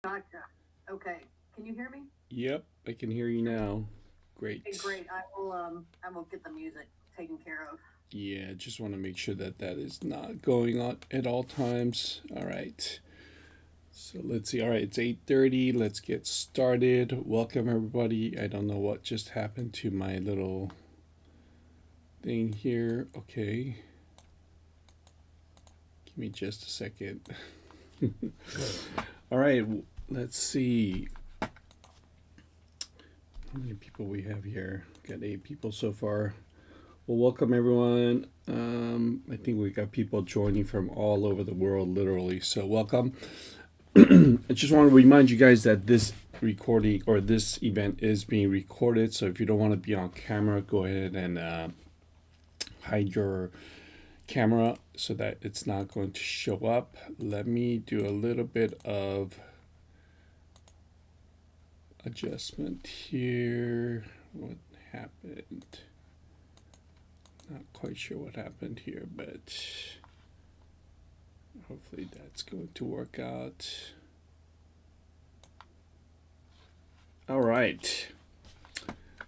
Gotcha. Okay. Can you hear me? Yep, I can hear you now. Okay, Great. great. I will get the music taken care of. Yeah, just want to make sure that that is not going on at all times. All right. So let's see. All right, it's 8:30. Let's get started. Welcome everybody. I don't know what just happened to my little thing here. Okay. Give me just a second. All right, let's see how many people we have here. Got 8 people so far. Well, welcome everyone. I think we got people joining from all over the world, literally. So, welcome. I just want to remind you guys that this recording or this event is being recorded. So, if you don't want to be on camera, go ahead and hide your camera so that it's not going to show up. Let me do a little bit of adjustment here. What happened? Not quite sure what happened here, but hopefully that's going to work out. All right.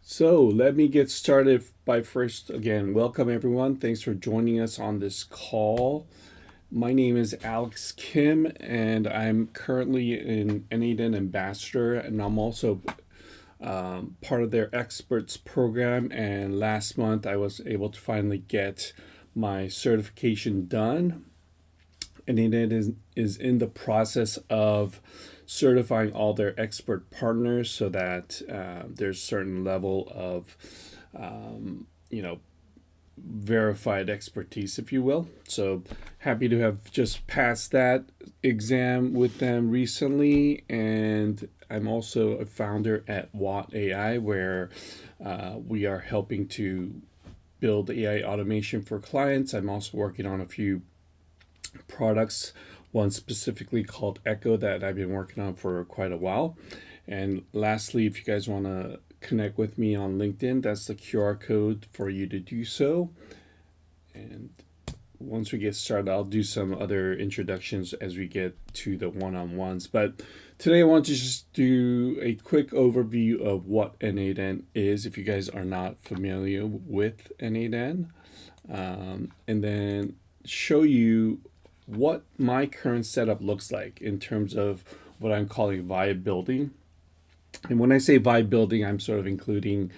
So let me get started by first again, welcome everyone. Thanks for joining us on this call. My name is Alex Kim, and I'm currently an n8n ambassador, and I'm also part of their experts program. And last month, I was able to finally get my certification done, and it is in the process of certifying all their expert partners so that there's certain level of you know verified expertise, if you will. So happy to have just passed that exam with them recently. And I'm also a founder at Watt AI, where we are helping to build AI automation for clients. I'm also working on a few products, one specifically called Echo that I've been working on for quite a while. And lastly, if you guys want to connect with me on LinkedIn, that's the QR code for you to do so. And once we get started, I'll do some other introductions as we get to the one on ones. But today, I want to just do a quick overview of what n8n is if you guys are not familiar with n8n, and then show you what my current setup looks like in terms of what I'm calling vibe building. And when I say vibe building, I'm sort of including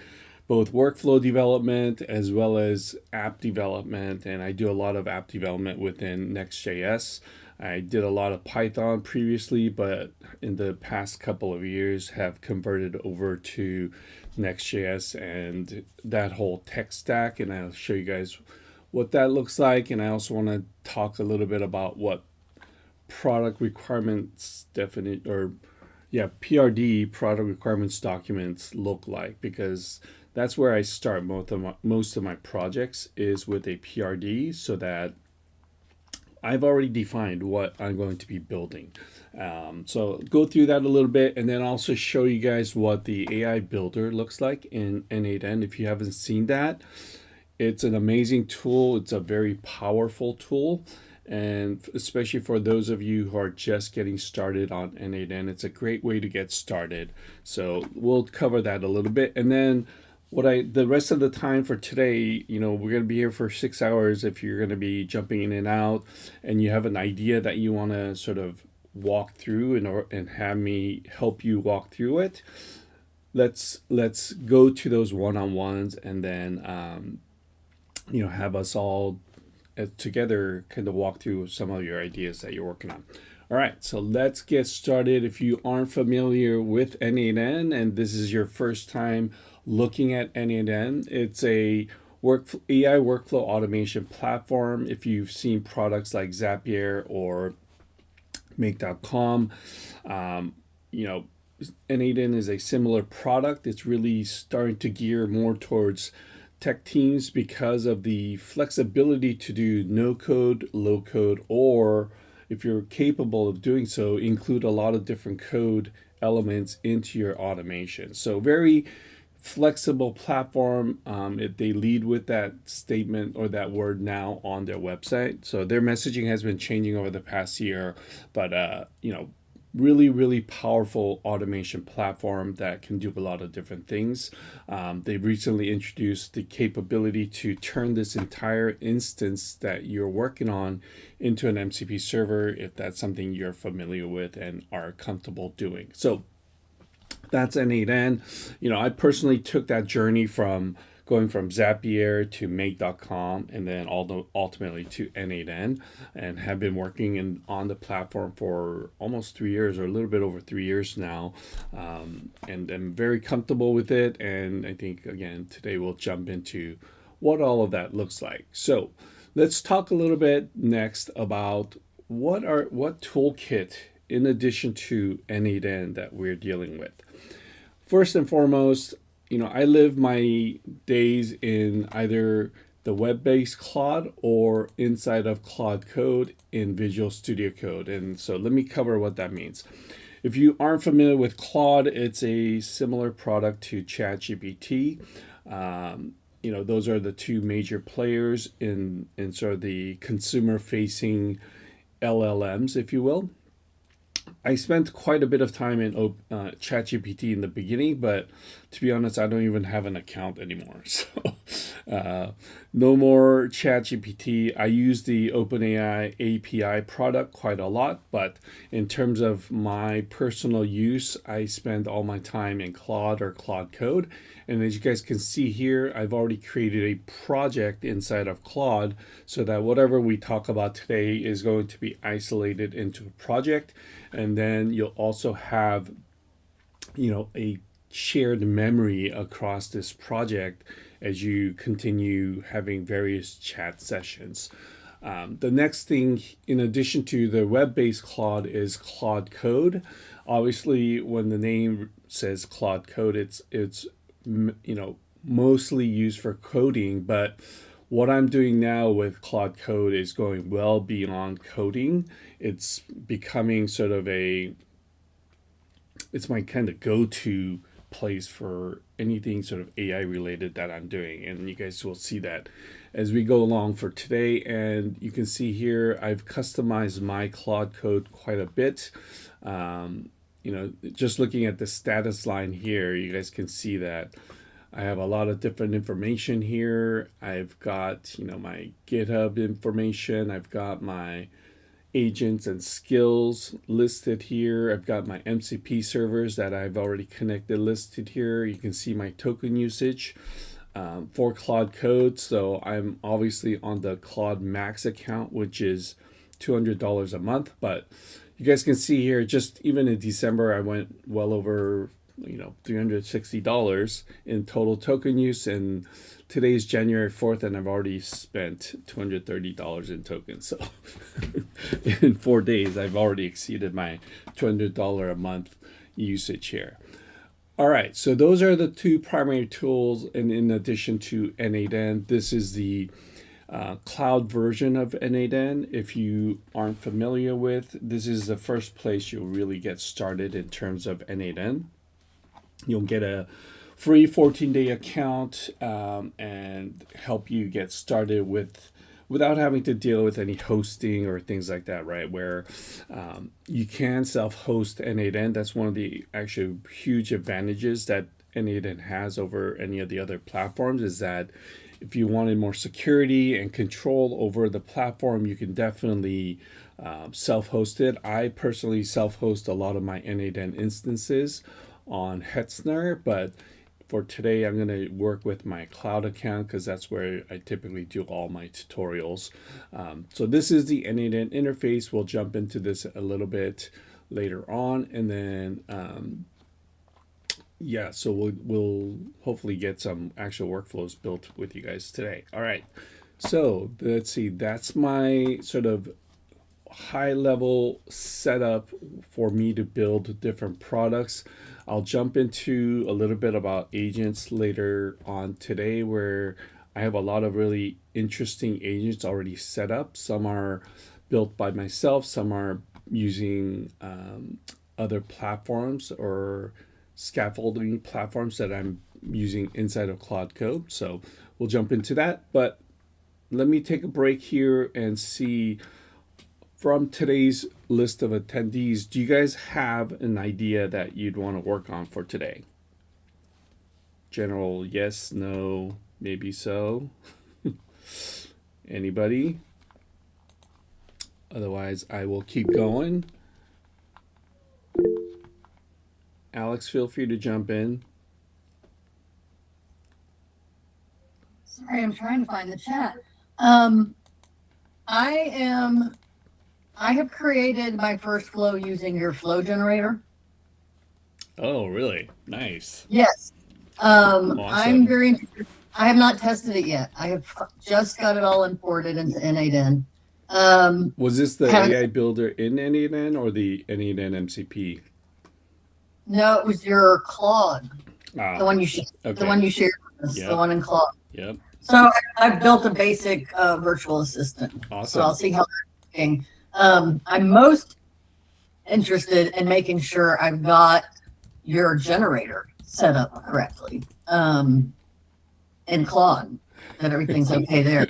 both workflow development as well as app development. And I do a lot of app development within Next.js. I did a lot of Python previously, but in the past couple of years have converted over to Next.js and that whole tech stack. And I'll show you guys what that looks like. And I also want to talk a little bit about what product requirements definite or yeah, PRD, product requirements documents, look like, because that's where I start most of my projects is with a PRD, so that I've already defined what I'm going to be building. So go through that a little bit, and then also show you guys what the AI builder looks like in n8n. If you haven't seen that, it's an amazing tool. It's a very powerful tool. And especially for those of you who are just getting started on n8n, it's a great way to get started. So we'll cover that a little bit. And then the rest of the time for today, we're going to be here for 6 hours. If you're going to be jumping in and out and you have an idea that you want to sort of walk through and have me help you walk through it, let's go to those one-on-ones, and then have us all together kind of walk through some of your ideas that you're working on. All right, so let's get started. If you aren't familiar with n8n and this is your first time looking at n8n, it's a AI workflow automation platform. If you've seen products like Zapier or Make.com, you know, n8n is a similar product. It's really starting to gear more towards tech teams because of the flexibility to do no code, low code, or if you're capable of doing so, include a lot of different code elements into your automation. So, very flexible platform. They lead with that statement or that word now on their website. So, their messaging has been changing over the past year, but really powerful automation platform that can do a lot of different things. They've recently introduced the capability to turn this entire instance that you're working on into an MCP server if that's something you're familiar with and are comfortable doing. So that's n8n. I personally took that journey from going from Zapier to Make.com and then ultimately to n8n, and have been working on the platform for almost 3 years, or a little bit over 3 years now. And I'm very comfortable with it. And I think, again, today we'll jump into what all of that looks like. So let's talk a little bit next about what toolkit in addition to n8n that we're dealing with. First and foremost, I live my days in either the web-based Claude or inside of Claude Code in Visual Studio Code. And so let me cover what that means. If you aren't familiar with Claude, it's a similar product to ChatGPT. Those are the two major players in sort of the consumer-facing LLMs, if you will. I spent quite a bit of time in ChatGPT in the beginning, but to be honest, I don't even have an account anymore. So no more ChatGPT. I use the OpenAI API product quite a lot, but in terms of my personal use, I spend all my time in Claude or Claude Code. And as you guys can see here, I've already created a project inside of Claude so that whatever we talk about today is going to be isolated into a project. And then you'll also have, a shared memory across this project as you continue having various chat sessions. The next thing, in addition to the web-based Claude, is Claude Code. Obviously, when the name says Claude Code, it's mostly used for coding, but what I'm doing now with Claude Code is going well beyond coding. It's becoming sort of it's my kind of go-to place for anything sort of AI related that I'm doing. And you guys will see that as we go along for today. And you can see here, I've customized my Claude Code quite a bit. Just looking at the status line here, you guys can see that I have a lot of different information here. I've got, my GitHub information. I've got my agents and skills listed here. I've got my MCP servers that I've already connected listed here. You can see my token usage for Claude Code. So I'm obviously on the Claude Max account, which is $200 a month. But you guys can see here, just even in December, I went well over $360 in total token use, and today's January 4th, and I've already spent $230 in tokens. So in 4 days, I've already exceeded my $200 a month usage here. All right, so those are the two primary tools, and in addition to n8n, this is the cloud version of n8n. If you aren't familiar with, this is the first place you'll really get started in terms of n8n. You'll get a free 14-day account and help you get started without having to deal with any hosting or things like that, right? Where you can self-host n8n. That's one of the actually huge advantages that n8n has over any of the other platforms, is that if you wanted more security and control over the platform, you can definitely self-host it. I personally self-host a lot of my n8n instances on Hetzner, but for today I'm going to work with my cloud account because that's where I typically do all my tutorials. So this is the n8n interface. We'll jump into this a little bit later on, and then so we'll hopefully get some actual workflows built with you guys today. All right, so let's see, that's my sort of high level setup for me to build different products. I'll jump into a little bit about agents later on today, where I have a lot of really interesting agents already set up. Some are built by myself, some are using other platforms or scaffolding platforms that I'm using inside of Claude Code. So we'll jump into that, but let me take a break here and see from today's list of attendees, do you guys have an idea that you'd want to work on for today? General yes, no, maybe so. Anybody? Otherwise, I will keep going. Alex, feel free to jump in. Sorry, I'm trying to find the chat. I have created my first flow using your flow generator. Oh, really? Nice. Yes. Awesome. I'm very interested. I have not tested it yet. I have just got it all imported into n8n. Was this the AI builder in n8n or the n8n MCP? No, it was your Claude, the one you okay. the one you shared with us, Yep. the one in Claude. Yep. So I built a basic virtual assistant. Awesome. So I'll see how that's working. I'm most interested in making sure I've got your generator set up correctly in Claude, that everything's okay there.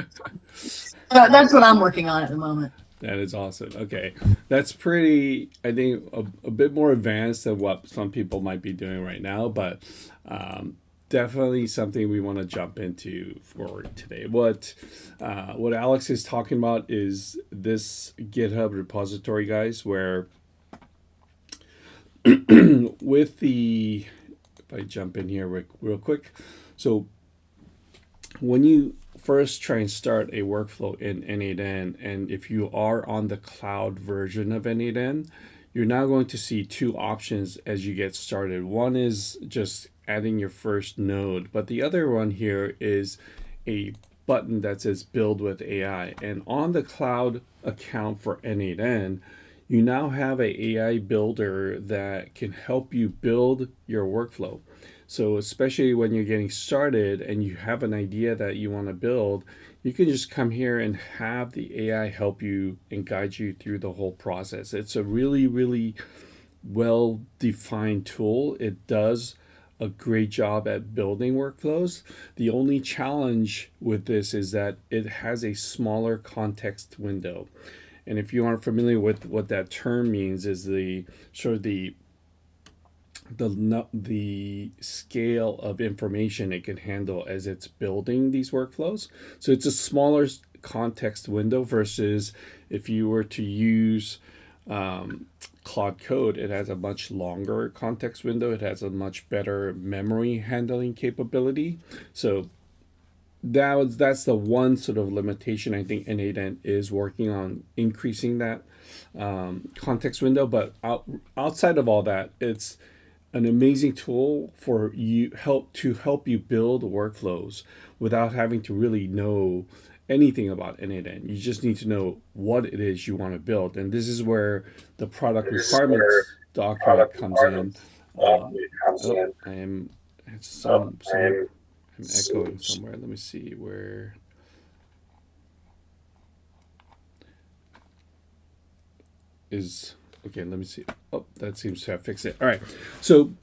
So that's what I'm working on at the moment. That is awesome. Okay. That's pretty, I think, a bit more advanced than what some people might be doing right now, but definitely something we want to jump into for today. What Alex is talking about is this GitHub repository, guys, where with the, if I jump in here real quick. So when you first try and start a workflow in n8n, and if you are on the cloud version of n8n, you're now going to see two options as you get started. One is just adding your first node, but the other one here is a button that says build with AI. And on the cloud account for n8n, you now have a AI builder that can help you build your workflow. So especially when you're getting started and you have an idea that you want to build, you can just come here and have the AI help you and guide you through the whole process. It's a really, really well-defined tool. It does a great job at building workflows. The only challenge with this is that it has a smaller context window. And if you aren't familiar with what that term means, is the sort of the scale of information it can handle as it's building these workflows. So it's a smaller context window versus if you were to use Claude Code, it has a much longer context window. It has a much better memory handling capability. So that's the one sort of limitation I think n8n is working on, increasing that context window. But outside of all that, it's an amazing tool for you to help you build workflows without having to really know anything about n8n. You just need to know what it is you want to build, and this is where the product requirements document comes in. I'm echoing somewhere. Let me see where. Okay, let me see. Oh, that seems to have fixed it. All right. So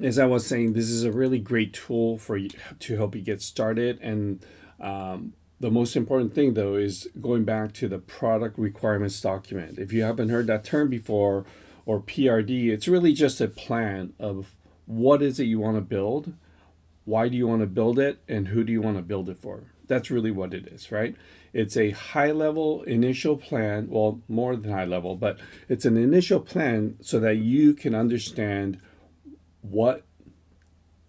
as I was saying, this is a really great tool for you to help you get started. And the most important thing, though, is going back to the product requirements document. If you haven't heard that term before, or PRD, it's really just a plan of what is it you want to build, why do you want to build it, and who do you want to build it for. That's really what it is, right? It's a high-level initial plan, well, more than high level, but it's an initial plan so that you can understand what,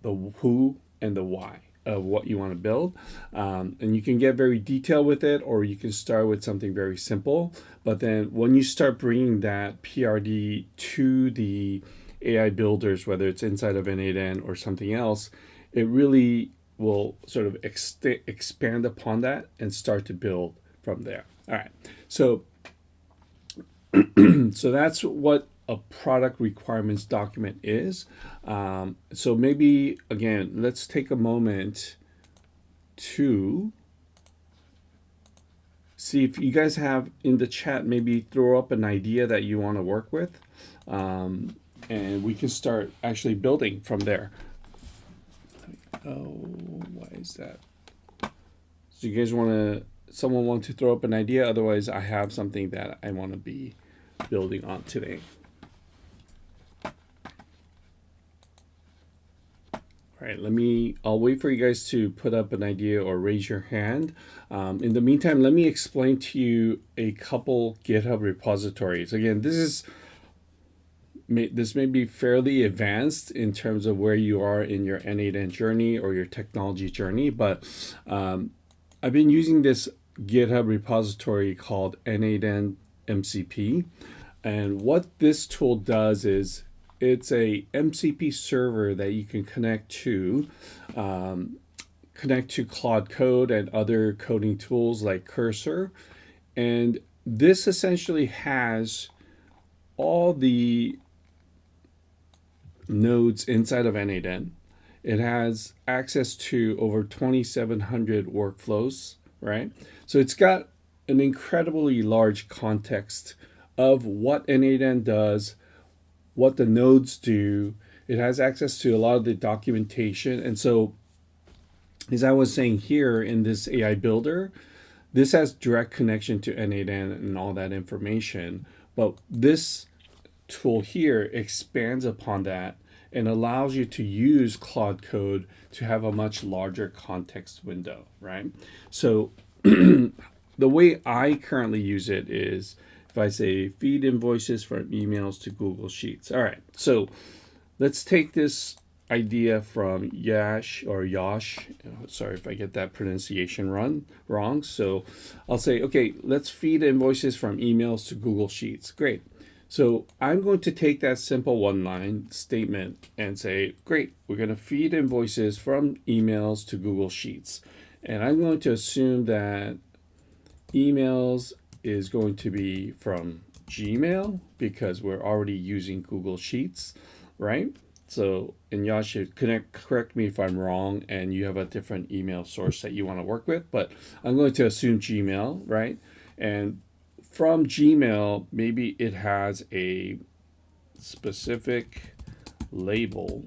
the who, and the why of what you want to build. And you can get very detailed with it, or you can start with something very simple. But then when you start bringing that PRD to the AI builders, whether it's inside of n8n or something else, it really will sort of expand upon that and start to build from there. All right, so so that's what a product requirements document is. So maybe again, let's take a moment to see if you guys have in the chat, maybe throw up an idea that you want to work with, and we can start actually building from there. Oh, why is that? So you guys want to someone want to throw up an idea? Otherwise, I have something that I want to be building on today. All right, I'll wait for you guys to put up an idea or raise your hand. In the meantime, let me explain to you a couple GitHub repositories. Again, this may be fairly advanced in terms of where you are in your n8n journey or your technology journey, but I've been using this GitHub repository called n8n MCP. And what this tool does is it's a MCP server that you can connect to Claude Code and other coding tools like Cursor. And this essentially has all the nodes inside of n8n. It has access to over 2,700 workflows, right? So it's got an incredibly large context of what n8n does, what the nodes do. It has access to a lot of the documentation. And so, as I was saying here in this AI builder, this has direct connection to n8n and all that information. But this tool here expands upon that and allows you to use Claude Code to have a much larger context window, right? So the way I currently use it is if I say feed invoices from emails to Google Sheets. All right, so let's take this idea from Yash. Sorry if I get that pronunciation wrong. So I'll say, okay, let's feed invoices from emails to Google Sheets. Great. So I'm going to take that simple one-line statement and say, great, we're going to feed invoices from emails to Google Sheets. And I'm going to assume that emails is going to be from Gmail because we're already using Google Sheets, right? So, and y'all should correct me if I'm wrong and you have a different email source that you want to work with, but I'm going to assume Gmail, right? And from Gmail, maybe it has a specific label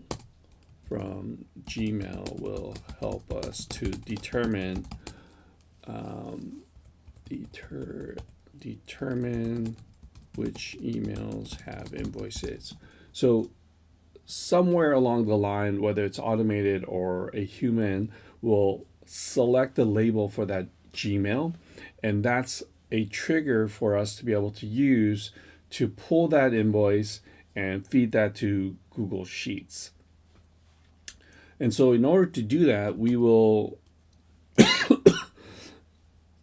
from Gmail will help us to determine determine which emails have invoices. So somewhere along the line, whether it's automated or a human, will select the label for that Gmail, and that's a trigger for us to be able to use to pull that invoice and feed that to Google Sheets. And so in order to do that, we will,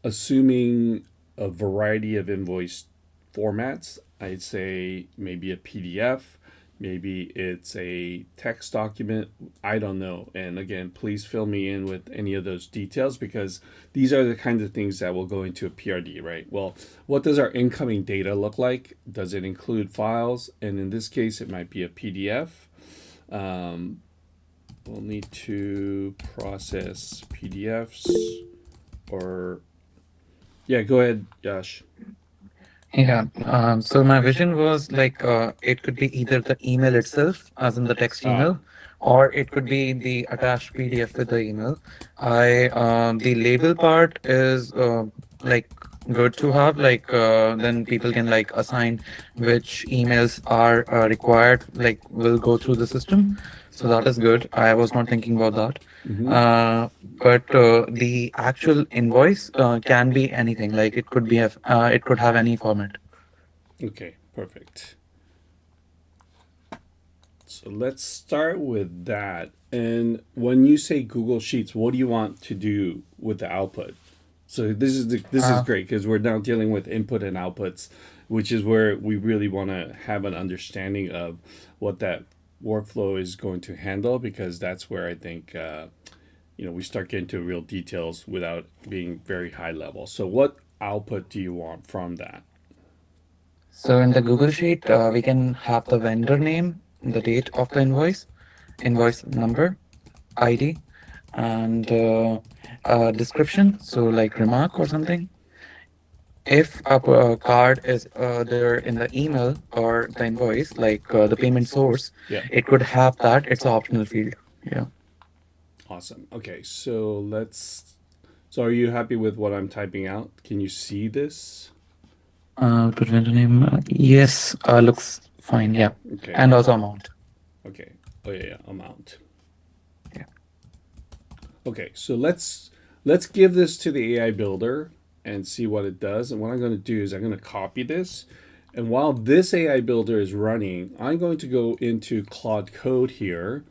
assuming a variety of invoice formats, I'd say maybe a PDF, maybe it's a text document, I don't know. And again, please fill me in with any of those details because these are the kinds of things that will go into a PRD, right? Well, what does our incoming data look like? Does it include files? And in this case, it might be a PDF. We'll need to process PDFs or, yeah, go ahead, Yash. Yeah, so my vision was like it could be either the email itself, as in the text email, or it could be the attached PDF with the email. The label part is like good to have, like then people can like assign which emails are required, like will go through the system. So that is good. I was not thinking about that. But the actual invoice can be anything. Like it could be it could have any format. Okay, perfect. So let's start with that. And when you say Google Sheets, what do you want to do with the output? So this is great because we're now dealing with input and outputs, which is where we really want to have an understanding of what that workflow is going to handle, because that's where I think we start getting to real details without being very high level. So what output do you want from that? So in the Google Sheet, we can have the vendor name, the date of the invoice number, ID, and description. So like remark or something. If a card is there in the email or the invoice, like the payment source, Yeah. it could have that. It's an optional field. Yeah. Awesome. Okay, so let's So are you happy with what I'm typing out? Can you see this? Put vendor name. Yes, looks fine. Yeah, Okay. and also amount. Okay. Oh yeah, amount. Yeah. Okay, so let's give this to the AI builder and see what it does. And what I'm going to do is I'm going to copy this. And while this AI builder is running, I'm going to go into Claude Code here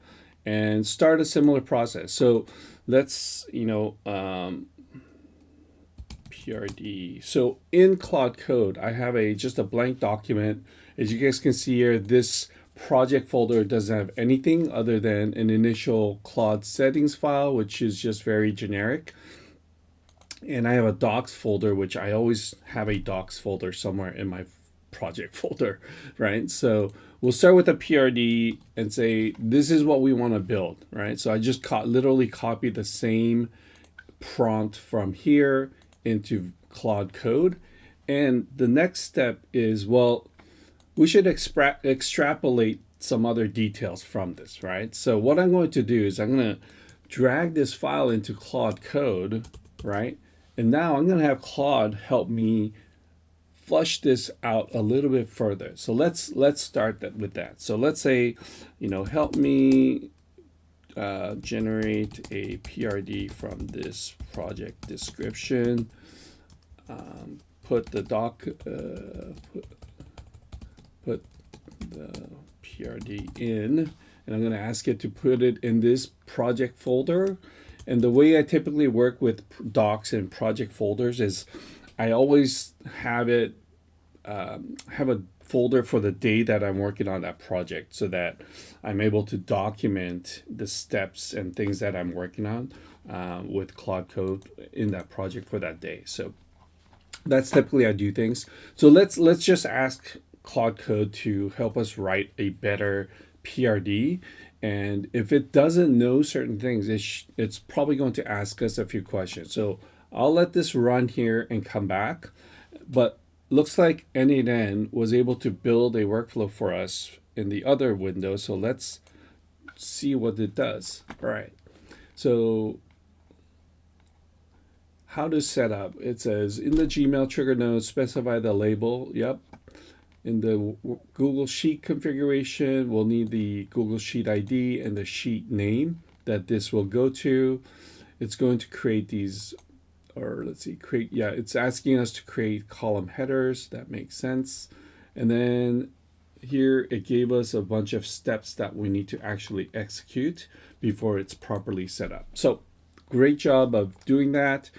and start a similar process. So let's, PRD. So in Claude Code, I have just a blank document. As you guys can see here, this project folder doesn't have anything other than an initial Claude settings file, which is just very generic. And I have a docs folder, which I always have a docs folder somewhere in my project folder, right? So we'll start with a PRD and say, this is what we want to build, right? So I just literally copied the same prompt from here into Claude Code. And the next step is, well, we should extrapolate some other details from this, right? So what I'm going to do is I'm going to drag this file into Claude Code, right? And now I'm going to have Claude help me flush this out a little bit further. So let's start with that. So let's say, help me generate a PRD from this project description. Put the put the PRD in, and I'm going to ask it to put it in this project folder. And the way I typically work with docs and project folders is I always have it have a folder for the day that I'm working on that project, so that I'm able to document the steps and things that I'm working on with Claude Code in that project for that day. So that's typically I do things. So let's just ask Claude Code to help us write a better PRD. And if it doesn't know certain things, it's probably going to ask us a few questions. So I'll let this run here and come back. But looks like n8n was able to build a workflow for us in the other window. So let's see what it does. All right. So how to set up. It says in the Gmail trigger node, specify the label. Yep. In the Google Sheet configuration, we'll need the Google Sheet ID and the sheet name that this will go to. It's going to create these, or let's see, it's asking us to create column headers. That makes sense. And then here it gave us a bunch of steps that we need to actually execute before it's properly set up. So great job of doing that.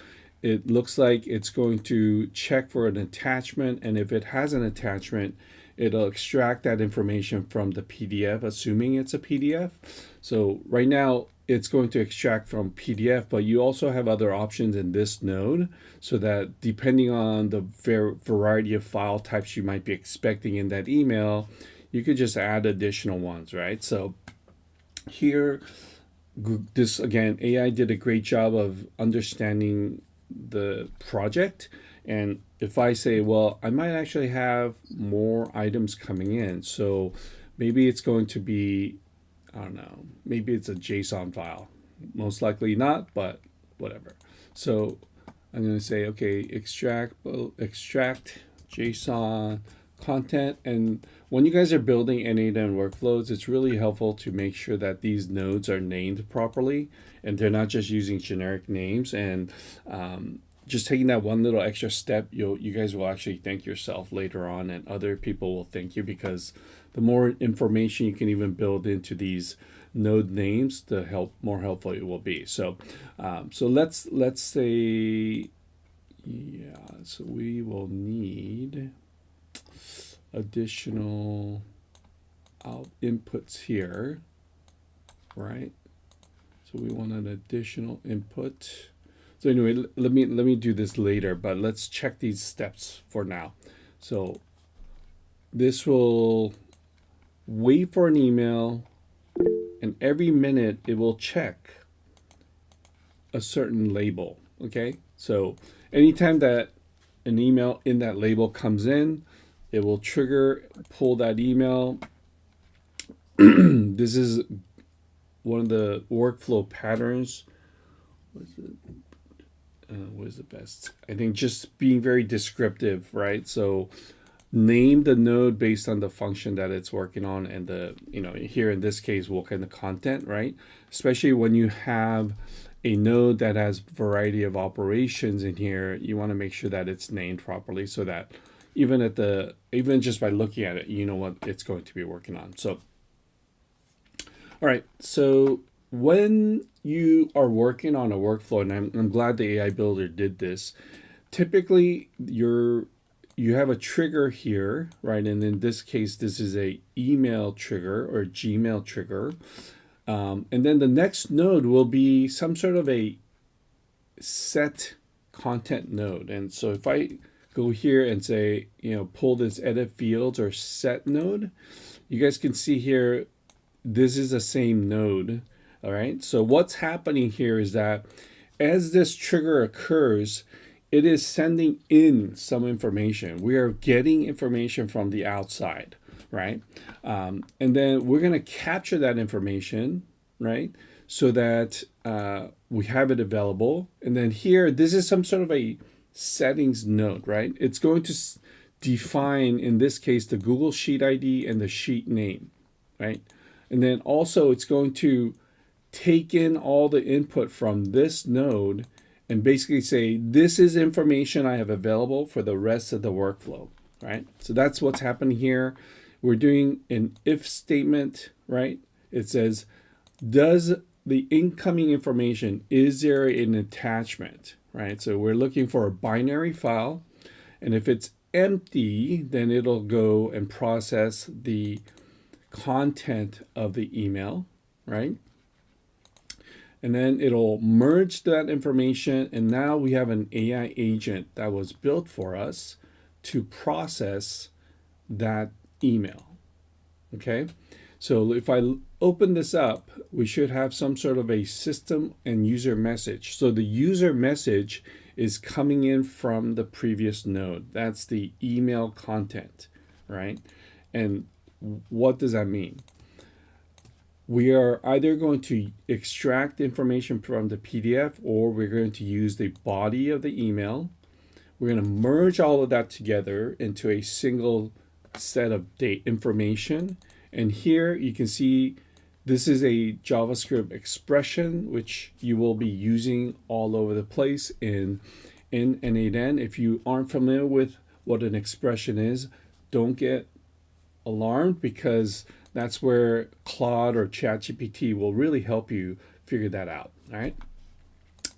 It looks like it's going to check for an attachment, and if it has an attachment, it'll extract that information from the PDF, assuming it's a PDF. So right now it's going to extract from PDF, but you also have other options in this node, so that depending on the variety of file types you might be expecting in that email, you could just add additional ones, right? So here, this again, AI did a great job of understanding the project. And if I say, well, I might actually have more items coming in, so maybe it's going to be, I don't know, maybe it's a JSON file. Most likely not, but whatever. So I'm going to say, okay, extract JSON content. And when you guys are building n8n workflows, it's really helpful to make sure that these nodes are named properly and they're not just using generic names. And just taking that one little extra step, you guys will actually thank yourself later on, and other people will thank you, because the more information you can even build into these node names, the more helpful it will be. So so let's say, yeah, so we will need additional inputs here, right? So we want an additional input. So anyway, let me do this later, but let's check these steps for now. So this will wait for an email, and every minute it will check a certain label. Okay, so anytime that an email in that label comes in, it will pull that email. This is one of the workflow patterns. What is it? what is the best? I think just being very descriptive, right? So name the node based on the function that it's working on, and the, here in this case, what kind of content, right? Especially when you have a node that has variety of operations in here, you want to make sure that it's named properly, so that even just by looking at it, you know what it's going to be working on. So, all right. So when you are working on a workflow, and I'm glad the AI Builder did this, typically you have a trigger here, right? And in this case, this is a email trigger or Gmail trigger. And then the next node will be some sort of a set content node. And so if I go here and say, pull this edit fields or set node, you guys can see here, this is the same node. All right. So what's happening here is that as this trigger occurs, it is sending in some information. We are getting information from the outside, right? And then we're going to capture that information, right? So that we have it available. And then here, this is some sort of a settings node, right? It's going to define, in this case, the Google Sheet ID and the sheet name, right? And then also it's going to take in all the input from this node and basically say, this is information I have available for the rest of the workflow, right? So that's what's happening here. We're doing an if statement, right? It says, does the incoming information, is there an attachment, right? So we're looking for a binary file. And if it's empty, then it'll go and process the content of the email, right? And then it'll merge that information, and now we have an AI agent that was built for us to process that email. Okay, so if I open this up, we should have some sort of a system and user message. So the user message is coming in from the previous node. That's the email content, right? And what does that mean? We are either going to extract information from the PDF, or we're going to use the body of the email. We're going to merge all of that together into a single set of information. And here you can see this is a JavaScript expression, which you will be using all over the place in n8n. If you aren't familiar with what an expression is, don't get alarmed, because that's where Claude or ChatGPT will really help you figure that out. All right.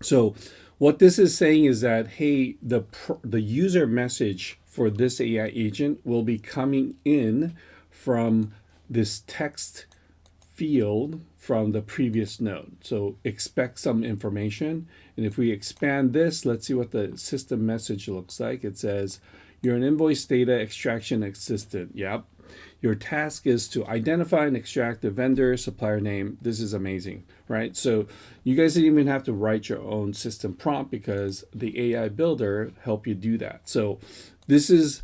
So what this is saying is that, hey, the user message for this AI agent will be coming in from this text field from the previous node. So expect some information. And if we expand this, let's see what the system message looks like. It says, you're an invoice data extraction assistant. Yep. Your task is to identify and extract the vendor supplier name. This is amazing, right? So you guys didn't even have to write your own system prompt, because the AI builder helped you do that. So this is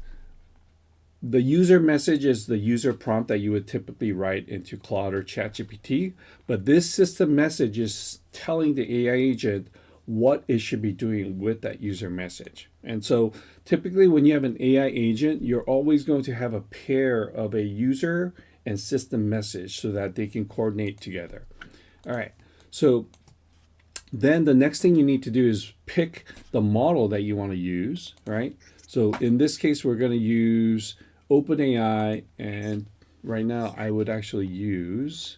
the user message, is the user prompt that you would typically write into Claude or ChatGPT. But this system message is telling the AI agent what it should be doing with that user message. And so typically when you have an AI agent, you're always going to have a pair of a user and system message so that they can coordinate together. All right. So then the next thing you need to do is pick the model that you want to use, right? So in this case, we're going to use OpenAI, and right now I would actually use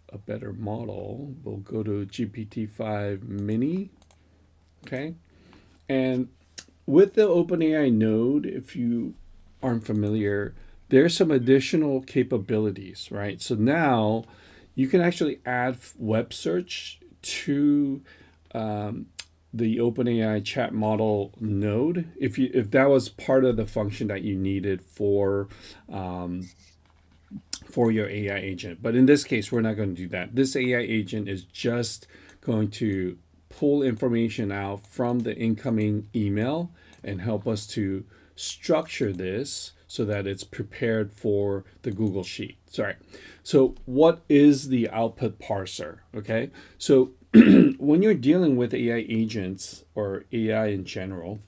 a better model. We'll go to GPT-5 Mini, okay? And with the OpenAI node, if you aren't familiar, there's some additional capabilities, right? So now you can actually add web search to the OpenAI chat model node if that was part of the function that you needed for your AI agent. But in this case, we're not going to do that. This AI agent is just going to pull information out from the incoming email and help us to structure this so that it's prepared for the Google Sheet. Sorry. So what is the output parser? Okay. So when you're dealing with AI agents or AI in general,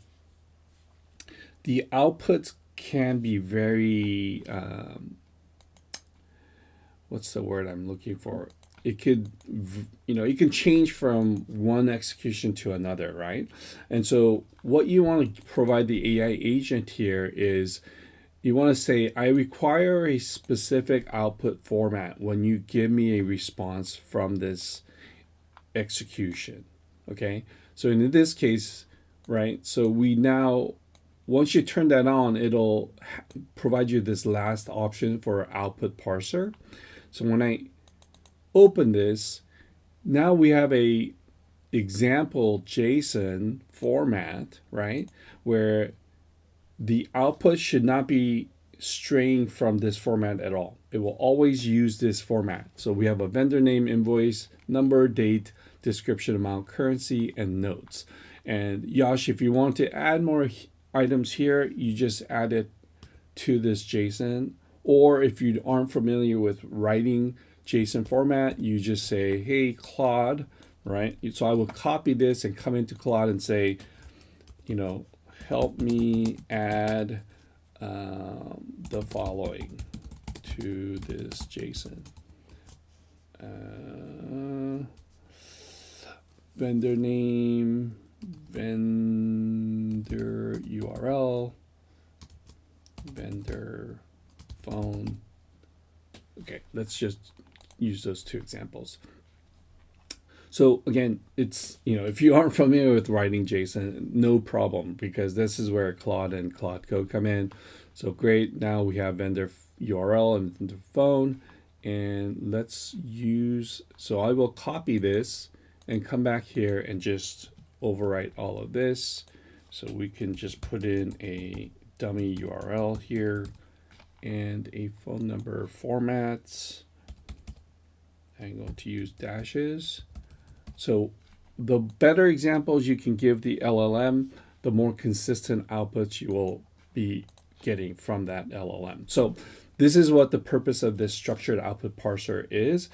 the outputs can be very, what's the word I'm looking for? It could, it can change from one execution to another, right? And so what you want to provide the AI agent here is you want to say, I require a specific output format when you give me a response from this execution. Okay. So in this case, right? So we now, once you turn that on, it'll provide you this last option for output parser. So when I open this, now we have a example JSON format, right? Where the output should not be straying from this format at all. It will always use this format. So we have a vendor name, invoice, number, date, description, amount, currency, and notes. And Yash, if you want to add more items here, you just add it to this JSON. Or if you aren't familiar with writing JSON format, you just say, hey, Claude, right? So I will copy this and come into Claude and say, help me add the following to this JSON. Vendor name, vendor URL, vendor phone. Okay, let's just use those two examples. So again, it's, if you aren't familiar with writing JSON, no problem, because this is where Claude and Claude Code come in. So great, now we have vendor URL and vendor phone, and let's use, so I will copy this and come back here and just overwrite all of this. So we can just put in a dummy URL here and a phone number format. I'm going to use dashes. So the better examples you can give the LLM, the more consistent outputs you will be getting from that LLM. So this is what the purpose of this structured output parser is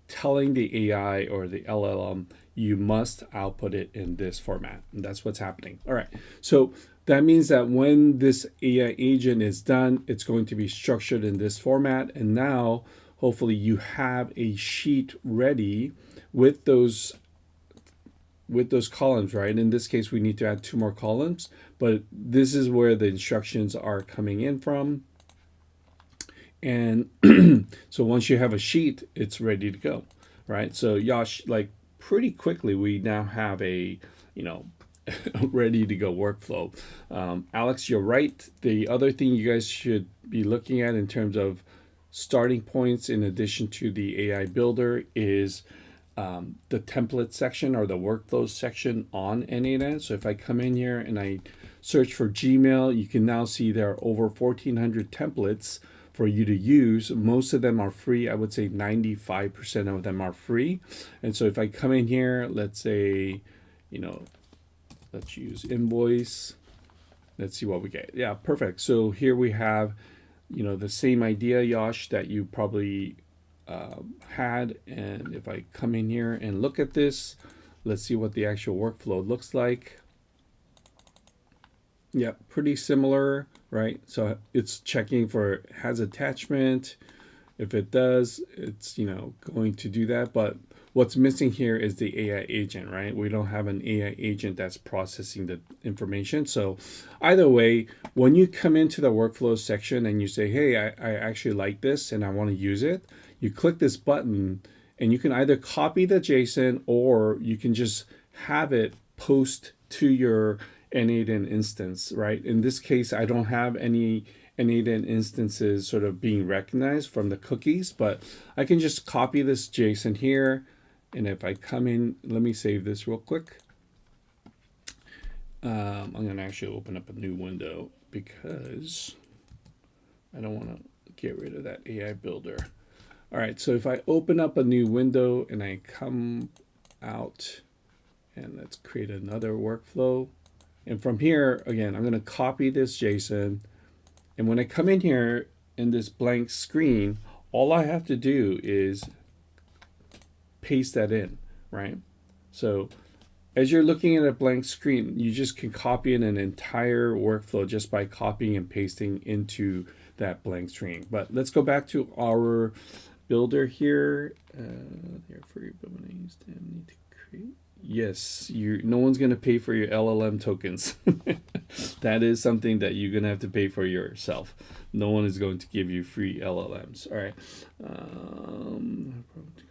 telling the AI or the LLM, you must output it in this format. And that's what's happening. All right. So that means that when this AI agent is done, it's going to be structured in this format. And now hopefully you have a sheet ready with those columns, right? In this case, we need to add 2 more columns, but this is where the instructions are coming in from. And so once you have a sheet, it's ready to go, right? So Yash, like pretty quickly, we now have a, ready to go workflow. Alex, you're right. The other thing you guys should be looking at in terms of starting points in addition to the AI builder is the template section or the workflows section on n8n. So if I come in here and I search for Gmail, you can now see there are over 1,400 templates for you to use. Most of them are free. I would say 95% of them are free. And so if I come in here, let's say, let's use invoice. Let's see what we get. Yeah, perfect. So here we have, the same idea, Yash, that you probably had. And if I come in here and look at this, let's see what the actual workflow looks like. Yeah, pretty similar, right? So it's checking for has attachment. If it does, it's going to do that. But what's missing here is the AI agent, right? We don't have an AI agent that's processing the information. So either way, when you come into the workflow section and you say, hey, I actually like this and I want to use it, you click this button and you can either copy the JSON or you can just have it post to your n8n instance, right? In this case, I don't have any n8n instances sort of being recognized from the cookies, but I can just copy this JSON here. And if I come in, let me save this real quick. I'm going to actually open up a new window because I don't want to get rid of that AI builder. All right, so if I open up a new window and I come out and let's create another workflow. And from here, again, I'm going to copy this JSON. And when I come in here in this blank screen, all I have to do is paste that in, right? So as you're looking at a blank screen, you just can copy in an entire workflow just by copying and pasting into that blank screen. But let's go back to our builder here. Therefore, your building needs to need to create. Yes, no one's gonna pay for your LLM tokens. That is something that you're gonna have to pay for yourself. No one is going to give you free LLMs. All right.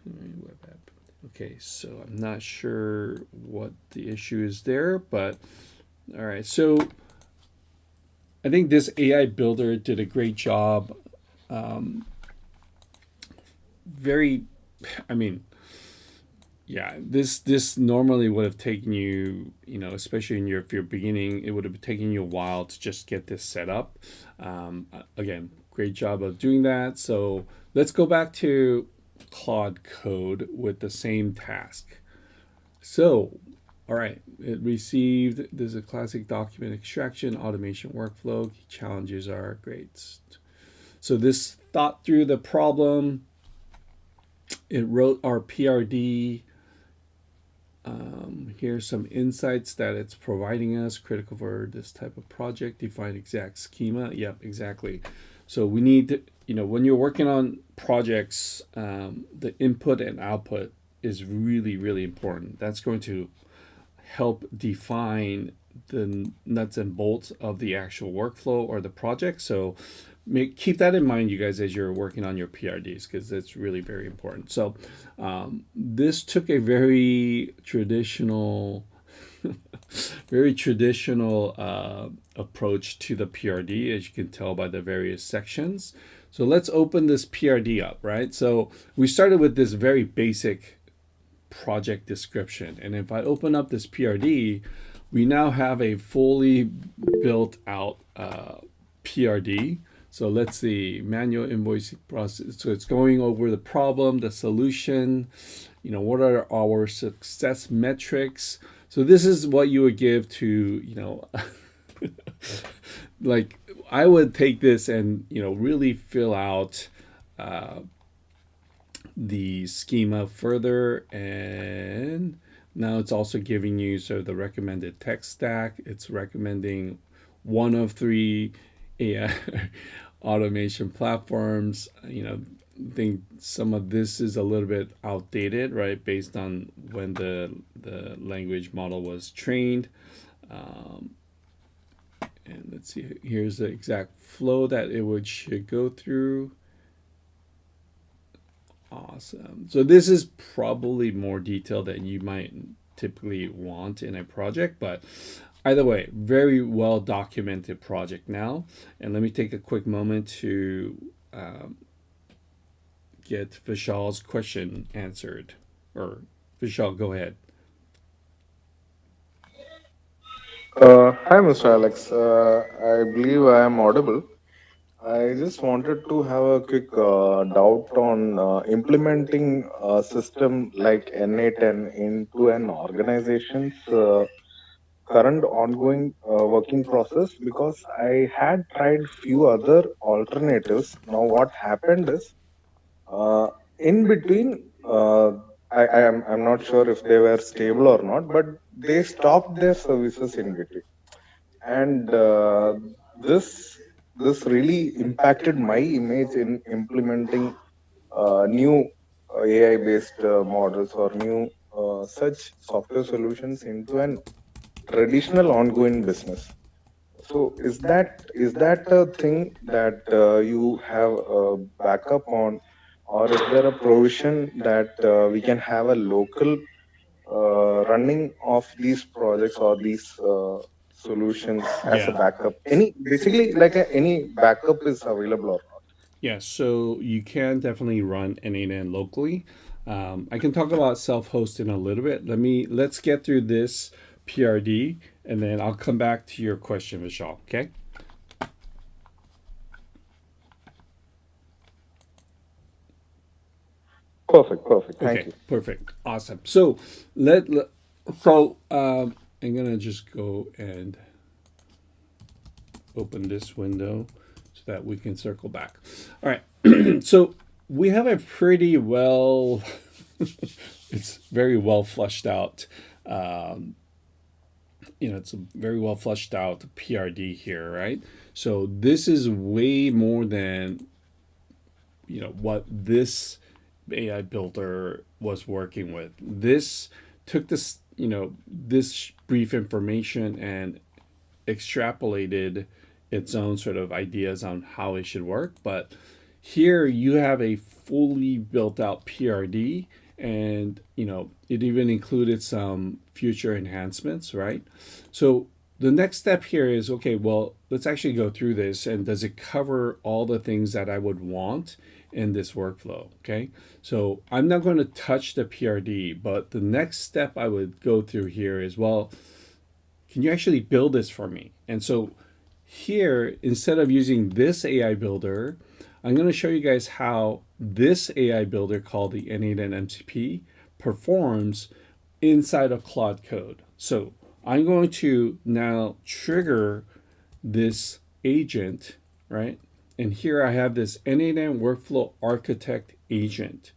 Web app. Okay, so I'm not sure what the issue is there, but all right. So I think this AI builder did a great job. Very, I mean, yeah, this normally would have taken you, especially if you're beginning, it would have taken you a while to just get this set up. Again, great job of doing that. So let's go back to Claude Code with the same task. So, all right, it received, there's a classic document extraction, automation workflow. Challenges are great. So this thought through the problem. It wrote our PRD. Here's some insights that it's providing us, critical for this type of project, define exact schema. Yep, exactly. So we need to, when you're working on projects, the input and output is really, really important. That's going to help define the nuts and bolts of the actual workflow or the project. So keep that in mind, you guys, as you're working on your PRDs, because that's really very important. So this took a very traditional approach to the PRD, as you can tell by the various sections. So let's open this PRD up, right? So we started with this very basic project description. And if I open up this PRD, we now have a fully built out PRD. So let's see, manual invoicing process. So it's going over the problem, the solution, what are our success metrics. So this is what you would give to, like I would take this and, really fill out the schema further. And now it's also giving you sort of the recommended tech stack. It's recommending one of 3 AI automation platforms. I think some of this is a little bit outdated, right, based on when the language model was trained. And let's see, here's the exact flow that it should go through. Awesome. So this is probably more detailed than you might typically want in a project, but either way, very well documented project now. And let me take a quick moment to get Vishal's question answered. Or Vishal, go ahead. Hi, Mr. Alex. I believe I am audible. I just wanted to have a quick doubt on implementing a system like n8n into an organization's current ongoing working process, because I had tried few other alternatives. Now, what happened is, uh, in between, I'm not sure if they were stable or not, but they stopped their services in between, and this this really impacted my image in implementing new AI based models or new such software solutions into an traditional ongoing business. So is that a thing that you have a backup on, or is there a provision that we can have a local running of these projects or these solutions as a Yeah. backup? Any basically like any backup is available or not? Yeah, so you can definitely run n8n locally. I can talk about self-host in a little bit. Let's get through this PRD, and then I'll come back to your question, Vishal. Okay. Perfect, perfect. Thank Okay. you. Perfect. Awesome. So I'm gonna just go and open this window so that we can circle back. All right. So we have a pretty well It's very well fleshed out. It's a very well fleshed out PRD here, right? So this is way more than what this AI builder was working with. This took this brief information and extrapolated its own sort of ideas on how it should work. But here you have a fully built out PRD, and it even included some future enhancements, right? So the next step here is, okay, well, let's actually go through this, and does it cover all the things that I would want in this workflow? Okay, so I'm not going to touch the PRD, but the next step I would go through here is, well, can you actually build this for me? And so here, instead of using this AI builder, I'm going to show you guys how this AI builder called the n8n MCP performs inside of Claude Code. So I'm going to now trigger this agent, right? And here I have this n8n Workflow Architect agent.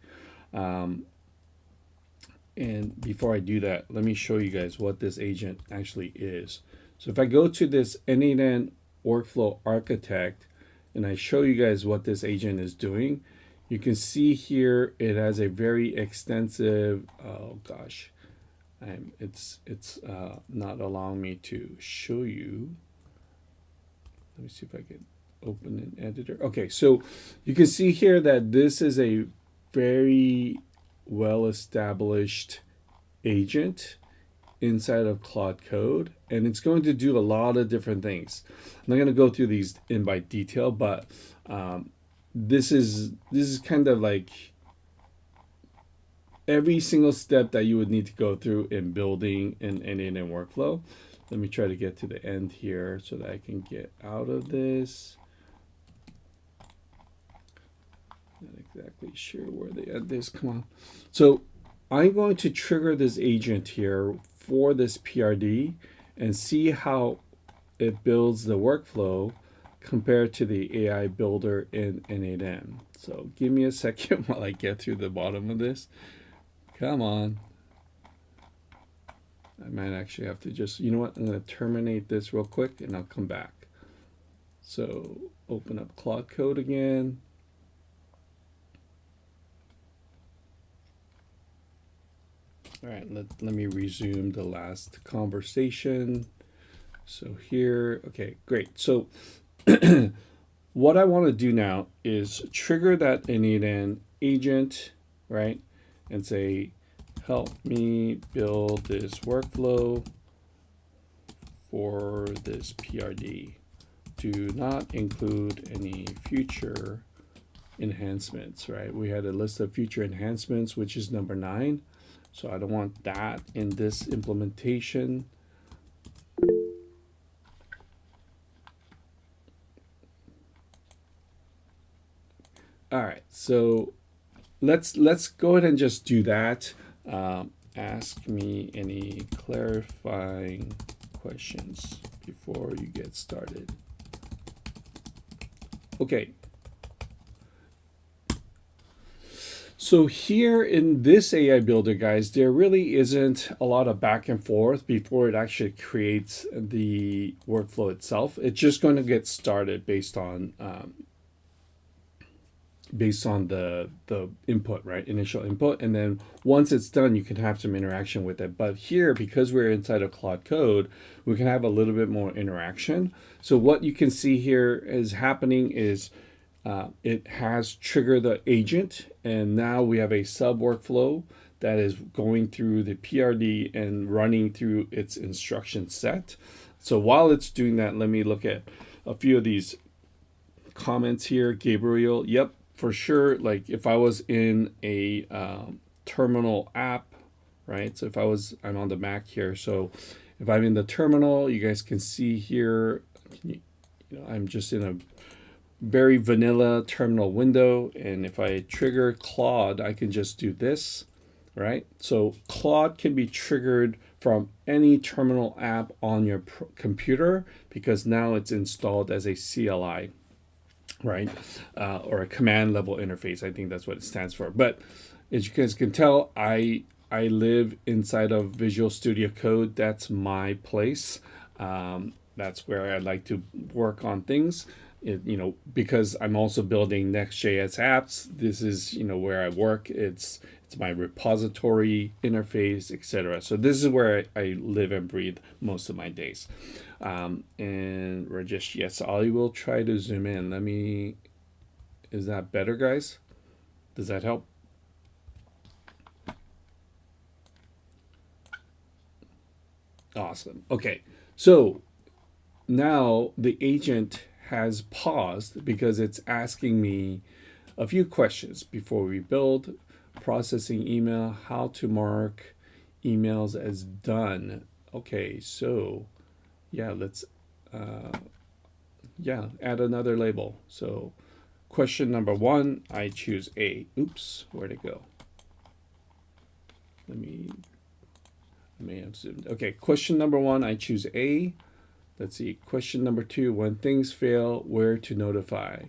And before I do that, let me show you guys what this agent actually is. So if I go to this n8n Workflow Architect and I show you guys what this agent is doing, you can see here it has a very extensive, oh gosh, it's not allowing me to show you. Let me see if I can open an editor. Okay, so you can see here that this is a very well-established agent inside of Claude Code, and it's going to do a lot of different things. I'm not going to go through these in by detail, but this is kind of like every single step that you would need to go through in building an n8n workflow. Let me try to get to the end here so that I can get out of this. Not exactly sure where the end is. Come on. So I'm going to trigger this agent here for this PRD and see how it builds the workflow compared to the AI builder in n8n. So give me a second while I get through the bottom of this. Come on. I might actually have to just, you know what? I'm going to terminate this real quick and I'll come back. So open up Claude Code again. All right, let me resume the last conversation. So here, okay, great. So what I want to do now is trigger that n8n agent, right? And say, help me build this workflow for this PRD. Do not include any future enhancements, right? We had a list of future enhancements, which is number 9. So I don't want that in this implementation. All right, so let's go ahead and just do that. Ask me any clarifying questions before you get started. Okay. So here in this AI builder, guys, there really isn't a lot of back and forth before it actually creates the workflow itself. It's just going to get started based on the input, right? Initial input. And then once it's done, you can have some interaction with it. But here, because we're inside of Claude Code, we can have a little bit more interaction. So what you can see here is happening is it has triggered the agent, and now we have a sub workflow that is going through the PRD and running through its instruction set. So while it's doing that, let me look at a few of these comments here. Gabriel, yep, for sure. Like if I was in a terminal app, right? So if I'm on the Mac here. So if I'm in the terminal, you guys can see here, I'm just in a very vanilla terminal window, and if I trigger Claude, I can just do this, right? So Claude can be triggered from any terminal app on your computer because now it's installed as a CLI. right? Or a command level interface. I think that's what it stands for. But as you guys can tell, I live inside of Visual Studio Code. That's my place. That's where I like to work on things. Because I'm also building Next.js apps. This is where I work. It's my repository interface, etc. So this is where I live and breathe most of my days. And Rajesh, yes, I will try to zoom in. Is that better, guys? Does that help? Awesome. Okay. So now the agent has paused because it's asking me a few questions before we build. Processing email, how to mark emails as done. Okay, so yeah, let's add another label. So question number 1, I choose A. Oops, where'd it go? I may have zoomed. Okay, question number 1, I choose A. Let's see. Question number 2, when things fail, where to notify?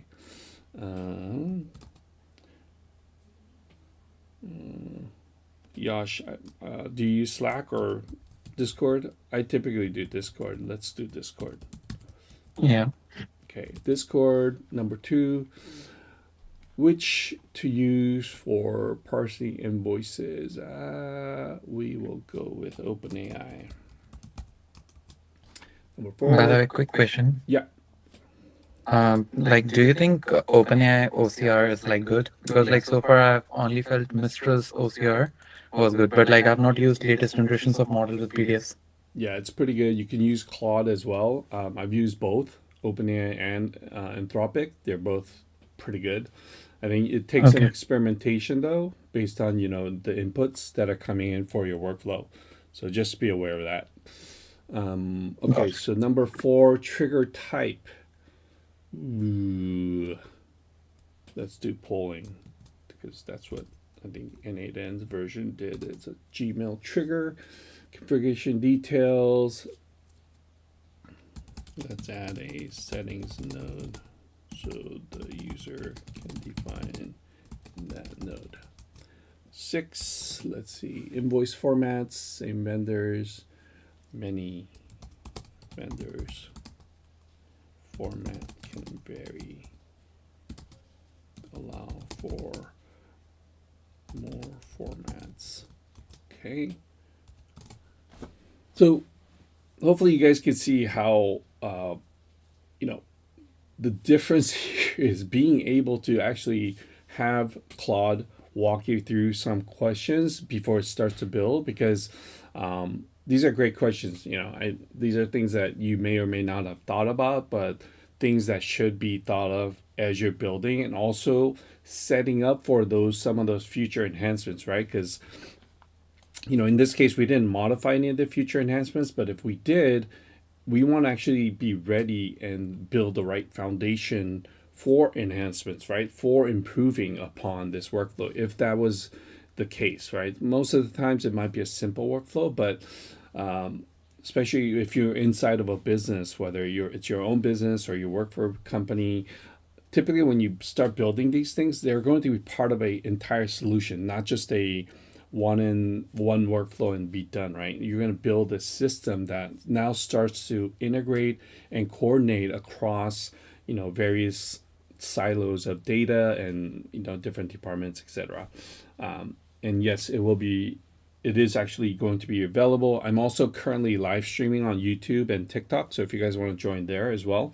Yash, do you use Slack or Discord? I typically do Discord. Let's do Discord. Yeah. Okay, Discord. Number 2, which to use for parsing invoices? We will go with OpenAI. Number By the 4. way, quick question. Yeah. Like, do you think OpenAI OCR is like good? Because like so far I've only felt Mistral's OCR was good, but like I've not used latest generations of model with PDFs. Yeah, it's pretty good. You can use Claude as well. I've used both, OpenAI and Anthropic. They're both pretty good. I think it takes an Okay. experimentation though, based on the inputs that are coming in for your workflow. So just be aware of that. Okay, so number 4, trigger type. Ooh, let's do polling because that's what I think n8n's version did. It's a Gmail trigger. Configuration details. Let's add a settings node so the user can define that node. 6, let's see, invoice formats, same vendors, many vendors. Format can vary. Allow for more formats. Okay. So hopefully you guys can see how the difference here is being able to actually have Claude walk you through some questions before it starts to build, because these are great questions. These are things that you may or may not have thought about, but things that should be thought of as you're building, and also setting up for some of those future enhancements, right? Because in this case, we didn't modify any of the future enhancements, but if we did, we want to actually be ready and build the right foundation for enhancements, right? For improving upon this workflow, if that was the case, right? Most of the times it might be a simple workflow, but especially if you're inside of a business, whether it's your own business or you work for a company, typically when you start building these things, they're going to be part of a entire solution, not just a one workflow and be done, right? You're going to build a system that now starts to integrate and coordinate across various silos of data and different departments, etc. And yes, it is actually going to be available. I'm also currently live streaming on YouTube and TikTok, so if you guys want to join there as well,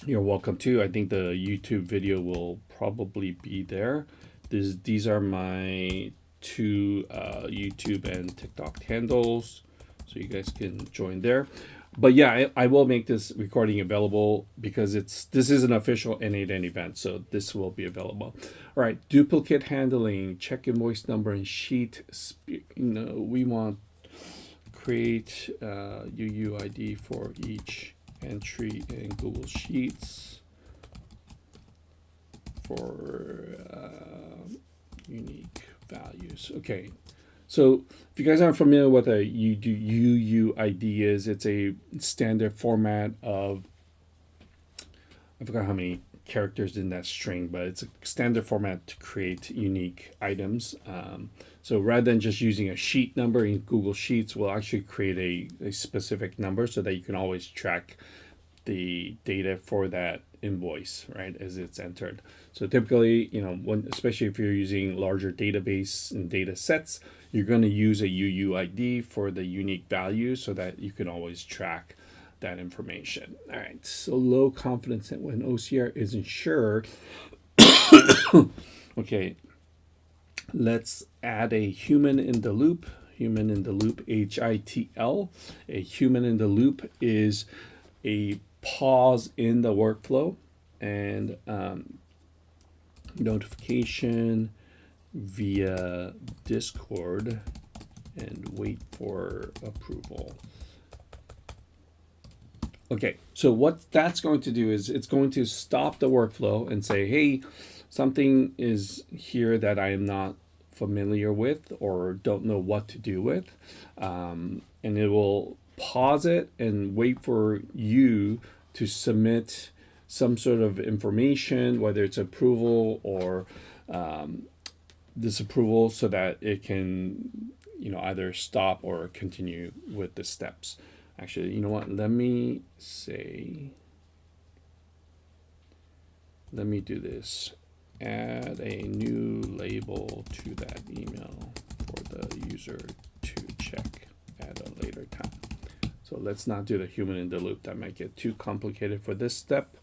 you're welcome to. I think the YouTube video will probably be there. These are my 2 YouTube and TikTok handles, so you guys can join there. But yeah, I will make this recording available because this is an official n8n event, so this will be available. All right, duplicate handling, check invoice number and sheet. We want create UUID for each entry in Google Sheets for unique values. Okay, so if you guys aren't familiar with a UUID is, it's a standard format of I forgot how many characters in that string, but it's a standard format to create unique items. So rather than just using a sheet number in Google Sheets, we'll actually create a specific number so that you can always track the data for that invoice, right, as it's entered. So typically, when, especially if you're using larger database and data sets, you're going to use a UUID for the unique value so that you can always track that information. All right, so low confidence that when OCR isn't sure. Okay, let's add a human in the loop. Human in the loop, HITL. A human in the loop is a pause in the workflow and notification via Discord and wait for approval. Okay, so what that's going to do is it's going to stop the workflow and say, hey, something is here that I am not familiar with or don't know what to do with. And it will pause it and wait for you to submit some sort of information, whether it's approval or disapproval, so that it can, either stop or continue with the steps. Actually, you know what? Let me do this. Add a new label to that email for the user to check at a later time. So let's not do the human in the loop. That might get too complicated for this step.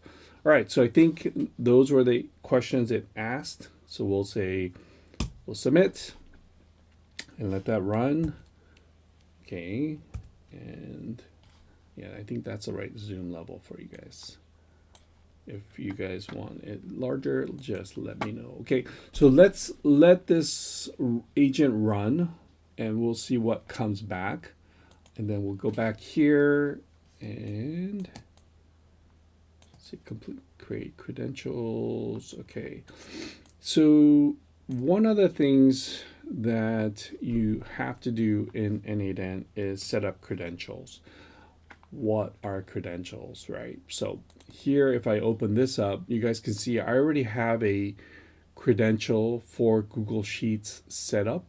All right, so I think those were the questions it asked. So we'll submit and let that run. Okay, and yeah, I think that's the right zoom level for you guys. If you guys want it larger, just let me know. Okay, so let's let this agent run and we'll see what comes back. And then we'll go back here and see, create credentials. Okay, so one of the things that you have to do in n8n is set up credentials. What are credentials, right? So here, if I open this up, you guys can see I already have a credential for Google Sheets set up.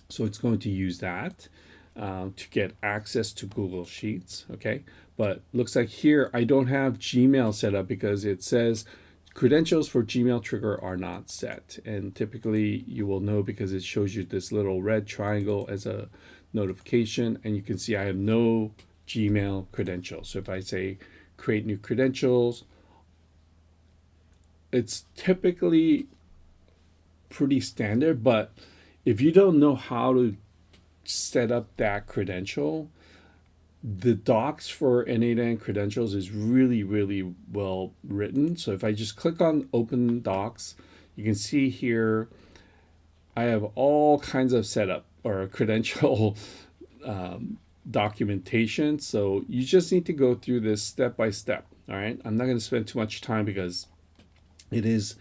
So it's going to use that to get access to Google Sheets, okay? But looks like here I don't have Gmail set up because it says credentials for Gmail trigger are not set. And typically you will know because it shows you this little red triangle as a notification, and you can see I have no Gmail credentials. So if I say create new credentials, it's typically pretty standard, but if you don't know how to set up that credential, the docs for n8n credentials is really, really well written. So if I just click on open docs, you can see here I have all kinds of setup or credential documentation. So you just need to go through this step by step. All right, I'm not going to spend too much time because it is,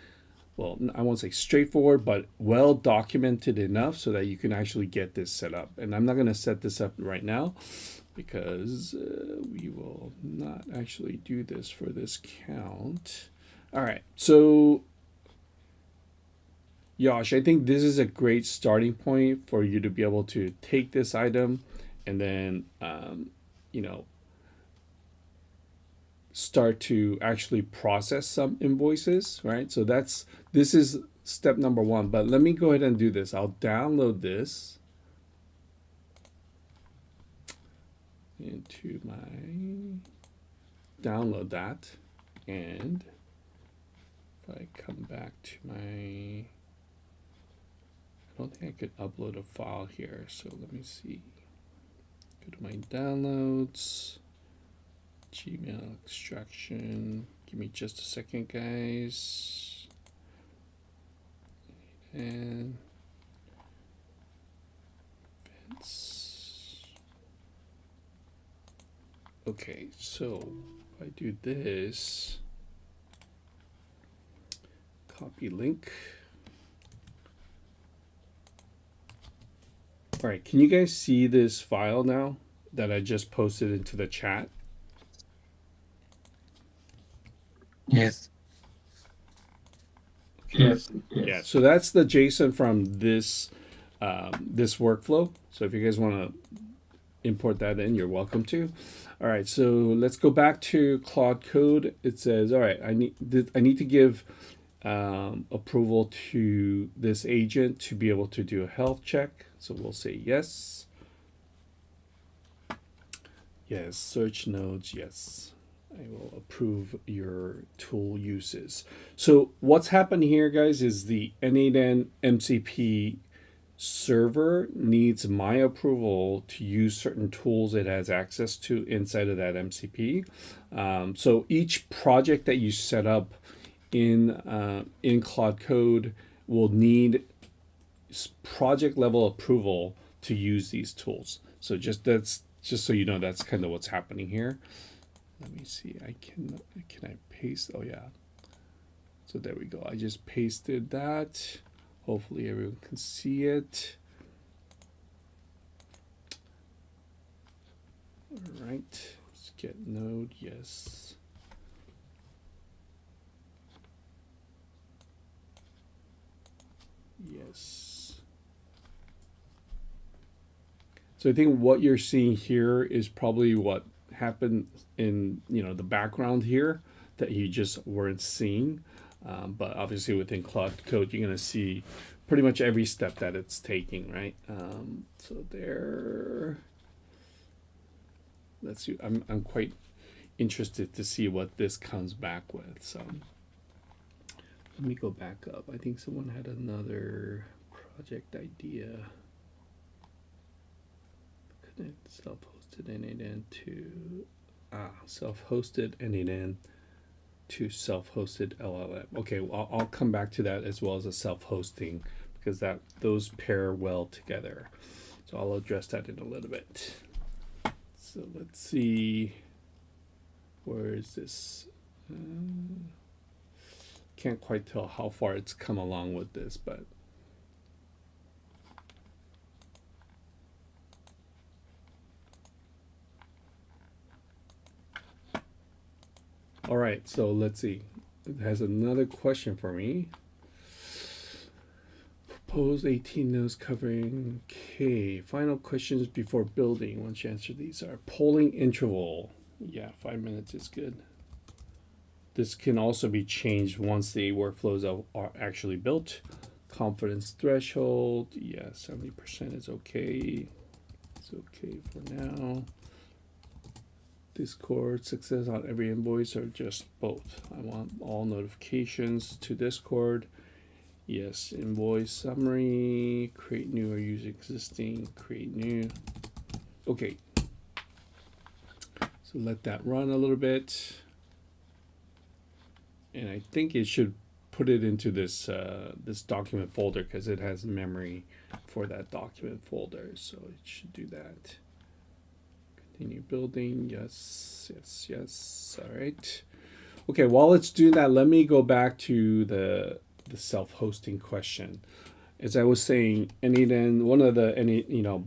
well, I won't say straightforward, but well documented enough so that you can actually get this set up. And I'm not going to set this up right now because we will not actually do this for this count. All right, so Yash, I think this is a great starting point for you to be able to take this item and then, start to actually process some invoices, right? So this is step number one, but let me go ahead and do this. I'll download this into my download that, and if I come back to I don't think I could upload a file here, so let me see. Go to my downloads, Gmail extraction. Give me just a second, guys. And okay, so if I do this, copy link. All right, can you guys see this file now that I just posted into the chat? Yes. Yeah, so that's the JSON from this workflow. So if you guys want to import that in, you're welcome to. All right, so let's go back to Claude Code. It says, all right, I need to give approval to this agent to be able to do a health check. So we'll say yes. Yes, search nodes, yes. I will approve your tool uses. So what's happened here, guys, is the n8n MCP server needs my approval to use certain tools it has access to inside of that MCP. So each project that you set up in Claude Code will need project level approval to use these tools. So just so you know, that's kind of what's happening here. Let me see. Can I paste? Oh yeah. So there we go. I just pasted that. Hopefully everyone can see it. All right. Let's get node. Yes. Yes. So I think what you're seeing here is probably what happened in the background here that you just weren't seeing. But obviously within Claude Code, you're going to see pretty much every step that it's taking, right? So there. Let's see. I'm quite interested to see what this comes back with. So let me go back up. I think someone had another project idea. Connect self-hosted n8n to self-hosted n8n to self-hosted LLM. Okay, well, I'll come back to that as well as a self-hosting because those pair well together. So I'll address that in a little bit. So let's see, where is this? Can't quite tell how far it's come along with this, but all right, so let's see. It has another question for me. Propose 18 nodes covering. Okay, final questions before building. Once you answer these are polling interval. Yeah, 5 minutes is good. This can also be changed once the workflows are actually built. Confidence threshold. Yeah, 70% is okay. It's okay for now. Discord, success on every invoice, or just both? I want all notifications to Discord. Yes, invoice summary, create new or use existing, create new. Okay. So let that run a little bit. And I think it should put it into this this document folder because it has memory for that document folder. So it should do that. Continue building. Yes, yes, yes. All right. Okay, while it's doing that, let me go back to the self-hosting question. As I was saying, n8n, one of the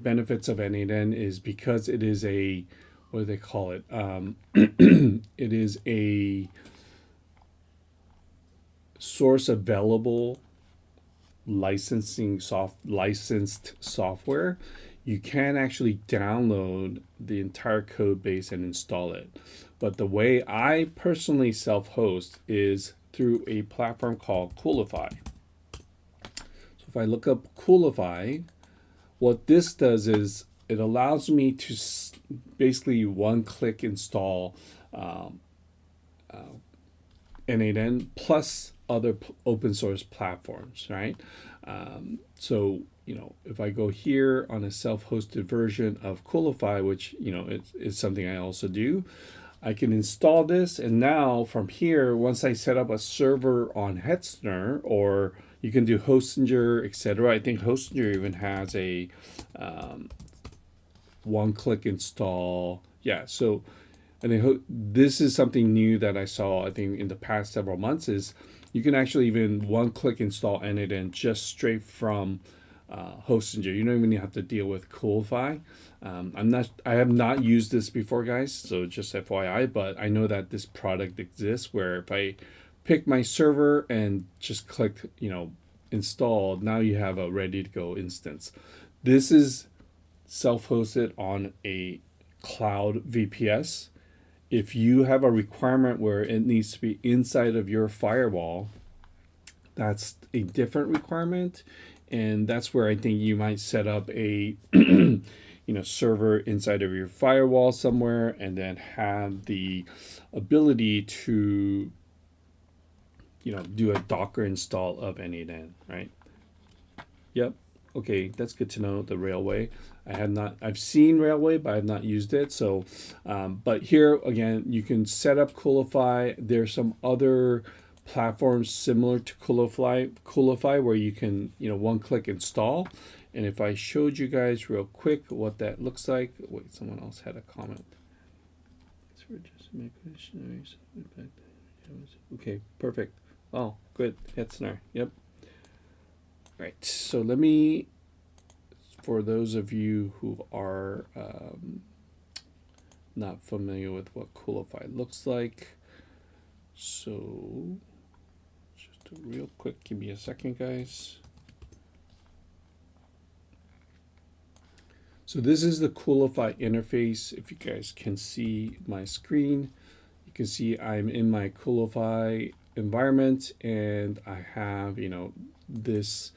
benefits of n8n is because it is a, what do they call it? It is a source available licensed software. You can actually download the entire code base and install it. But the way I personally self-host is through a platform called Coolify. So if I look up Coolify, what this does is it allows me to basically one-click install n8n plus other open source platforms, right? So if I go here on a self-hosted version of Coolify, which is something I also do, I can install this, and now from here, once I set up a server on Hetzner, or you can do Hostinger, etc. I think Hostinger even has a one-click install. Yeah, so I think this is something new that I saw, I think, in the past several months, is you can actually even one-click install n8n just straight from Hostinger. You don't even have to deal with Coolify. I have not used this before, guys, so just FYI, but I know that this product exists where if I pick my server and just click, install. Now you have a ready to go instance. This is self-hosted on a cloud VPS. If you have a requirement where it needs to be inside of your firewall, that's a different requirement, and that's where I think you might set up a server inside of your firewall somewhere, and then have the ability to do a Docker install of n8n, right? Yep. Okay, that's good to know. The Railway, I've seen Railway, but I have not used it. So, but here again, you can set up Coolify. There's some other platforms similar to Coolify where you can, one-click install. And if I showed you guys real quick what that looks like, wait, someone else had a comment. Okay, perfect. Oh, good. Hetzner. Yep. Right. So let me, for those of you who are not familiar with what Coolify looks like, so just a real quick, give me a second, guys. So this is the Coolify interface. If you guys can see my screen, you can see I'm in my Coolify environment, and I have, this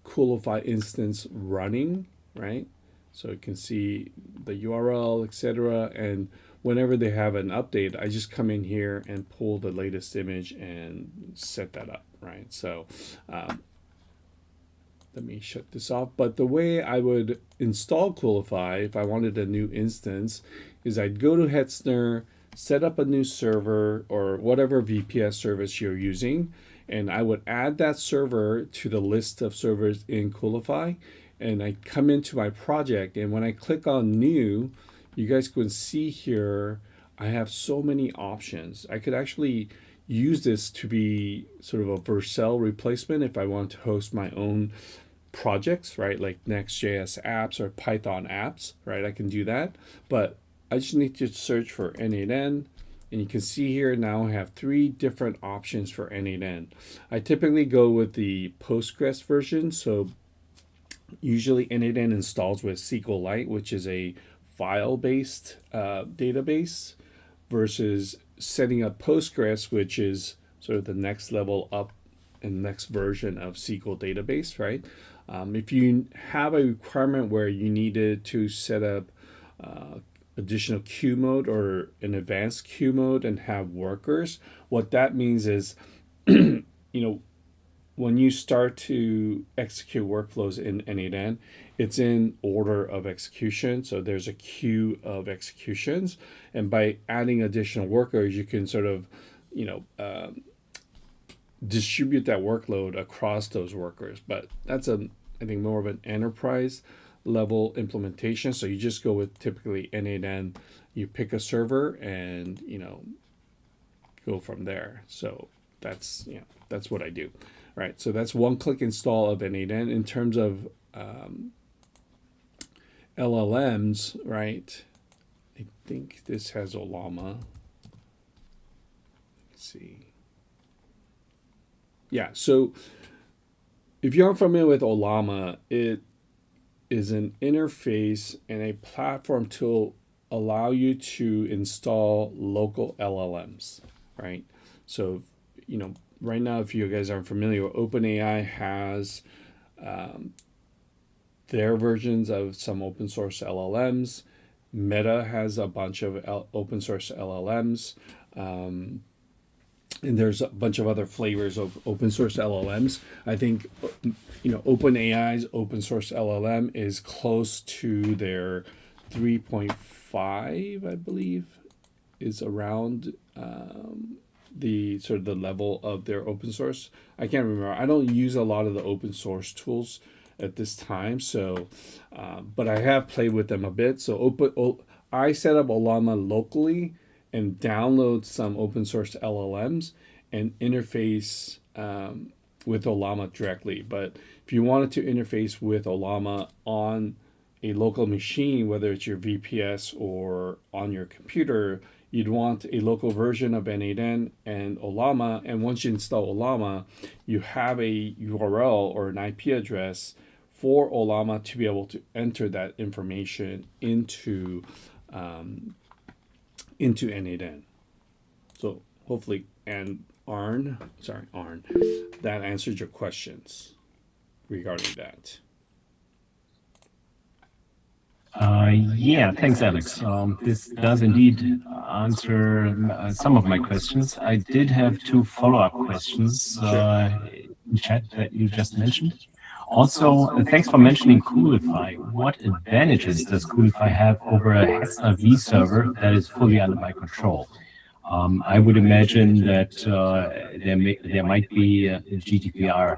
Coolify instance running, right? So you can see the URL, etc. And whenever they have an update, I just come in here and pull the latest image and set that up, right? So let me shut this off. But the way I would install Coolify if I wanted a new instance is I'd go to Hetzner, set up a new server or whatever VPS service you're using, and I would add that server to the list of servers in Coolify, and I come into my project, and when I click on new, you guys can see here I have so many options. I could actually use this to be sort of a Vercel replacement if I want to host my own projects, right? Like Next.js apps or Python apps, right? I can do that, but I just need to search for n8n, and you can see here now I have 3 different options for n8n. I typically go with the Postgres version, so usually n8n installs with SQLite, which is a file-based database, versus setting up Postgres, which is sort of the next level up and next version of SQL database, right? If you have a requirement where you needed to set up additional queue mode or an advanced queue mode and have workers, what that means is, when you start to execute workflows in n8n, it's in order of execution. So there's a queue of executions, and by adding additional workers, you can sort of, distribute that workload across those workers. But that's I think more of an enterprise level implementation. So you just go with typically n8n, you pick a server and go from there. So that's what I do. Right, so that's one-click install of n8n. In terms of LLMs, right, I think this has Olama. Let's see. Yeah, so if you aren't familiar with Olama, it is an interface and a platform to allow you to install local LLMs, right? So, right now, if you guys aren't familiar, OpenAI has their versions of some open source LLMs. Meta has a bunch of open source LLMs. And there's a bunch of other flavors of open source LLMs. I think, OpenAI's open source LLM is close to their 3.5, I believe, is around the sort of the level of their open source. I can't remember. I don't use a lot of the open source tools at this time, so but I have played with them a bit. So I set up Olama locally and download some open source LLMs and interface with Olama directly. But if you wanted to interface with Olama on a local machine, whether it's your VPS or on your computer, you'd want a local version of n8n and Olama. And once you install Olama, you have a URL or an IP address for Olama to be able to enter that information into n8n. So hopefully, and Arn, that answered your questions regarding that. Yeah, thanks, Alex. This does indeed answer some of my questions. I did have two follow-up questions in chat that you just mentioned. Also, thanks for mentioning Coolify. What advantages does Coolify have over a Hetzner V server that is fully under my control? I would imagine that there might be GDPR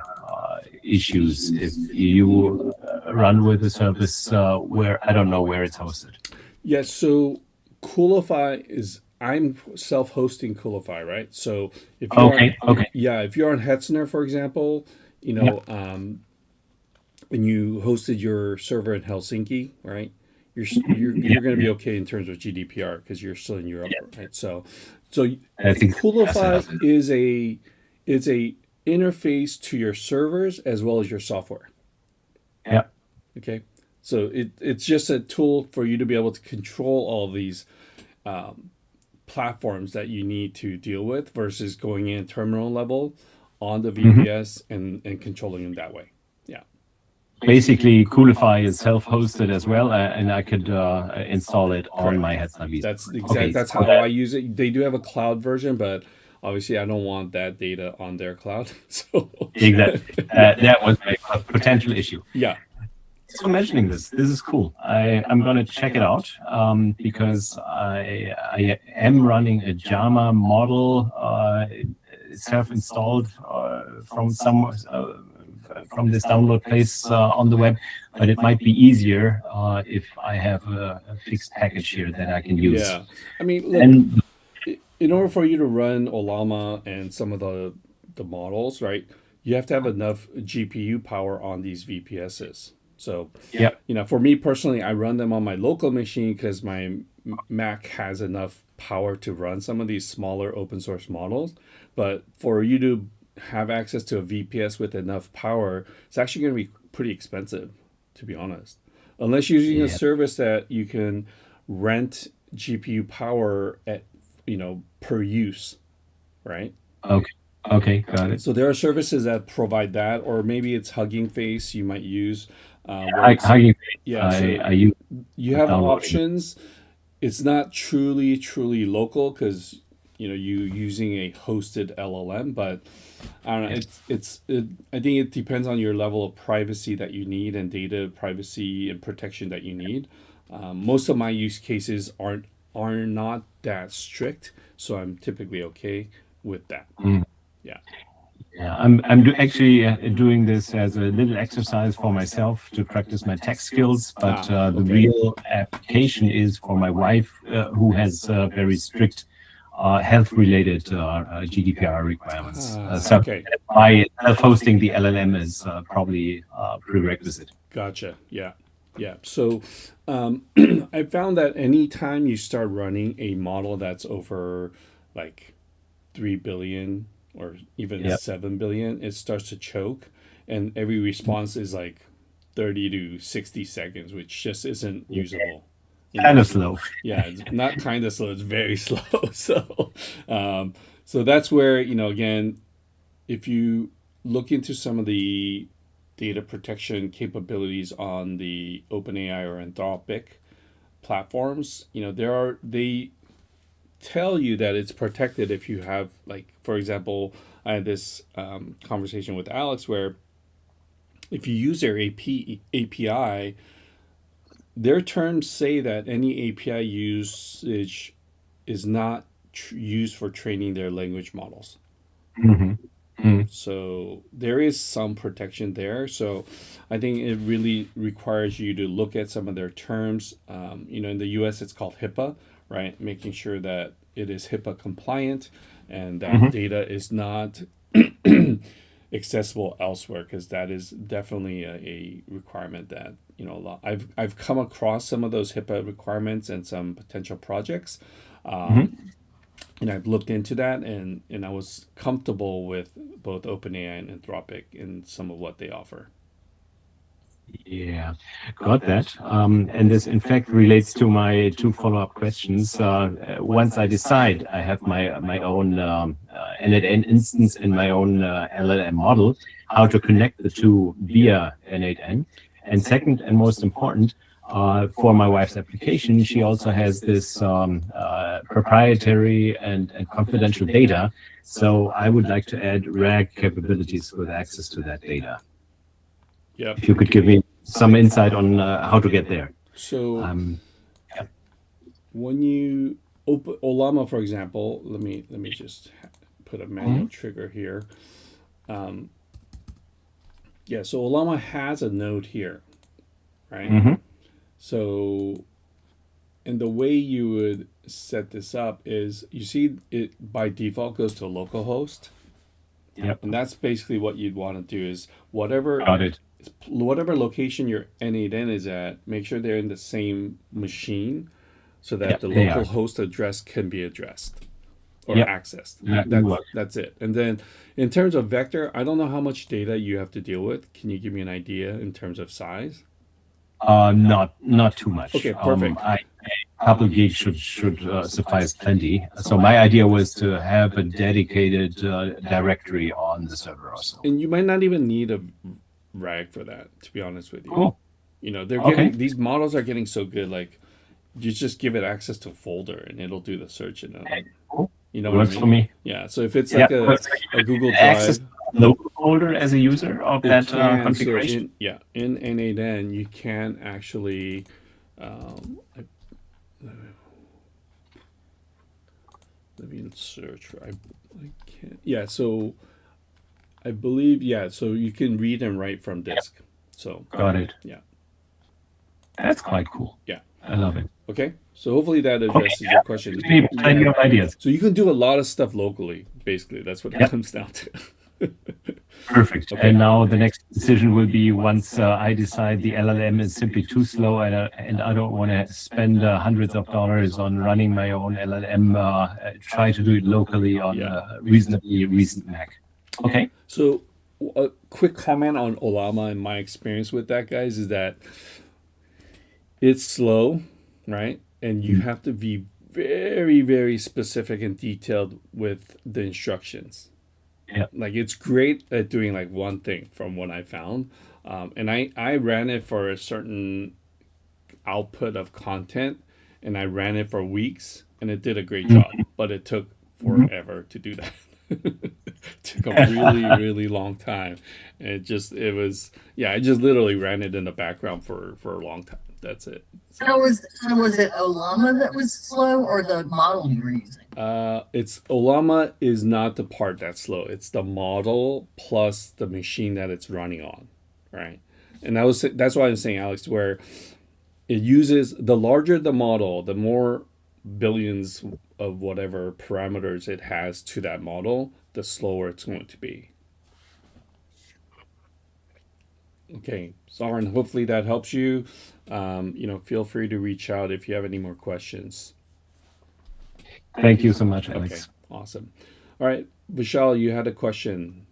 issues if you run with a service where I don't know where it's hosted. Yes, so Coolify is I'm self-hosting Coolify, right? So if you're Okay, okay. if you're on Hetzner, for example, and you hosted your server in Helsinki, right? You're going to be okay in terms of GDPR because you're still in Europe, right? So I think Coolify is a interface to your servers as well as your software. Yeah. Okay, so it's just a tool for you to be able to control all these platforms that you need to deal with versus going in terminal level on the VPS and controlling them that way. Yeah. Basically, Coolify is self-hosted as well, and I could install it on my Hetzner V. That's how I use it. They do have a cloud version, but obviously I don't want that data on their cloud. So Exactly. That was my potential issue. Yeah. So mentioning this is cool. I'm going to check it out because I am running a JAMA model self-installed from this download place on the web, but it might be easier if I have a fixed package here that I can use. Yeah, I mean, look, in order for you to run Olama and some of the models, right, you have to have enough GPU power on these VPSs. So, for me personally, I run them on my local machine because my Mac has enough power to run some of these smaller open source models. But for you to have access to a VPS with enough power, it's actually going to be pretty expensive, to be honest. Unless you're using a service that you can rent GPU power at, per use, right? Okay, got it. So there are services that provide that, or maybe it's Hugging Face you might use. Hugging Face, I use. You have options. It's not truly local because you using a hosted LLM, but I don't know. I think it depends on your level of privacy that you need and data privacy and protection that you need. Most of my use cases are not that strict, so I'm typically okay with that. Yeah, I'm actually doing this as a little exercise for myself to practice my tech skills, but the real application is for my wife, who has very strict health-related GDPR requirements. So by hosting the LLM is probably prerequisite. Gotcha. Yeah. So I found that anytime you start running a model that's over like 3 billion or even 7 billion, it starts to choke, and every response is like 30 to 60 seconds, which just isn't usable. Kind of slow. Yeah, it's not kind of slow, it's very slow. So that's where, again, if you look into some of the data protection capabilities on the OpenAI or Anthropic platforms, they tell you that it's protected if you have, like, for example, I had this conversation with Alex where if you use their API, their terms say that any API usage is not used for training their language models. So there is some protection there. So I think it really requires you to look at some of their terms. In the US, it's called HIPAA, right? Making sure that it is HIPAA compliant and that data is not accessible elsewhere, because that is definitely a requirement that I've come across some of those HIPAA requirements and some potential projects. And I've looked into that, and I was comfortable with both OpenAI and Anthropic in some of what they offer. Yeah, got that. And this, in fact, relates to my two follow-up questions. Once I decide I have my own n8n instance and my own LLM model, how to connect the two via n8n. And second, and most important, for my wife's application, she also has this proprietary and confidential data. So I would like to add RAG capabilities with access to that data. Yep. If you could give me some insight on how to get there. So Yeah. when you open Olama, for example, let me just put a manual trigger here. Yeah, so Olama has a node here, right? So, and the way you would set this up is, you see it by default goes to localhost. Yep. And that's basically what you'd want to do is whatever location your n8n is at, make sure they're in the same machine so that the local host address can be addressed or accessed. That's it. And then in terms of vector, I don't know how much data you have to deal with. Can you give me an idea in terms of size? Not too much. Okay, perfect. A couple gigs should suffice plenty. So my idea was to have a dedicated directory on the server also. And you might not even need a RAG for that, to be honest with you. Cool. You know, they're getting these models are getting so good. Like, you just give it access to a folder and it'll do the search and Cool. you know Works what I mean? for me. Yeah. So if it's like a Google Drive, access local folder as a user of that configuration. So in n8n you can actually. Let me search. I can't. Yeah. So I believe So you can read and write from disk. So Got it. Yeah. That's quite cool. Yeah. I love it. Okay. So hopefully that addresses your question. Plenty of ideas. So you can do a lot of stuff locally. Basically, that's what it comes down to. Perfect. Okay. And now the next decision will be, once I decide the LLM is simply too slow and I don't want to spend hundreds of dollars on running my own LLM, try to do it locally on a reasonably recent Mac. Okay. So a quick comment on Olama and my experience with that, guys, is that it's slow, right? And you have to be very, very specific and detailed with the instructions. Yeah. Like, it's great at doing like one thing from what I found. And I ran it for a certain output of content, and I ran it for weeks, and it did a great job, but it took forever to do that. Took a really, really long time. And I just literally ran it in the background for a long time. That's it. So was it Olama that was slow, or the model you were using? It's Olama is not the part that's slow. It's the model plus the machine that it's running on, right? And that's why I'm saying, Alex, where it uses, the larger the model, the more billions of whatever parameters it has to that model, the slower it's going to be. Okay, Soren, hopefully that helps you. Feel free to reach out if you have any more questions. Thank you so much, Alex. Okay, awesome. All right, Vishal, you had a question.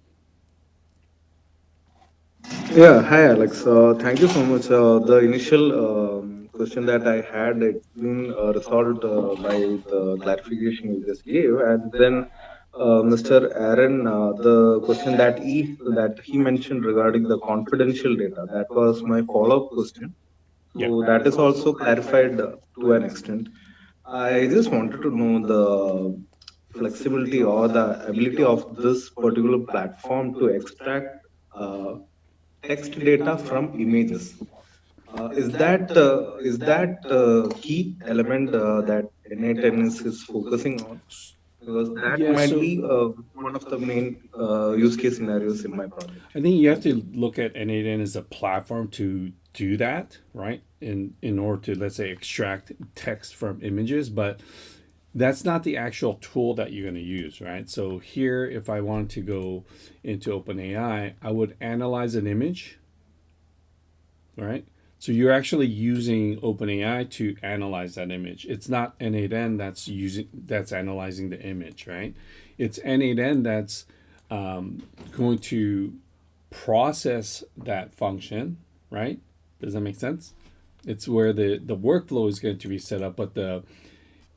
Yeah, hi Alex. Thank you so much. The initial question that I had, it's been resolved by the clarification you just gave, and then Mr. Aaron, the question that he mentioned regarding the confidential data, that was my follow-up question. Yeah. So that is also clarified to an extent. I just wanted to know the flexibility or the ability of this particular platform to extract uh, text data from images. Is that key element that n8n is focusing on? Because that Yeah, might so be one of the main use case scenarios in my project. I think you have to look at n8n as a platform to do that, right? In order to, let's say, extract text from images, but that's not the actual tool that you're going to use, right? So here, if I wanted to go into OpenAI, I would analyze an image, right? So you're actually using OpenAI to analyze that image. It's not n8n that's analyzing the image, right? It's n8n that's going to process that function, right? Does that make sense? It's where the workflow is going to be set up, but the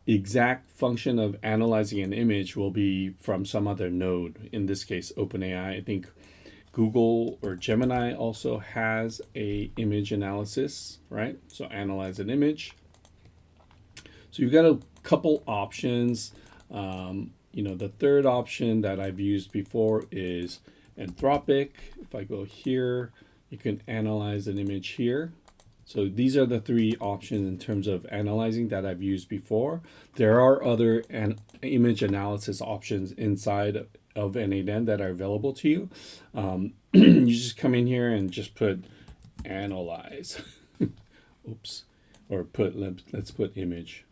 exact function of analyzing an image will be from some other node. In this case, OpenAI. I think Google or Gemini also has a image analysis, right? So analyze an image. So you've got a couple options. The third option that I've used before is Anthropic. If I go here, you can analyze an image here. So these are the three options in terms of analyzing that I've used before. There are other image analysis options inside of n8n that are available to you. You just come in here and just put analyze. Oops. Or let's put image.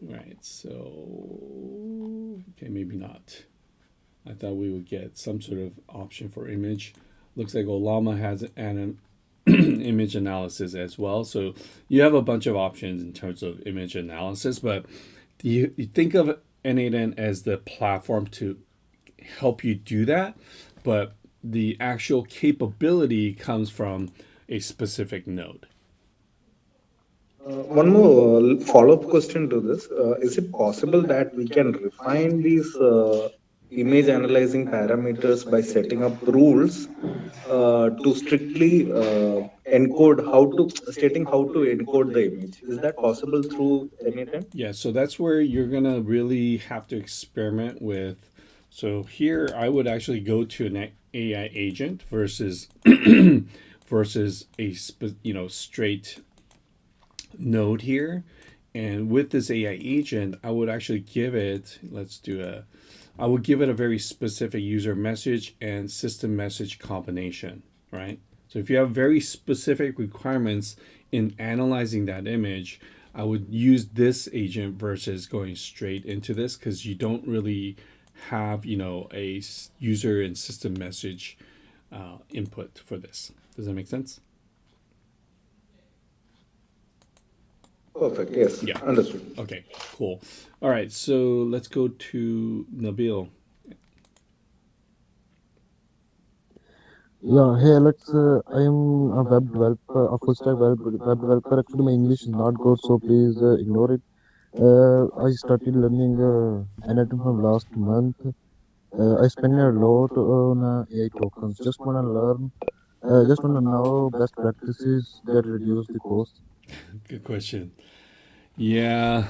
Right, so okay, maybe not. I thought we would get some sort of option for image. Looks like Olama has an image analysis as well. So you have a bunch of options in terms of image analysis, but you think of n8n as the platform to help you do that, but the actual capability comes from a specific node. One more follow-up question to this. Is it possible that we can refine these image analyzing parameters by setting up rules to strictly encode stating how to encode the image? Is that possible through n8n? Yeah, so that's where you're gonna really have to experiment with. So here, I would actually go to an AI agent versus versus a straight node here. And with this AI agent, I would actually give it, I would give it a very specific user message and system message combination, right? So if you have very specific requirements in analyzing that image, I would use this agent versus going straight into this, because you don't really have, a user and system message input for this. Does that make sense? Perfect. Yes. Yeah. Understood. Okay, cool. All right, so let's go to Nabil. Yeah, hey Alex, I am a web developer, a full stack web developer. Actually, my English is not good, so please ignore it. I started learning n8n from last month. I spend a lot on AI tokens. Just wanna know best practices that reduce the cost. Good question. Yeah.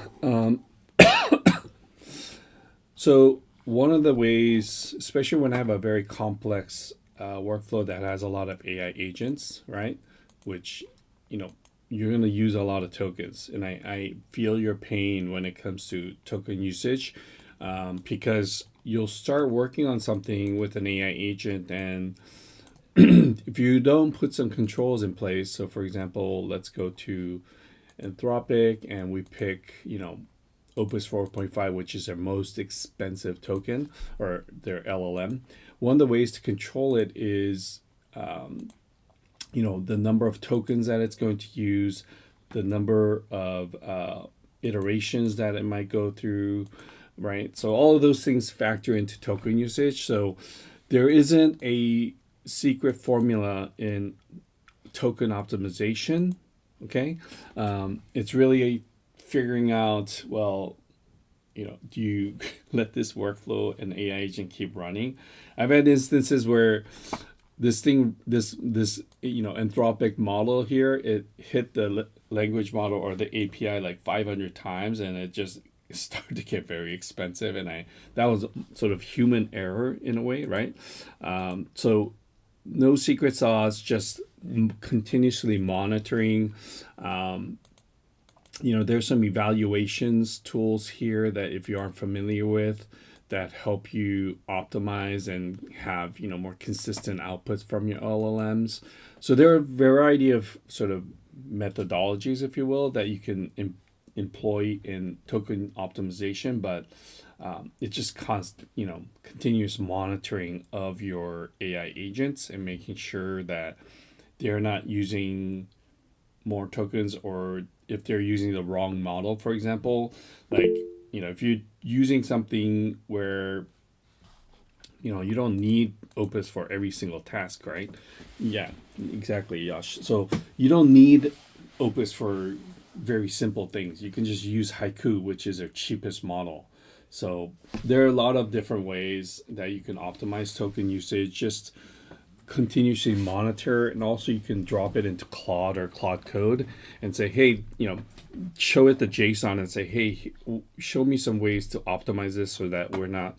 So one of the ways, especially when I have a very complex workflow that has a lot of AI agents, right? Which, you're going to use a lot of tokens. And I feel your pain when it comes to token usage, because you'll start working on something with an AI agent, and if you don't put some controls in place, so for example, let's go to Anthropic and we pick, Opus 4.5, which is their most expensive token or their LLM. One of the ways to control it is, the number of tokens that it's going to use, the number of iterations that it might go through, right? So all of those things factor into token usage. So there isn't a secret formula in token optimization. Okay, it's really figuring out, well, do you let this workflow and AI agent keep running? I've had instances where this Anthropic model here, it hit the language model or the API like 500 times, and it just started to get very expensive. And that was sort of human error in a way, right? So no secret sauce, just continuously monitoring. There's some evaluations tools here that if you aren't familiar with, that help you optimize and have more consistent outputs from your LLMs. So there are a variety of sort of methodologies, if you will, that you can employ in token optimization, but it's just continuous monitoring of your AI agents and making sure that they're not using more tokens, or if they're using the wrong model, for example, like, if you're using something where, you don't need Opus for every single task, right? Yeah, exactly, Yash. So you don't need Opus for very simple things. You can just use Haiku, which is their cheapest model. So there are a lot of different ways that you can optimize token usage. Just continuously monitor, and also you can drop it into Claude or Claude Code and say, hey, show it the JSON and say, hey, show me some ways to optimize this so that we're not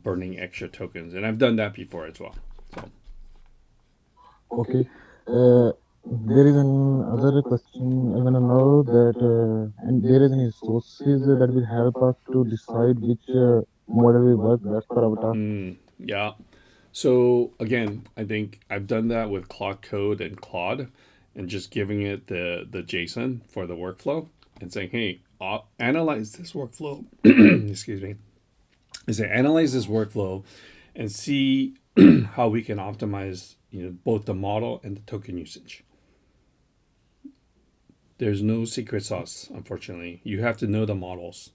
burning extra tokens. And I've done that before as well. So Okay. There is another question I want to know that, and there is any sources that will help us to decide which model will work best for our task. yeah. So again, I think I've done that with Claude Code and Claude, and just giving it the JSON for the workflow and saying, hey, analyze this workflow. Excuse me. I say analyze this workflow and see how we can optimize, both the model and the token usage. There's no secret sauce, unfortunately. You have to know the models.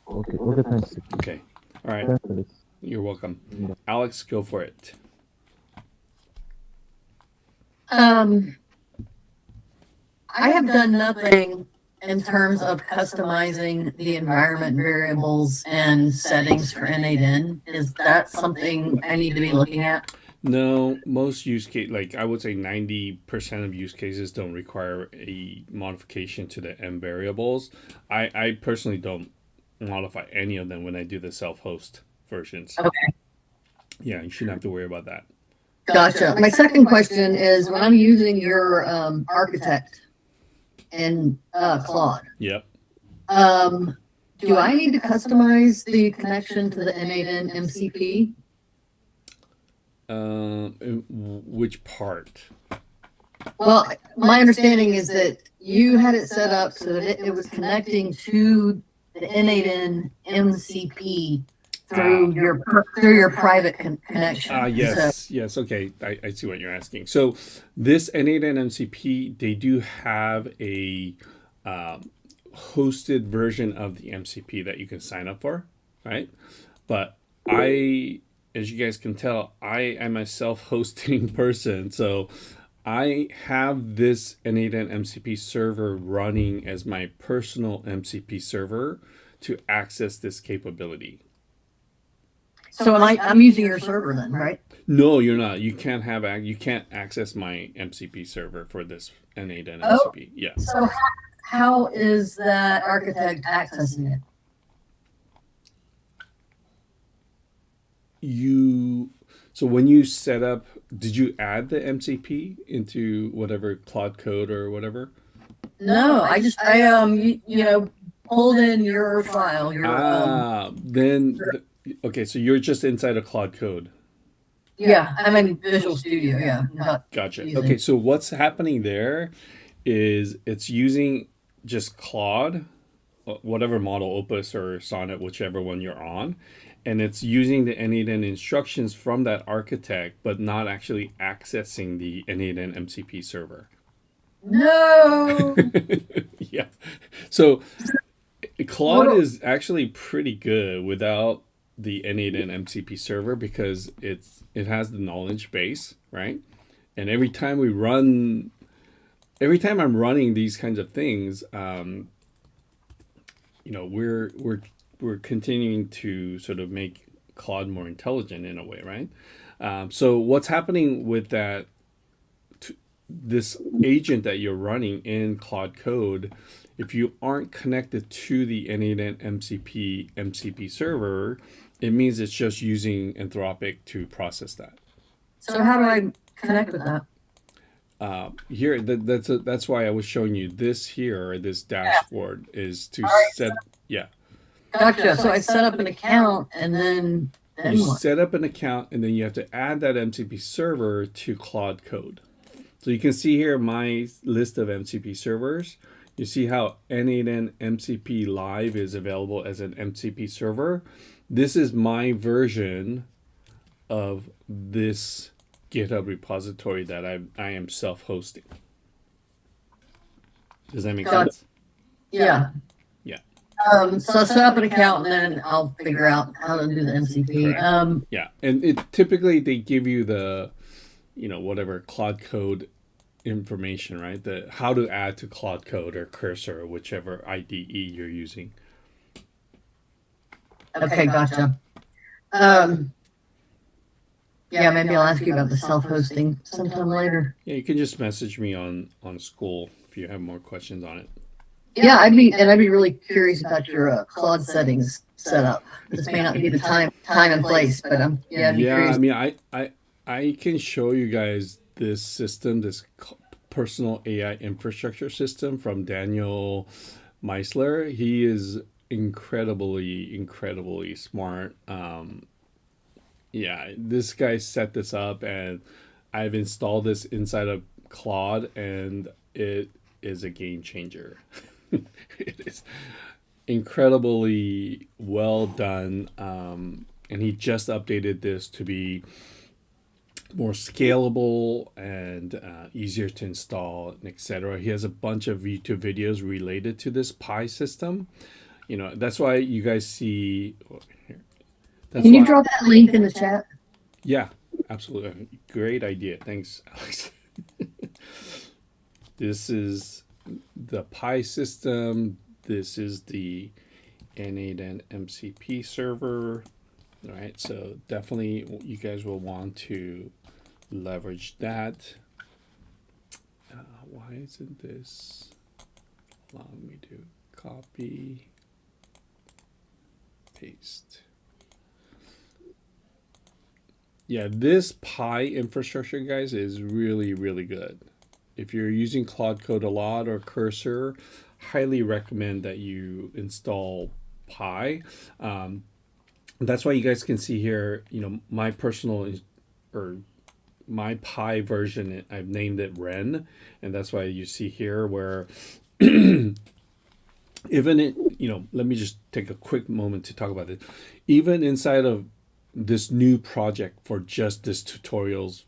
Okay. Okay. Thanks. Okay. All right. Thanks, Alex. You're welcome. Alex, go for it. I have done nothing in terms of customizing the environment variables and settings for n8n. Is that something I need to be looking at? No, most use case, like I would say 90% of use cases don't require a modification to the M variables. I personally don't modify any of them when I do the self-host versions. Okay. Yeah, you shouldn't have to worry about that. Gotcha. My second question is, when I'm using your architect in Claude, Yep. do I need to customize the connection to the n8n MCP? Which part? Well, my understanding is that you had it set up so that it was connecting to the n8n MCP through your private connection. Yes, yes. Okay, I see what you're asking. So this n8n MCP, they do have a hosted version of the MCP that you can sign up for, right? But as you guys can tell, I am a self-hosting person, so I have this n8n MCP server running as my personal MCP server to access this capability. So I'm using your server then, right? No, you're not. You can't access my MCP server for this n8n MCP. Yeah. So how is that architect accessing it? So when you set up, did you add the MCP into whatever Claude Code or whatever? No, I pulled in your file. Okay, so you're just inside of Claude Code. Yeah, I'm in Visual Studio. Yeah. Gotcha. Okay, so what's happening there is it's using just Claude, whatever model, Opus or Sonnet, whichever one you're on, and it's using the n8n instructions from that architect, but not actually accessing the n8n MCP server. No. Yeah. So Claude is actually pretty good without the n8n MCP server because it has the knowledge base, right? And every time I'm running these kinds of things, we're continuing to sort of make Claude more intelligent in a way, right? So what's happening with that? This agent that you're running in Claude Code, if you aren't connected to the n8n MCP server, it means it's just using Anthropic to process that. So how do I connect with that? Here, that's why I was showing you this here. This dashboard is to set. Yeah. Gotcha. So I set up an account and then You what? set up an account and then you have to add that MCP server to Claude Code. So you can see here my list of MCP servers. You see how n8n MCP Live is available as an MCP server. This is my version of this GitHub repository that I am self-hosting. Does that make Got it. sense? Yeah. Yeah. So set up an account and then I'll figure out how to do the MCP. Correct. Yeah, and it typically they give you the, whatever Cloud Code information, right? The how to add to Cloud Code or Cursor or whichever IDE you're using. Okay, gotcha. Yeah, maybe I'll ask you about the self-hosting sometime later. Yeah, you can just message me on School if you have more questions on it. Yeah, I'd be really curious about your Claude settings setup. This may not be the time and place, but I'd be curious. I mean, I can show you guys this system, this personal AI infrastructure system from Daniel Meisler. He is incredibly smart. Yeah, this guy set this up, and I've installed this inside of Claude, and it is a game changer. It is incredibly well done, and he just updated this to be more scalable and easier to install, and etc. He has a bunch of YouTube videos related to this Pi system. That's why you guys see. Can you drop that link in the chat? Yeah, absolutely. Great idea. Thanks, Alex. This is the Pi system. This is the n8n MCP server. All right, so definitely you guys will want to leverage that. Why isn't this allowing me to copy, paste? Yeah, this Pi infrastructure, guys, is really good. If you're using Cloud Code a lot or Cursor, highly recommend that you install Pi. That's why you guys can see here, my personal or my Pi version, I've named it Ren, and that's why you see here where even it, let me just take a quick moment to talk about this. Even inside of this new project for just this tutorials,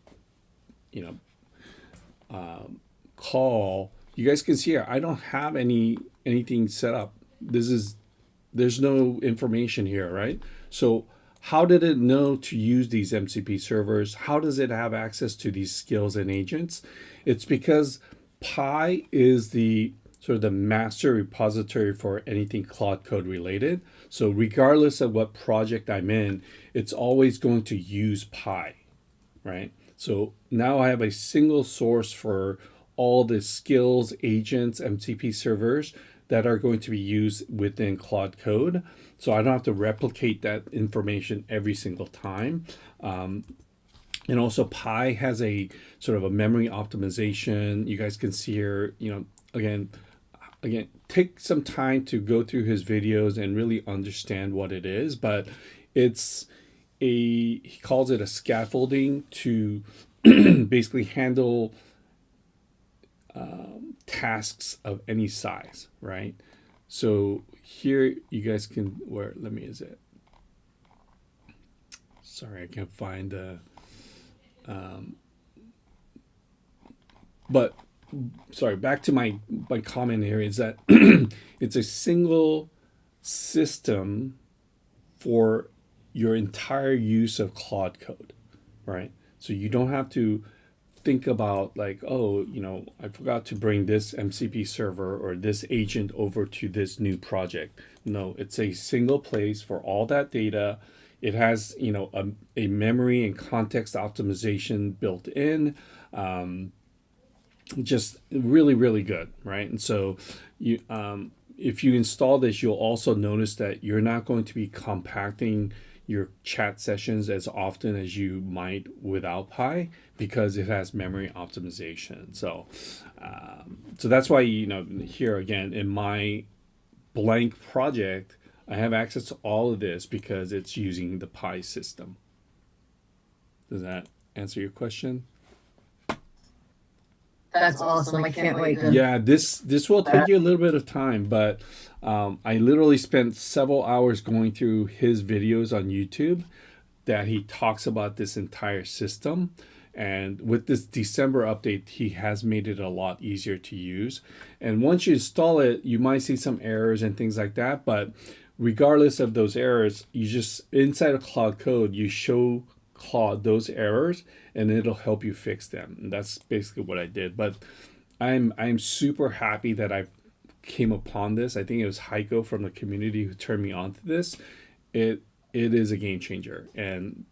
call, you guys can see here, I don't have anything set up. There's no information here, right? So how did it know to use these MCP servers? How does it have access to these skills and agents? It's because Pi is the sort of the master repository for anything Cloud Code related. So regardless of what project I'm in, it's always going to use Pi, right? So now I have a single source for all the skills, agents, MCP servers that are going to be used within Cloud Code. So I don't have to replicate that information every single time. And also Pi has a sort of a memory optimization. You guys can see here, again, take some time to go through his videos and really understand what it is, but he calls it a scaffolding to basically handle tasks of any size, right? So here you guys can, sorry, I can't find the, but sorry, back to my comment here is that it's a single system for your entire use of Cloud Code, right? So you don't have to think about like, oh, I forgot to bring this MCP server or this agent over to this new project. No, it's a single place for all that data. It has, a memory and context optimization built in. Just really good, right? And so you, if you install this, you'll also notice that you're not going to be compacting your chat sessions as often as you might without Pi because it has memory optimization. So, so that's why, here again, in my blank project, I have access to all of this because it's using the Pi system. Does that answer your question? That's awesome. I can't wait to. Yeah, this will take you a little bit of time, but I literally spent several hours going through his videos on YouTube that he talks about this entire system. And with this December update, he has made it a lot easier to use. And once you install it, you might see some errors and things like that. But regardless of those errors, you just inside of Cloud Code, you show Claude those errors, and it'll help you fix them. And that's basically what I did. But I'm super happy that I came upon this. I think it was Heiko from the community who turned me on to this. It is a game changer, and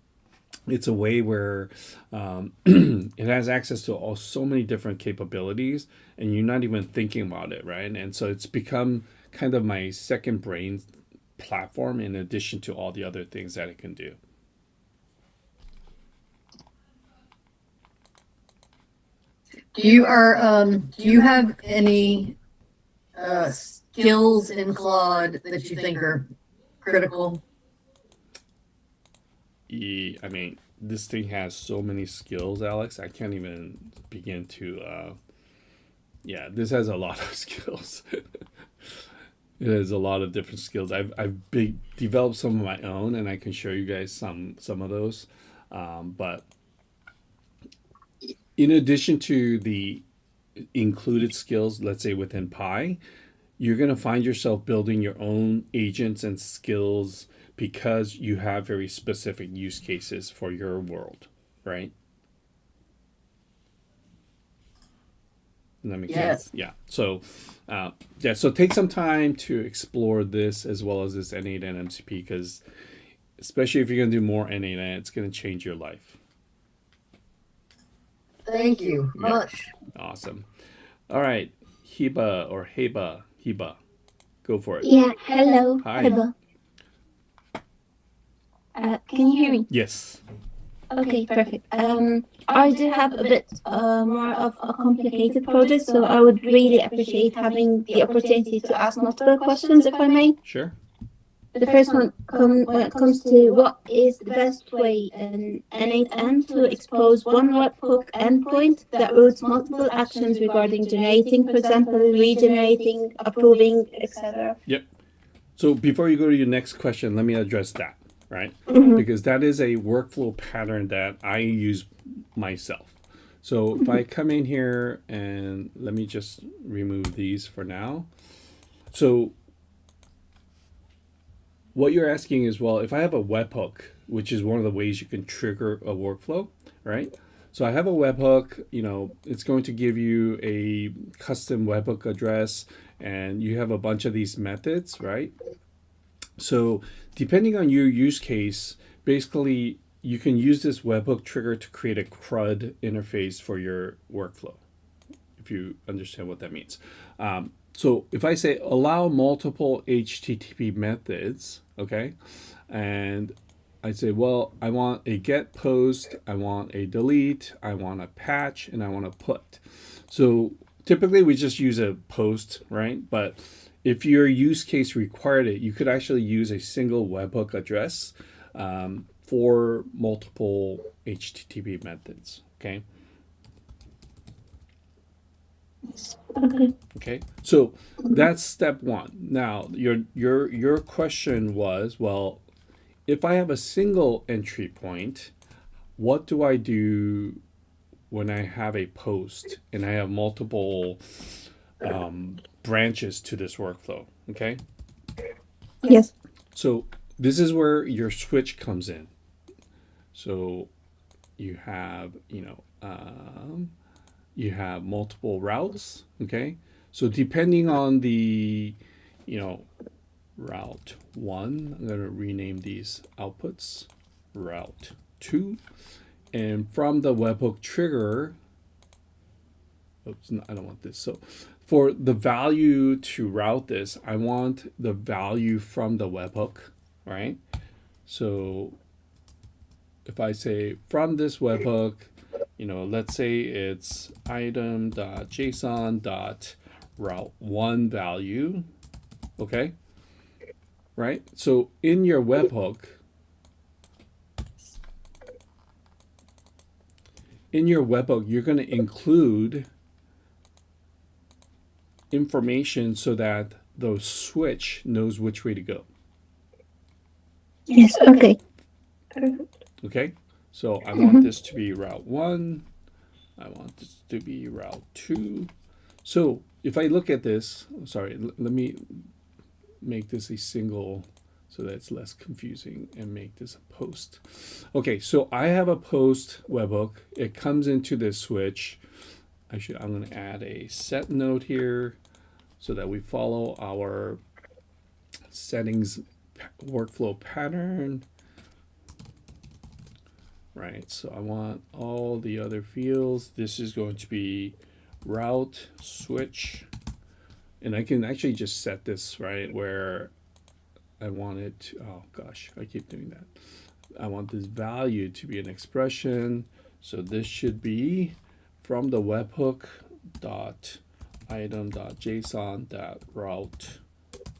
it's a way where it has access to so many different capabilities, and you're not even thinking about it, right? And so it's become kind of my second brain platform in addition to all the other things that it can do. Do you have any skills in Claude that you think are critical? I mean, this thing has so many skills, Alex. I can't even begin to. Yeah, this has a lot of skills. It has a lot of different skills. I've developed some of my own, and I can show you guys some of those. But in addition to the included skills, let's say within Pi, you're going to find yourself building your own agents and skills because you have very specific use cases for your world, right? Does that make sense? Yeah. So, so take some time to explore this as well as this n8n MCP, because especially if you're going to do more n8n, it's going to change your life. Thank you much. Awesome. All right, Heba, go for it. Yeah, hello. Hi. Hello. Can you hear me? Yes. Okay, perfect. I do have a bit more of a complicated project, so I would really appreciate having the opportunity to ask multiple questions, if I may. Sure. The first one, when it comes to what is the best way in n8n to expose one webhook endpoint that routes multiple actions regarding generating, for example, regenerating, approving, etc. Yep. So before you go to your next question, let me address that, right? Because that is a workflow pattern that I use myself. So if I come in here and let me just remove these for now. So what you're asking is, well, if I have a webhook, which is one of the ways you can trigger a workflow, right? So I have a webhook, it's going to give you a custom webhook address, and you have a bunch of these methods, right? So depending on your use case, basically you can use this webhook trigger to create a CRUD interface for your workflow, if you understand what that means. So if I say allow multiple HTTP methods, okay, and I say, well, I want a get post, I want a delete, I want a patch, and I want a put. So typically we just use a post, right? But if your use case required it, you could actually use a single webhook address for multiple HTTP methods, okay? Okay. Okay, so that's step one. Now, your question was, well, if I have a single entry point, what do I do when I have a post and I have multiple branches to this workflow? Okay. Yes. So this is where your switch comes in. So you have, you have multiple routes, okay? So depending on the, route 1, I'm going to rename these outputs, route 2, and from the webhook trigger, oops, no, I don't want this. So for the value to route this, I want the value from the webhook, right? So if I say from this webhook, let's say it's item.json.route1 value, okay? Right? So in your webhook, you're going to include information so that the switch knows which way to go. Yes. Okay. Okay? So I want this to be route 1. I want this to be route 2. So if I look at this, sorry, let me make this a single so that it's less confusing and make this a post. Okay, so I have a post webhook. It comes into this switch. I'm going to add a set node here so that we follow our settings workflow pattern. Right, so I want all the other fields. This is going to be route switch. And I can actually just set this right where I want it to, oh gosh, I keep doing that. I want this value to be an expression. So this should be from the webhook dot item dot json dot route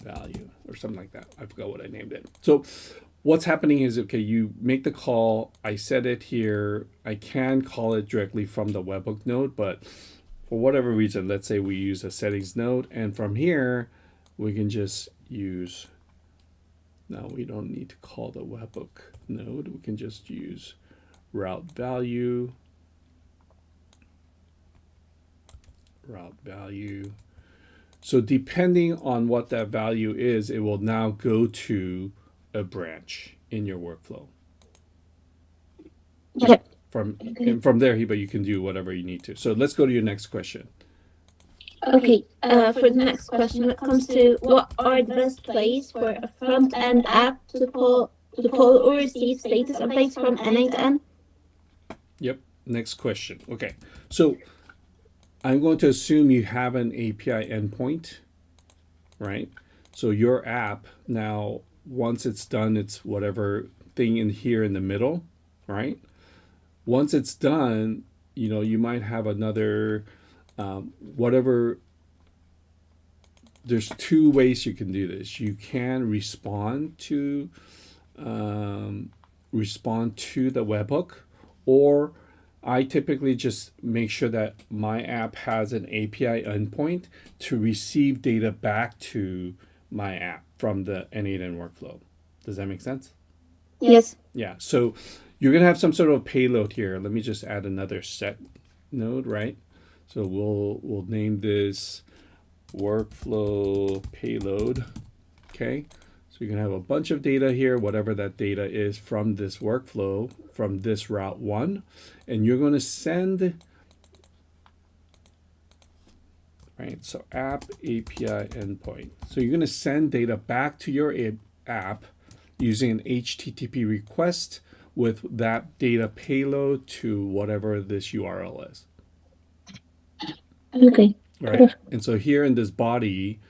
value or something like that. I forgot what I named it. So what's happening is, okay, you make the call, I set it here. I can call it directly from the webhook node, but for whatever reason, let's say we use a settings node, and from here we can just use, now we don't need to call the webhook node, we can just use route value. So depending on what that value is, it will now go to a branch in your workflow. Yep. And from there, but you can do whatever you need to. So let's go to your next question. Okay, for the next question, when it comes to what are the best plays for a front-end app to pull or receive status updates from n8n? Yep, next question. Okay, so I'm going to assume you have an API endpoint, right? So your app now, once it's done, it's whatever thing in here in the middle, right? Once it's done, you might have another, whatever. There's two ways you can do this. You can respond to the webhook, or I typically just make sure that my app has an API endpoint to receive data back to my app from the n8n workflow. Does that make sense? Yes. Yeah, so you're going to have some sort of payload here. Let me just add another set node, right? So we'll name this workflow payload, okay? So you can have a bunch of data here, whatever that data is from this workflow, from this route 1, and you're going to send, right? So app API endpoint. So you're going to send data back to your app using an HTTP request with that data payload to whatever this URL is. Okay. Right. And so here in this body,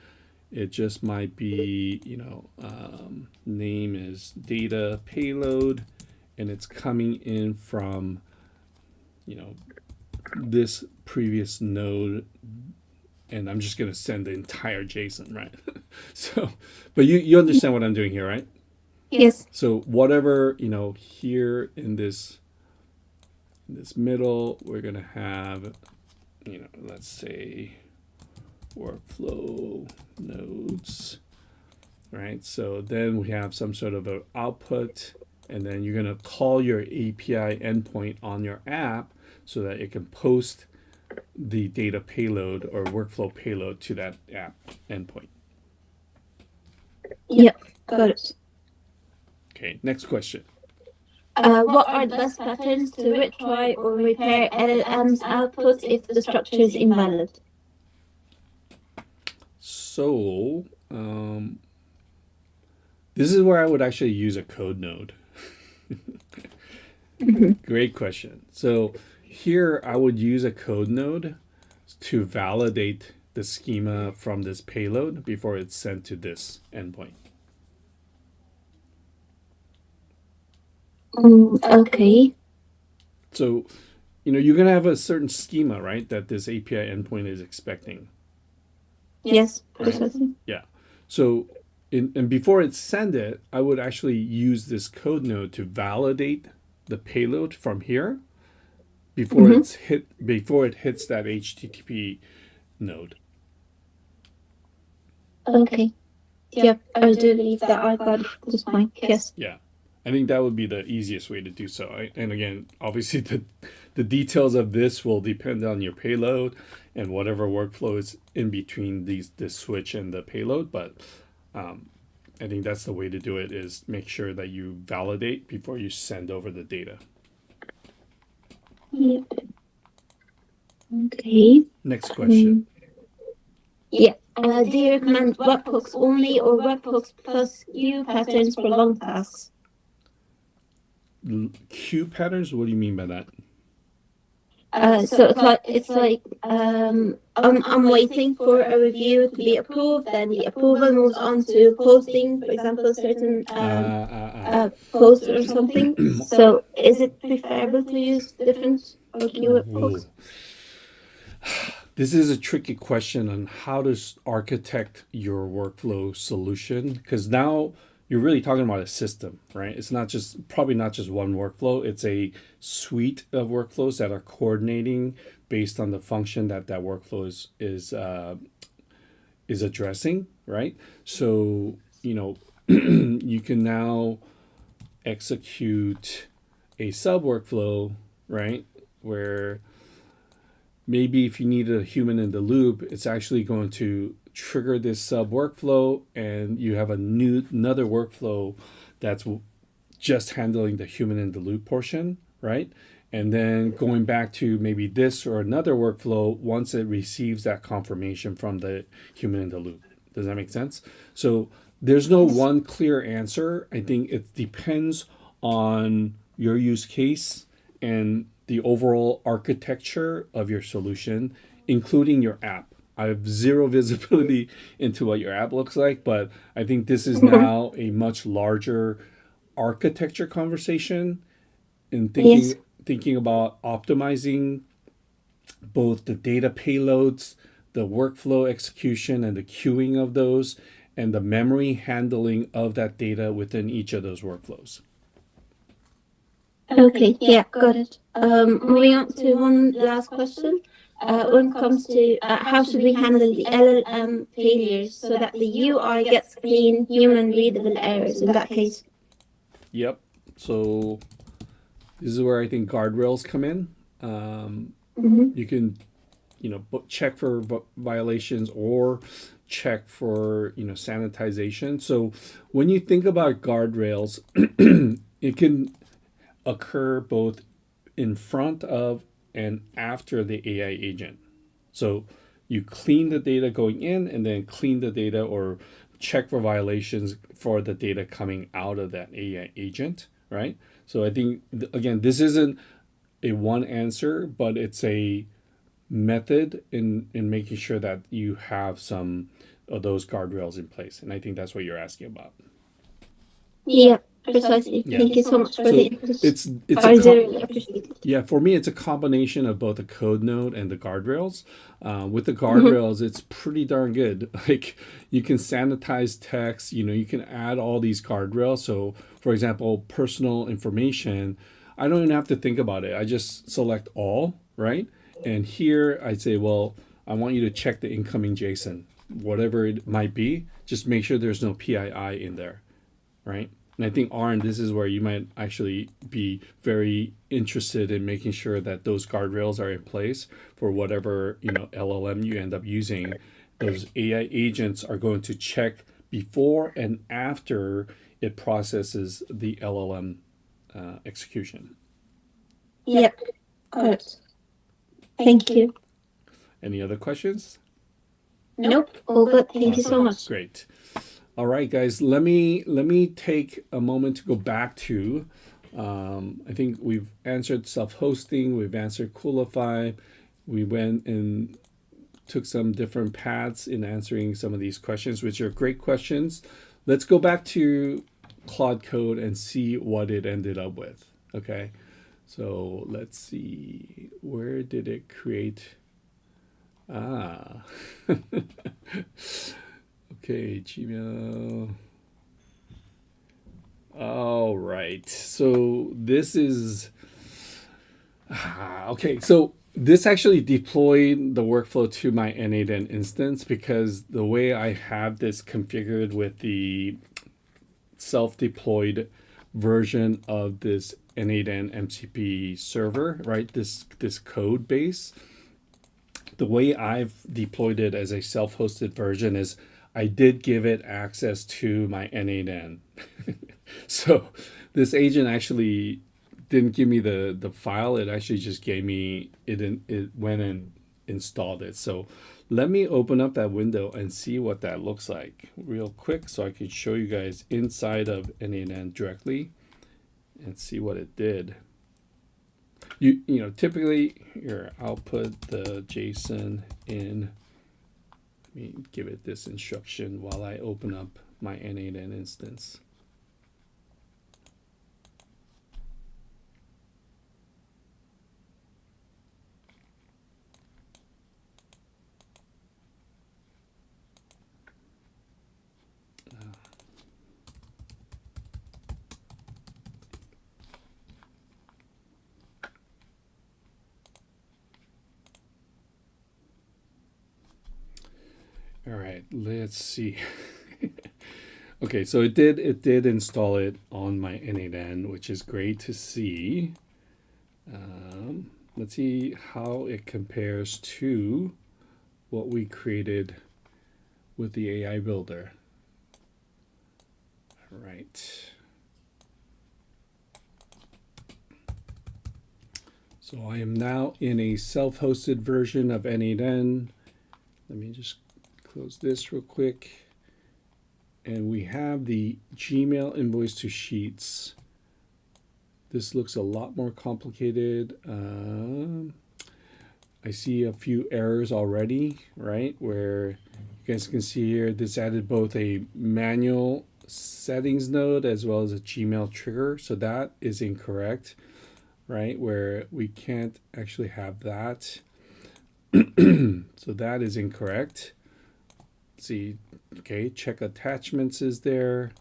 it just might be, name is data payload, and it's coming in from, this previous node, and I'm just going to send the entire JSON, right? So, but you understand what I'm doing here, right? Yes. So whatever, here in this middle, we're going to have, let's say workflow nodes, right? So then we have some sort of an output, and then you're going to call your API endpoint on your app so that it can post the data payload or workflow payload to that app endpoint. Yep, got it. Okay, next question. What are the best patterns to retry or repair LLM's output if the structure is invalid? So, this is where I would actually use a code node. Great question. So here I would use a code node to validate the schema from this payload before it's sent to this endpoint. Okay. So, you're going to have a certain schema, right, that this API endpoint is expecting. Yes, Right? precisely. Yeah. So, and before it send it, I would actually use this code node to validate the payload from here before before it hits that HTTP node. Okay. Yep, I do believe that I got this point. Yes. Yeah. I think that would be the easiest way to do so. And again, obviously the details of this will depend on your payload and whatever workflow is in between this switch and the payload. But I think that's the way to do it, is make sure that you validate before you send over the data. Yep. Okay. Next question. Yeah. Do you recommend webhooks only or webhooks plus queue patterns for long tasks? Queue patterns? What do you mean by that? So it's like I'm waiting for a review to be approved, then the approval moves on to posting, for example, certain posts or something. So is it preferable to use different or queue webhooks? This is a tricky question on how to architect your workflow solution, because now you're really talking about a system, right? It's probably not just one workflow. It's a suite of workflows that are coordinating based on the function that workflow is addressing, right? So, you can now execute a sub workflow, right? Where maybe if you need a human in the loop, it's actually going to trigger this sub workflow, and you have another workflow that's just handling the human in the loop portion, right? And then going back to maybe this or another workflow once it receives that confirmation from the human in the loop. Does that make sense? So there's no one clear answer. I think it depends on your use case and the overall architecture of your solution, including your app. I have zero visibility into what your app looks like, but I think this is now a much larger architecture conversation, and thinking about optimizing both the data payloads, the workflow execution and the queuing of those, and the memory handling of that data within each of those workflows. Okay, yeah, got it. Moving on to one last question. When it comes to how should we handle the LLM failures so that the UI gets clean, human readable errors in that case? Yep. So this is where I think guardrails come in. You can, check for violations or check for, sanitization. So when you think about guardrails, it can occur both in front of and after the AI agent. So you clean the data going in and then clean the data or check for violations for the data coming out of that AI agent, right? So I think, again, this isn't a one answer, but it's a method in making sure that you have some of those guardrails in place. And I think that's what you're asking about. Yeah, precisely. Yeah. Thank you so much for So the input. it's I a really appreciate it. Yeah, for me, it's a combination of both the code node and the guardrails. With the guardrails, it's pretty darn good. Like, you can sanitize text, you can add all these guardrails. So, for example, personal information, I don't even have to think about it. I just select all, right? And here I'd say, well, I want you to check the incoming JSON, whatever it might be. Just make sure there's no PII in there, right? And I think, Arn, this is where you might actually be very interested in making sure that those guardrails are in place for whatever, LLM you end up using. Those AI agents are going to check before and after it processes the LLM execution. Yep, got it. Thank you. Any other questions? Nope, all good. Thank you so much. Great. All right, guys, let me take a moment to go back to, I think we've answered self-hosting, we've answered Coolify, we went and took some different paths in answering some of these questions, which are great questions. Let's go back to Claude Code and see what it ended up with, okay? So let's see, where did it create? Okay, Gmail. All right. So this is okay. So this actually deployed the workflow to my n8n instance, because the way I have this configured with the self-deployed version of this n8n MCP server, right? This code base. The way I've deployed it as a self-hosted version is I did give it access to my n8n. So this agent actually didn't give me the file. It actually just gave me it. It went and installed it. So let me open up that window and see what that looks like real quick, so I could show you guys inside of n8n directly and see what it did. You know, typically here, I'll put the JSON in. Let me give it this instruction while I open up my n8n instance. All right, let's see. Okay, so it did install it on my n8n, which is great to see. Let's see how it compares to what we created with the AI builder. All right. So I am now in a self-hosted version of n8n. Let me just close this real quick. And we have the Gmail invoice to sheets. This looks a lot more complicated. I see a few errors already, right? Where you guys can see here, this added both a manual settings node as well as a Gmail trigger. So that is incorrect, right? Where we can't actually have that. So that is incorrect. Let's see, okay, check attachments is there.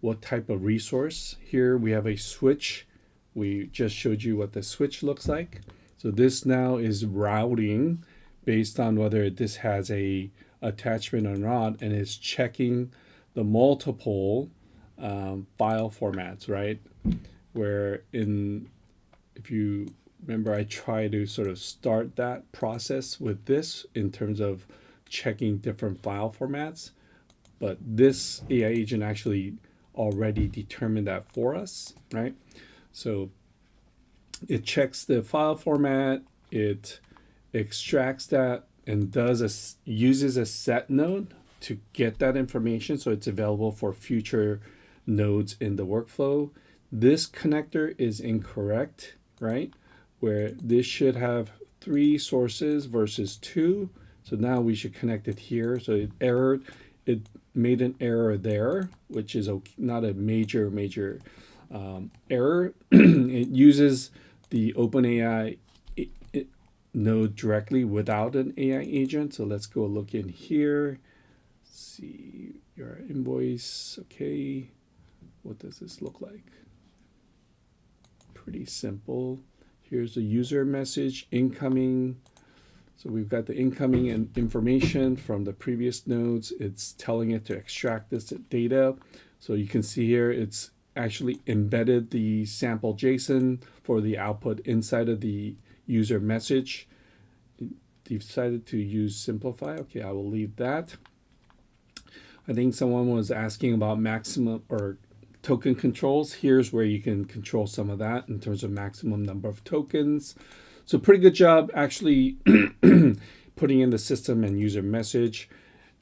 What type of resource? Here we have a switch. We just showed you what the switch looks like. So this now is routing based on whether this has a attachment or not, and is checking the multiple file formats, right? Where if you remember, I try to sort of start that process with this in terms of checking different file formats, but this AI agent actually already determined that for us, right? So it checks the file format, it extracts that, and uses a set node to get that information so it's available for future nodes in the workflow. This connector is incorrect, right? Where this should have 3 sources versus 2. So now we should connect it here. So it made an error there, which is not a major error. It uses the OpenAI node directly without an AI agent. So let's go look in here. See your invoice. Okay, what does this look like? Pretty simple. Here's the user message incoming. So we've got the incoming information from the previous nodes. It's telling it to extract this data. So you can see here, it's actually embedded the sample JSON for the output inside of the user message. Decided to use simplify. Okay, I will leave that. I think someone was asking about maximum or token controls. Here's where you can control some of that in terms of maximum number of tokens. So pretty good job actually putting in the system and user message.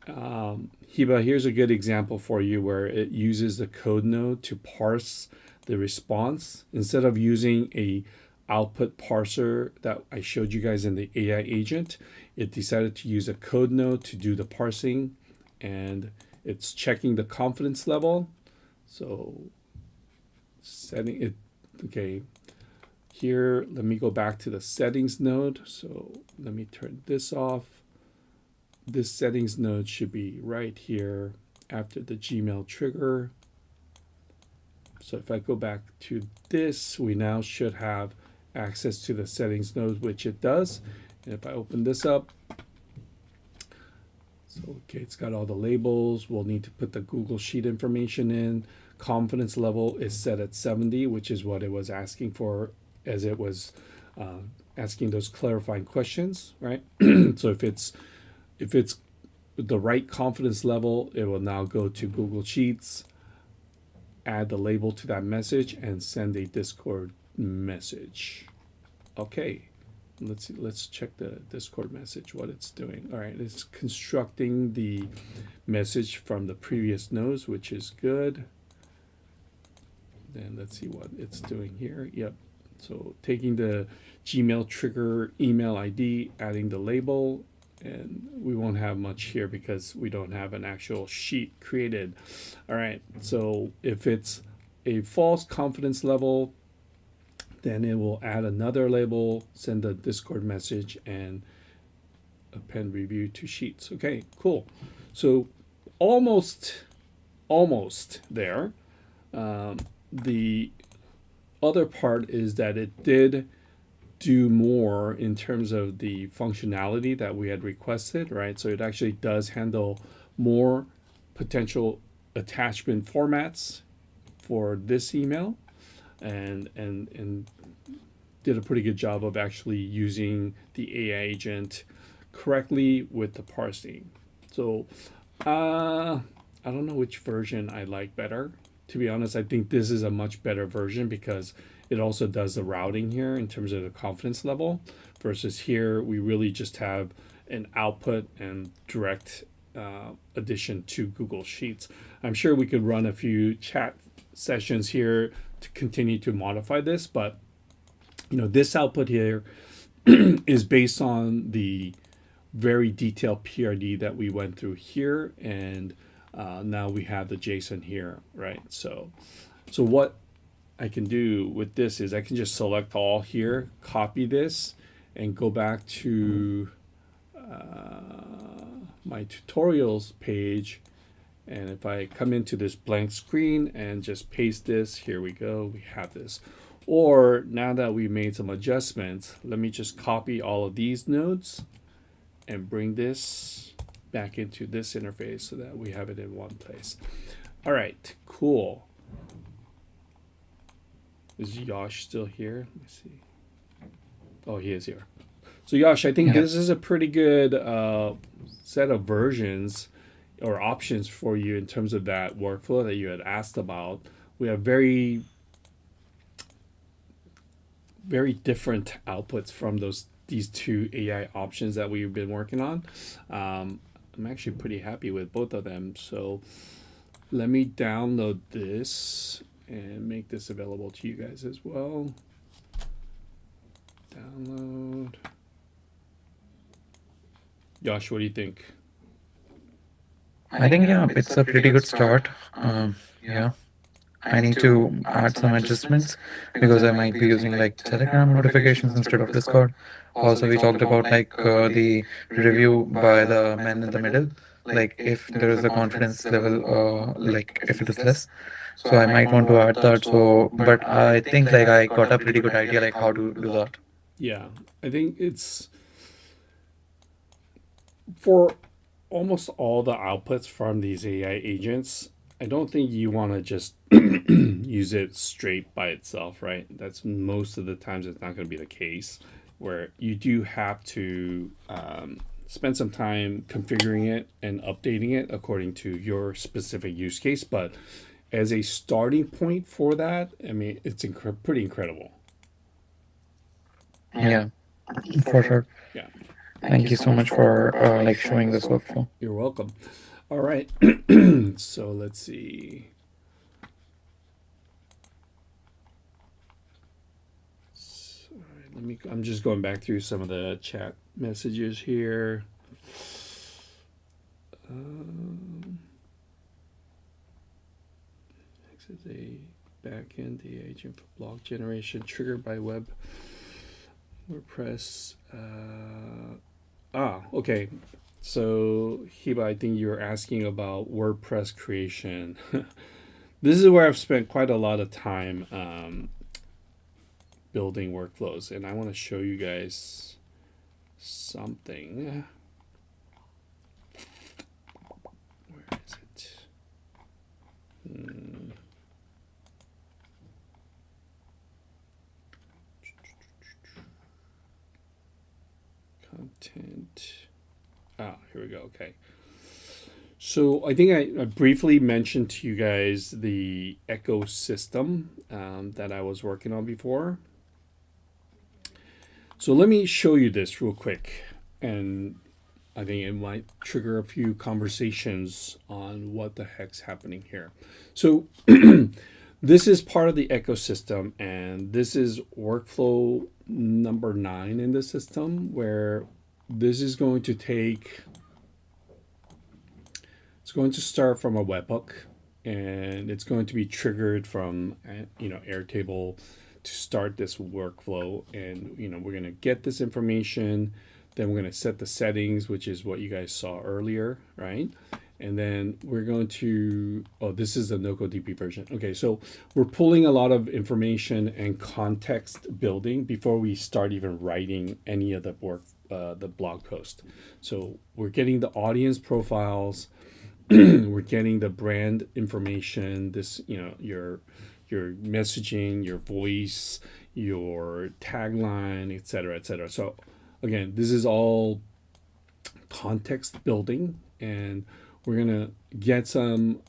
Hiba, here's a good example for you where it uses the code node to parse the response. Instead of using a output parser that I showed you guys in the AI agent, it decided to use a code node to do the parsing, and it's checking the confidence level. So setting it, okay. Here, let me go back to the settings node. So let me turn this off. This settings node should be right here after the Gmail trigger. So if I go back to this, we now should have access to the settings node, which it does. And if I open this up, so okay, it's got all the labels. We'll need to put the Google Sheet information in. confidence level is set at 70, which is what it was asking for as it was asking those clarifying questions, right? So if it's the right confidence level, it will now go to Google Sheets, add the label to that message, and send a Discord message. Okay, let's see, let's check the Discord message, what it's doing. All right, it's constructing the message from the previous nodes, which is good. Then let's see what it's doing here. Yep. So taking the Gmail trigger email ID, adding the label, and we won't have much here because we don't have an actual sheet created. All right. So if it's a false confidence level, then it will add another label, send a Discord message, and append review to Sheets. Okay, cool. So almost there. The other part is that it did do more in terms of the functionality that we had requested, right? So it actually does handle more potential attachment formats for this email, and did a pretty good job of actually using the AI agent correctly with the parsing. So I don't know which version I like better. To be honest, I think this is a much better version because it also does the routing here in terms of the confidence level, versus here we really just have an output and direct addition to Google Sheets. I'm sure we could run a few chat sessions here to continue to modify this, but this output here is based on the very detailed PRD that we went through here, and now we have the JSON here, right? So what I can do with this is I can just select all here, copy this, and go back to my tutorials page. And if I come into this blank screen and just paste this, here we go, we have this. Or now that we made some adjustments, let me just copy all of these nodes and bring this back into this interface so that we have it in one place. All right, cool. Is Yash still here? Let me see. Oh, he is here. So Yash, I think this is a pretty good set of versions or options for you in terms of that workflow that you had asked about. We have very different outputs from these two AI options that we've been working on. I'm actually pretty happy with both of them. So let me download this and make this available to you guys as well. Download. Josh, what do you think? I think it's a pretty good start. Yeah. I need to add some adjustments because I might be using like Telegram notifications instead of Discord. Also, we talked about the review by the man in the middle, like if there is a confidence level, like if it is less. So I might want to add that. So, but I think like I got a pretty good idea like how to do that. Yeah, I think it's for almost all the outputs from these AI agents. I don't think you want to just use it straight by itself, right? That's most of the times it's not going to be the case, where you do have to spend some time configuring it and updating it according to your specific use case. But as a starting point for that, I mean, it's pretty incredible. Yeah, for sure. Yeah. Thank you so much for like showing this workflow. You're welcome. All right. So let's see. So, all right, I'm just going back through some of the chat messages here. This is a backend the agent for block generation triggered by WordPress. Okay. So Hiba, I think you're asking about WordPress creation. This is where I've spent quite a lot of time building workflows, and I want to show you guys something. Where is it? content. Here we go. Okay. So I think I briefly mentioned to you guys the ecosystem that I was working on before. So let me show you this real quick, and I think it might trigger a few conversations on what the heck's happening here. So this is part of the ecosystem, and this is workflow number 9 in the system, where this is going to take, it's going to start from a webhook, and it's going to be triggered from Airtable to start this workflow. And we're going to get this information, then we're going to set the settings, which is what you guys saw earlier, right? And then we're going to, this is the NocoDB version. Okay, so we're pulling a lot of information and context building before we start even writing any of the work, the blog post. So we're getting the audience profiles, we're getting the brand information, this, your messaging, your voice, your tagline, etc., etc. So again, this is all context building, and we're gonna get some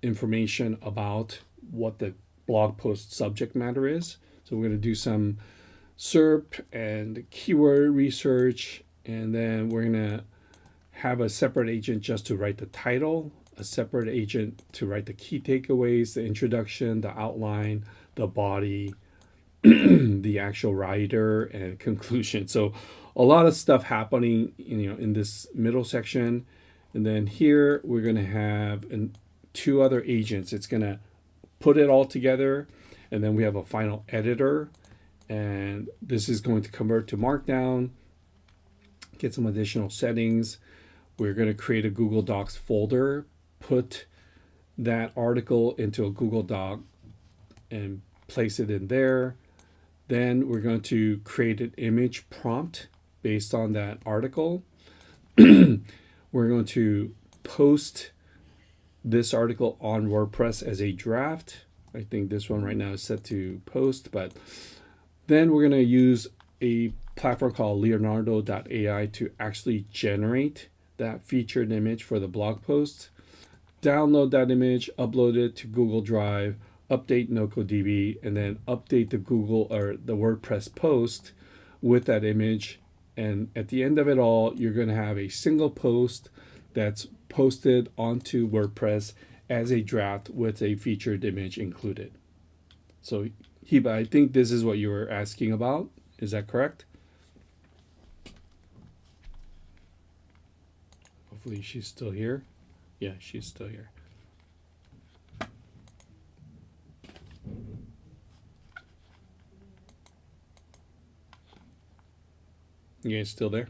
information about what the blog post subject matter is. So we're gonna do some SERP and keyword research, and then we're gonna have a separate agent just to write the title, a separate agent to write the key takeaways, the introduction, the outline, the body, the actual writer, and conclusion. So a lot of stuff happening in this middle section. And then here we're going to have two other agents. It's going to put it all together, and then we have a final editor, and this is going to convert to Markdown, get some additional settings. We're going to create a Google Docs folder, put that article into a Google Doc and place it in there. Then we're going to create an image prompt based on that article. We're going to post this article on WordPress as a draft. I think this one right now is set to post, but then we're going to use a platform called Leonardo.ai to actually generate that featured image for the blog post. Download that image, upload it to Google Drive, update NocoDB, and then update the Google or the WordPress post with that image. And at the end of it all, you're going to have a single post that's posted onto WordPress as a draft with a featured image included. So Hiba, I think this is what you were asking about. Is that correct? Hopefully she's still here. Yeah, she's still here. You guys still there?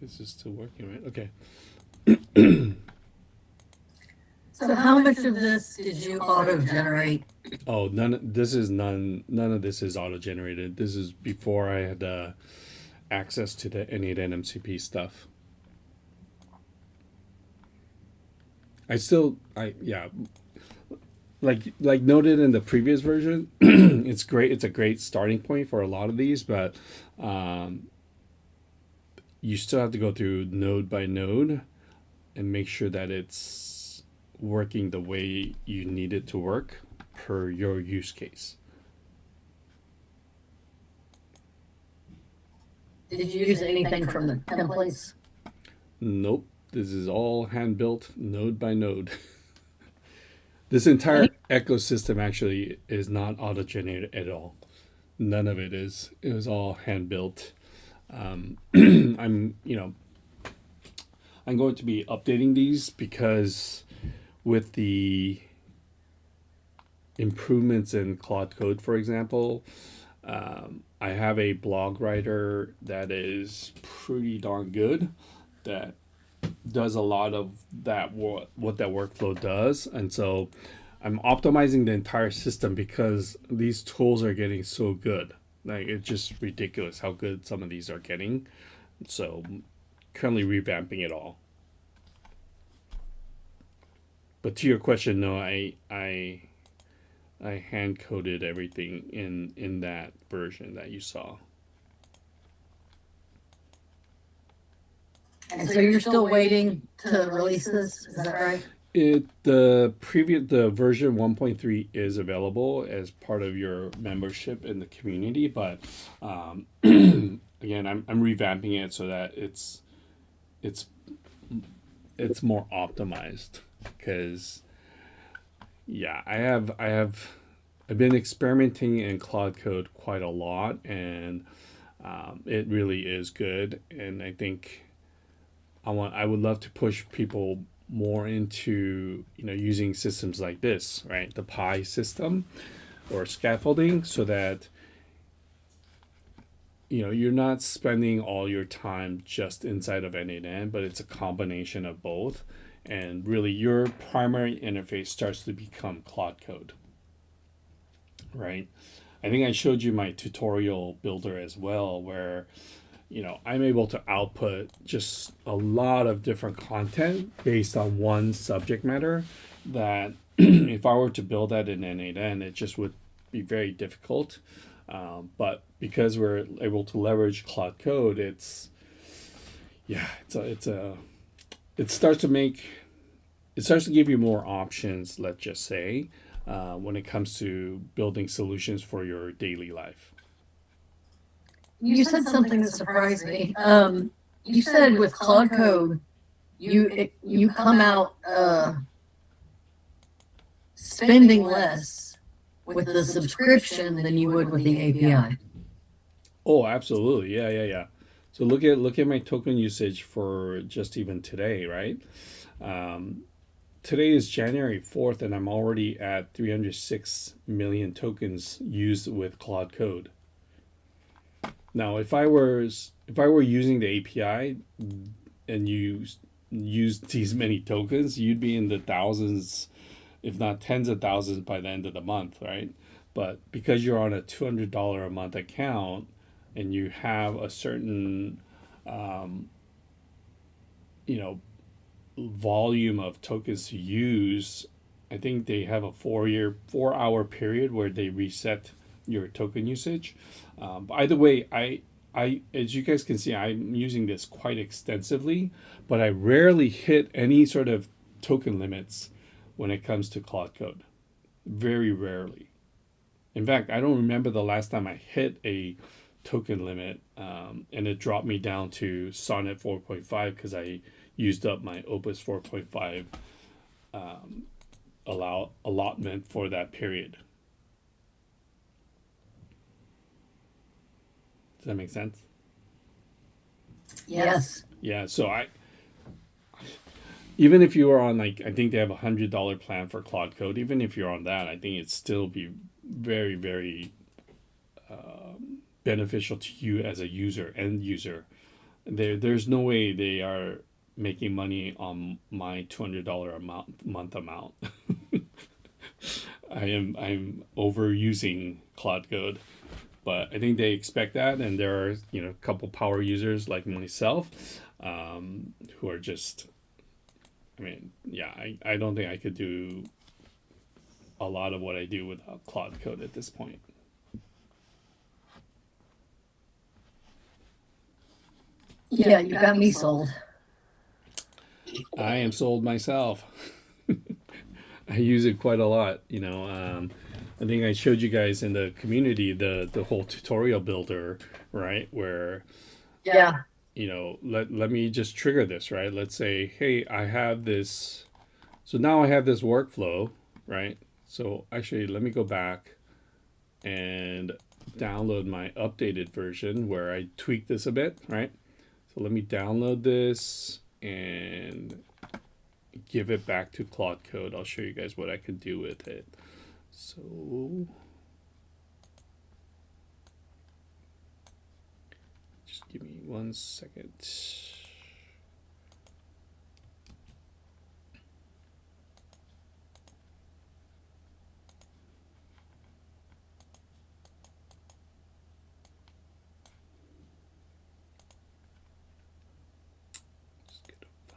This is still working, right? Okay. So how much of this did you auto-generate? Oh, none of this is auto-generated. This is before I had access to the n8n MCP stuff. Like noted in the previous version, it's great. It's a great starting point for a lot of these, but you still have to go through node by node and make sure that it's working the way you need it to work per your use case. Did you use anything from the templates? Nope. This is all hand built node by node. This entire ecosystem actually is not auto generated at all. None of it is. It was all hand built. I'm going to be updating these because with the improvements in Claude Code, for example, I have a blog writer that is pretty darn good that does a lot of that what that workflow does, and so I'm optimizing the entire system because these tools are getting so good. Like it's just ridiculous how good some of these are getting. So currently revamping it all. But to your question, no, I hand coded everything in that version that you saw. And so you're still waiting to release this, is that right? The version 1.3 is available as part of your membership in the community, but again, I'm revamping it so that it's more optimized because yeah, I've been experimenting in Cloud Code quite a lot, and it really is good, and I think I would love to push people more into using systems like this, right? The Pi system or scaffolding, so that you're not spending all your time just inside of n8n, but it's a combination of both, and really your primary interface starts to become Cloud Code, right? I think I showed you my tutorial builder as well, where I'm able to output just a lot of different content based on one subject matter that if I were to build that in n8n, it just would be very difficult. But because we're able to leverage Cloud Code, it starts to give you more options, let's just say, when it comes to building solutions for your daily life. You said something that surprised me. You said with Cloud Code, you come out spending less with the subscription than you would with the API. Oh, absolutely. Yeah. So look at my token usage for just even today, right? Today is January 4th, and I'm already at 306 million tokens used with Cloud Code. Now, if I were using the API and you used these many tokens, you'd be in the thousands, if not tens of thousands by the end of the month, right? But because you're on a $200 a month account and you have a certain volume of tokens to use, I think they have a 4-hour period where they reset your token usage. By the way, I as you guys can see, I'm using this quite extensively, but I rarely hit any sort of token limits when it comes to Cloud Code. Very rarely. In fact, I don't remember the last time I hit a token limit, and it dropped me down to Sonnet 4.5 because I used up my Opus 4.5 allotment for that period. Does that make sense? Yes. Yeah. So even if you are on, like, I think they have $100 plan for Cloud Code. Even if you're on that, I think it'd still be very, very beneficial to you as a end user. There's no way they are making money on my $200 month amount. I'm overusing Cloud Code, but I think they expect that, and there are a couple power users like myself who are just. I don't think I could do a lot of what I do without Cloud Code at this point. Yeah, you got me sold. I am sold myself. I use it quite a lot. I think I showed you guys in the community the whole tutorial builder, right? Where Yeah. let me just trigger this, right? Let's say, hey, I have this. So now I have this workflow, right? So actually, let me go back and download my updated version where I tweaked this a bit, right? So let me download this and give it back to Cloud Code. I'll show you guys what I can do with it. So just give me 1 second.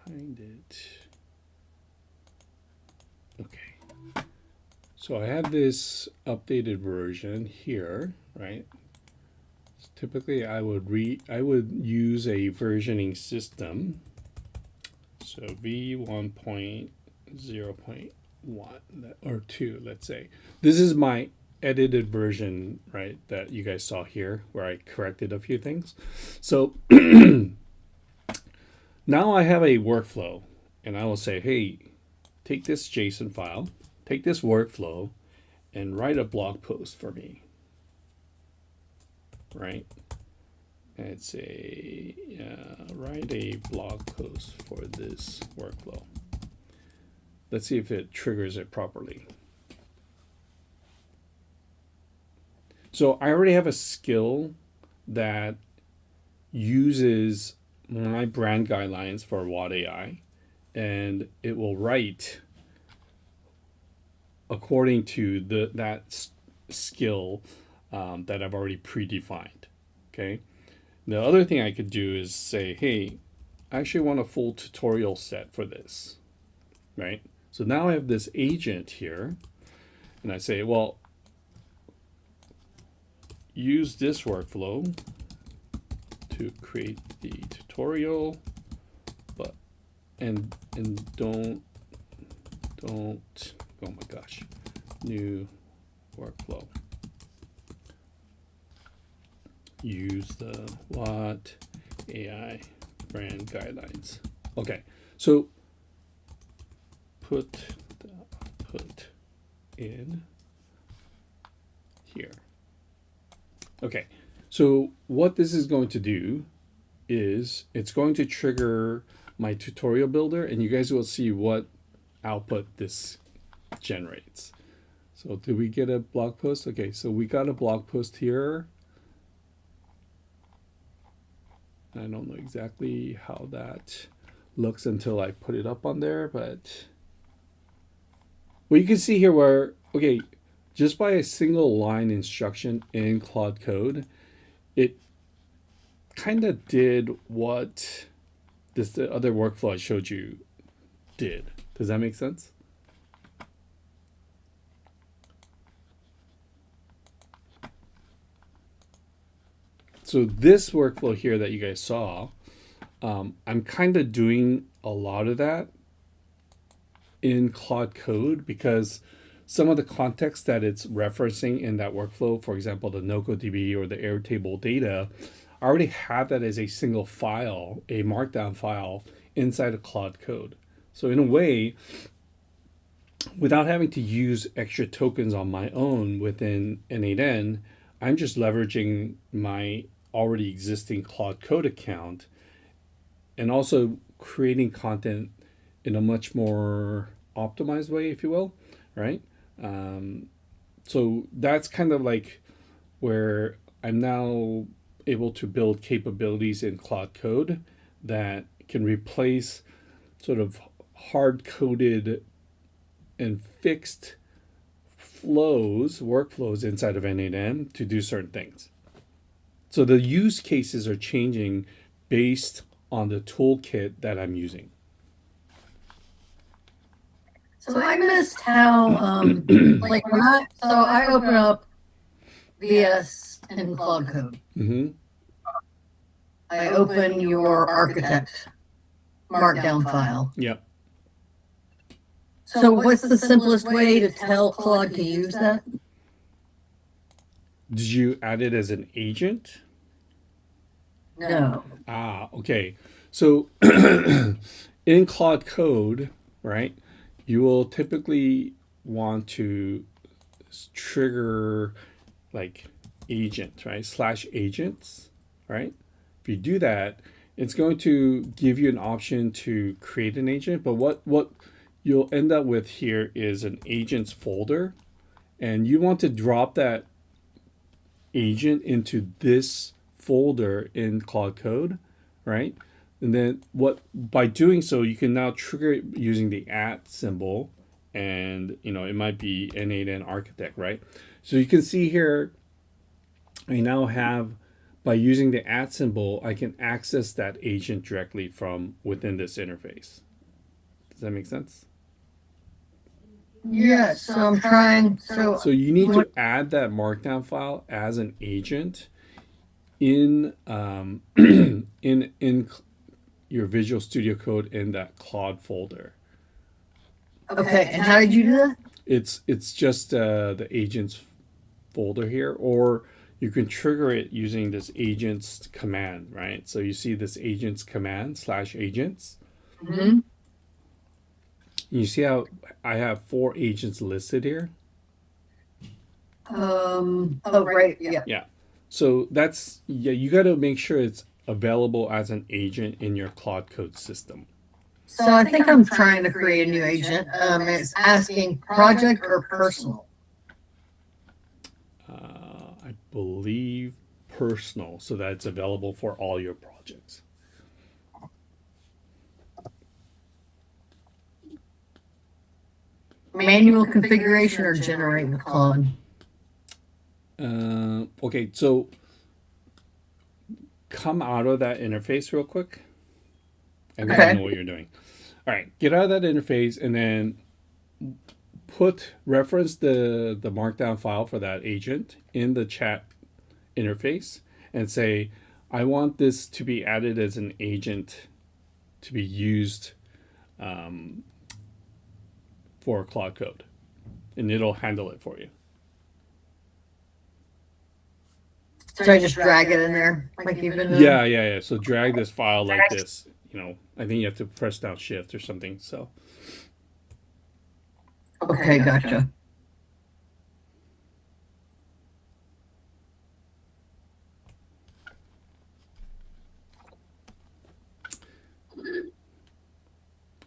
find it. Okay. So I have this updated version here, right? Typically I would use a versioning system. So v1.0.1 or 2, let's say. This is my edited version, right, that you guys saw here where I corrected a few things. So now I have a workflow and I will say, hey, take this JSON file, take this workflow and write a blog post for me, right? And say, write a blog post for this workflow. Let's see if it triggers it properly. So I already have a skill that uses my brand guidelines for Watt AI, and it will write according to that skill that I've already predefined. Okay. The other thing I could do is say, hey, I actually want a full tutorial set for this, right? So now I have this agent here, and I say, well, use this workflow to create the tutorial, but and don't oh my gosh, new workflow. Use the Watt AI brand guidelines. Okay, so put in here. Okay, so what this is going to do is it's going to trigger my tutorial builder, and you guys will see what output this generates. So did we get a blog post? Okay, so we got a blog post here. I don't know exactly how that looks until I put it up on there, but well, you can see here where, okay, just by a single line instruction in Claude Code, it kind of did what the other workflow I showed you did. Does that make sense? So this workflow here that you guys saw, I'm kind of doing a lot of that in Claude Code because some of the context that it's referencing in that workflow, for example, the NoCoDB or the Airtable data, I already have that as a single file, a markdown file inside of Claude Code. So in a way, without having to use extra tokens on my own within n8n, I'm just leveraging my already existing Claude Code account and also creating content in a much more optimized way, if you will, right? So that's kind of like where I'm now able to build capabilities in Claude Code that can replace sort of hard-coded and fixed workflows inside of n8n to do certain things. So the use cases are changing based on the toolkit that I'm using. So I missed how, like when I open up VS in Claude Code, Mm-hmm. I open your architect markdown file. Yep. So what's the simplest way to tell Claude to use that? Did you add it as an agent? No. Ah, okay. So in Claude Code, right, you will typically want to trigger like agent, right? /agents, right? If you do that, it's going to give you an option to create an agent. But what you'll end up with here is an agents folder, and you want to drop that agent into this folder in Claude Code, right? And then by doing so, you can now trigger it using the @ symbol, and it might be n8n architect, right? So you can see here, I now have by using the at symbol, I can access that agent directly from within this interface. Does that make sense? Yes, so I'm trying. So you need to add that markdown file as an agent in in your Visual Studio Code in that Claude folder. Okay, and how did you do that? It's just the agents folder here, or you can trigger it using this agents command, right? So you see this agents command /agents. Mm-hmm. You see how I have 4 agents listed here? Oh, right. Yeah. Yeah. So that's, you got to make sure it's available as an agent in your Claude Code system. So I think I'm trying to create a new agent. It's asking project or personal. I believe personal, so that it's available for all your projects. Manual configuration or generate with Claude. Okay, so come out of that interface real quick, and then you know what you're doing. All right, get out of that interface, and then reference the markdown file for that agent in the chat interface, and say, I want this to be added as an agent to be used for Claude Code, and it'll handle it for you. So I just drag it in there, like you've been doing? Yeah. So drag this file like this. You know, I think you have to press down Shift or something. So. Okay, gotcha.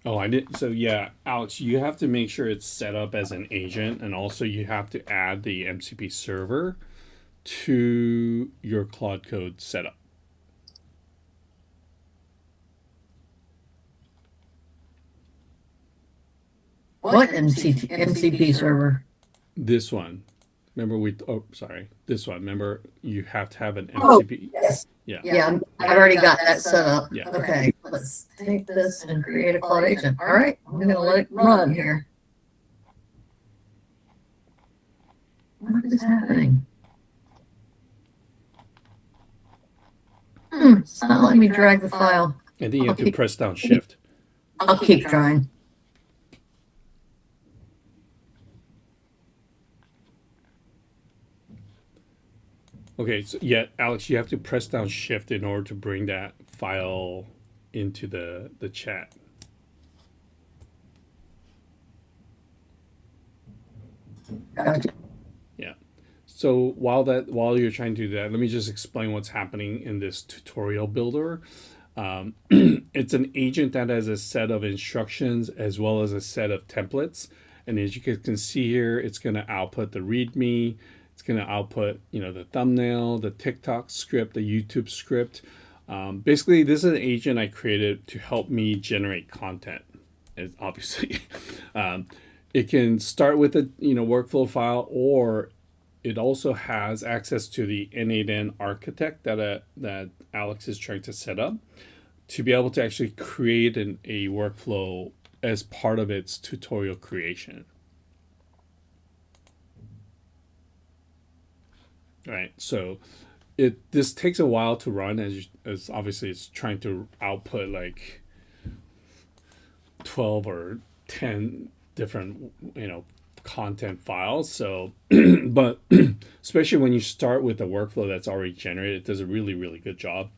Oh, I did. So yeah, Alex, you have to make sure it's set up as an agent, and also you have to add the MCP server to your Claude Code setup. What MCP server? This one. Remember this one. Remember, you have to have an Oh, MCP. yes. Yeah. Yeah, I've already got that set up. Yeah. Okay, let's take this and create a Claude agent. All right, I'm going to let it run here. What is happening? It's not letting me drag the file. And then you have to press down Shift. I'll keep trying. Okay, so yeah, Alex, you have to press down Shift in order to bring that file into the chat. Gotcha. Yeah. So while you're trying to do that, let me just explain what's happening in this tutorial builder. It's an agent that has a set of instructions as well as a set of templates. And as you can see here, it's going to output the README. It's going to output, the thumbnail, the TikTok script, the YouTube script. Basically, this is an agent I created to help me generate content. Obviously, it can start with a workflow file, or it also has access to the n8n architect that Alex is trying to set up to be able to actually create a workflow as part of its tutorial creation. Right, so this takes a while to run as obviously it's trying to output like 12 or 10 different content files. So but especially when you start with a workflow that's already generated, it does a really, really good job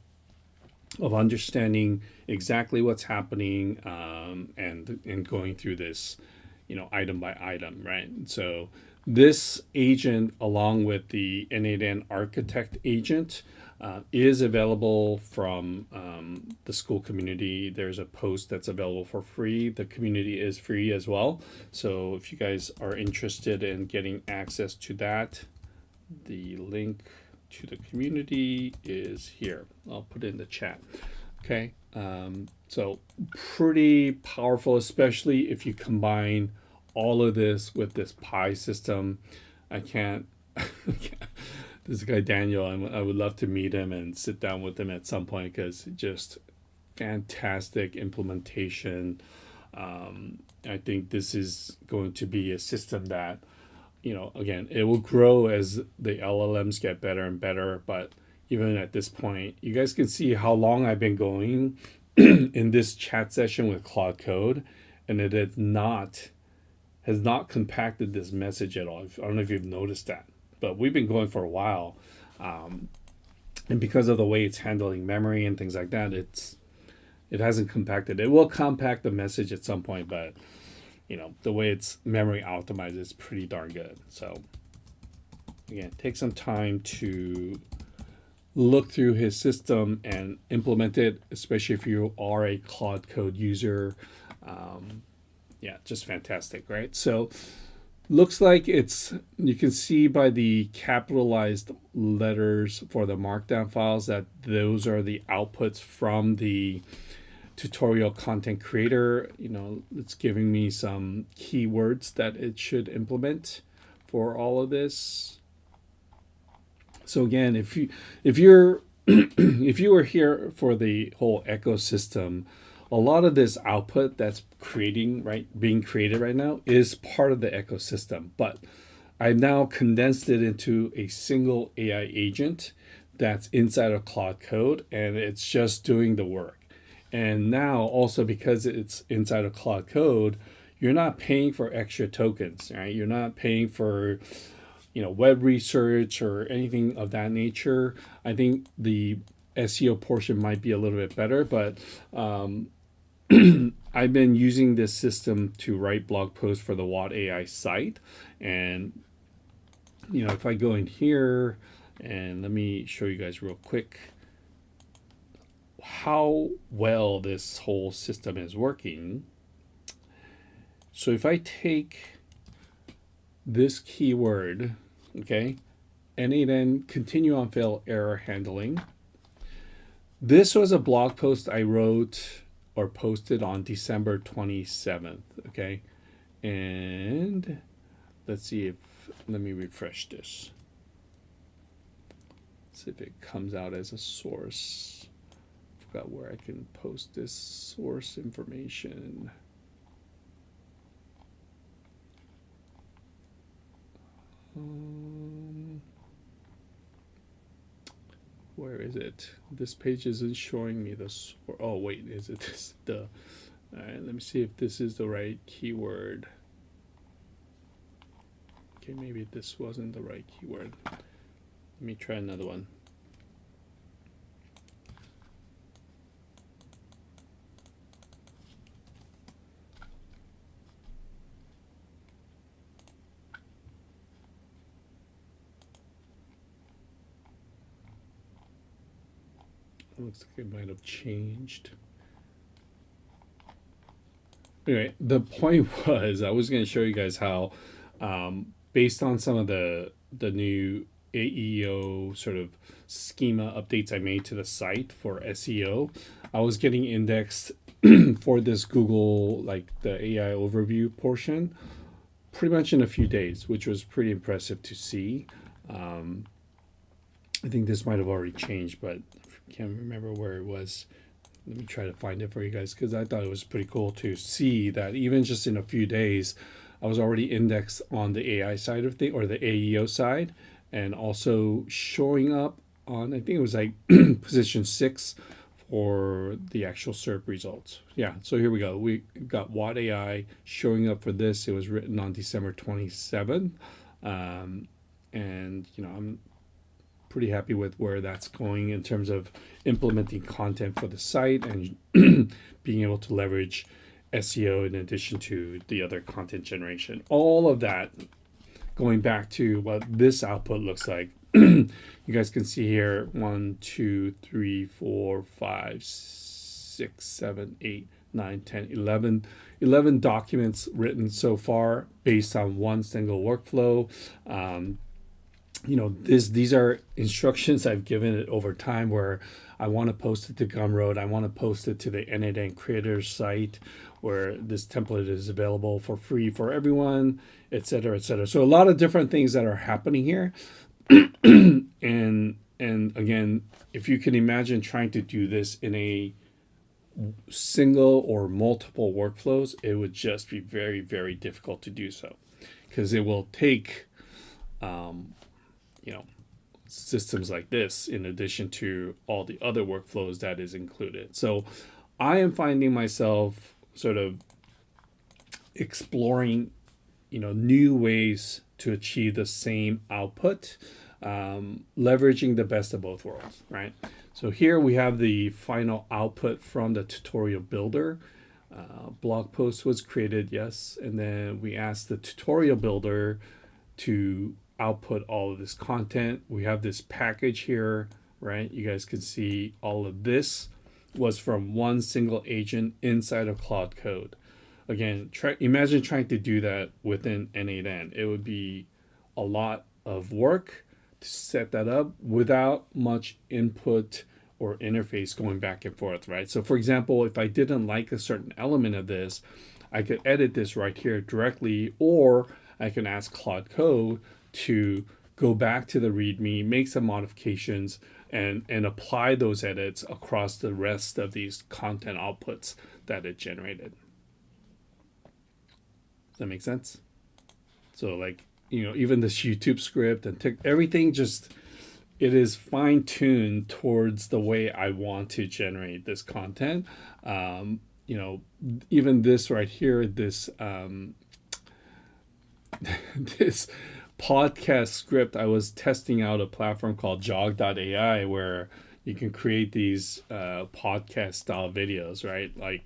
of understanding exactly what's happening and going through this item by item, right? So this agent, along with the n8n architect agent, is available from the school community. There's a post that's available for free. The community is free as well. So if you guys are interested in getting access to that, the link to the community is here. I'll put it in the chat. Okay. So pretty powerful, especially if you combine all of this with this Pi system. I can't this guy Daniel, I would love to meet him and sit down with him at some point because just fantastic implementation. I think this is going to be a system that, again, it will grow as the LLMs get better and better. But even at this point, you guys can see how long I've been going in this chat session with Claude Code, and it has not compacted this message at all. I don't know if you've noticed that, but we've been going for a while. And because of the way it's handling memory and things like that, it hasn't compacted. It will compact the message at some point, but the way it's memory optimized is pretty darn good. So again, take some time to look through his system and implement it, especially if you are a Claude Code user. Just fantastic, right? So looks like you can see by the capitalized letters for the markdown files that those are the outputs from the tutorial content creator. It's giving me some keywords that it should implement for all of this. So again, if you're if you were here for the whole ecosystem, a lot of this output that's being created right now is part of the ecosystem, but I've now condensed it into a single AI agent that's inside of Claude Code, and it's just doing the work. And now also, because it's inside of Claude Code, you're not paying for extra tokens, right? You're not paying for web research or anything of that nature. I think the SEO portion might be a little bit better, but I've been using this system to write blog posts for the Watt AI site. And, if I go in here and let me show you guys real quick how well this whole system is working. So if I take this keyword, okay, n8n continue on fail error handling. This was a blog post I wrote or posted on December 27th, okay? And let's see let me refresh this. See if it comes out as a source. Forgot where I can post this source information. Where is it? This page isn't showing me this. Oh wait, is it this? All right, let me see if this is the right keyword. Okay, maybe this wasn't the right keyword. Let me try another one. Looks like it might have changed. Anyway, the point was I was going to show you guys how, based on some of the new AEO sort of schema updates I made to the site for SEO, I was getting indexed for this Google, like the AI overview portion, pretty much in a few days, which was pretty impressive to see. I think this might have already changed, but I can't remember where it was. Let me try to find it for you guys, because I thought it was pretty cool to see that even just in a few days, I was already indexed on the AI side of things, or the AEO side, and also showing up on, I think it was like position 6 for the actual SERP results. Yeah, so here we go. We got Watt AI showing up for this. It was written on December 27th. And, I'm pretty happy with where that's going in terms of implementing content for the site and being able to leverage SEO in addition to the other content generation. All of that going back to what this output looks like. You guys can see here 1, 2, 3, 4, 5, 6, 7, 8, 9, 10, 11 documents written so far based on one single workflow. These are instructions I've given it over time where I want to post it to Gumroad. I want to post it to the n8n creators site where this template is available for free for everyone, etc., etc. So a lot of different things that are happening here. And again, if you can imagine trying to do this in a single or multiple workflows, it would just be very, very difficult to do so, because it will take you know, systems like this in addition to all the other workflows that is included. So I am finding myself sort of exploring, new ways to achieve the same output, leveraging the best of both worlds, right? So here we have the final output from the tutorial builder. Blog post was created, yes, and then we asked the tutorial builder to output all of this content. We have this package here, right? You guys can see all of this was from one single agent inside of Cloud Code. Again, imagine trying to do that within n8n. It would be a lot of work to set that up without much input or interface going back and forth, right? So for example, if I didn't like a certain element of this, I could edit this right here directly, or I can ask Cloud Code to go back to the README, make some modifications, and apply those edits across the rest of these content outputs that it generated. Does that make sense? So like, even this YouTube script and everything, just, it is fine-tuned towards the way I want to generate this content. Even this right here, this this podcast script, I was testing out a platform called jog.ai where you can create these podcast style videos, right? Like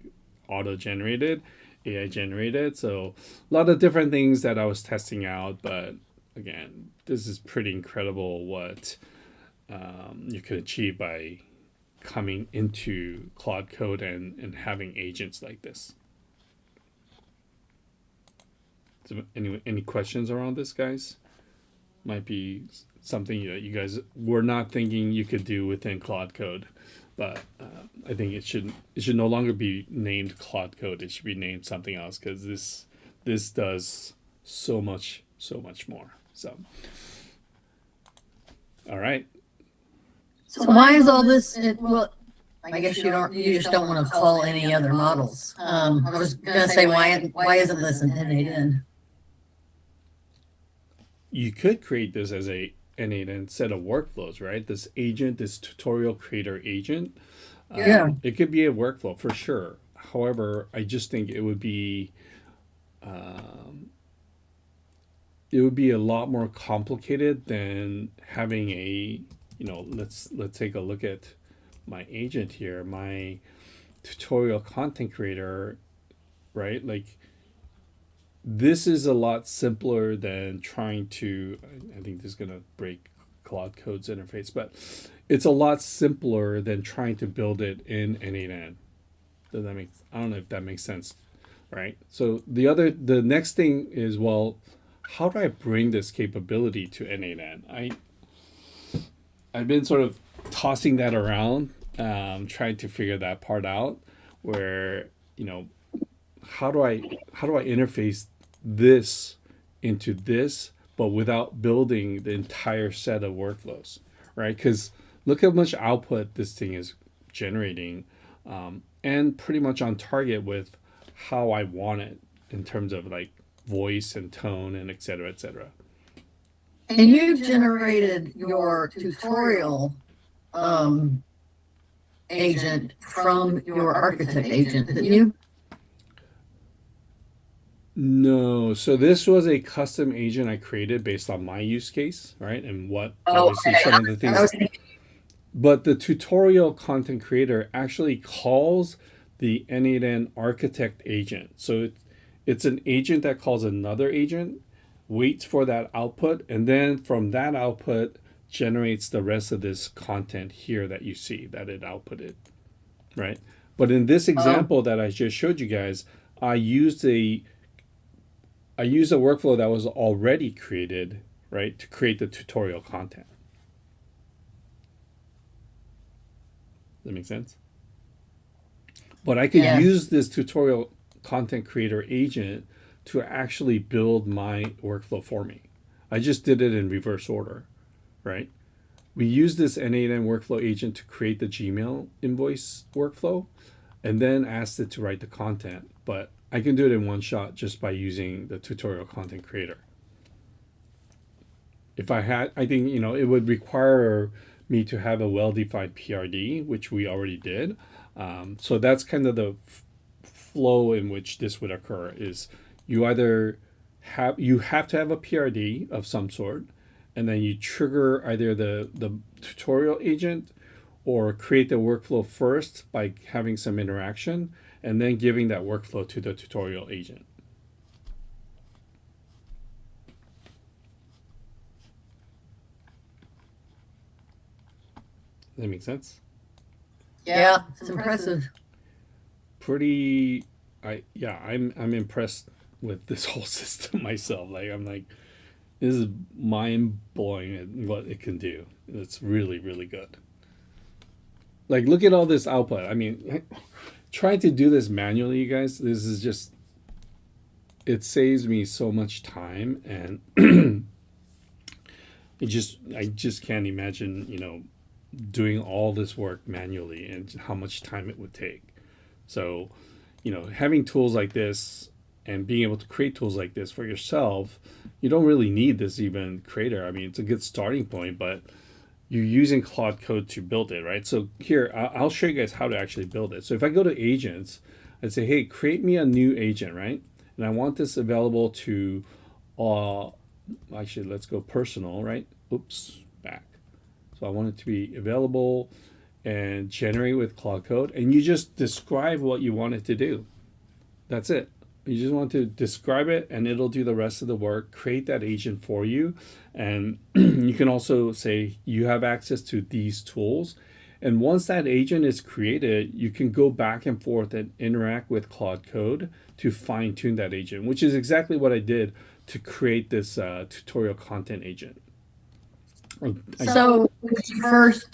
auto-generated, AI generated. So a lot of different things that I was testing out, but again, this is pretty incredible what you can achieve by coming into Claude Code and having agents like this. So any questions around this, guys? Might be something that you guys were not thinking you could do within Claude Code, but I think it should no longer be named Claude Code. It should be named something else, because this does so much more. So, all right. So why is all this? Well, I guess you just don't want to call any other models. I was gonna say why isn't this an n8n? You could create this as a n8n set of workflows, right? This agent, this tutorial creator agent. Yeah. It could be a workflow for sure. However, I just think it would be a lot more complicated than having a, let's take a look at my agent here, my tutorial content creator, right? Like, this is a lot simpler than trying to, I think this is going to break Claude Code's interface, but it's a lot simpler than trying to build it in n8n. Does that make, I don't know if that makes sense, right? So the next thing is, well, how do I bring this capability to n8n? I've been sort of tossing that around, trying to figure that part out, where, how do I interface this into this, but without building the entire set of workflows, right? Because look how much output this thing is generating, and pretty much on target with how I want it in terms of like voice and tone and et cetera, et cetera. And you generated your tutorial agent from your architect agent, didn't you? No, so this was a custom agent I created based on my use case, right? And what obviously some of the things. But the tutorial content creator actually calls the n8n architect agent. So it's an agent that calls another agent, waits for that output, and then from that output generates the rest of this content here that you see that it outputted, right? But in this example that I just showed you guys, I used a workflow that was already created, right, to create the tutorial content. Does that make sense? But I could use this tutorial content creator agent to actually build my workflow for me. I just did it in reverse order, right? We use this n8n workflow agent to create the Gmail invoice workflow and then asked it to write the content. But I can do it in one shot just by using the tutorial content creator. If I had, I think, it would require me to have a well-defined PRD, which we already did. So that's kind of the flow in which this would occur is you either have to have a PRD of some sort, and then you trigger either the tutorial agent or create the workflow first by having some interaction and then giving that workflow to the tutorial agent. Does that make sense? Yeah, it's impressive. I'm impressed with this whole system myself. I'm like, this is mind blowing at what it can do. It's really, really good. Like, look at all this output. I mean, trying to do this manually, you guys, this is just, it saves me so much time, and I just can't imagine, doing all this work manually and how much time it would take. So, having tools like this and being able to create tools like this for yourself, you don't really need this even creator. I mean, it's a good starting point, but you're using Claude Code to build it, right? So here, I'll show you guys how to actually build it. So if I go to agents, I'd say, hey, create me a new agent, right? And I want this available to, actually, let's go personal, right? Oops, back. So I want it to be available and generate with Claude Code. And you just describe what you want it to do. That's it. You just want to describe it and it'll do the rest of the work, create that agent for you. And you can also say you have access to these tools. And once that agent is created, you can go back and forth and interact with Claude Code to fine tune that agent, which is exactly what I did to create this tutorial content agent. So would you first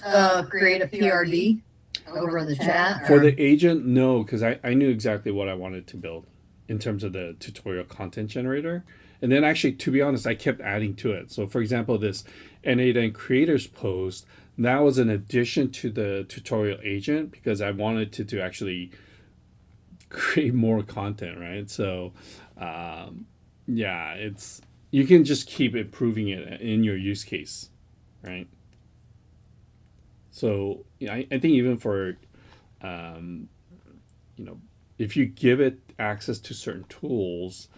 create a PRD over in the chat? For the agent, no, because I knew exactly what I wanted to build in terms of the tutorial content generator. And then actually, to be honest, I kept adding to it. So for example, this n8n creators post, that was an addition to the tutorial agent because I wanted to actually create more content, right? So yeah, you can just keep improving it in your use case, right? So I think even for, if you give it access to certain tools,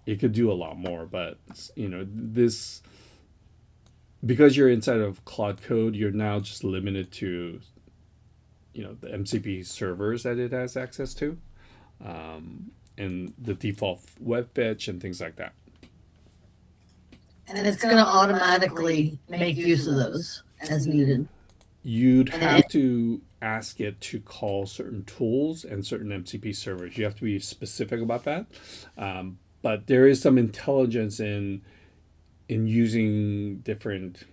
it could do a lot more. But this, because you're inside of Claude Code, you're now just limited to the MCP servers that it has access to, and the default web fetch and things like that. And it's going to automatically make use of those as needed. You'd have to ask it to call certain tools and certain MCP servers. You have to be specific about that. But there is some intelligence in using different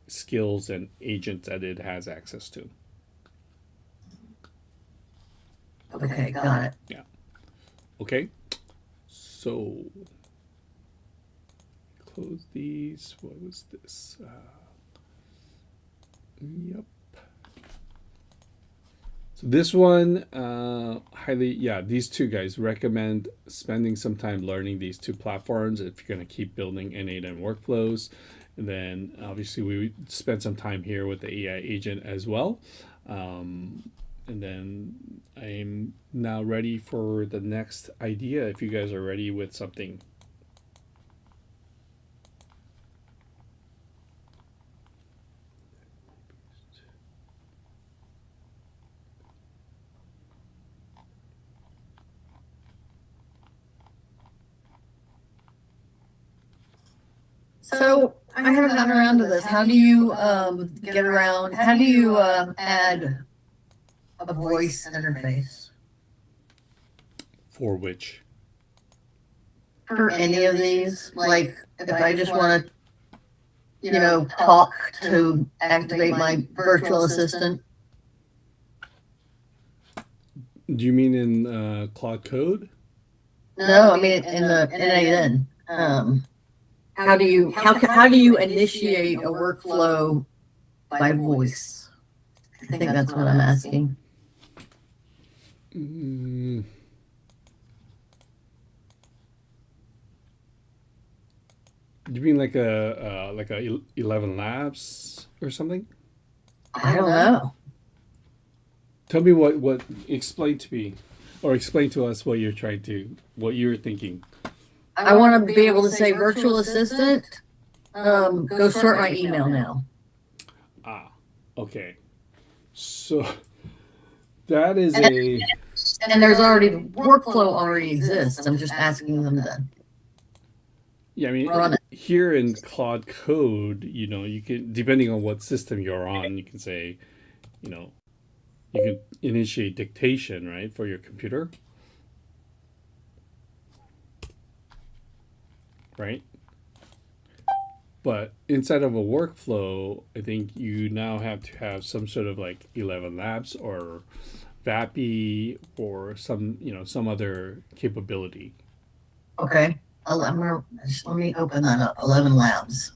skills and agents that it has access to. Okay, got it. Yeah. Okay. So close these. What was this? Yep. So this one, these two guys recommend spending some time learning these two platforms if you're going to keep building n8n workflows. And then obviously we spent some time here with the AI agent as well. And then I'm now ready for the next idea if you guys are ready with something. So I haven't gotten around to this. How do you get around? How do you add a voice interface For which? for any of these? Like if I just want to, talk to activate my virtual assistant. Do you mean in Claude Code? No, I mean in the n8n. how do you initiate a workflow by voice? I think that's what I'm asking. Mm. You mean like a 11 Labs or something? I don't know. Tell me what explain to me, or explain to us what you're thinking. I want to be able to say virtual assistant, go sort my email now. Ah, okay. So that is And there's already, the workflow already exists. I'm just asking them to yeah, I mean, run it. here in Claude Code, you can, depending on what system you're on, you can say, you know, you can initiate dictation, right, for your computer, right? But inside of a workflow, I think you now have to have some sort of like 11 Labs or VAPI or some other capability. Okay. Let me open that up. 11 Labs.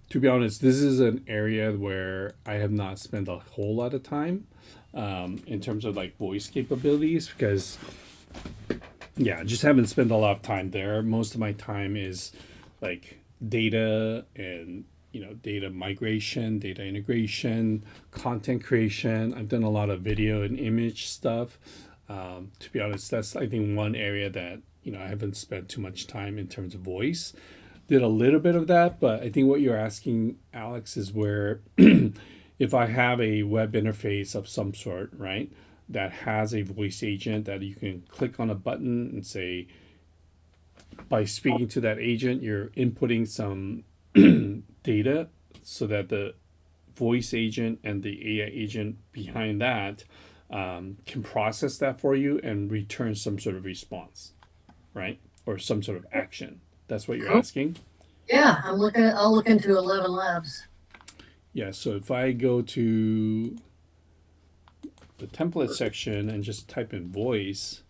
To be honest, this is an area where I have not spent a whole lot of time in terms of like voice capabilities, because yeah, I just haven't spent a lot of time there. Most of my time is like data and data migration, data integration, content creation. I've done a lot of video and image stuff. To be honest, that's, I think, one area that I haven't spent too much time in terms of voice. Did a little bit of that, but I think what you're asking, Alex, is where if I have a web interface of some sort, right, that has a voice agent that you can click on a button and say, by speaking to that agent, you're inputting some data so that the voice agent and the AI agent behind that can process that for you and return some sort of response, right? Or some sort of action. That's what you're asking? Yeah, I'll look into 11 Labs. Yeah, so if I go to the template section and just type in voice,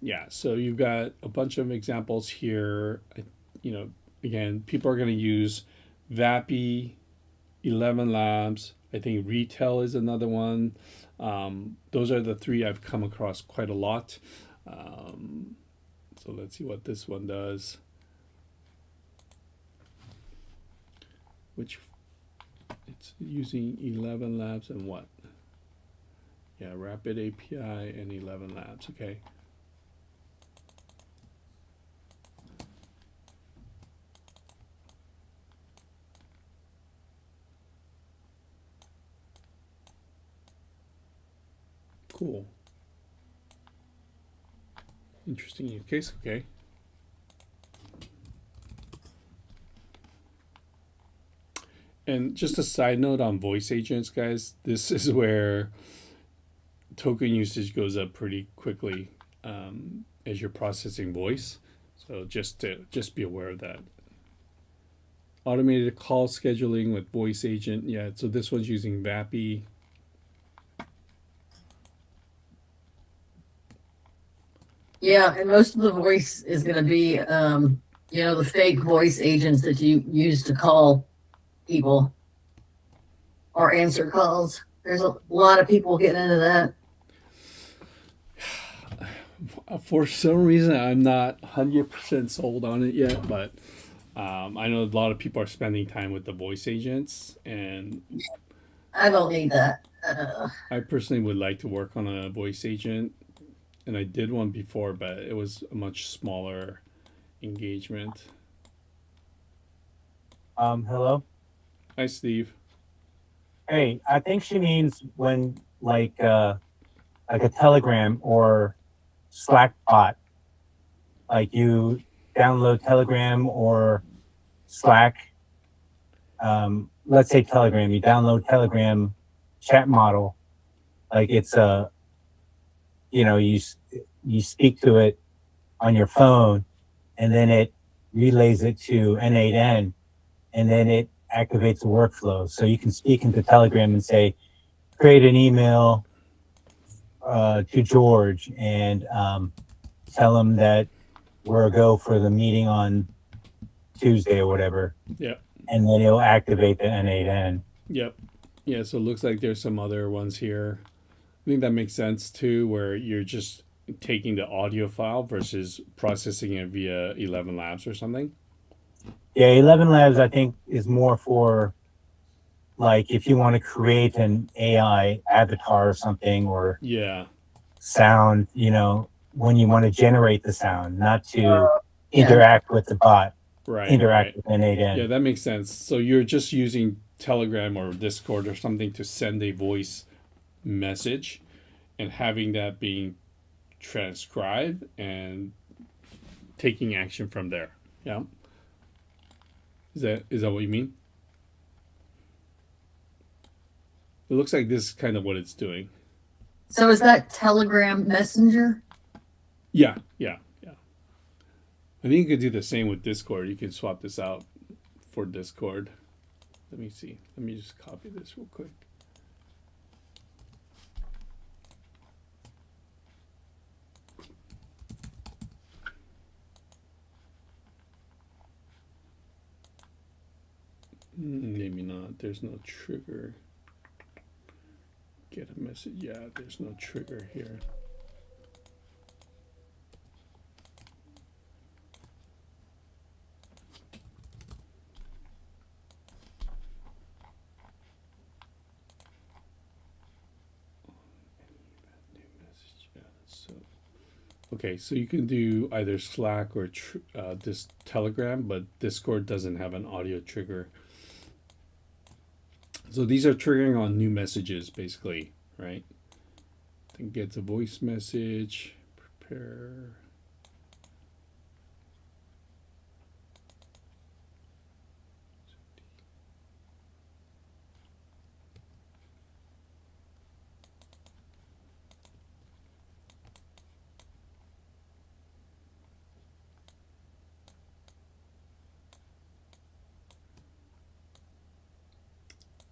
yeah, so you've got a bunch of examples here. Again, people are going to use VAPI, 11 Labs. I think retail is another one. Those are the three I've come across quite a lot. So let's see what this one does. It's using 11 Labs and what? Yeah, Rapid API and 11 Labs. Okay. Cool. Interesting use case. Okay. And just a side note on voice agents, guys, this is where token usage goes up pretty quickly as you're processing voice. So just be aware of that. Automated call scheduling with voice agent. Yeah, so this one's using VAPI. Yeah, and most of the voice is going to be, the fake voice agents that you use to call people or answer calls. There's a lot of people getting into that. For some reason, I'm not 100% sold on it yet, but I know a lot of people are spending time with the voice agents, and I don't need that. I personally would like to work on a voice agent, and I did one before, but it was a much smaller engagement. Hello? Hi, Steve. Hey, I think she means when like a Telegram or Slack bot, like you download Telegram or Slack. Let's say Telegram, you download Telegram chat model, like it's a, you speak to it on your phone, and then it relays it to n8n, and then it activates the workflow. So you can speak into Telegram and say, create an email to George and tell him that we're a go for the meeting on Tuesday or whatever, Yep. and then it'll activate the n8n. Yep. Yeah, so it looks like there's some other ones here. I think that makes sense too, where you're just taking the audio file versus processing it via 11 Labs or something. Yeah, 11 Labs I think is more for like if you want to create an AI avatar or something, or Yeah. sound, when you want to generate the sound, not to Yeah. interact with the bot, Right. interact Right. with n8n. Yeah, that makes sense. So you're just using Telegram or Discord or something to send a voice message and having that being transcribed and taking action from there. Yeah. Is that what you mean? It looks like this is kind of what it's doing. So is that Telegram Messenger? Yeah, yeah, yeah. I think you could do the same with Discord. You can swap this out for Discord. Let me see. Let me just copy this real quick. Maybe not. There's no trigger. Get a message. Yeah, there's no trigger here. Okay, so you can do either Slack or this Telegram, but Discord doesn't have an audio trigger. So these are triggering on new messages, basically, right? Then gets a voice message, prepare.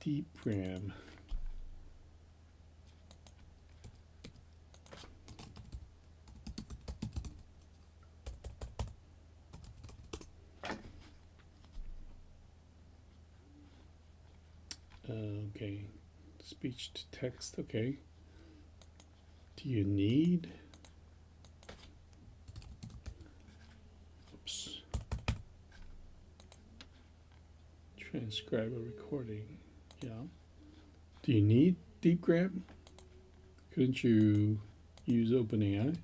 Deep RAM. Okay, speech to text. Okay. Do you need? Oops. Transcribe a recording. Yeah. Do you need DeepGram? Couldn't you use OpenAI?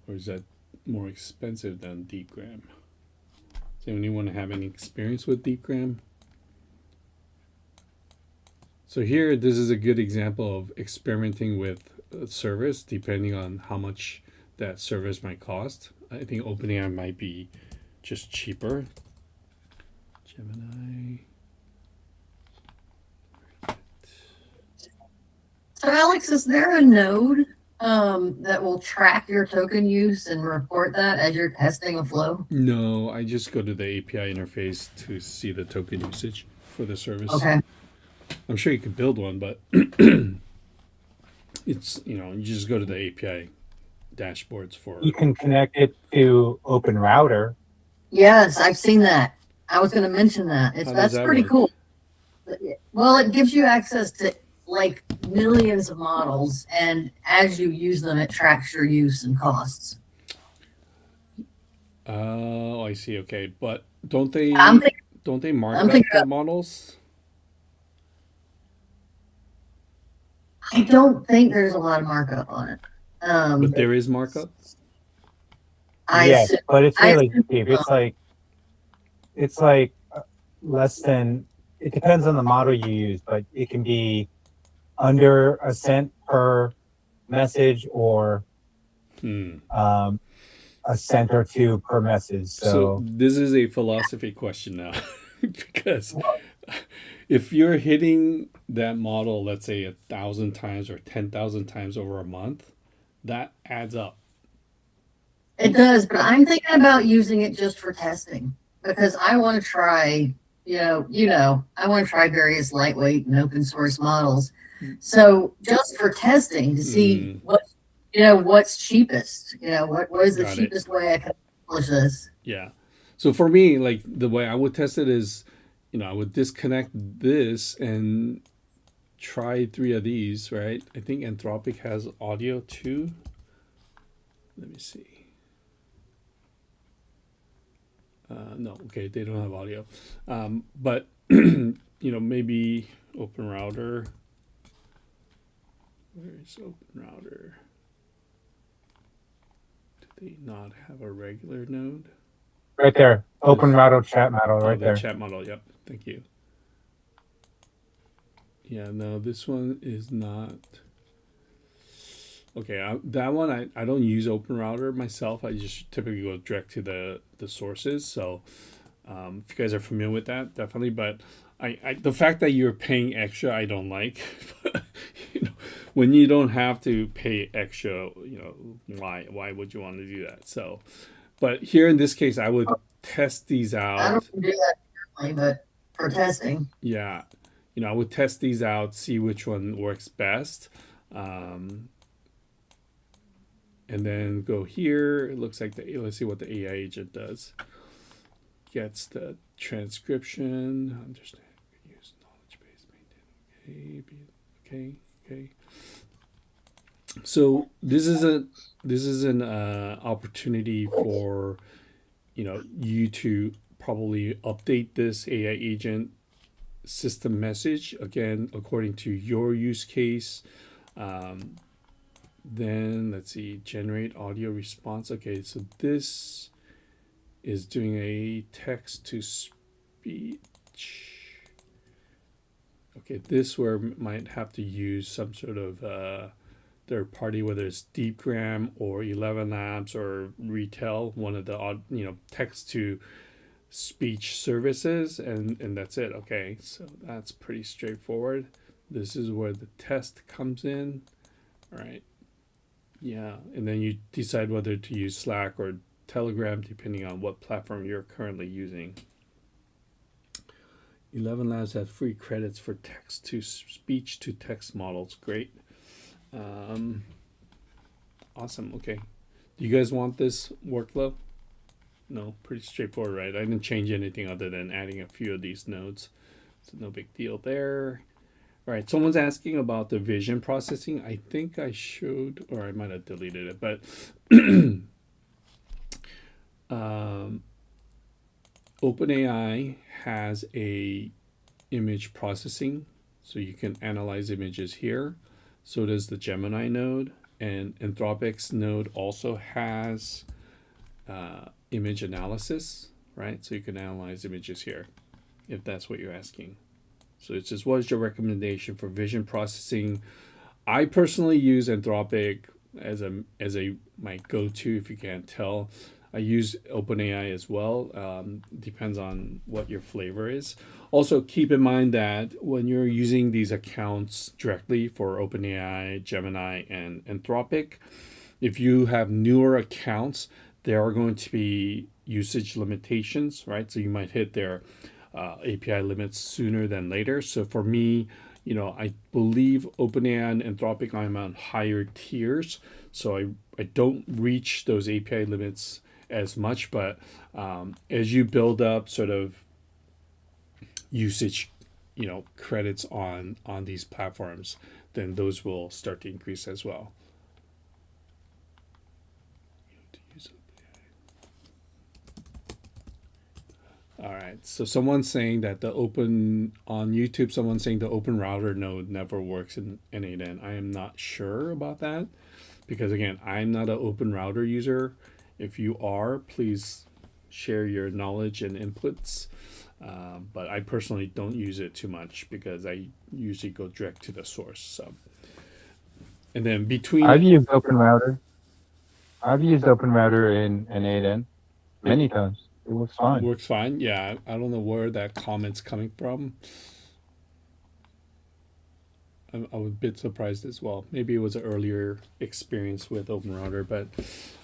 Or is that more expensive than DeepGram? Does anyone have any experience with DeepGram? So here, this is a good example of experimenting with a service depending on how much that service might cost. I think OpenAI might be just cheaper. Gemini. So Alex, is there a node that will track your token use and report that as you're testing a flow? No, I just go to the API interface to see the token usage for the service. Okay. I'm sure you could build one, but it's, you just go to the API dashboards for. You can connect it to Open Router. Yes, I've seen that. I was going to mention that. How does That's that pretty work? cool. Well, it gives you access to like millions of models, and as you use them, it tracks your use and costs. Oh, I see. Okay, but don't they mark I'm up thinking the models? I don't think there's a lot of markup on it. But there is markup. Yes, assu- but it's I really assume cheap. It's like less than. It depends on the model you use, but it can be under a cent per message or a cent or two per message. So this is a philosophy question now, because if you're hitting that model, let's say 1,000 times or 10,000 times over a month, that adds up. It does, but I'm thinking about using it just for testing because I want to try, I want to try various lightweight and open source models. So just for testing to see what's cheapest, what is the Got it. cheapest way I can accomplish this? Yeah. So for me, like the way I would test it is, I would disconnect this and try 3 of these, right? I think Anthropic has audio too. Let me see. No, okay, they don't have audio. But maybe Open Router. Where is Open Router? Do they not have a regular node? Right there. Open router chat model Oh, right the there. chat model. Yep. Thank you. Yeah, no, this one is not. Okay, that one I don't use Open Router myself. I just typically go direct to the sources. So if you guys are familiar with that, definitely. But I the fact that you're paying extra, I don't like. When you don't have to pay extra, why would you want to do that? So, but here in this case, I would test these I out. don't do that currently, but for testing. Yeah, I would test these out, see which one works best. And then go here. It looks like let's see what the AI agent does. Gets the transcription. Understand. Use knowledge base. Maintain. Okay. So this is an opportunity for you to probably update this AI agent system message again according to your use case. Then let's see, generate audio response. Okay, so this is doing a text to speech. Okay, this where might have to use some sort of third party, whether it's DeepGram or 11 Labs or Retail, one of the text to speech services, and that's it. Okay, so that's pretty straightforward. This is where the test comes in. All right. Yeah, and then you decide whether to use Slack or Telegram depending on what platform you're currently using. 11 Labs have free credits for text to speech to text models. Great. Awesome. Okay. Do you guys want this workflow? No, pretty straightforward, right? I didn't change anything other than adding a few of these nodes. So no big deal there. All right, someone's asking about the vision processing. I think I showed, or I might have deleted it, but OpenAI has a image processing, so you can analyze images here. So does the Gemini node, and Anthropic's node also has image analysis, right? So you can analyze images here, if that's what you're asking. So it says, what is your recommendation for vision processing? I personally use Anthropic as my go-to. If you can't tell, I use OpenAI as well. Depends on what your flavor is. Also, keep in mind that when you're using these accounts directly for OpenAI, Gemini, and Anthropic, if you have newer accounts, there are going to be usage limitations, right? So you might hit their API limits sooner than later. So for me, I believe OpenAI and Anthropic, I'm on higher tiers, so I don't reach those API limits as much. But as you build up sort of usage, credits on these platforms, then those will start to increase as well. All right, so someone's saying that on YouTube, someone's saying the Open Router node never works in n8n. I am not sure about that because, again, I'm not an Open Router user. If you are, please share your knowledge and inputs. But I personally don't use it too much because I usually go direct to the source. So, and then between I've used Open Router. I've used Open Router in n8n many times. It works fine. Works fine. Yeah, I don't know where that comment's coming from. I'm a bit surprised as well. Maybe it was an earlier experience with Open Router, but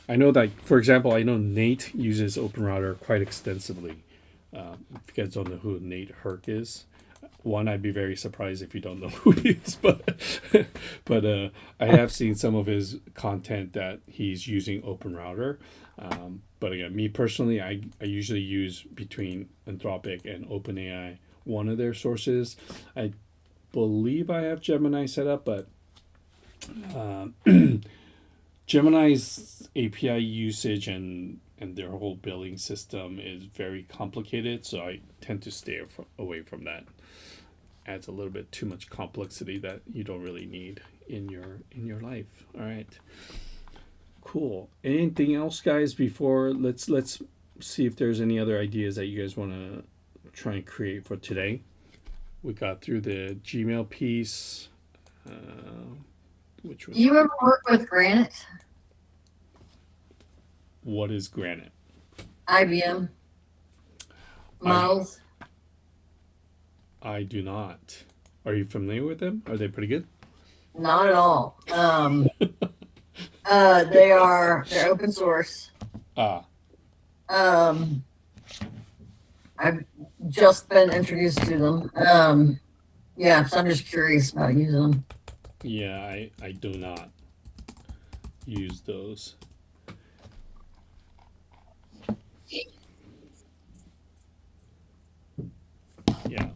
I know that, for example, I know Nate uses Open Router quite extensively. If you guys don't know who Nate Herc is, one, I'd be very surprised if you don't know who he is, but I have seen some of his content that he's using Open Router. But again, me personally, I usually use between Anthropic and OpenAI one of their sources. I believe I have Gemini set up, but Gemini's API usage and their whole billing system is very complicated, so I tend to stay away from that. Adds a little bit too much complexity that you don't really need in your life. All right, cool. Anything else, guys? Before let's see if there's any other ideas that you guys want to try and create for today. We got through the Gmail piece, which was. Do you ever work with Granite? What is Granite? IBM models? I do not. Are you familiar with them? Are they pretty good? Not at all. They're open source. Ah, I've just been introduced to them. Yeah, so I'm just curious about using them. yeah, I do not use those. Yeah.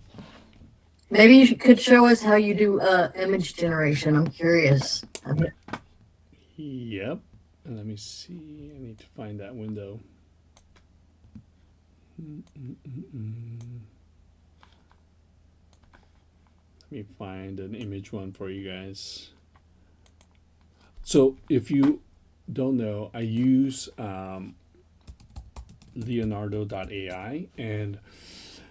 Maybe you could show us how you do image generation. I'm curious. Yep. And let me see. I need to find that window. Let me find an image one for you guys. So if you don't know, I use Leonardo.ai, and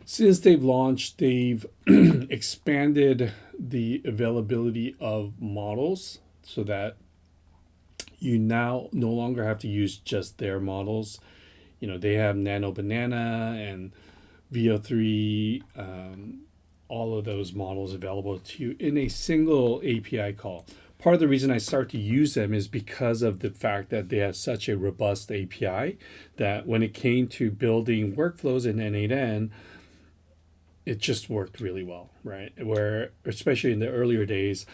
since they've launched, they've expanded the availability of models so that you now no longer have to use just their models. You know, they have Nano Banana and VO3, all of those models available to you in a single API call. Part of the reason I start to use them is because of the fact that they have such a robust API that when it came to building workflows in n8n, it just worked really well, right? Where, especially in the earlier days,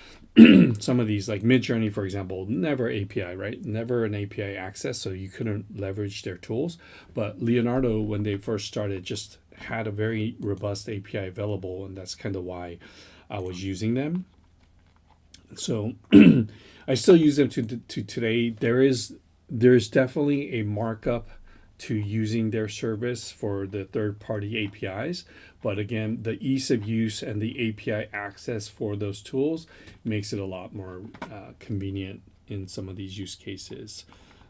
some of these like Midjourney, for example, never API, right? Never an API access, so you couldn't leverage their tools. But Leonardo, when they first started, just had a very robust API available, and that's kind of why I was using them. So I still use them to today. There's definitely a markup to using their service for the third-party APIs. But again, the ease of use and the API access for those tools makes it a lot more convenient in some of these use cases.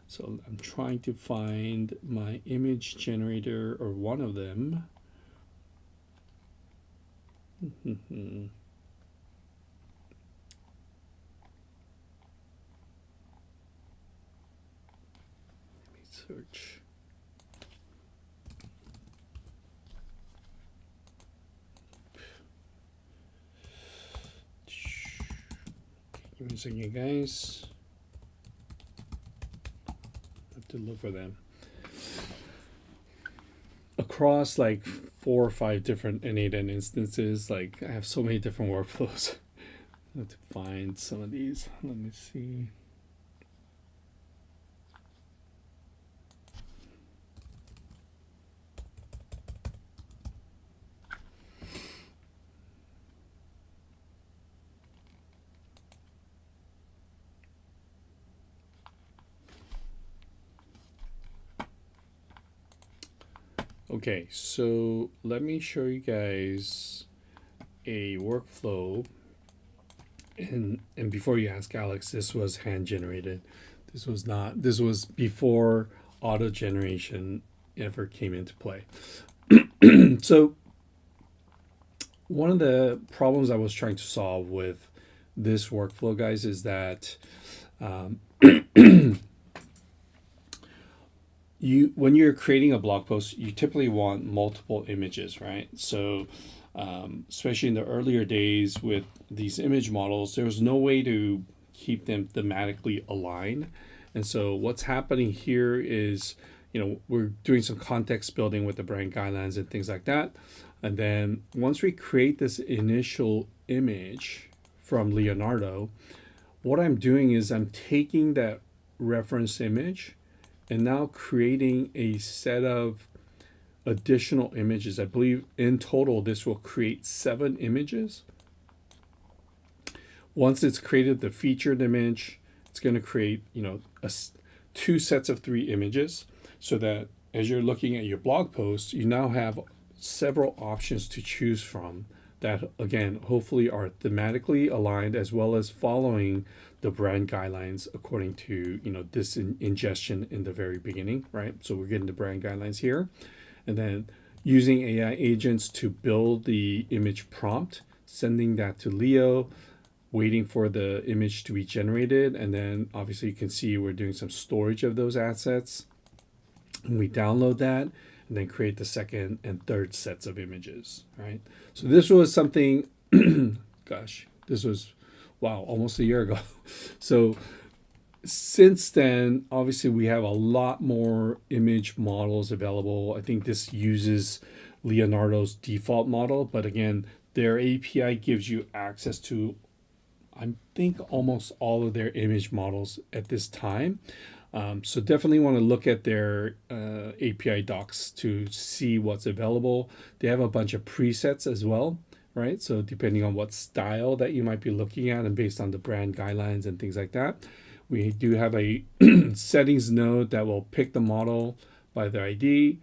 So I'm trying to find my image generator, or one of them. Let me search. Give me a second, guys. I have to look for them. Across like 4 or 5 different n8n instances, like I have so many different workflows. I have to find some of these. Let me see. Okay, so let me show you guys a workflow. And before you ask Alex, this was hand generated. This was not, this was before auto generation ever came into play. So one of the problems I was trying to solve with this workflow, guys, is that when you're creating a blog post, you typically want multiple images, right? So especially in the earlier days with these image models, there was no way to keep them thematically aligned. And so what's happening here is, you know, we're doing some context building with the brand guidelines and things like that. And then once we create this initial image from Leonardo, what I'm doing is I'm taking that reference image and now creating a set of additional images. I believe in total this will create 7 images. Once it's created the featured image, it's going to create, you know, 2 sets of 3 images, so that as you're looking at your blog post, you now have several options to choose from that, again, hopefully are thematically aligned, as well as following the brand guidelines according to, you know, this ingestion in the very beginning, right? So we're getting the brand guidelines here, and then using AI agents to build the image prompt, sending that to Leo, waiting for the image to be generated, and then obviously you can see we're doing some storage of those assets, and we download that and then create the second and third sets of images, right? So this was something, gosh, this was, wow, almost a year ago. So since then, obviously we have a lot more image models available. I think this uses Leonardo's default model, but again, their API gives you access to, I think, almost all of their image models at this time. So definitely want to look at their API docs to see what's available. They have a bunch of presets as well, right? So depending on what style that you might be looking at and based on the brand guidelines and things like that, we do have a settings node that will pick the model by the ID,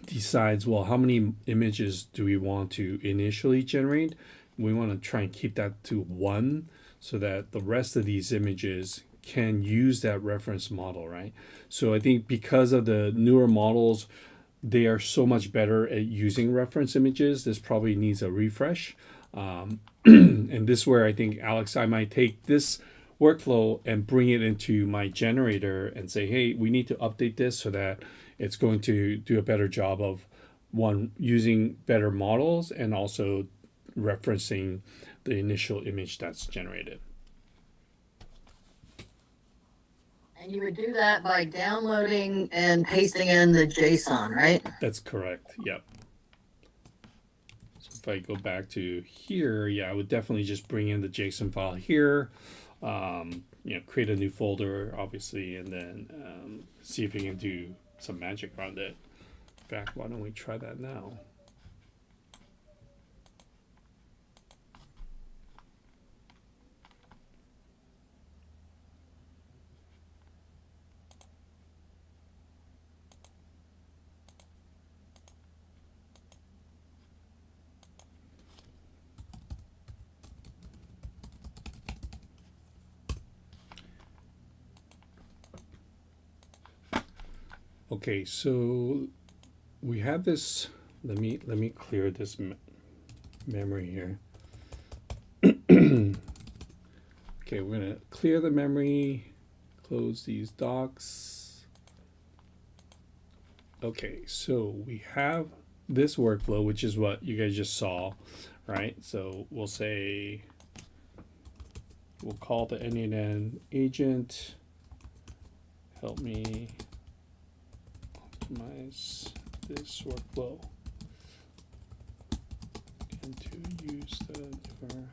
decides, well, how many images do we want to initially generate? We want to try and keep that to 1 so that the rest of these images can use that reference model, right? So I think because of the newer models, they are so much better at using reference images. This probably needs a refresh. And this is where I think, Alex, I might take this workflow and bring it into my generator and say, hey, we need to update this so that it's going to do a better job of, one, using better models and also referencing the initial image that's generated. And you would do that by downloading and pasting in the JSON, right? That's correct. Yep. So if I go back to here, yeah, I would definitely just bring in the JSON file here, you know, create a new folder, obviously, and then see if we can do some magic around it. In fact, why don't we try that now? Okay, so we have this. Let me clear this memory here. Okay, we're gonna clear the memory, close these docs. Okay, so we have this workflow, which is what you guys just saw, right? So we'll say, we'll call the n8n agent, help me optimize this workflow and to use the newer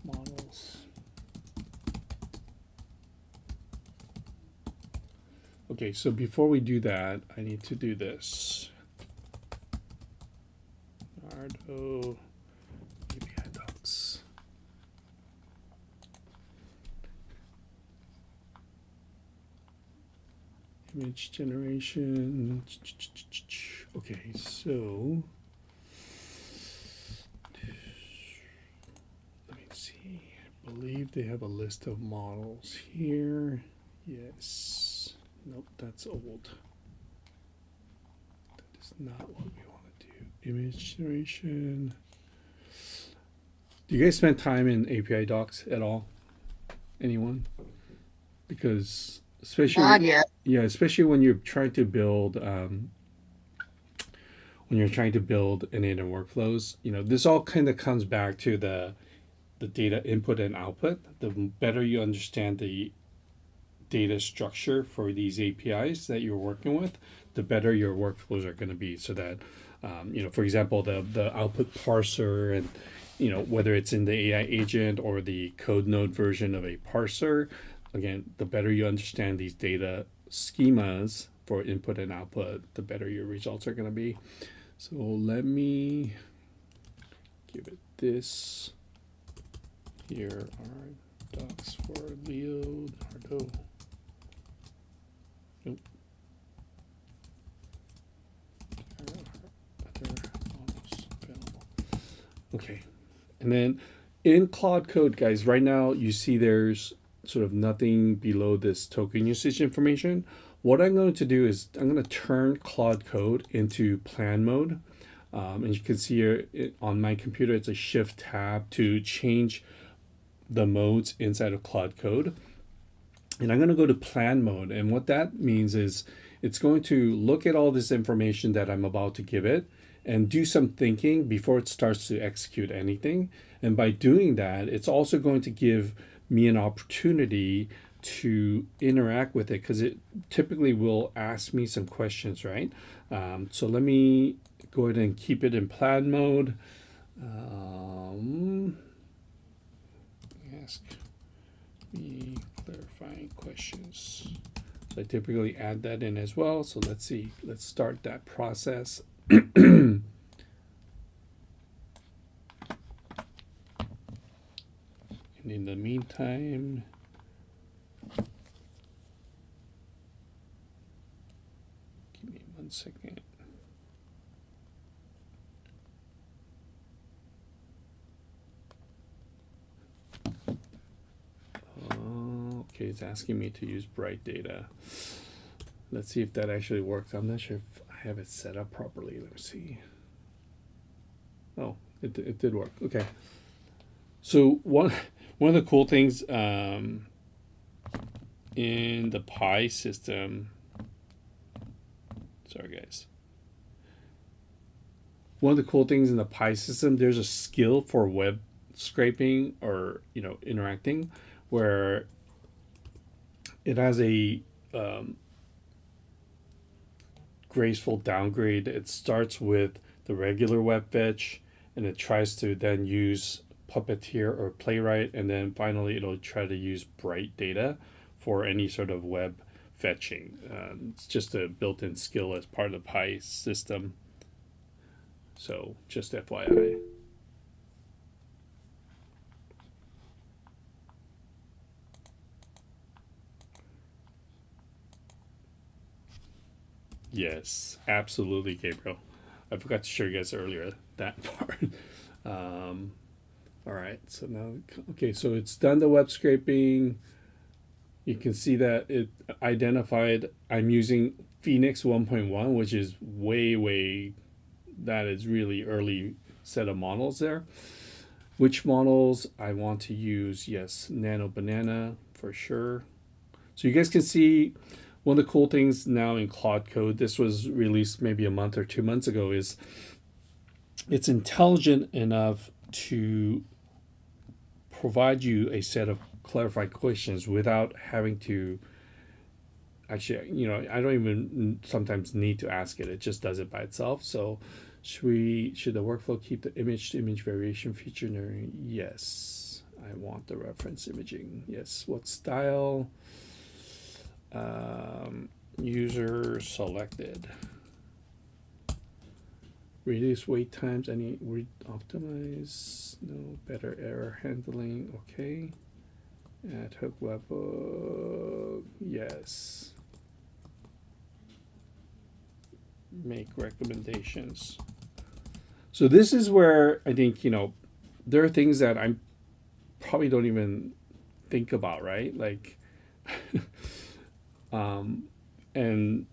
models. Okay, so before we do that, I need to do this. Nardo API docs. Image generation. Okay, so let me see. I believe they have a list of models here. Yes. Nope, that's old. That is not what we want to do. Image generation. Do you guys spend time in API docs at all? Anyone? Because especially Not yet. yeah, especially when you're trying to build n8n workflows, you know, this all kind of comes back to the data input and output. The better you understand the data structure for these APIs that you're working with, the better your workflows are going to be. So that, you know, for example, the output parser, and, you know, whether it's in the AI agent or the code node version of a parser, again, the better you understand these data schemas for input and output, the better your results are going to be. So let me give it this. Here are docs for Leonardo. Nope. Other models available. Okay. And then in Claude Code, guys, right now you see there's sort of nothing below this token usage information. What I'm going to do is I'm going to turn Claude Code into plan mode. And you can see here on my computer, it's a shift tab to change the modes inside of Claude Code. And I'm going to go to plan mode. And what that means is it's going to look at all this information that I'm about to give it and do some thinking before it starts to execute anything. And by doing that, it's also going to give me an opportunity to interact with it because it typically will ask me some questions, right? So let me go ahead and keep it in plan mode. Ask me clarifying questions. So I typically add that in as well. So let's see. Let's start that process. And in the meantime, give me 1 second. Okay, it's asking me to use Bright Data. Let's see if that actually works. I'm not sure if I have it set up properly. Let me see. Oh, it did work. Okay. So one of the cool things in the Pi system. Sorry, guys. One of the cool things in the Pi system, there's a skill for web scraping or interacting, where it has a graceful downgrade. It starts with the regular web fetch, and it tries to then use Puppeteer or Playwright, and then finally it'll try to use Bright Data for any sort of web fetching. It's just a built-in skill as part of the Pi system. So just FYI. Yes, absolutely, Gabriel. I forgot to show you guys earlier that part. All right, so now, okay, so it's done the web scraping. You can see that it identified I'm using Phoenix 1.1, which is way, that is really early set of models there. Which models I want to use? Yes, Nano Banana for sure. So you guys can see one of the cool things now in Claude Code, this was released maybe a month or 2 months ago, is it's intelligent enough to provide you a set of clarified questions without having to actually, I don't even sometimes need to ask it. It just does it by itself. So should the workflow keep the image to image variation feature? Yes. I want the reference imaging. Yes. What style? User selected. Reduce wait times. Any optimize? No. Better error handling. Okay. Ad hoc webhook. Yes. Make recommendations. So this is where I think there are things that I probably don't even think about, right? Like and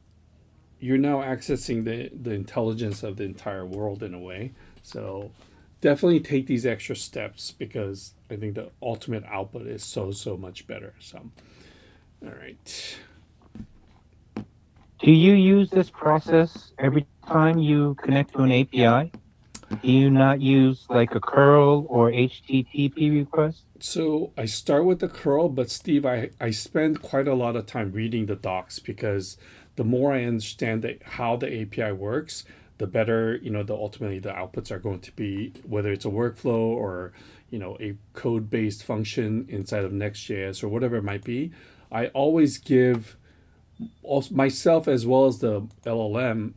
you're now accessing the intelligence of the entire world in a way. So definitely take these extra steps because I think the ultimate output is so much better. So, all right. Do you use this process every time you connect to an API? Do you not use like a curl or HTTP request? So I start with the curl, but Steve, I spend quite a lot of time reading the docs because the more I understand how the API works, the better, the ultimately the outputs are going to be, whether it's a workflow or, a code-based function inside of Next.js or whatever it might be. I always give also myself as well as the LLM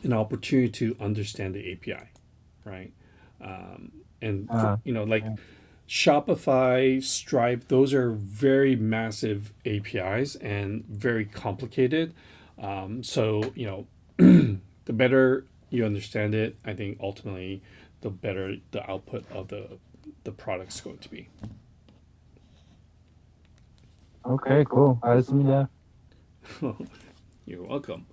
an opportunity to understand the API, right? And like Shopify, Stripe, those are very massive APIs and very complicated. So the better you understand it, I think ultimately the better the output of the product's going to be. Okay, cool. I'll see that. You're welcome.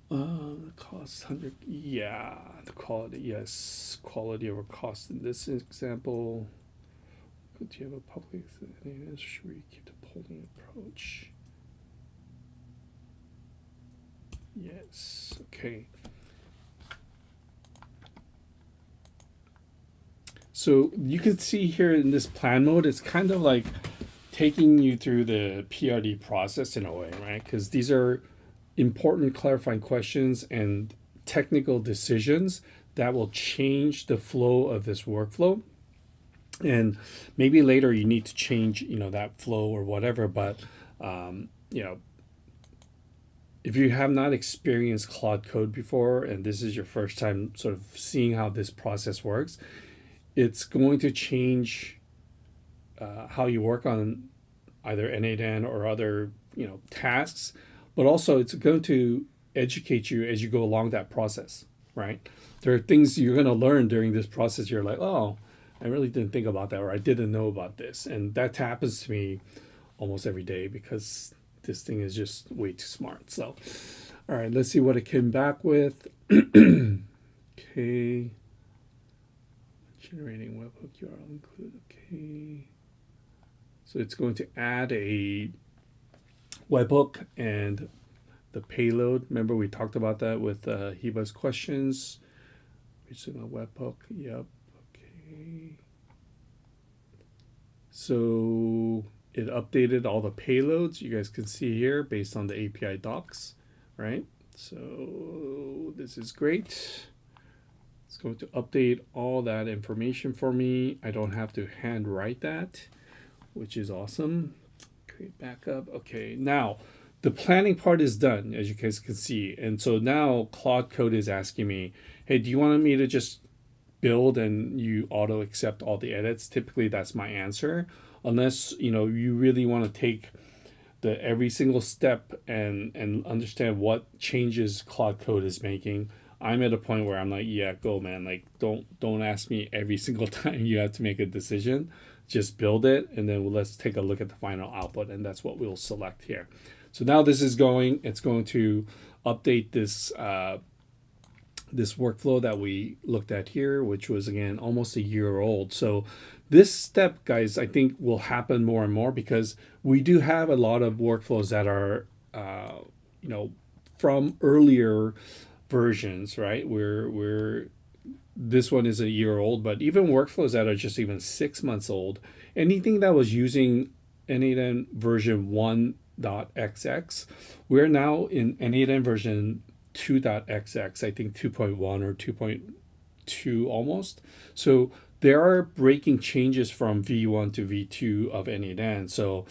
The cost 100. Yeah, the quality. Yes, quality over cost in this example. Do you have a public? Should we keep the polling approach? Yes. Okay. So you can see here in this plan mode, it's kind of like taking you through the PRD process in a way, right? Because these are important clarifying questions and technical decisions that will change the flow of this workflow. And maybe later you need to change, that flow or whatever. But, if you have not experienced Claude Code before, and this is your first time sort of seeing how this process works, it's going to change how you work on either n8n or other, tasks. But also it's going to educate you as you go along that process, right? There are things you're going to learn during this process. You're like, oh, I really didn't think about that, or I didn't know about this. And that happens to me almost every day because this thing is just way too smart. So, all right, let's see what it came back with. Okay. Generating webhook URL include. Okay. So it's going to add a webhook and the payload. Remember we talked about that with Hiba's questions. Using a webhook. Yep. Okay. So it updated all the payloads you guys can see here based on the API docs, right? So this is great. It's going to update all that information for me. I don't have to hand write that, which is awesome. Create backup. Okay, now the planning part is done, as you guys can see. And so now Claude Code is asking me, hey, do you want me to just build and you auto accept all the edits? Typically that's my answer, unless you really want to take the every single step and understand what changes Claude Code is making. I'm at a point where I'm like, yeah, go man, like don't ask me every single time you have to make a decision. Just build it and then let's take a look at the final output, and that's what we'll select here. So now this is it's going to update this this workflow that we looked at here, which was again almost a year old. So this step, guys, I think will happen more and more because we do have a lot of workflows that are from earlier versions, right? We're this one is a year old, but even workflows that are just even 6 months old, anything that was using n8n version 1.xx, we're now in n8n version 2.xx, I think 2.1 or 2.2 almost. So there are breaking changes from V1 to V2 of n8n. So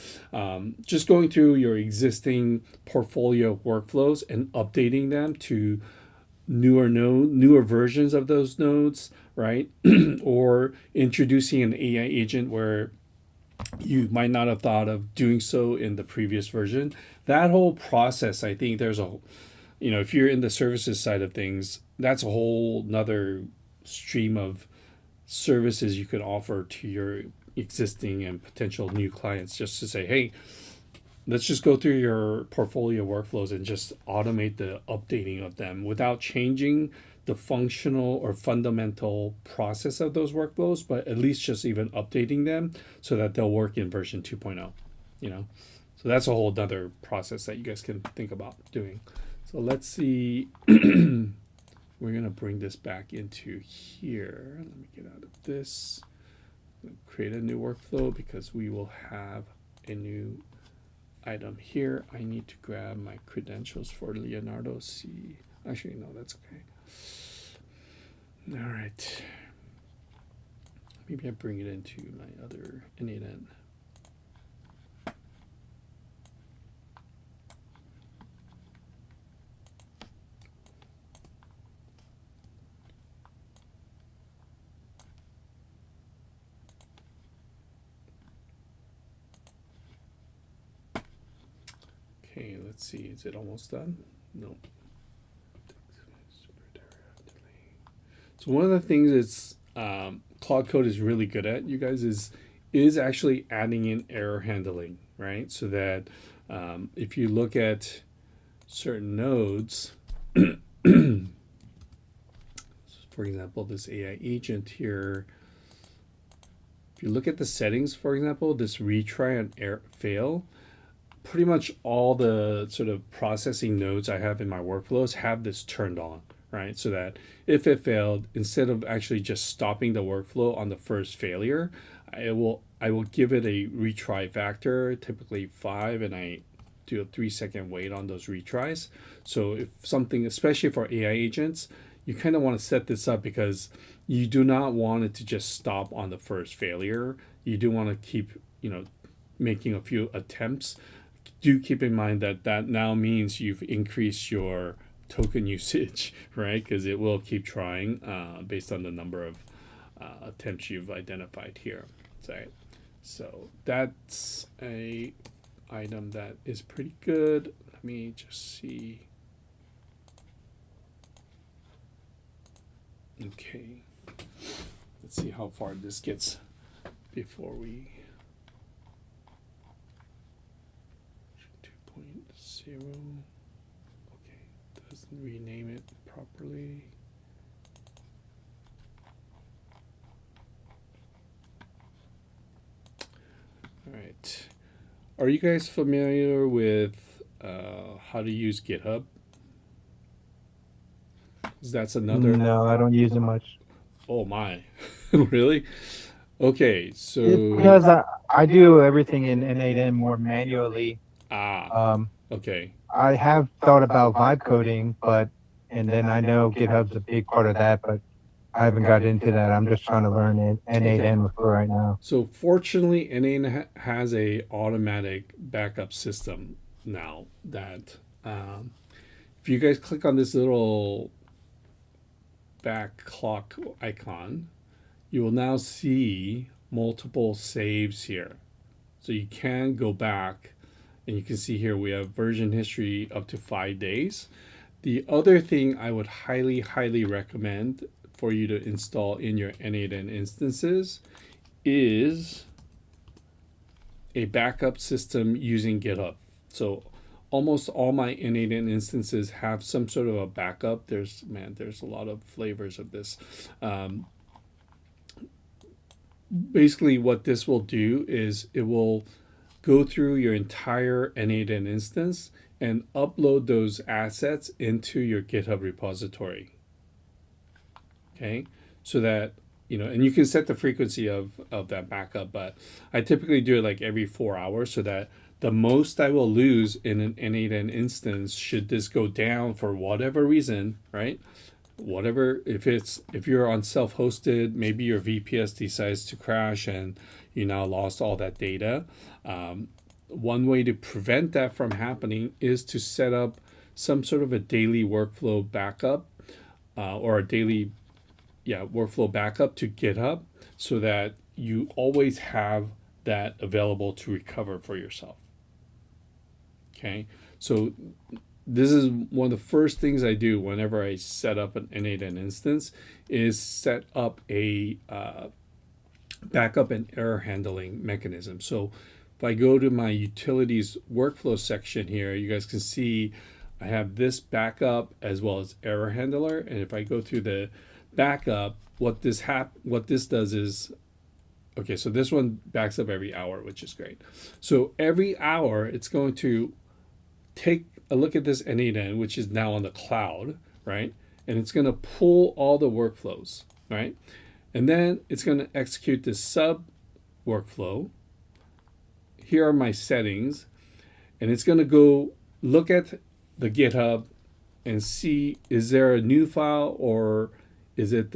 just going through your existing portfolio of workflows and updating them to newer versions of those nodes, right? Or introducing an AI agent where you might not have thought of doing so in the previous version. That whole process, I think there's if you're in the services side of things, that's a whole nother stream of services you could offer to your existing and potential new clients, just to say, hey, let's just go through your portfolio workflows and just automate the updating of them without changing the functional or fundamental process of those workflows, but at least just even updating them so that they'll work in version 2.0, So that's a whole other process that you guys can think about doing. So let's see. We're going to bring this back into here. Let me get out of this. Create a new workflow because we will have a new item here. I need to grab my credentials for Leonardo. See, Actually, no, that's okay. All right. Maybe I bring it into my other n8n. Okay, let's see. Is it almost done? No. So one of the things it's Cloud Code is really good at, you guys, is actually adding in error handling, right? So that if you look at certain nodes, for example, this AI agent here, if you look at the settings, for example, this retry and error fail, pretty much all the sort of processing nodes I have in my workflows have this turned on, right? So that if it failed, instead of actually just stopping the workflow on the first failure, I will give it a retry factor, typically 5, and I do a 3-second wait on those retries. So if something, especially for AI agents, you kind of want to set this up because you do not want it to just stop on the first failure. You do want to keep, making a few attempts. Do keep in mind that now means you've increased your token usage, right? Because it will keep trying based on the number of attempts you've identified here. So that's a item that is pretty good. Let me just see. Okay, let's see how far this gets before we 2.0. Okay, doesn't rename it properly. All right, are you guys familiar with how to use GitHub? 'Cause that's another. No, I don't use it much. Oh my, really? Okay, so It's because I do everything in n8n more manually. Okay. I have thought about vibe coding, and then I know GitHub's a big part of that, but I haven't got into that. I'm just trying to learn n8n for right now. So fortunately, n8n has a automatic backup system now that if you guys click on this little back clock icon, you will now see multiple saves here. So you can go back and you can see here we have version history up to 5 days. The other thing I would highly, highly recommend for you to install in your n8n instances is a backup system using GitHub. So almost all my n8n instances have some sort of a backup. There's a lot of flavors of this. Basically what this will do is it will go through your entire n8n instance and upload those assets into your GitHub repository. Okay, so that and you can set the frequency of that backup, but I typically do it like every 4 hours so that the most I will lose in an n8n instance, should this go down for whatever reason, right? Whatever, if you're on self-hosted, maybe your VPS decides to crash and you now lost all that data. One way to prevent that from happening is to set up some sort of a daily workflow backup or a daily workflow backup to GitHub so that you always have that available to recover for yourself. Okay, so this is one of the first things I do whenever I set up an n8n instance is set up a backup and error handling mechanism. So if I go to my utilities workflow section here, you guys can see I have this backup as well as error handler. And if I go through the backup, what this does is, okay, so this one backs up every hour, which is great. So every hour it's going to take a look at this n8n, which is now on the cloud, right? And it's going to pull all the workflows, right? And then it's going to execute this sub workflow. Here are my settings, and it's going to go look at the GitHub and see, is there a new file or is it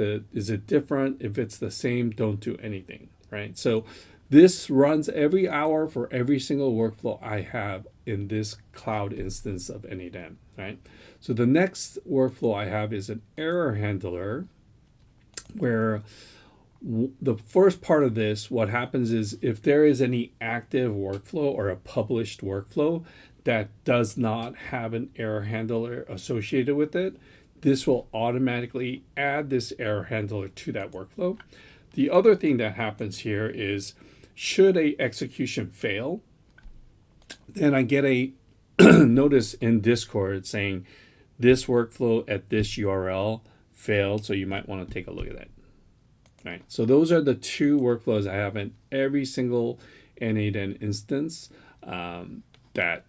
different? If it's the same, don't do anything, right? So this runs every hour for every single workflow I have in this cloud instance of n8n, right? So the next workflow I have is an error handler where the first part of this, what happens is if there is any active workflow or a published workflow that does not have an error handler associated with it, this will automatically add this error handler to that workflow. The other thing that happens here is should a execution fail, then I get a notice in Discord saying this workflow at this URL failed, so you might want to take a look at that. Right. So those are the two workflows I have in every single n8n instance that,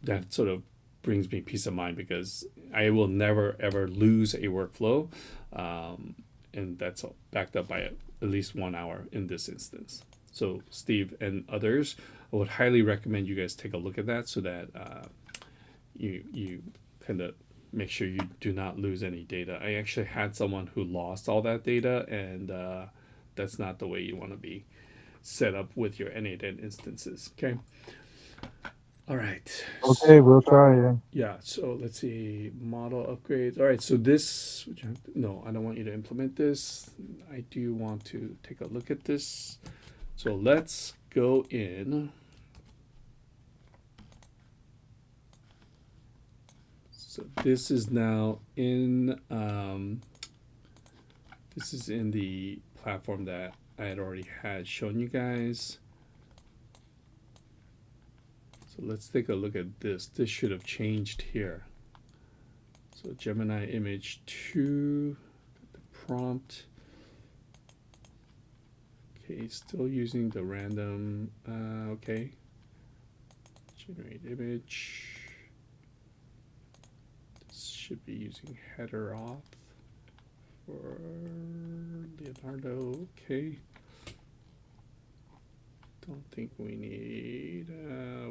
that sort of brings me peace of mind because I will never, ever lose a workflow. And that's backed up by at least 1 hour in this instance. So Steve and others, I would highly recommend you guys take a look at that so that you kind of make sure you do not lose any data. I actually had someone who lost all that data, and that's not the way you want to be set up with your n8n instances. Okay. All right. Okay, we'll try. Yeah. Yeah. So let's see, model upgrades. All right. So this, no, I don't want you to implement this. I do want to take a look at this. So let's go in. So this is now in this is in the platform that I had already had shown you guys. So let's take a look at this. This should have changed here. So Gemini image 2, the prompt. Okay, still using the random, okay. Generate image. Should be using header auth for Leonardo. Okay. Don't think we need,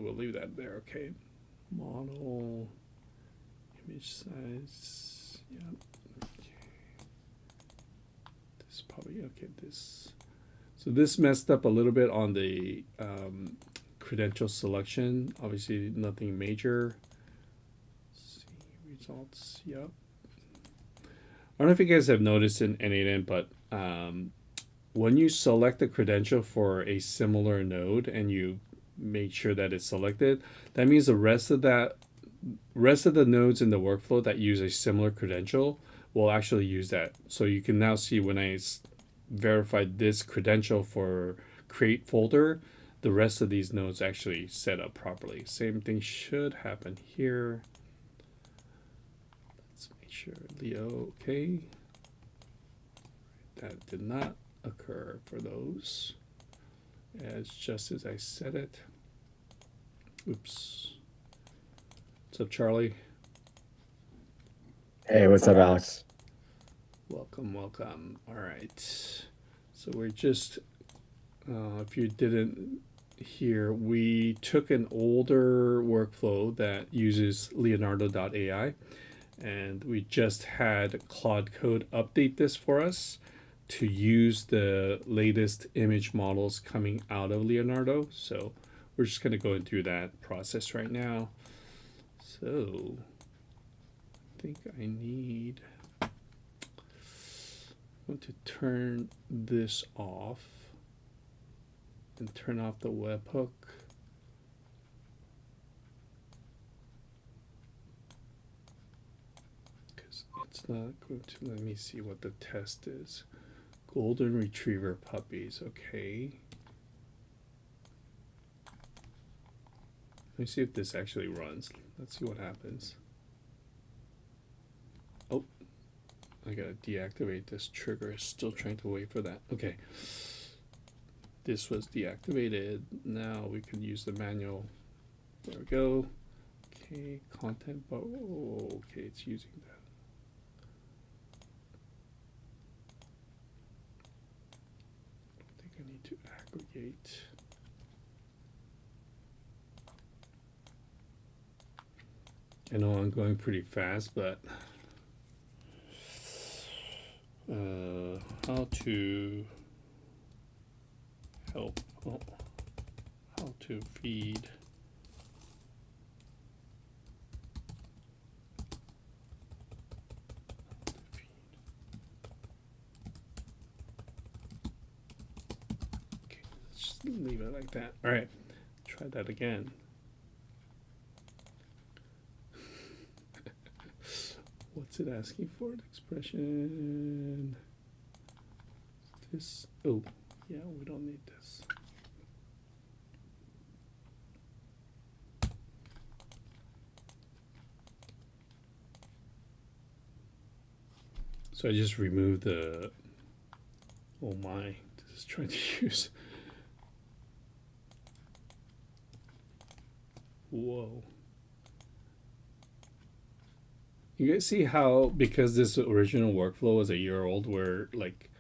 we'll leave that there. Okay. Model, image size. Yep. Okay. This probably, okay, this. So this messed up a little bit on the credential selection. Obviously nothing major. Results, yep. I don't know if you guys have noticed in n8n, but when you select a credential for a similar node and you make sure that it's selected, that means the rest of the nodes in the workflow that use a similar credential will actually use that. So you can now see when I verified this credential for create folder, the rest of these nodes actually set up properly. Same thing should happen here. Sure, Leo, okay. That did not occur for those, as just as I said it. Oops. What's up, Charlie? Hey, what's up, Alex? Welcome, welcome. All right. So we're just, if you didn't hear, we took an older workflow that uses Leonardo.ai. And we just had Claude Code update this for us to use the latest image models coming out of Leonardo. So we're just going to go through that process right now. So I think I need, I'm going to turn this off and turn off the webhook. It's not going to let me see what the test is. Golden Retriever puppies, okay. Let me see if this actually runs. Let's see what happens. Oh, I gotta deactivate this trigger. Still trying to wait for that. Okay. This was deactivated. Now we can use the manual. There we go. Okay, content, but oh, okay, it's using that. To aggregate. I know I'm going pretty fast, but how to help, oh, how to feed okay, just leave it like that. All right, try that again. What's it asking for? The expression. This. Oh, yeah, we don't need this. So I just removed the. Oh my! This is trying to use. Whoa. You guys see how, because this original workflow is a year old, where like,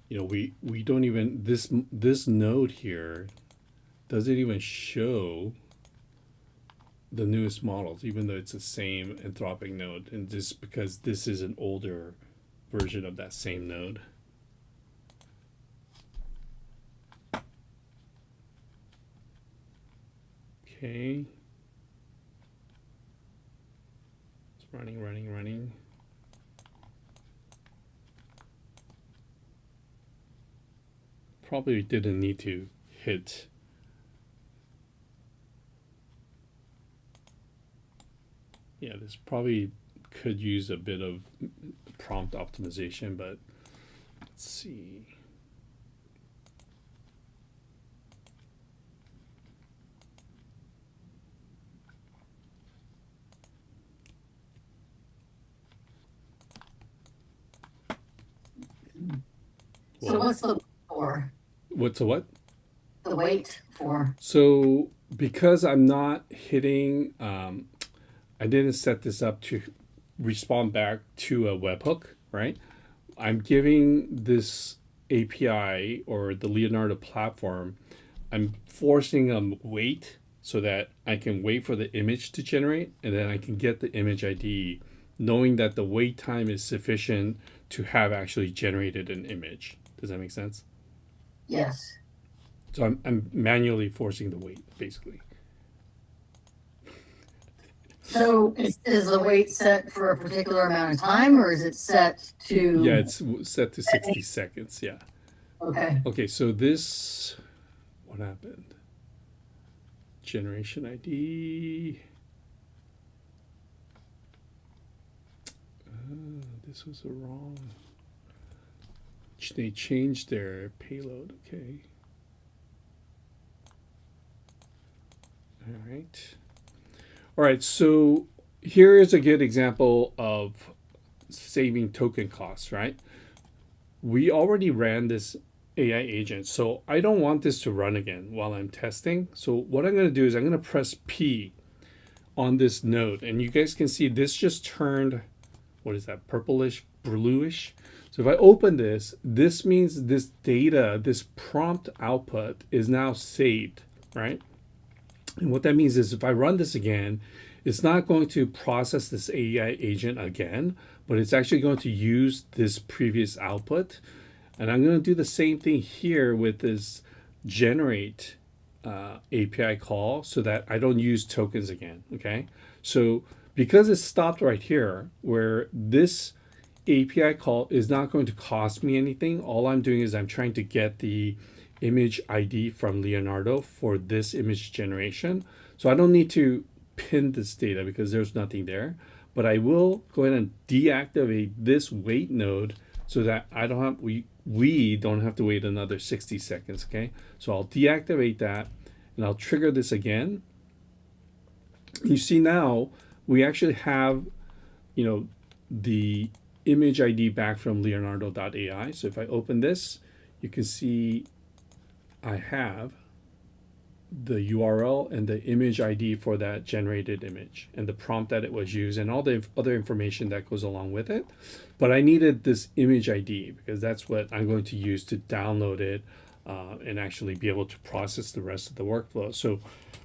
you know, we don't even, this node here doesn't even show the newest models, even though it's the same Anthropic node, and just because this is an older version of that same node. Okay. Running. Probably didn't need to hit. Yeah, this probably could use a bit of prompt optimization, but let's see. So what's the for? What's a what? The wait for? So because I'm not hitting, I didn't set this up to respond back to a webhook, right? I'm giving this API or the Leonardo platform, I'm forcing a wait so that I can wait for the image to generate, and then I can get the image ID, knowing that the wait time is sufficient to have actually generated an image. Does that make sense? Yes. So I'm manually forcing the wait, basically. So is the wait set for a particular amount of time, or is it set to? Yeah, it's set to 60 seconds. Yeah. Okay. Okay, so this, what happened? Generation ID. This was a wrong. They changed their payload. Okay. All right. All right, so here is a good example of saving token costs, right? We already ran this AI agent, so I don't want this to run again while I'm testing. So what I'm going to do is I'm going to press P on this node, and you guys can see this just turned, what is that, purplish, bluish? So if I open this, this means this data, this prompt output is now saved, right? And what that means is if I run this again, it's not going to process this AI agent again, but it's actually going to use this previous output. And I'm going to do the same thing here with this generate API call so that I don't use tokens again, okay? So because it stopped right here, where this API call is not going to cost me anything, all I'm doing is I'm trying to get the image ID from Leonardo for this image generation. So I don't need to pin this data because there's nothing there, but I will go ahead and deactivate this wait node so that I don't have, we don't have to wait another 60 seconds, okay? So I'll deactivate that and I'll trigger this again. You see now we actually have, you know, the image ID back from leonardo.ai. So if I open this, you can see I have the URL and the image ID for that generated image and the prompt that it was used and all the other information that goes along with it. But I needed this image ID because that's what I'm going to use to download it and actually be able to process the rest of the workflow. So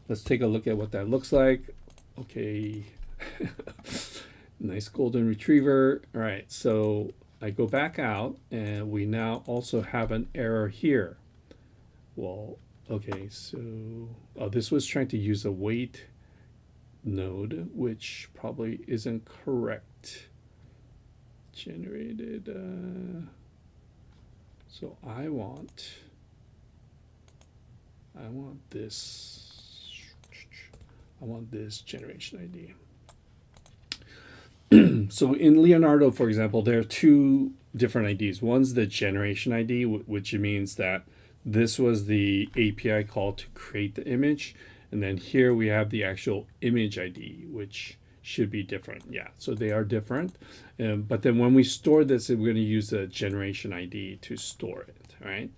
let's take a look at what that looks like. Okay. Nice golden retriever. All right, so I go back out and we now also have an error here. Well, okay, so this was trying to use a wait node, which probably isn't correct. Generated. So I want this. I want this generation ID. So in Leonardo, for example, there are two different IDs. One's the generation ID, which means that this was the API call to create the image. And then here we have the actual image ID, which should be different. Yeah, so they are different. But then when we store this, we're going to use the generation ID to store it, right?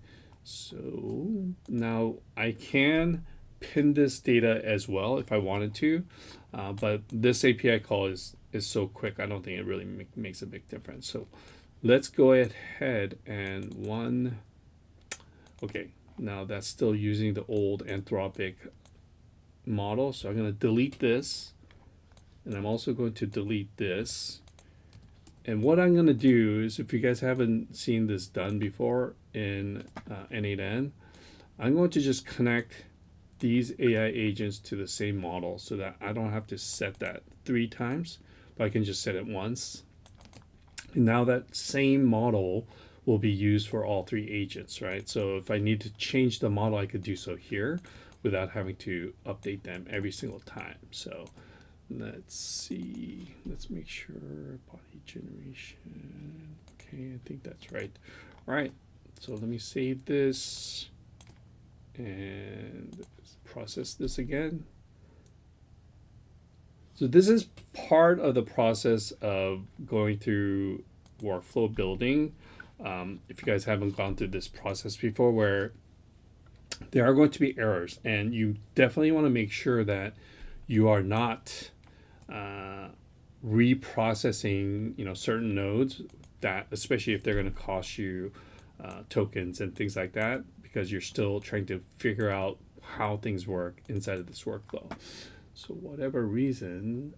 So now I can pin this data as well if I wanted to. But this API call is so quick, I don't think it really makes a big difference. So let's go ahead and okay, now that's still using the old Anthropic model. So I'm going to delete this, and I'm also going to delete this. And what I'm going to do is, if you guys haven't seen this done before in n8n, I'm going to just connect these AI agents to the same model so that I don't have to set that 3 times, but I can just set it once. And now that same model will be used for all 3 agents, right? So if I need to change the model, I could do so here without having to update them every single time. So let's see, let's make sure body generation. Okay, I think that's right. All right, so let me save this and process this again. So this is part of the process of going through workflow building. If you guys haven't gone through this process before, where there are going to be errors, and you definitely want to make sure that you are not reprocessing, certain nodes, that especially if they're going to cost you tokens and things like that, because you're still trying to figure out how things work inside of this workflow. So whatever reason,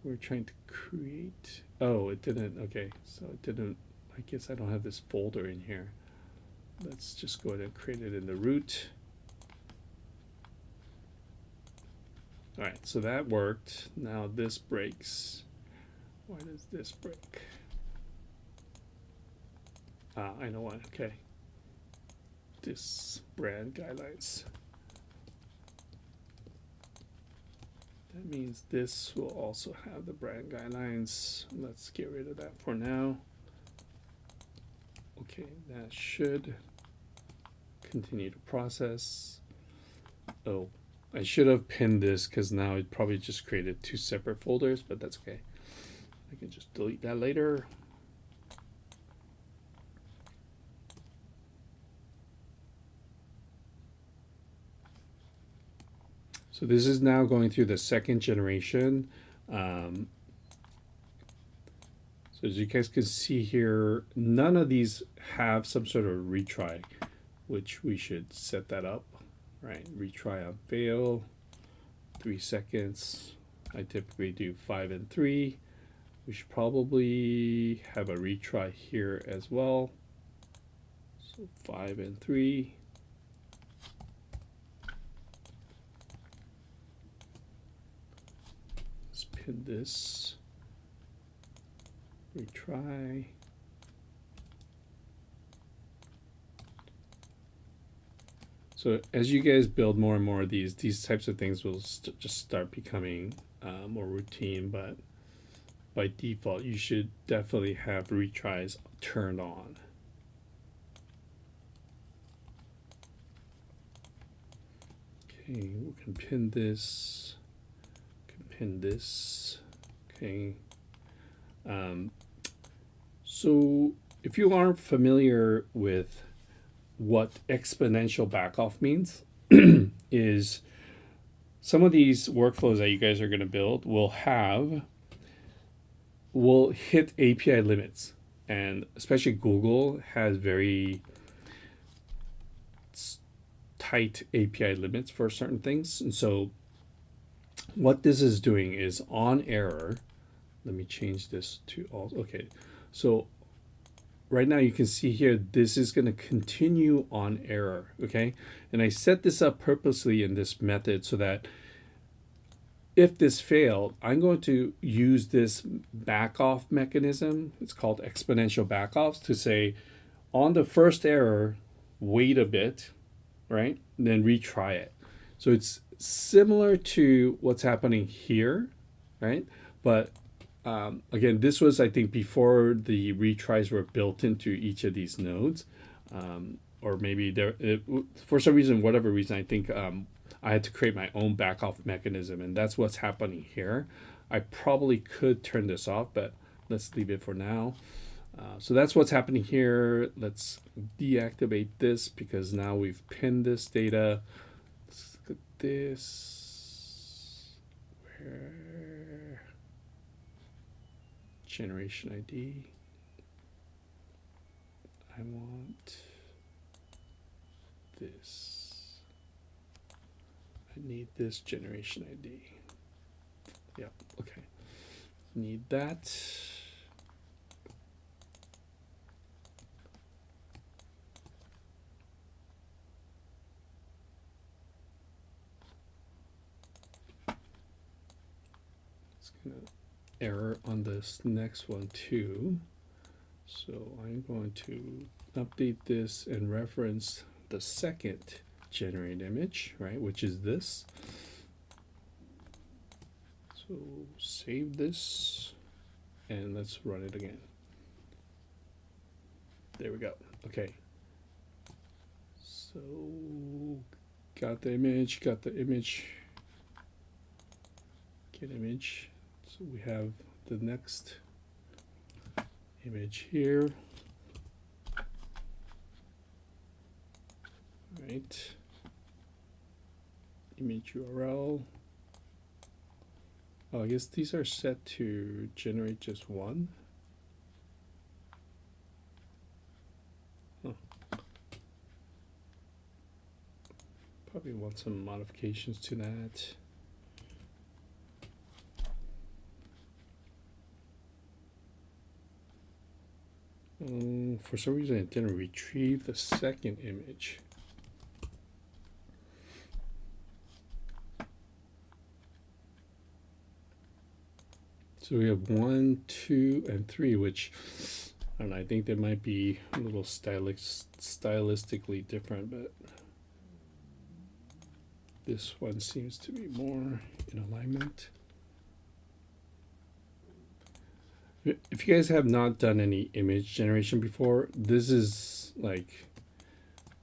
we're trying to create, oh, it didn't, okay, so it didn't, I guess I don't have this folder in here. Let's just go ahead and create it in the root. All right, so that worked. Now this breaks. Why does this break? I know why, okay. This brand guidelines. That means this will also have the brand guidelines. Let's get rid of that for now. Okay, that should continue to process. Oh, I should have pinned this because now it probably just created 2 separate folders, but that's okay. I can just delete that later. So this is now going through the 2nd generation. So as you guys can see here, none of these have some sort of retry, which we should set that up, right? Retry on fail, 3 seconds. I typically do 5 and 3. We should probably have a retry here as well. So 5 and 3. Let's pin this. Retry. So as you guys build more and more of these types of things will just start becoming more routine, but by default you should definitely have retries turned on. Okay, we can pin this, okay. So if you aren't familiar with what exponential backoff means, is some of these workflows that you guys are going to build will hit API limits, and especially Google has very tight API limits for certain things. And so what this is doing is on error. Let me change this to all. Okay. So right now you can see here, this is going to continue on error. Okay. And I set this up purposely in this method so that if this failed, I'm going to use this back off mechanism. It's called exponential back offs to say on the first error, wait a bit, right? And then retry it. So it's similar to what's happening here, right? But again, this was, I think, before the retries were built into each of these nodes. Or maybe for some reason, whatever reason, I think I had to create my own back off mechanism, and that's what's happening here. I probably could turn this off, but let's leave it for now. So that's what's happening here. Let's deactivate this because now we've pinned this data. Let's look at this. Where? Generation ID. I want this. I need this generation ID. Yeah, okay. Need that. It's gonna error on this next one too. So I'm going to update this and reference the second generate image, right, which is this. So save this and let's run it again. There we go. Okay. So got the image, get image. So we have the next image here. Right. Image URL. Oh, I guess these are set to generate just one. Huh. Probably want some modifications to that. For some reason, it didn't retrieve the second image. So we have 1, 2, and 3, which I don't know, I think they might be a little stylistically different, but this one seems to be more in alignment. If you guys have not done any image generation before, this is like,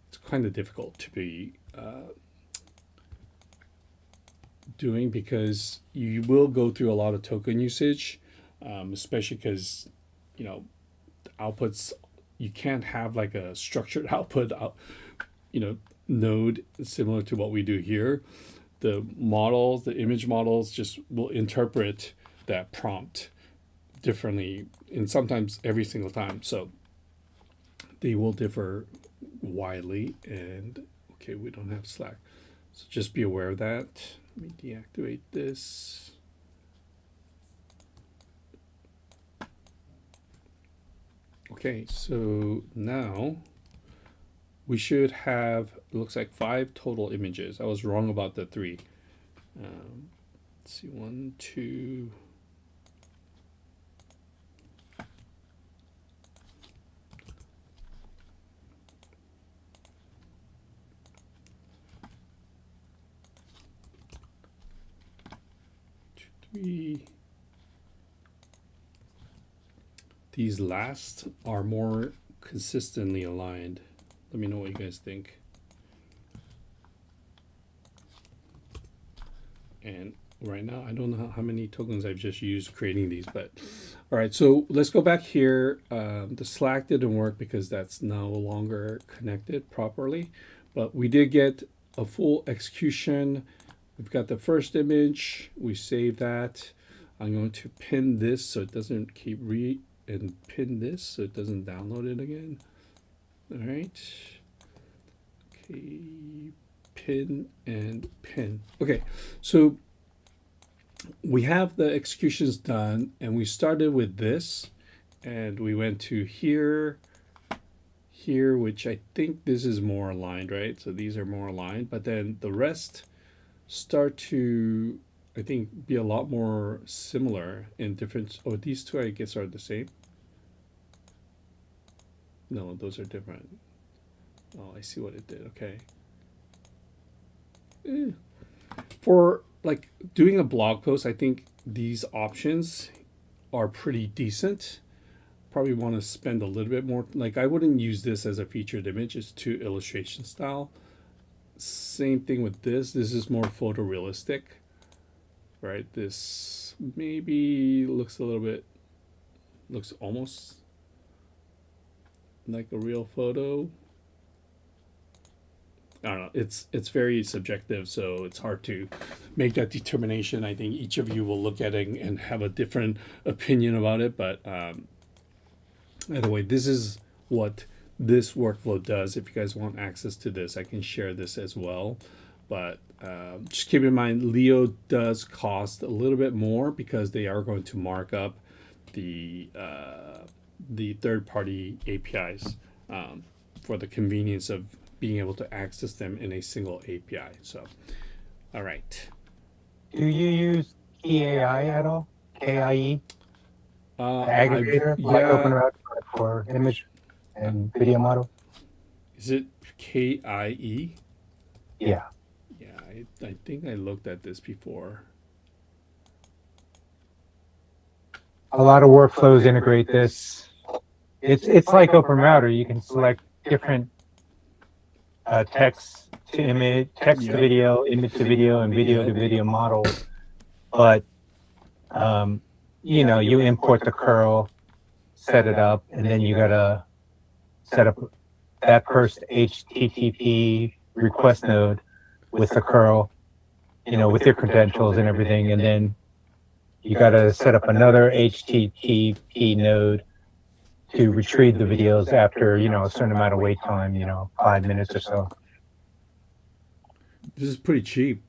it's kind of difficult to be doing because you will go through a lot of token usage, especially because, you know, outputs, you can't have like a structured output, node similar to what we do here. The models, the image models just will interpret that prompt differently, and sometimes every single time. So they will differ widely. And okay, we don't have Slack, so just be aware of that. Let me deactivate this. Okay, so now we should have, it looks like 5 total images. I was wrong about the 3. Let's see, 1, 2. These last are more consistently aligned. Let me know what you guys think. And right now, I don't know how many tokens I've just used creating these, but all right, so let's go back here. The Slack didn't work because that's no longer connected properly, but we did get a full execution. We've got the first image, we save that. I'm going to pin this so it doesn't keep and pin this so it doesn't download it again. All right. Okay, pin and pin. Okay, so we have the executions done, and we started with this, and we went to here, here, which I think this is more aligned, right? So these are more aligned, but then the rest start to, I think, be a lot more similar in different. Oh, these two, I guess, are the same. No, those are different. Oh, I see what it did. Okay. For like doing a blog post, I think these options are pretty decent. Probably want to spend a little bit more. Like I wouldn't use this as a featured image. It's too illustration style. Same thing with this. This is more photorealistic, right? This maybe looks a little bit, looks almost like a real photo. I don't know. It's very subjective, so it's hard to make that determination. I think each of you will look at it and have a different opinion about it. But either way, this is what this workflow does. If you guys want access to this, I can share this as well. But just keep in mind, Leo does cost a little bit more because they are going to mark up the third-party APIs for the convenience of being able to access them in a single API. So, all right. Do you use KAI at all? KIE? Aggregator? Like OpenRouter for image and video model? Is it KIE? Yeah. Yeah, I think I looked at this before. A lot of workflows integrate this. It's like OpenRouter. You can select different text to image, text to video, image to video, and video to video models. But you know, you import the curl, set it up, and then you gotta set up that first HTTP request node with the curl, you know, with your credentials and everything, and then you gotta set up another HTTP node to retrieve the videos after, you know, a certain amount of wait time, you know, 5 minutes or so. This is pretty cheap.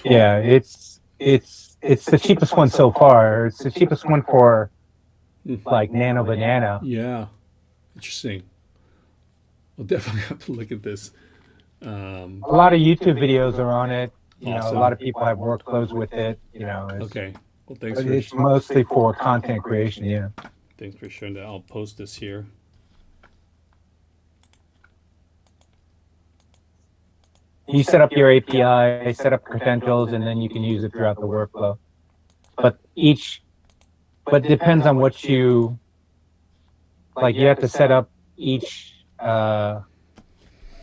Yeah, it's the cheapest one so far. It's the cheapest one for like Nano Banana. Yeah, interesting. We'll definitely have to look at this. A lot of YouTube videos are on it. You Awesome. know, a lot of people have workflows with it. You know, Okay. Well, thanks but for it's mostly for content creation. Yeah. thanks for sharing that. I'll post this here. You set up your API, set up credentials, and then you can use it throughout the workflow. But it depends on what you, like you have to set up each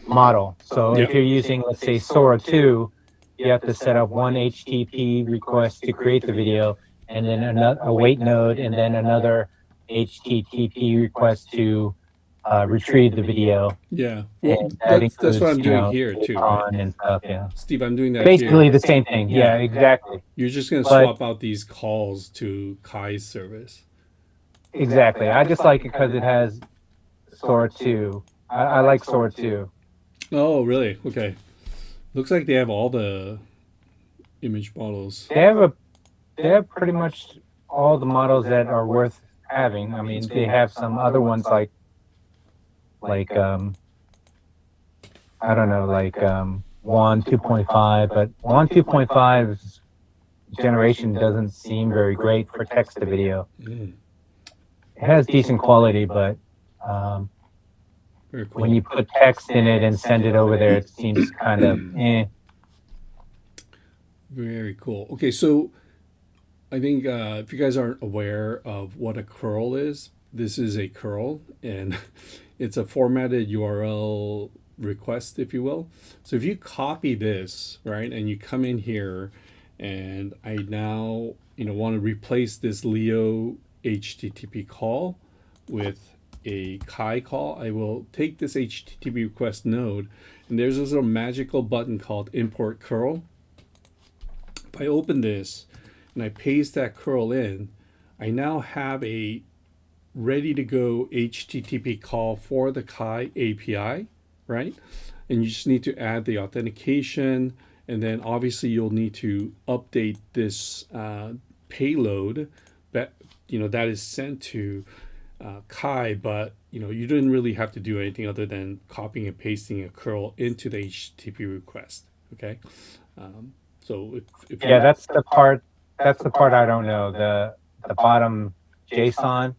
model. So if you're using, let's say, Sora 2, you have to set up one HTTP request to create the video, and then a wait node, and then another HTTP request to retrieve the video. Yeah. Well, And that that's what I'm includes, you doing know, here too, on right? and stuff, yeah. Steve, I'm doing that Basically here. the same thing. Yeah, exactly. You're just gonna But- swap out these calls to Kai's service. Exactly. I just like it because it has Sora 2. I like Sora 2. Oh, really? Okay. Looks like they have all the image models. They have pretty much all the models that are worth having. I mean, they have some other ones like I don't know, like WAN 2.5, but WAN 2.5's generation doesn't seem very great for text to video. Mm, It has decent quality, but very cool. when you put text in it and send it over there, it seems kind of Very cool. Okay, so I think if you guys aren't aware of what a curl is, this is a curl, and it's a formatted URL request, if you will. So if you copy this, right, and you come in here, and I now want to replace this Leo HTTP call with a Kai call, I will take this HTTP request node, and there's this little magical button called import curl. If I open this and I paste that curl in, I now have a ready to go HTTP call for the Kai API, right? And you just need to add the authentication, and then obviously you'll need to update this payload that that is sent to Kai, but you didn't really have to do anything other than copying and pasting a curl into the HTTP request. Okay, so if Yeah, that's the part. That's the part I don't know. The bottom JSON.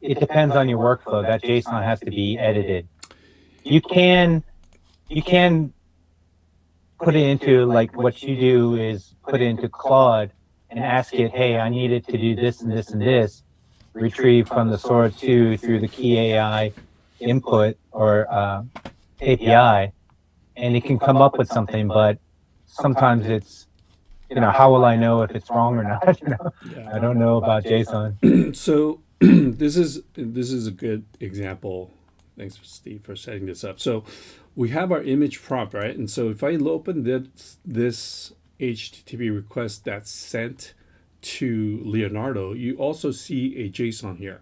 It depends on your workflow. That JSON has to be edited. You can put it into, like, what you do is put it into Claude and ask it, hey, I need it to do this and this and this. Retrieve from the Sora 2 through the key AI input or API, and it can come up with something. But sometimes it's, how will I know if it's wrong or not? Yeah. I don't know about JSON. So this is a good example. Thanks, Steve, for setting this up. So we have our image prompt, right? And so if I open this HTTP request that's sent to Leonardo, you also see a JSON here.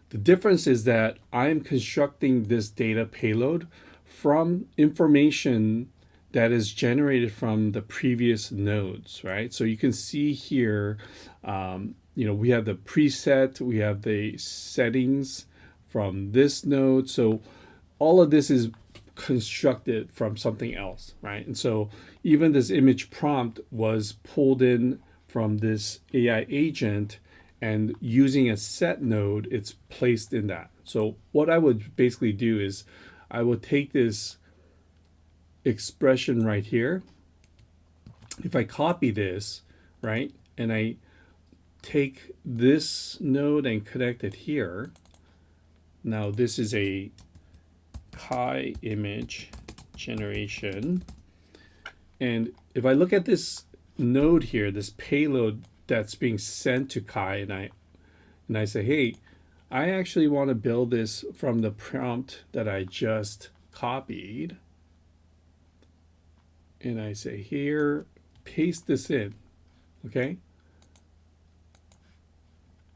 The difference is that I'm constructing this data payload from information that is generated from the previous nodes, right? So you can see here, we have the preset, we have the settings from this node. So all of this is constructed from something else, right? And so even this image prompt was pulled in from this AI agent, and using a set node, it's placed in that. So what I would basically do is I would take this expression right here. If I copy this, right, and I take this node and connect it here, now this is a Kai image generation. And if I look at this node here, this payload that's being sent to Kai, and I say, hey, I actually want to build this from the prompt that I just copied. And I say here, paste this in, okay?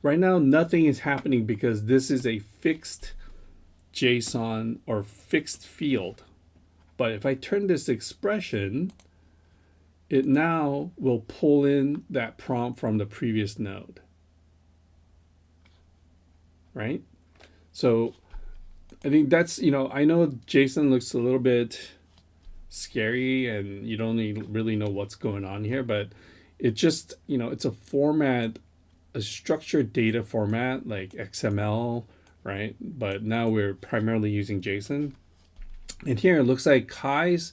Right now, nothing is happening because this is a fixed JSON or fixed field. But if I turn this expression, it now will pull in that prompt from the previous node, right? So I think that's, I know JSON looks a little bit scary and you don't really know what's going on here, but it just, it's a format, a structured data format like XML, right? But now we're primarily using JSON. And here it looks like Kai's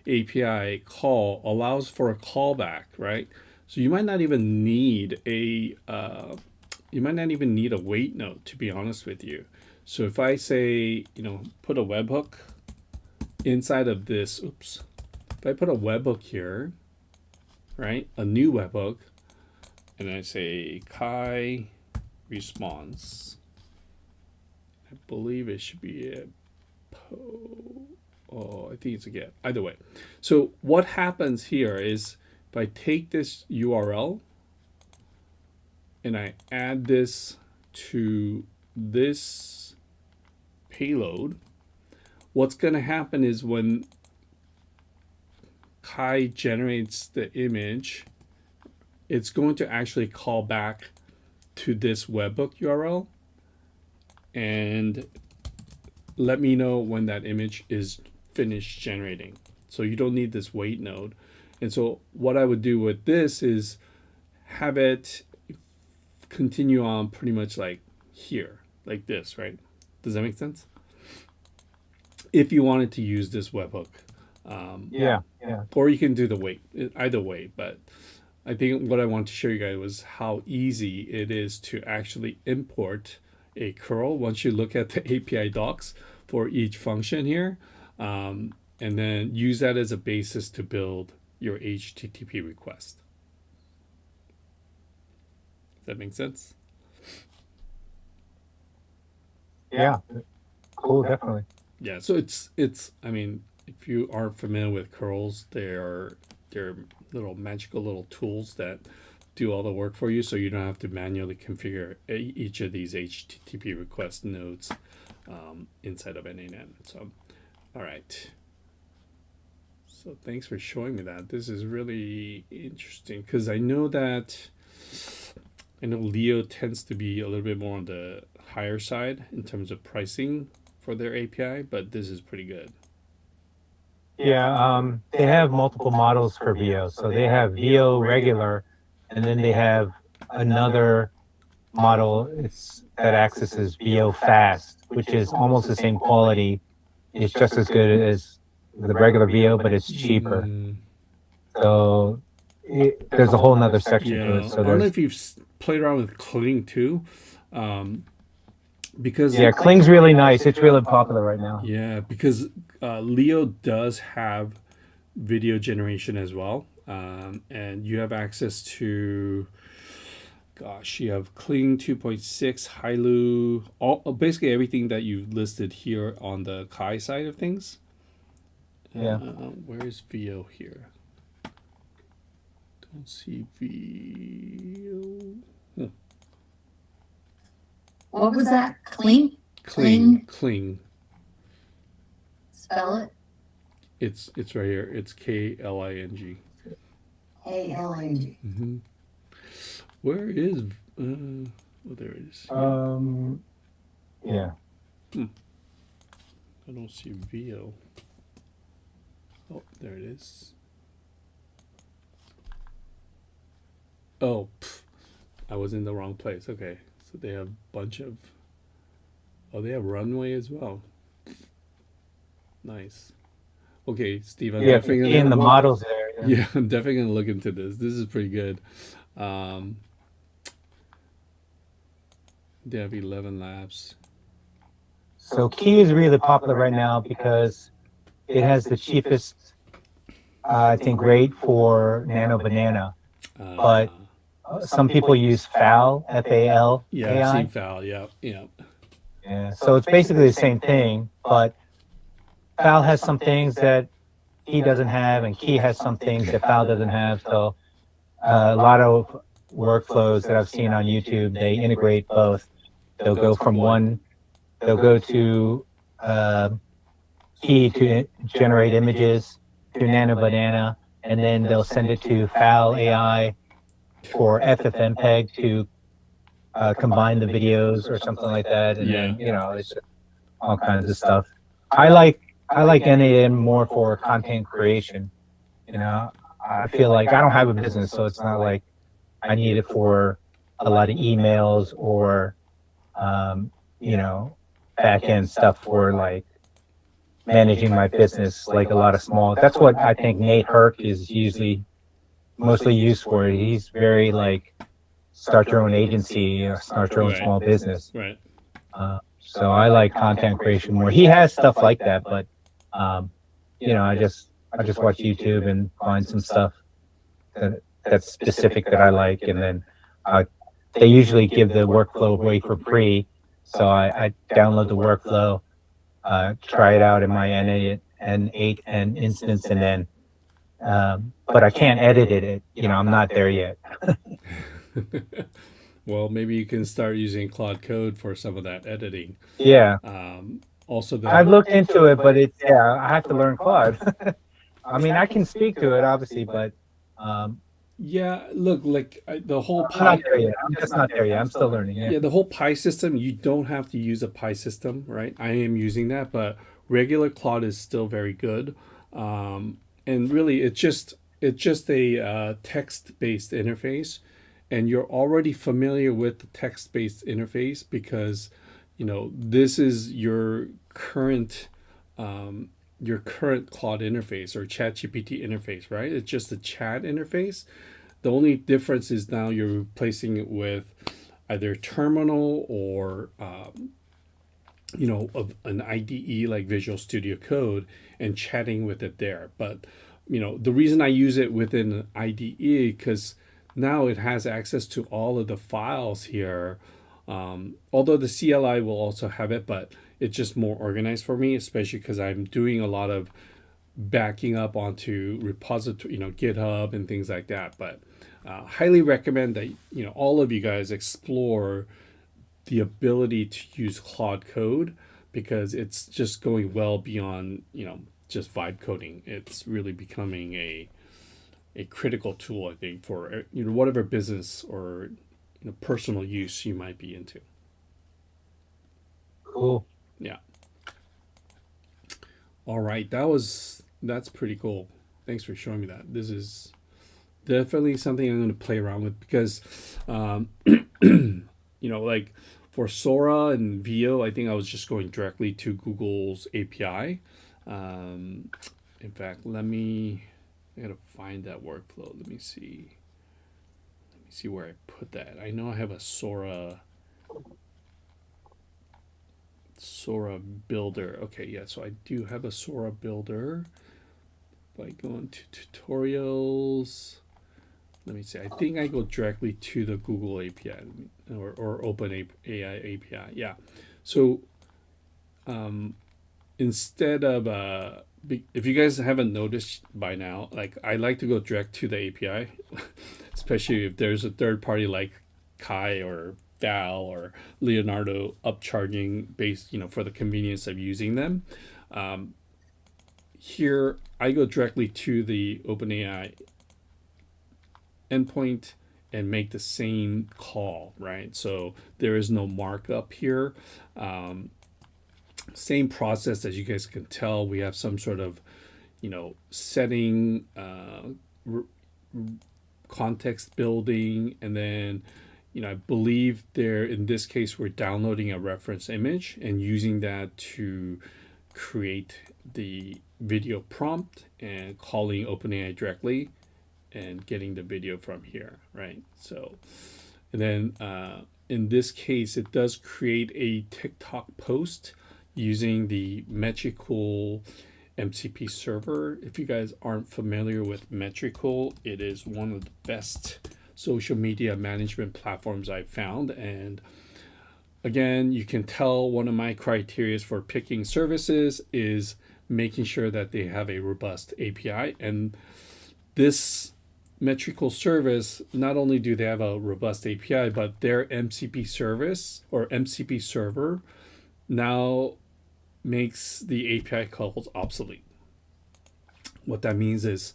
API call allows for a callback, right? So you might not even need a wait note, to be honest with you. So if I say, put a webhook inside of this, if I put a webhook here, right, a new webhook, and I say Kai response, I believe it should be a I think it's a get. Either way. So what happens here is if I take this URL and I add this to this payload, what's going to happen is when Kai generates the image, it's going to actually call back to this webhook URL and let me know when that image is finished generating. So you don't need this wait node. And so what I would do with this is have it continue on pretty much like here, like this, right? Does that make sense? If you wanted to use this webhook. Yeah. Or you can do the wait, either way. But I think what I want to show you guys was how easy it is to actually import a curl once you look at the API docs for each function here, and then use that as a basis to build your HTTP request. Does that make sense? Yeah. Cool, definitely. Yeah, so it's I mean, if you aren't familiar with curls, they're little magical little tools that do all the work for you, so you don't have to manually configure each of these HTTP request nodes inside of n8n. So All right. So thanks for showing me that. This is really interesting because I know Leo tends to be a little bit more on the higher side in terms of pricing for their API, but this is pretty good. Yeah, they have multiple models for VO. So they have VO regular, and then they have another model that accesses VO fast, which is almost the same quality. It's just as good as the regular VO, but it's cheaper. So there's a whole nother section to it. So I don't know there's if you've played around with Kling too, because Kling's really nice. It's really popular right now. Yeah, because Leo does have video generation as well, and you have access to, gosh, you have Kling 2.6, Hailu, basically everything that you've listed here on the Kai side of things. Yeah. Where is VO here? Don't see VO. What was that? Kling? Kling. Spell it. It's right here. It's KLING. KLING. Mm-hmm. Where is? Oh, there it is. Yeah. I don't see VO. Oh, there it is. Oh, I was in the wrong place. Okay, so they have a bunch of. Oh, they have runway as well. Nice. Okay, Steve. I'm definitely gonna in the models there. Yeah, I'm definitely gonna look into this. This is pretty good. They have 11 labs. So Key is really popular right now because it has the cheapest, I think, rate for Nano Banana. But some people use FAL, F-A-L, Yeah, AI. I've seen FAL. Yeah. Yeah, so it's basically the same thing, but FAL has some things that Key doesn't have, and Key has some things that FAL doesn't have. So a lot of workflows that I've seen on YouTube, they integrate both. They'll go to Key to generate images to Nano Banana, and then they'll send it to FAL AI for FFmpeg to combine the videos or something like that. And then, it's all kinds of stuff. I like n8n more for content creation. I feel like I don't have a business, so it's not like I need it for a lot of emails or, back end stuff for like managing my business, like a lot of small. That's what I think Nate Herc is mostly used for. He's very like start your own agency or start your own small business. Right. So I like content creation more. He has stuff like that, but I just watch YouTube and find some stuff that's specific that I like, and then they usually give the workflow away for free. So I download the workflow, try it out in my n8n instance, and then but I can't edit it. I'm not there yet. Well, maybe you can start using Claude Code for some of that editing. Yeah. Also, I've looked into it, but I have to learn Claude. I mean, I can speak to it, obviously, but yeah, look, like the whole I'm not there yet. I'm just not there yet. I'm still learning. Yeah, the whole Pi system, you don't have to use a Pi system, right? I am using that, but regular Claude is still very good. And really, it's just a text-based interface, and you're already familiar with the text-based interface because, this is your current Claude interface or ChatGPT interface, right? It's just a chat interface. The only difference is now you're replacing it with either terminal or an IDE like Visual Studio Code and chatting with it there. But the reason I use it within an IDE because now it has access to all of the files here. Although the CLI will also have it, but it's just more organized for me, especially because I'm doing a lot of backing up onto repository, GitHub and things like that. But highly recommend that all of you guys explore the ability to use Claude Code because it's just going well beyond, just vibe coding. It's really becoming a critical tool, I think, for whatever business or personal use you might be into. Cool. Yeah. All right, that's pretty cool. Thanks for showing me that. This is definitely something I'm going to play around with because, like for Sora and Vio, I think I was just going directly to Google's API. In fact, I gotta find that workflow. Let me see where I put that. I know I have a Sora builder. Okay, yeah, so I do have a Sora builder. By going to tutorials, let me see. I think I go directly to the Google API or Open AI API. Yeah. So instead of if you guys haven't noticed by now, like I like to go direct to the API, especially if there's a third party like Kai or Val or Leonardo upcharging based, for the convenience of using them. Here, I go directly to the OpenAI endpoint and make the same call, right? So there is no markup here. Same process, as you guys can tell. We have some sort of, setting, context building, and then, I believe in this case, we're downloading a reference image and using that to create the video prompt and calling OpenAI directly and getting the video from here, right? So, and then in this case, it does create a TikTok post using the Metricool MCP server. If you guys aren't familiar with Metricool, it is one of the best social media management platforms I've found. And again, you can tell one of my criteria for picking services is making sure that they have a robust API. And this Metricool service, not only do they have a robust API, but their MCP service or MCP server now makes the API calls obsolete. What that means is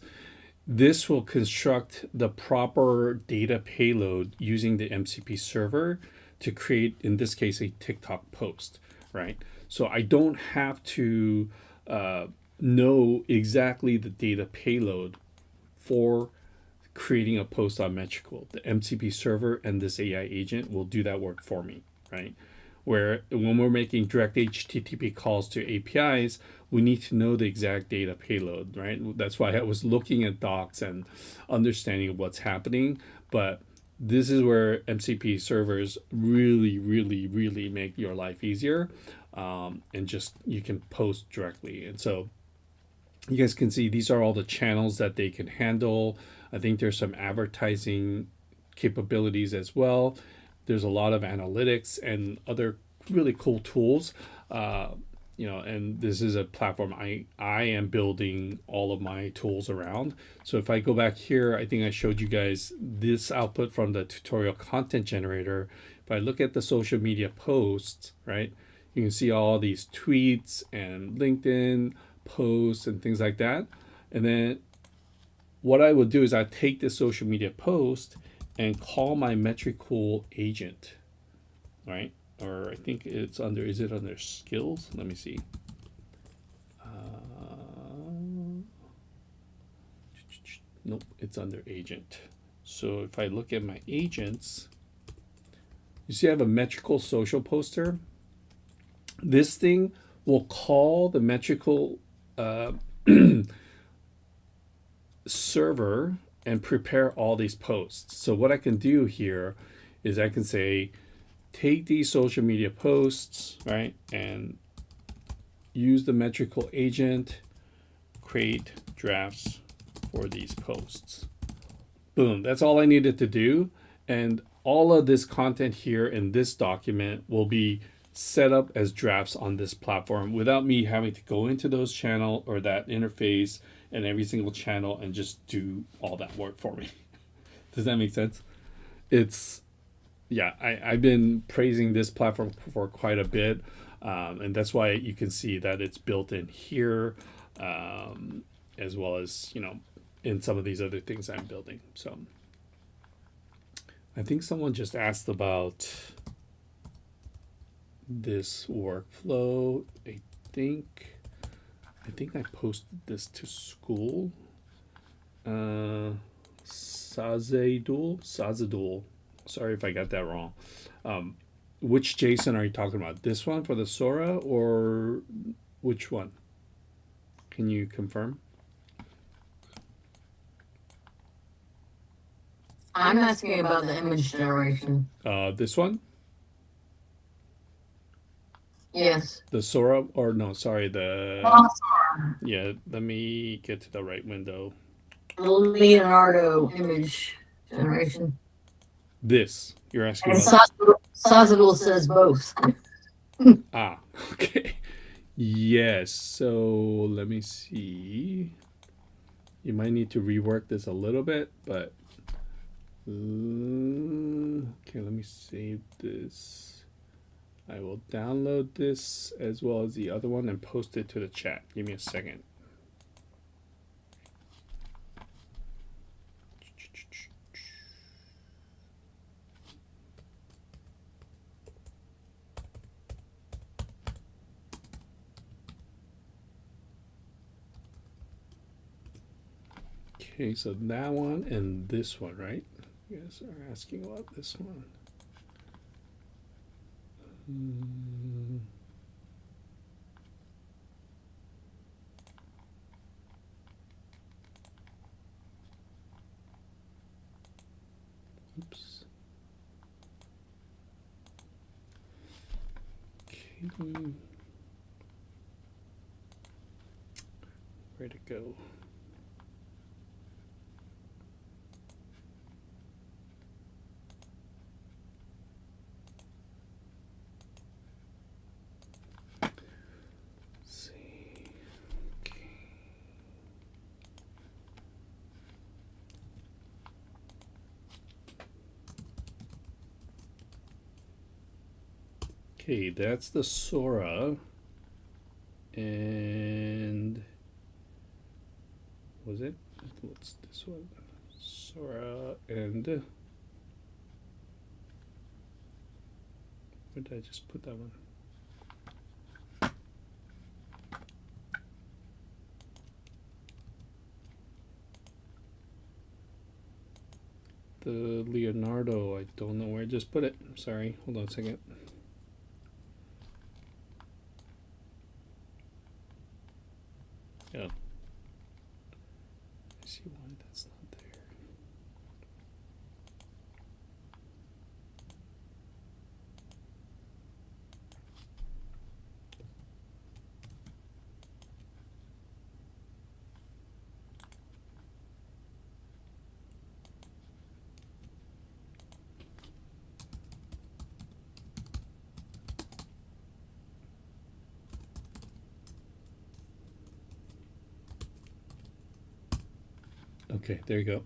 this will construct the proper data payload using the MCP server to create, in this case, a TikTok post, right? So I don't have to know exactly the data payload for creating a post on Metricool. The MCP server and this AI agent will do that work for me, right? Where when we're making direct HTTP calls to APIs, we need to know the exact data payload, right? That's why I was looking at docs and understanding what's happening. But this is where MCP servers really, really, really make your life easier. And just you can post directly. And so you guys can see these are all the channels that they can handle. I think there's some advertising capabilities as well. There's a lot of analytics and other really cool tools. And this is a platform I am building all of my tools around. So if I go back here, I think I showed you guys this output from the tutorial content generator. If I look at the social media posts, right, you can see all these tweets and LinkedIn posts and things like that. And then what I would do is I take this social media post and call my Metricool agent, right? Or I think it's under, is it under skills? Let me see. Nope, it's under agent. So if I look at my agents, you see I have a Metricool social poster. This thing will call the Metricool server and prepare all these posts. So what I can do here is I can say, take these social media posts, right, and use the Metricool agent, create drafts for these posts. Boom, that's all I needed to do. And all of this content here in this document will be set up as drafts on this platform without me having to go into those channel or that interface and every single channel and just do all that work for me. Does that make sense? I've been praising this platform for quite a bit. And that's why you can see that it's built in here, as well as, in some of these other things I'm building. So I think someone just asked about this workflow. think I posted this to school. Sazadul. Sorry if I got that wrong. Which JSON are you talking about? This one for the Sora, or which one? Can you confirm? I'm asking about the image generation. This one? Yes. The Sora, or no, sorry, yeah, let me get to the right window. The Leonardo image generation. This, you're asking And about? Sazadul says both. Okay. Yes, so let me see. You might need to rework this a little bit, but okay, let me save this. I will download this as well as the other one and post it to the chat. Give me a second. Okay, so that one and this one, right? You guys are asking about this one. Oops. Okay. Where'd it go? Okay, that's the Sora. And was it? What's this one? Sora and where did I just put that one? The Leonardo, I don't know where I just put it. Sorry, hold on a second. Yeah. I see why that's not there. Okay, there you go.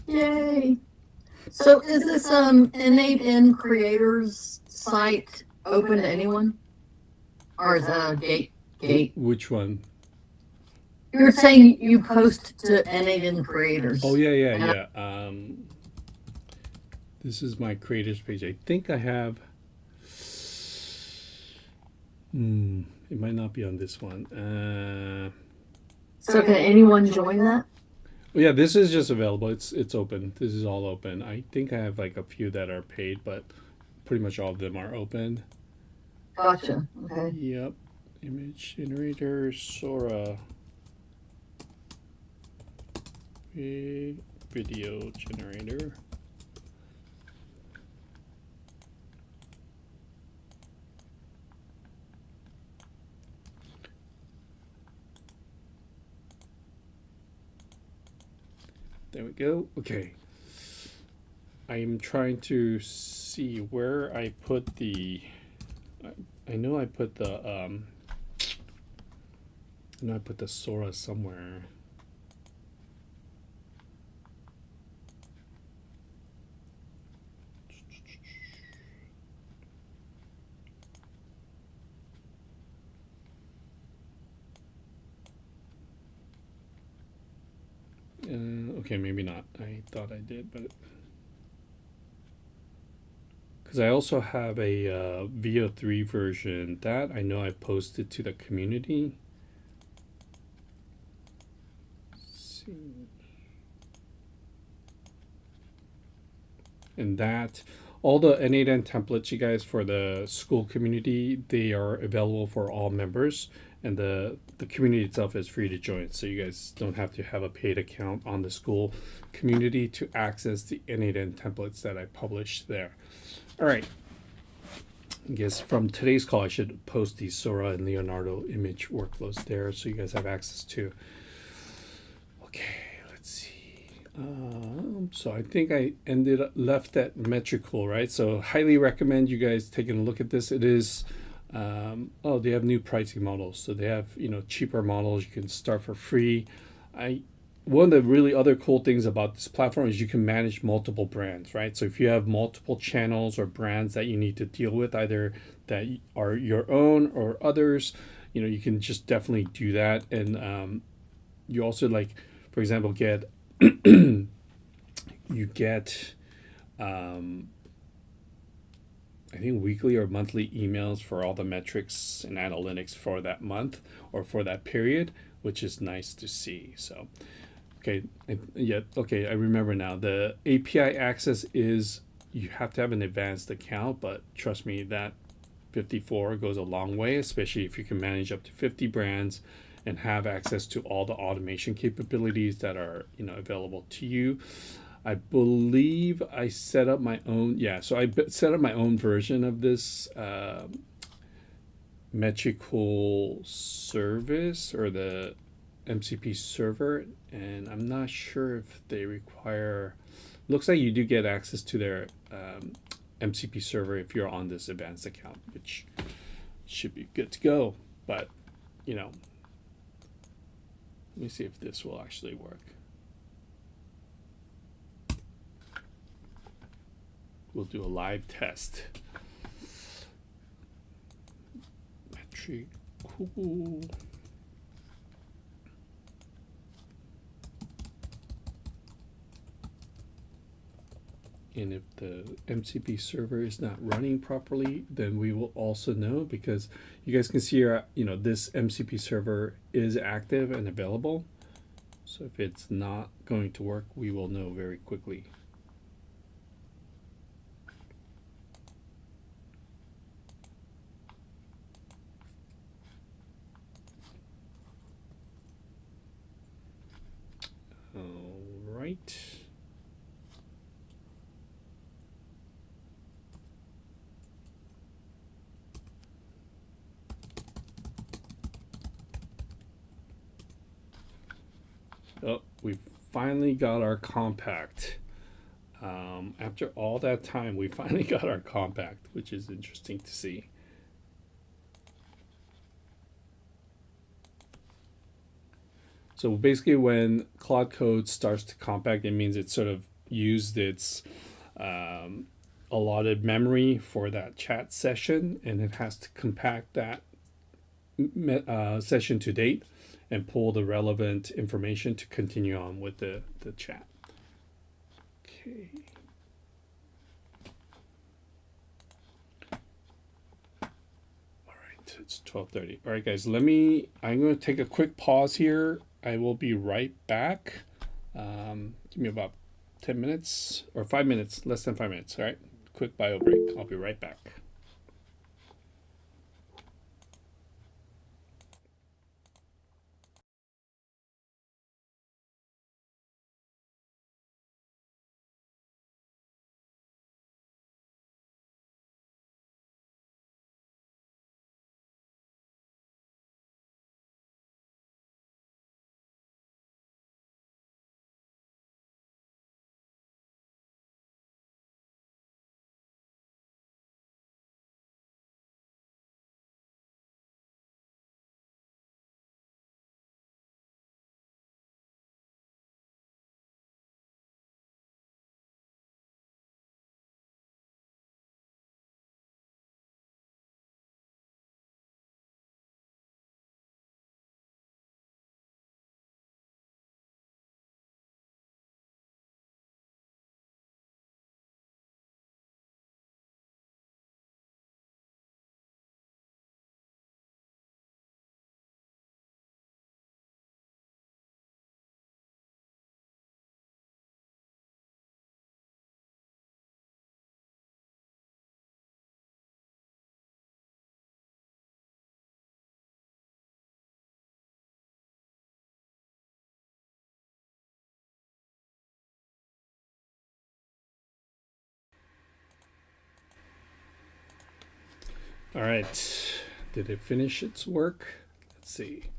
Yay! So is this n8n creators site open to anyone? Or is that a gate? Which one? You're saying you post to n8n creators. Oh yeah. This is my creators page. I think I have. It might not be on this one. So can anyone join that? Well, yeah, this is just available. It's open. This is all open. I think I have like a few that are paid, but pretty much all of them are open. Gotcha. Okay. Yep. Image generator, Sora. Video generator. There we go. Okay. I'm trying to see where I put the. I know I put the. I know I put the Sora somewhere. Okay, maybe not. I thought I did, but because I also have a VO3 version that I know I posted to the community. Let's see. And that all the n8n templates, you guys, for the school community, they are available for all members, and the community itself is free to join, so you guys don't have to have a paid account on the school community to access the n8n templates that I published there. All right, I guess from today's call I should post the Sora and Leonardo image workflows there so you guys have access to. Okay, let's see. So I think I left at metrical, right? So highly recommend you guys taking a look at this. It is oh, they have new pricing models, so they have, you know, cheaper models. You can start for free. One of the really other cool things about this platform is you can manage multiple brands, right? So if you have multiple channels or brands that you need to deal with, either that are your own or others, you know, you can just definitely do that. And you also, like, for example, get you get I think weekly or monthly emails for all the metrics and analytics for that month or for that period, which is nice to see. So okay, okay, I remember now. The API access is, you have to have an advanced account, but trust me, that 54 goes a long way, especially if you can manage up to 50 brands and have access to all the automation capabilities that are, you know, available to you. I believe I set up my own, so I set up my own version of this metrical service, or the MCP server, and I'm not sure if they require, looks like you do get access to their MCP server if you're on this advanced account, which should be good to go. But, you know, let me see if this will actually work. We'll do a live test. Metrical. And if the MCP server is not running properly, then we will also know, because you guys can see here, you know, this MCP server is active and available. So if it's not going to work, we will know very quickly. All right. Oh, we finally got our compact. After all that time, we finally got our compact, which is interesting to see. So basically, when Claude Code starts to compact, it means it sort of used its allotted memory for that chat session, and it has to compact that session to date and pull the relevant information to continue on with the chat. Okay. All right, it's 12:30. All right, guys, I'm going to take a quick pause here. I will be right back. Give me about 10 minutes or 5 minutes, less than 5 minutes. All right, quick bio break. I'll be right back. All right. Did it finish its work? Let's see.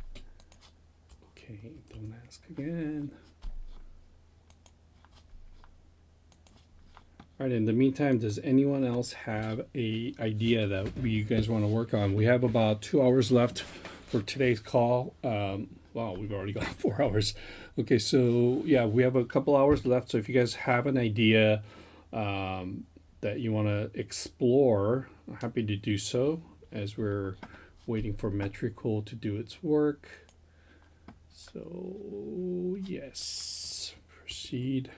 Okay, don't ask again. All right, in the meantime, does anyone else have a idea that you guys want to work on? We have about 2 hours left for today's call. Wow, we've already got 4 hours. Okay, so yeah, we have a couple hours left. So if you guys have an idea that you want to explore, I'm happy to do so as we're waiting for Metricool to do its work. So yes, proceed.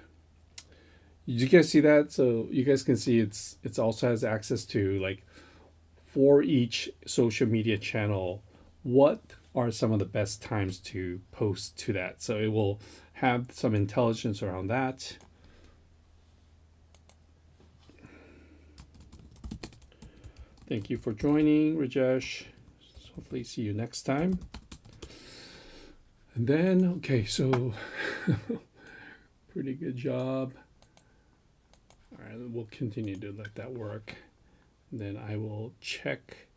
Did you guys see that? So you guys can see it's also has access to, like, for each social media channel, what are some of the best times to post to that. So it will have some intelligence around that. Thank you for joining, Rajesh. Hopefully see you next time. And then, okay, so pretty good job. All right, we'll continue to let that work. And then I will check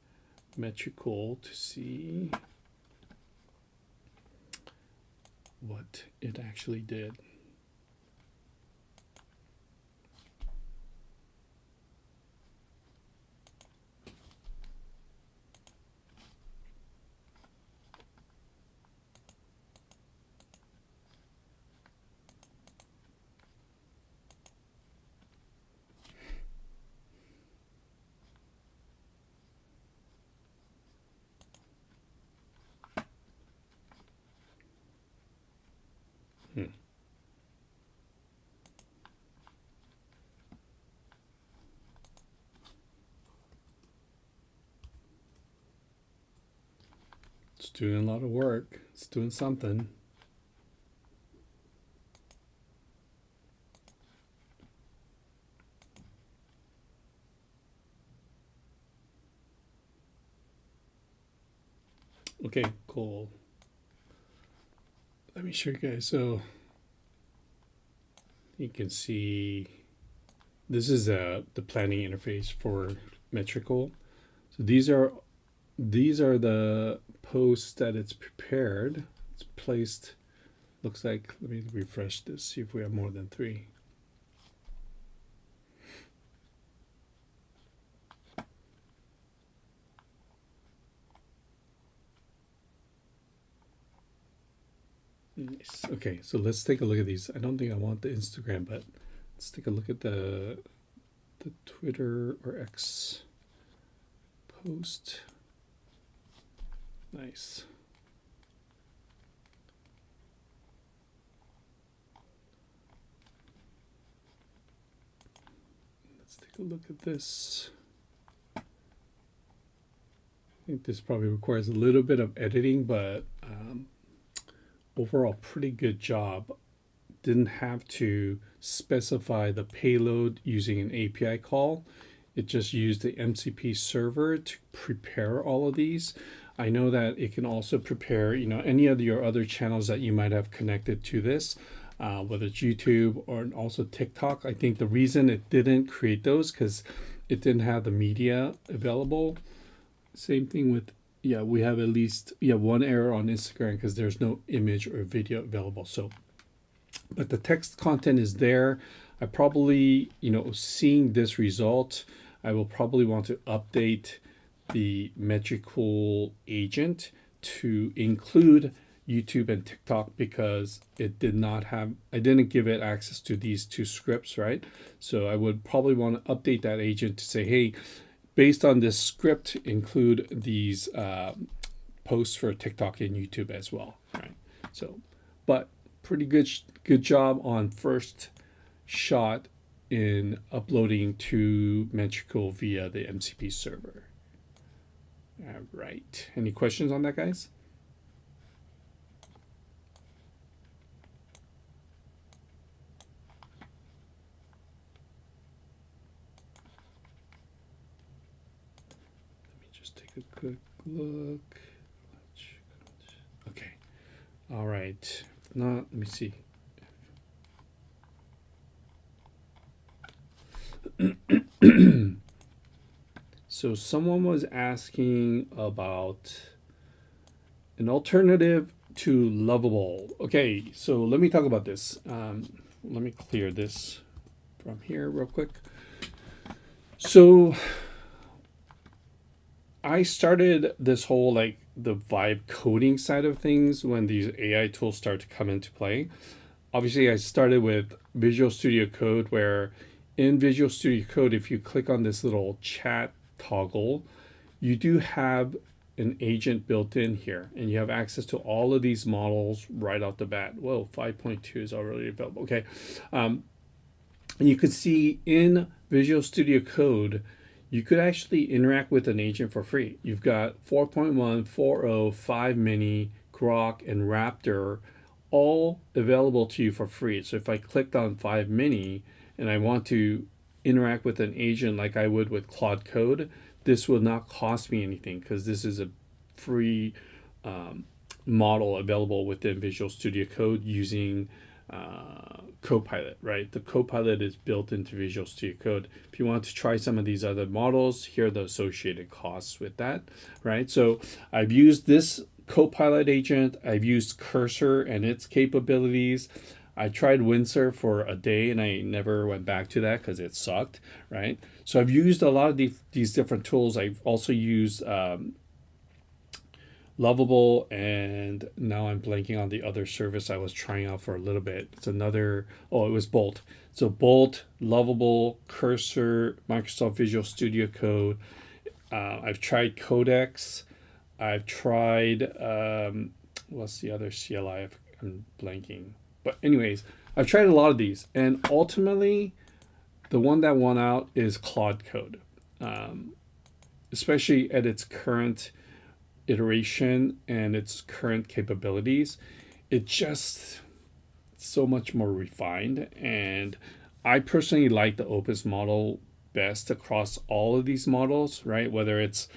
Metricool to see what it actually did. It's doing a lot of work. It's doing something. Okay, cool. Let me show you guys. So you can see this is the planning interface for Metricool. So these are the posts that it's prepared. It's placed. Looks like, let me refresh this, see if we have more than 3. Nice. Okay, so let's take a look at these. I don't think I want the Instagram, but let's take a look at the Twitter or X post. Nice. Let's take a look at this. I think this probably requires a little bit of editing, but overall pretty good job. Didn't have to specify the payload using an API call. It just used the MCP server to prepare all of these. I know that it can also prepare, any of your other channels that you might have connected to this, whether it's YouTube or also TikTok. I think the reason it didn't create those because it didn't have the media available. Same thing with, we have at least one error on Instagram because there's no image or video available. So, but the text content is there. I probably, seeing this result, I will probably want to update the Metricool agent to include YouTube and TikTok because it did not have, I didn't give it access to these 2 scripts, right? So I would probably want to update that agent to say, hey, based on this script, include these posts for TikTok and YouTube as well, right? So, but pretty good job on first shot in uploading to Metricool via the MCP server. All right. Any questions on that, guys? Let me just take a quick look. Okay. All right. If not, let me see. So someone was asking about an alternative to Lovable. Okay, so let me talk about this. Let me clear this from here real quick. So I started this whole like the vibe coding side of things when these AI tools start to come into play. Obviously, I started with Visual Studio Code, where in Visual Studio Code, if you click on this little chat toggle, you do have an agent built in here, and you have access to all of these models right off the bat. Whoa, 5.2 is already available. Okay. And you can see in Visual Studio Code, you could actually interact with an agent for free. You've got 4.1, 4.0, 5 mini, Grok, and Raptor all available to you for free. So if I clicked on 5 mini and I want to interact with an agent like I would with Claude Code, this will not cost me anything because this is a free model available within Visual Studio Code using Copilot, right? The Copilot is built into Visual Studio Code. If you want to try some of these other models, here are the associated costs with that, right? So I've used this Copilot agent. I've used Cursor and its capabilities. I tried Windsurf for a day and I never went back to that because it sucked, right? So I've used a lot of these different tools. I've also used Lovable, and now I'm blanking on the other service I was trying out for a little bit. It's another, it was Bolt. So Bolt, Lovable, Cursor, Microsoft Visual Studio Code. I've tried Codex. I've tried, what's the other CLI? I'm blanking. But anyways, I've tried a lot of these, and ultimately, the one that won out is Claude Code, especially at its current iteration and its current capabilities. It just so much more refined, and I personally like the Opus model best across all of these models, right? Whether it's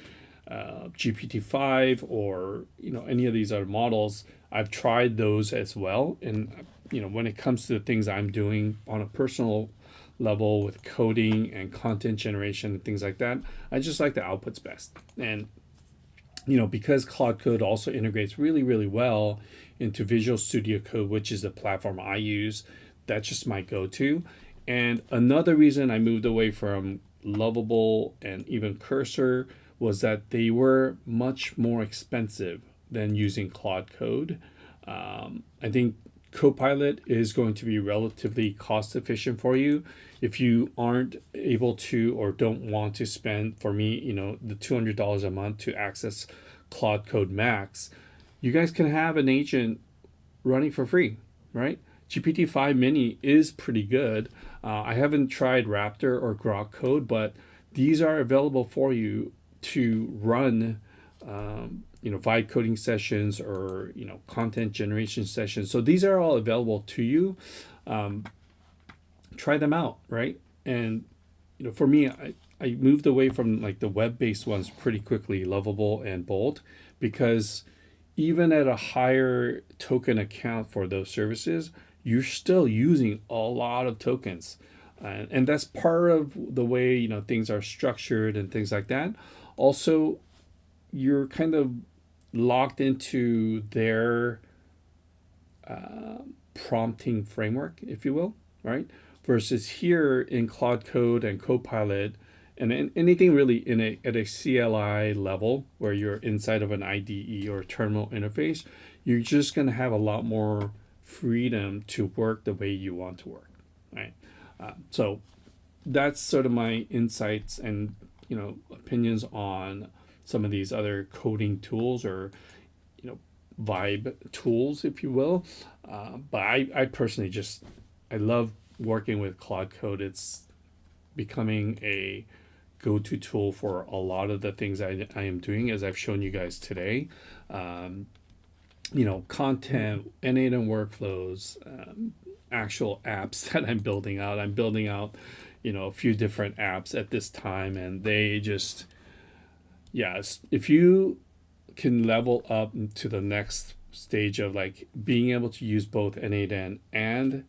GPT-5 or any of these other models, I've tried those as well. And when it comes to the things I'm doing on a personal level with coding and content generation and things like that, I just like the outputs best. And because Claude Code also integrates really, really well into Visual Studio Code, which is the platform I use, that's just my go-to. And another reason I moved away from Lovable and even Cursor was that they were much more expensive than using Claude Code. I think Copilot is going to be relatively cost efficient for you if you aren't able to or don't want to spend, for me, the $200 a month to access Claude Code Max. You guys can have an agent running for free, right? GPT-5 Mini is pretty good. I haven't tried Raptor or Grok Code, but these are available for you to run vibe coding sessions or content generation sessions. So these are all available to you. Try them out, right? And for me, I moved away from like the web-based ones pretty quickly, Lovable and Bolt, because even at a higher token account for those services, you're still using a lot of tokens. And that's part of the way things are structured and things like that. Also, you're kind of locked into their prompting framework, if you will, right? Versus here in Claude Code and Copilot, and anything really at a CLI level where you're inside of an IDE or a terminal interface, you're just going to have a lot more freedom to work the way you want to work, right? So that's sort of my insights and opinions on some of these other coding tools or vibe tools, if you will. But I personally I love working with Claude Code. It's becoming a go-to tool for a lot of the things I am doing, as I've shown you guys today. Content, n8n workflows, actual apps that I'm building out. I'm building out, a few different apps at this time, and they just, if you can level up to the next stage of like being able to use both n8n and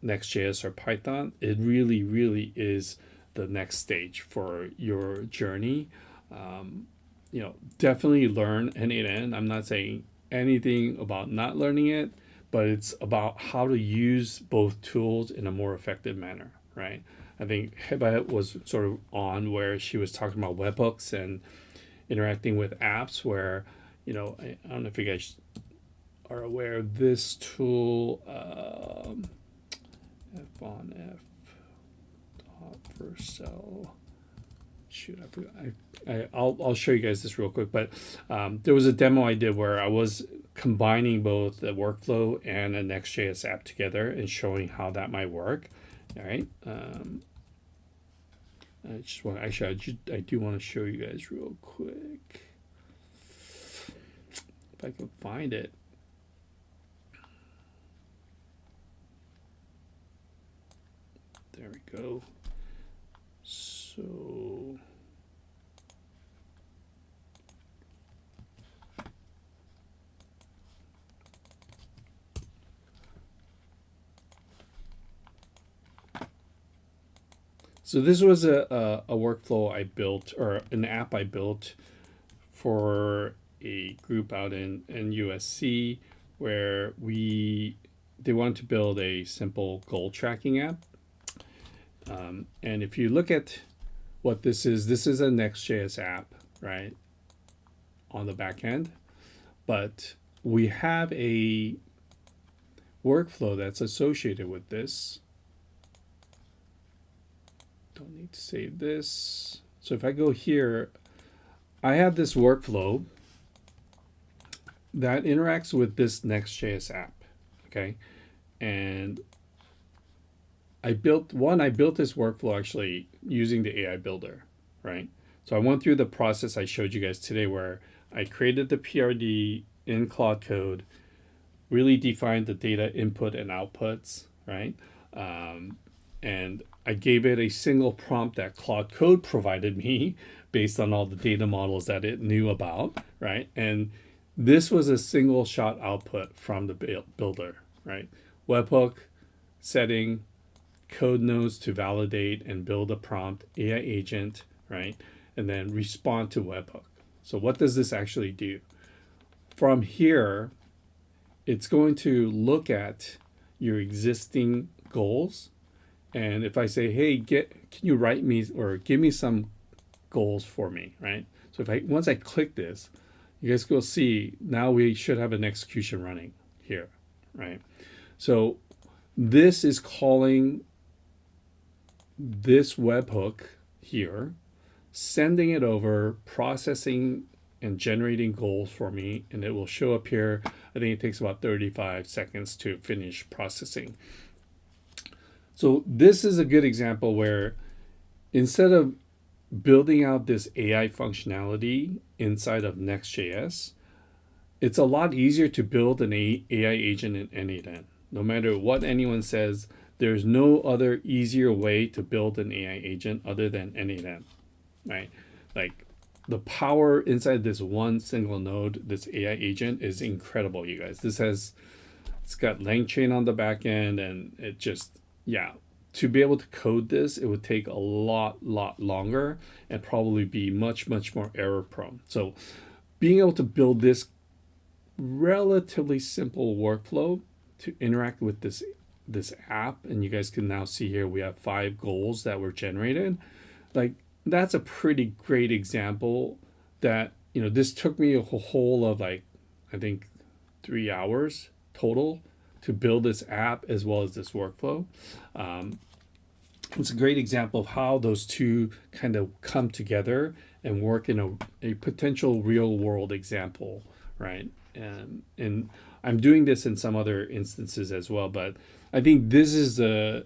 Next.js or Python, it really, really is the next stage for your journey. Definitely learn n8n. I'm not saying anything about not learning it, but it's about how to use both tools in a more effective manner, right? I think Heba was sort of on where she was talking about webhooks and interacting with apps where, I don't know if you guys are aware of this tool, F on F dot Vercel. Shoot, I forgot. I'll show you guys this real quick. But there was a demo I did where I was combining both the workflow and a Next.js app together and showing how that might work. All right. I do want to show you guys real quick if I can find it. There we go. So this was a workflow I built, or an app I built for a group out in USC where they wanted to build a simple goal tracking app. And if you look at what this is a Next.js app, right, on the back end. But we have a workflow that's associated with this. Don't need to save this. So if I go here, I have this workflow that interacts with this Next.js app, okay? And I built this workflow actually using the AI builder, right? So I went through the process I showed you guys today where I created the PRD in Claude Code, really defined the data input and outputs, right? And I gave it a single prompt that Claude Code provided me based on all the data models that it knew about, right? And this was a single shot output from the builder, right? Webhook, setting, code nodes to validate and build a prompt, AI agent, right? And then respond to webhook. So what does this actually do? From here, it's going to look at your existing goals. And if I say, hey, can you write me or give me some goals for me, right? So once I click this, you guys will see now we should have an execution running here, right? So this is calling this webhook here, sending it over, processing and generating goals for me, and it will show up here. I think it takes about 35 seconds to finish processing. So this is a good example where instead of building out this AI functionality inside of Next.js, it's a lot easier to build an AI agent in n8n. No matter what anyone says, there's no other easier way to build an AI agent other than n8n, right? Like the power inside this one single node, this AI agent is incredible, you guys. It's got LangChain on the back end, and it just, to be able to code this, it would take a lot longer and probably be much more error prone. So being able to build this relatively simple workflow to interact with this app, and you guys can now see here we have 5 goals that were generated. Like that's a pretty great example that, this took me a whole of I think 3 hours total to build this app as well as this workflow. It's a great example of how those two kind of come together and work in a potential real world example, right? And I'm doing this in some other instances as well, but I think this is the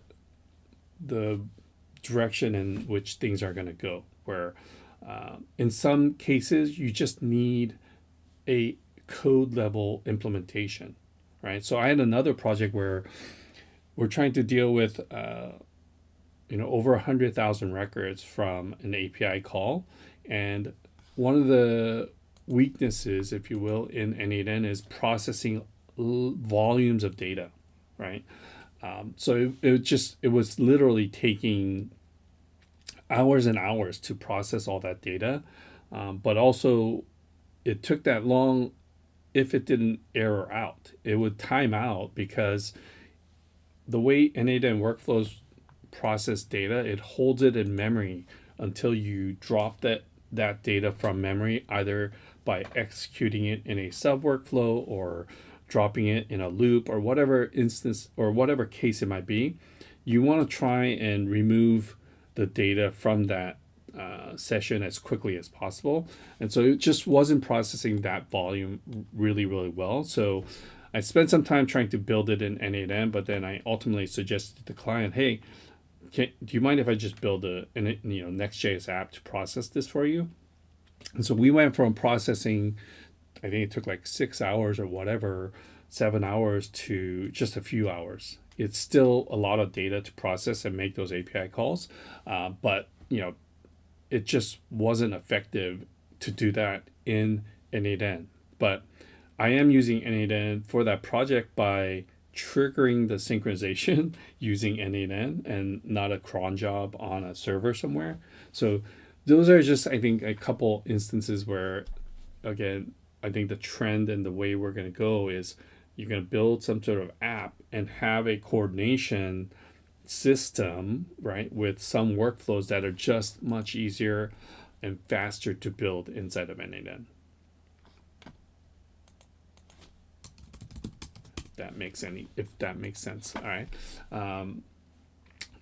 direction in which things are going to go, where in some cases you just need a code level implementation, right? So I had another project where we're trying to deal with over 100,000 records from an API call, and one of the weaknesses, if you will, in n8n is processing volumes of data, right? So it was literally taking hours and hours to process all that data. But also, it took that long. If it didn't error out, it would time out because the way n8n workflows process data, it holds it in memory until you drop that data from memory, either by executing it in a sub workflow or dropping it in a loop or whatever instance or whatever case it might be. You want to try and remove the data from that session as quickly as possible. And so it just wasn't processing that volume really, really well. So I spent some time trying to build it in n8n, but then I ultimately suggested to the client, hey, do you mind if I just build a Next.js app to process this for you? And so we went from processing, I think it took like 6 hours or whatever, 7 hours to just a few hours. It's still a lot of data to process and make those API calls, but it just wasn't effective to do that in n8n. But I am using n8n for that project by triggering the synchronization using n8n and not a cron job on a server somewhere. So those are just, I think, a couple instances where, again, I think the trend and the way we're going to go is you're going to build some sort of app and have a coordination system, right, with some workflows that are just much easier and faster to build inside of n8n. If that makes sense. All right.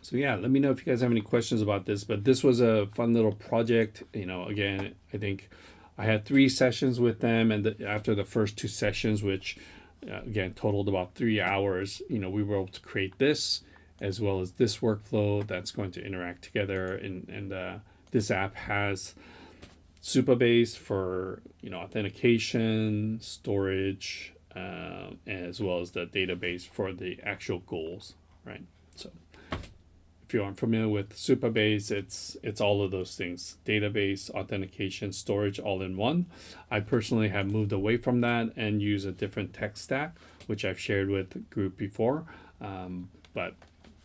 So yeah, let me know if you guys have any questions about this. But this was a fun little project. Again, I think I had 3 sessions with them, and after the first 2 sessions, which again totaled about 3 hours, we were able to create this as well as this workflow that's going to interact together. And this app has Supabase for authentication, storage, as well as the database for the actual goals, right? So if you aren't familiar with Supabase, it's all of those things: database, authentication, storage, all in one. I personally have moved away from that and use a different tech stack, which I've shared with the group before. But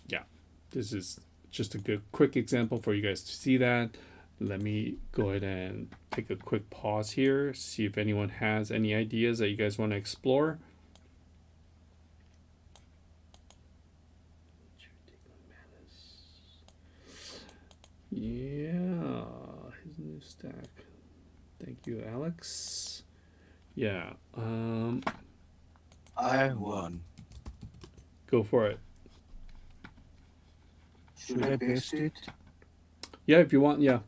yeah, this is just a quick example for you guys to see that. Let me go ahead and take a quick pause here, see if anyone has any ideas that you guys want to explore. Yeah, his new stack. Thank you, Alex. Yeah. I have one. Go for it. Should I paste it? Yeah, if you want. Yeah.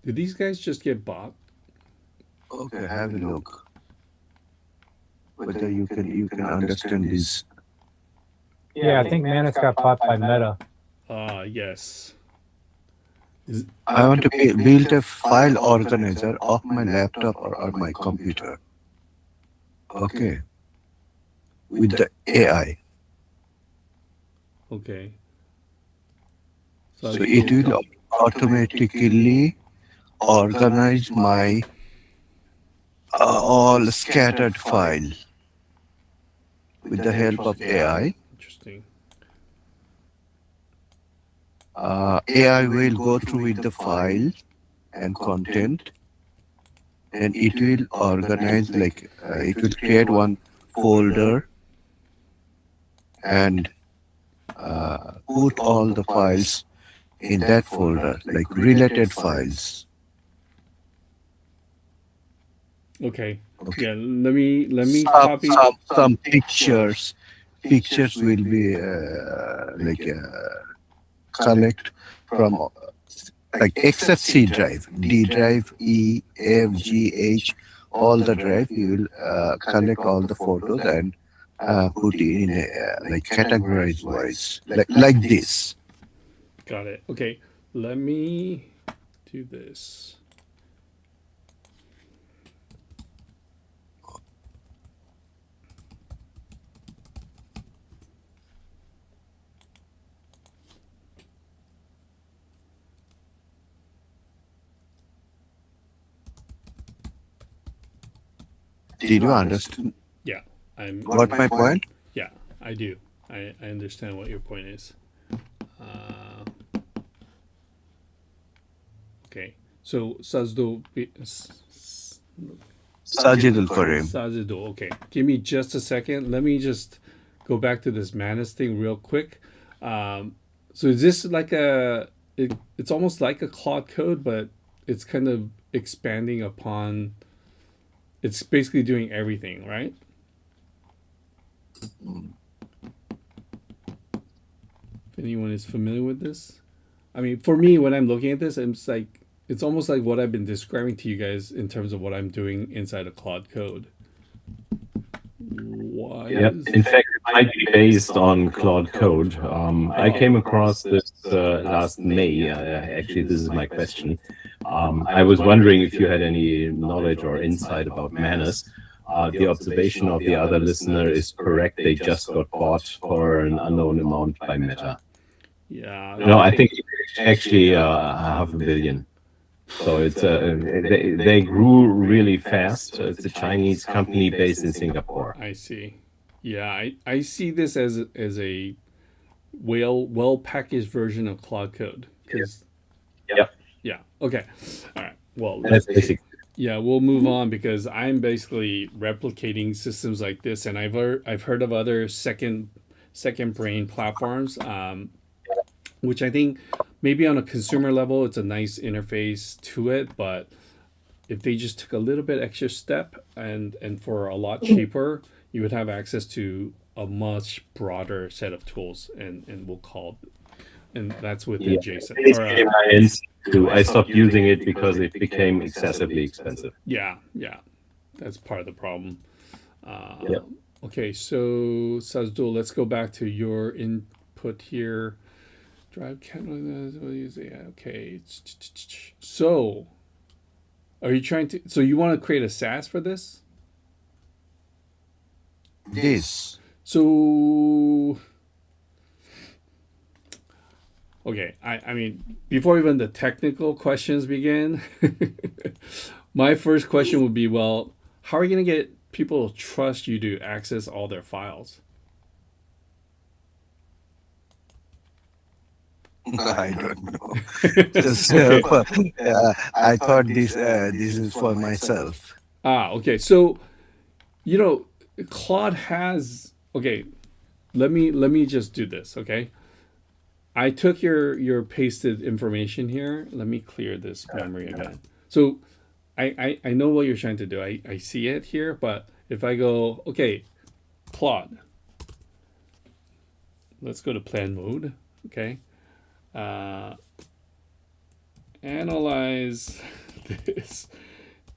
Did these guys just get bought? Okay, have a look. Whether you can understand this. Yeah, I think Manus got bought by Meta. Yes. I want to build a file organizer off my laptop or on my computer. Okay. With the AI. Okay. So it will automatically organize my all scattered file with the help of AI. Interesting. AI will go through with the file and content, and it will organize, like it will create one folder and put all the files in that folder, like related files. Okay. Yeah. Let me Some, copy. some pictures. Pictures will be collect from like except C drive, D drive, E, F, G, H, all the drive. You will collect all the photos and put it in like categorized wise, like this. Got it. Okay. Let me do this. Did you understand? Yeah. What my point? Yeah, I do. I understand what your point is. Okay. So Sajdo, Sajidul Karim. Sajdo. Okay. Give me just a second. Let me just go back to this Manus thing real quick. So is this like it's almost like a Claude Code, but it's kind of expanding upon. It's basically doing everything, right? If anyone is familiar with this, I mean, for me, when I'm looking at this, it's almost like what I've been describing to you guys in terms of what I'm doing inside of Claude Code. Why? Yeah, in fact, it might be based on Claude Code. I came across this last May. Actually, this is my question. I was wondering if you had any knowledge or insight about Manus. The observation of the other listener is correct. They just got bought for an unknown amount by Meta. Yeah. No, I think actually $500 million. So it's they grew really fast. It's a Chinese company based in Singapore. I see. Yeah, I see this as a well packaged version of Claude Code. Yep. Yeah. Okay. All right. Well, That's basic. yeah, we'll move on because I'm basically replicating systems like this, and I've heard of other second brain platforms, which I think maybe on a consumer level it's a nice interface to it, but if they just took a little bit extra step and for a lot cheaper, you would have access to a much broader set of tools, and we'll call it, and that's within JSON. Basically, my instinct too. I stopped using it because it became excessively expensive. Yeah, that's part of the problem. Yep. Okay, so Sajdo, let's go back to your input here. Drive camera. Yeah, okay. So, are you trying to? So you want to create a SaaS for this? This. So, okay. I mean, before even the technical questions begin, my first question would be, well, how are you going to get people to trust you to access all their files? I don't know. Just, I thought this is for myself. Okay. So, Claude has. Okay, let me just do this. Okay, I took your pasted information here. Let me clear this memory again. So, I know what you're trying to do. I see it here, but if I go, okay, Claude. Let's go to plan mode. Okay. Analyze this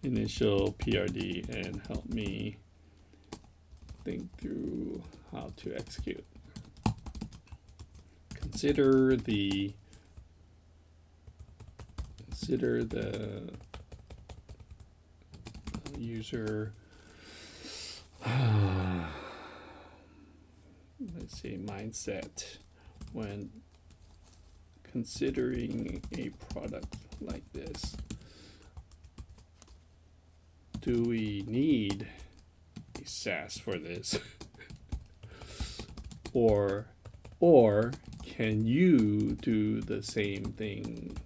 initial PRD and help me think through how to execute. Consider the user. Let's see, mindset when considering a product like this. Do we need a SaaS for this? or can you do the same thing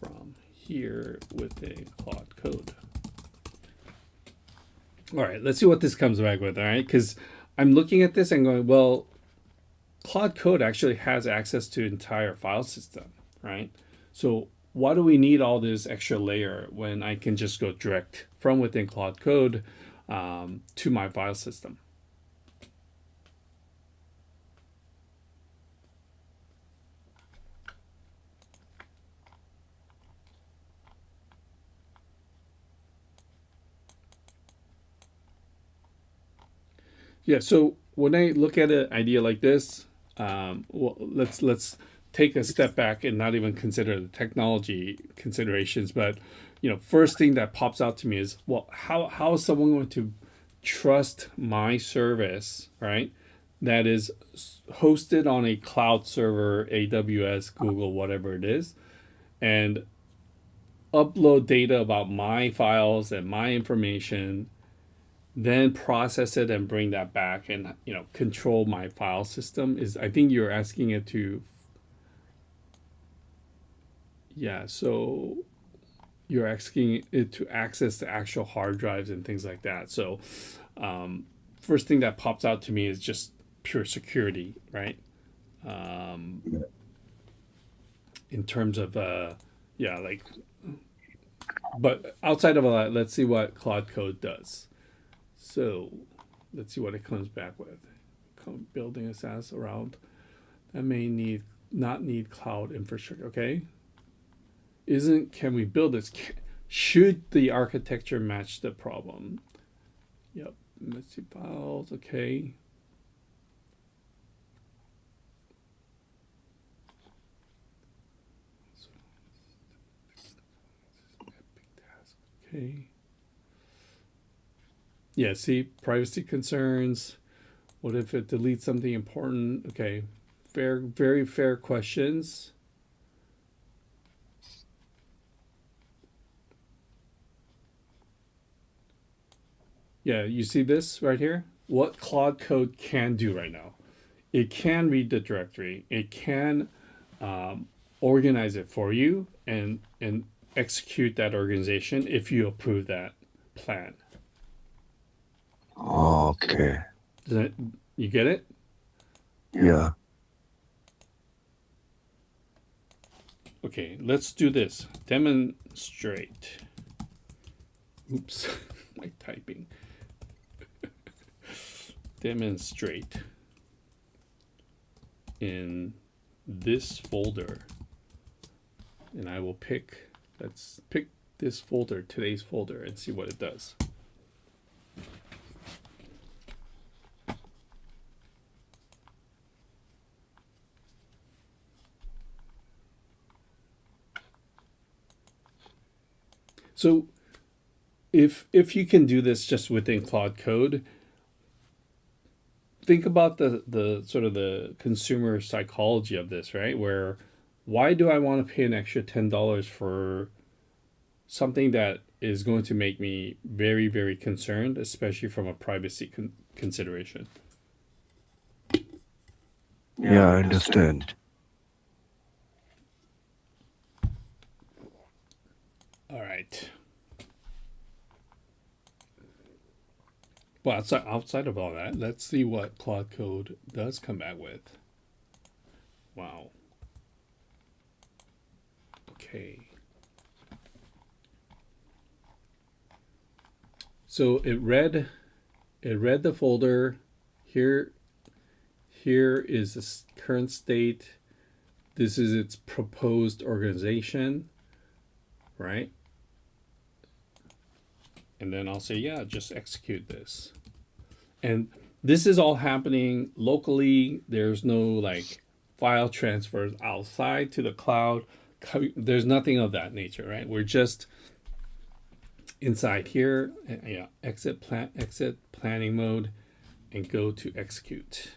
from here within Claude Code? All right, let's see what this comes back with, all right? Because I'm looking at this and going, well, Claude Code actually has access to entire file system, right? So why do we need all this extra layer when I can just go direct from within Claude Code to my file system? Yeah, so when I look at an idea like this, well, let's take a step back and not even consider the technology considerations, but first thing that pops out to me is, well, how is someone going to trust my service, right? That is hosted on a cloud server, AWS, Google, whatever it is, and upload data about my files and my information, then process it and bring that back and control my file system. Is I think you're asking it to yeah, so you're asking it to access the actual hard drives and things like that. So first thing that pops out to me is just pure security, right? In terms of yeah, like, but outside of all that, let's see what Claude Code does. So let's see what it comes back with. Building a SaaS around that may not need cloud infrastructure. Okay, can we build this? Should the architecture match the problem? Yep. Let's see files. Okay. Okay. Yeah, see, privacy concerns. What if it deletes something important? Okay. Very fair questions. Yeah, you see this right here? What Claude Code can do right now. It can read the directory. It can organize it for you and execute that organization if you approve that plan. Okay. You get it? Yeah. Okay, let's do this. Demonstrate. Oops, my typing. Demonstrate in this folder. And I will let's pick this folder, today's folder, and see what it does. So if you can do this just within Claude Code, think about the sort of the consumer psychology of this, right? Where why do I want to pay an extra $10 for something that is going to make me very, very concerned, especially from a privacy consideration? Yeah, I understand. All right. Well, outside of all that, let's see what Claude Code does come back with. Wow. Okay. So it read the folder. Here is the current state. This is its proposed organization, right? And then I'll say, yeah, just execute this. And this is all happening locally. There's no like file transfers outside to the cloud. There's nothing of that nature, right? We're just inside here. Yeah, exit planning mode and go to execute.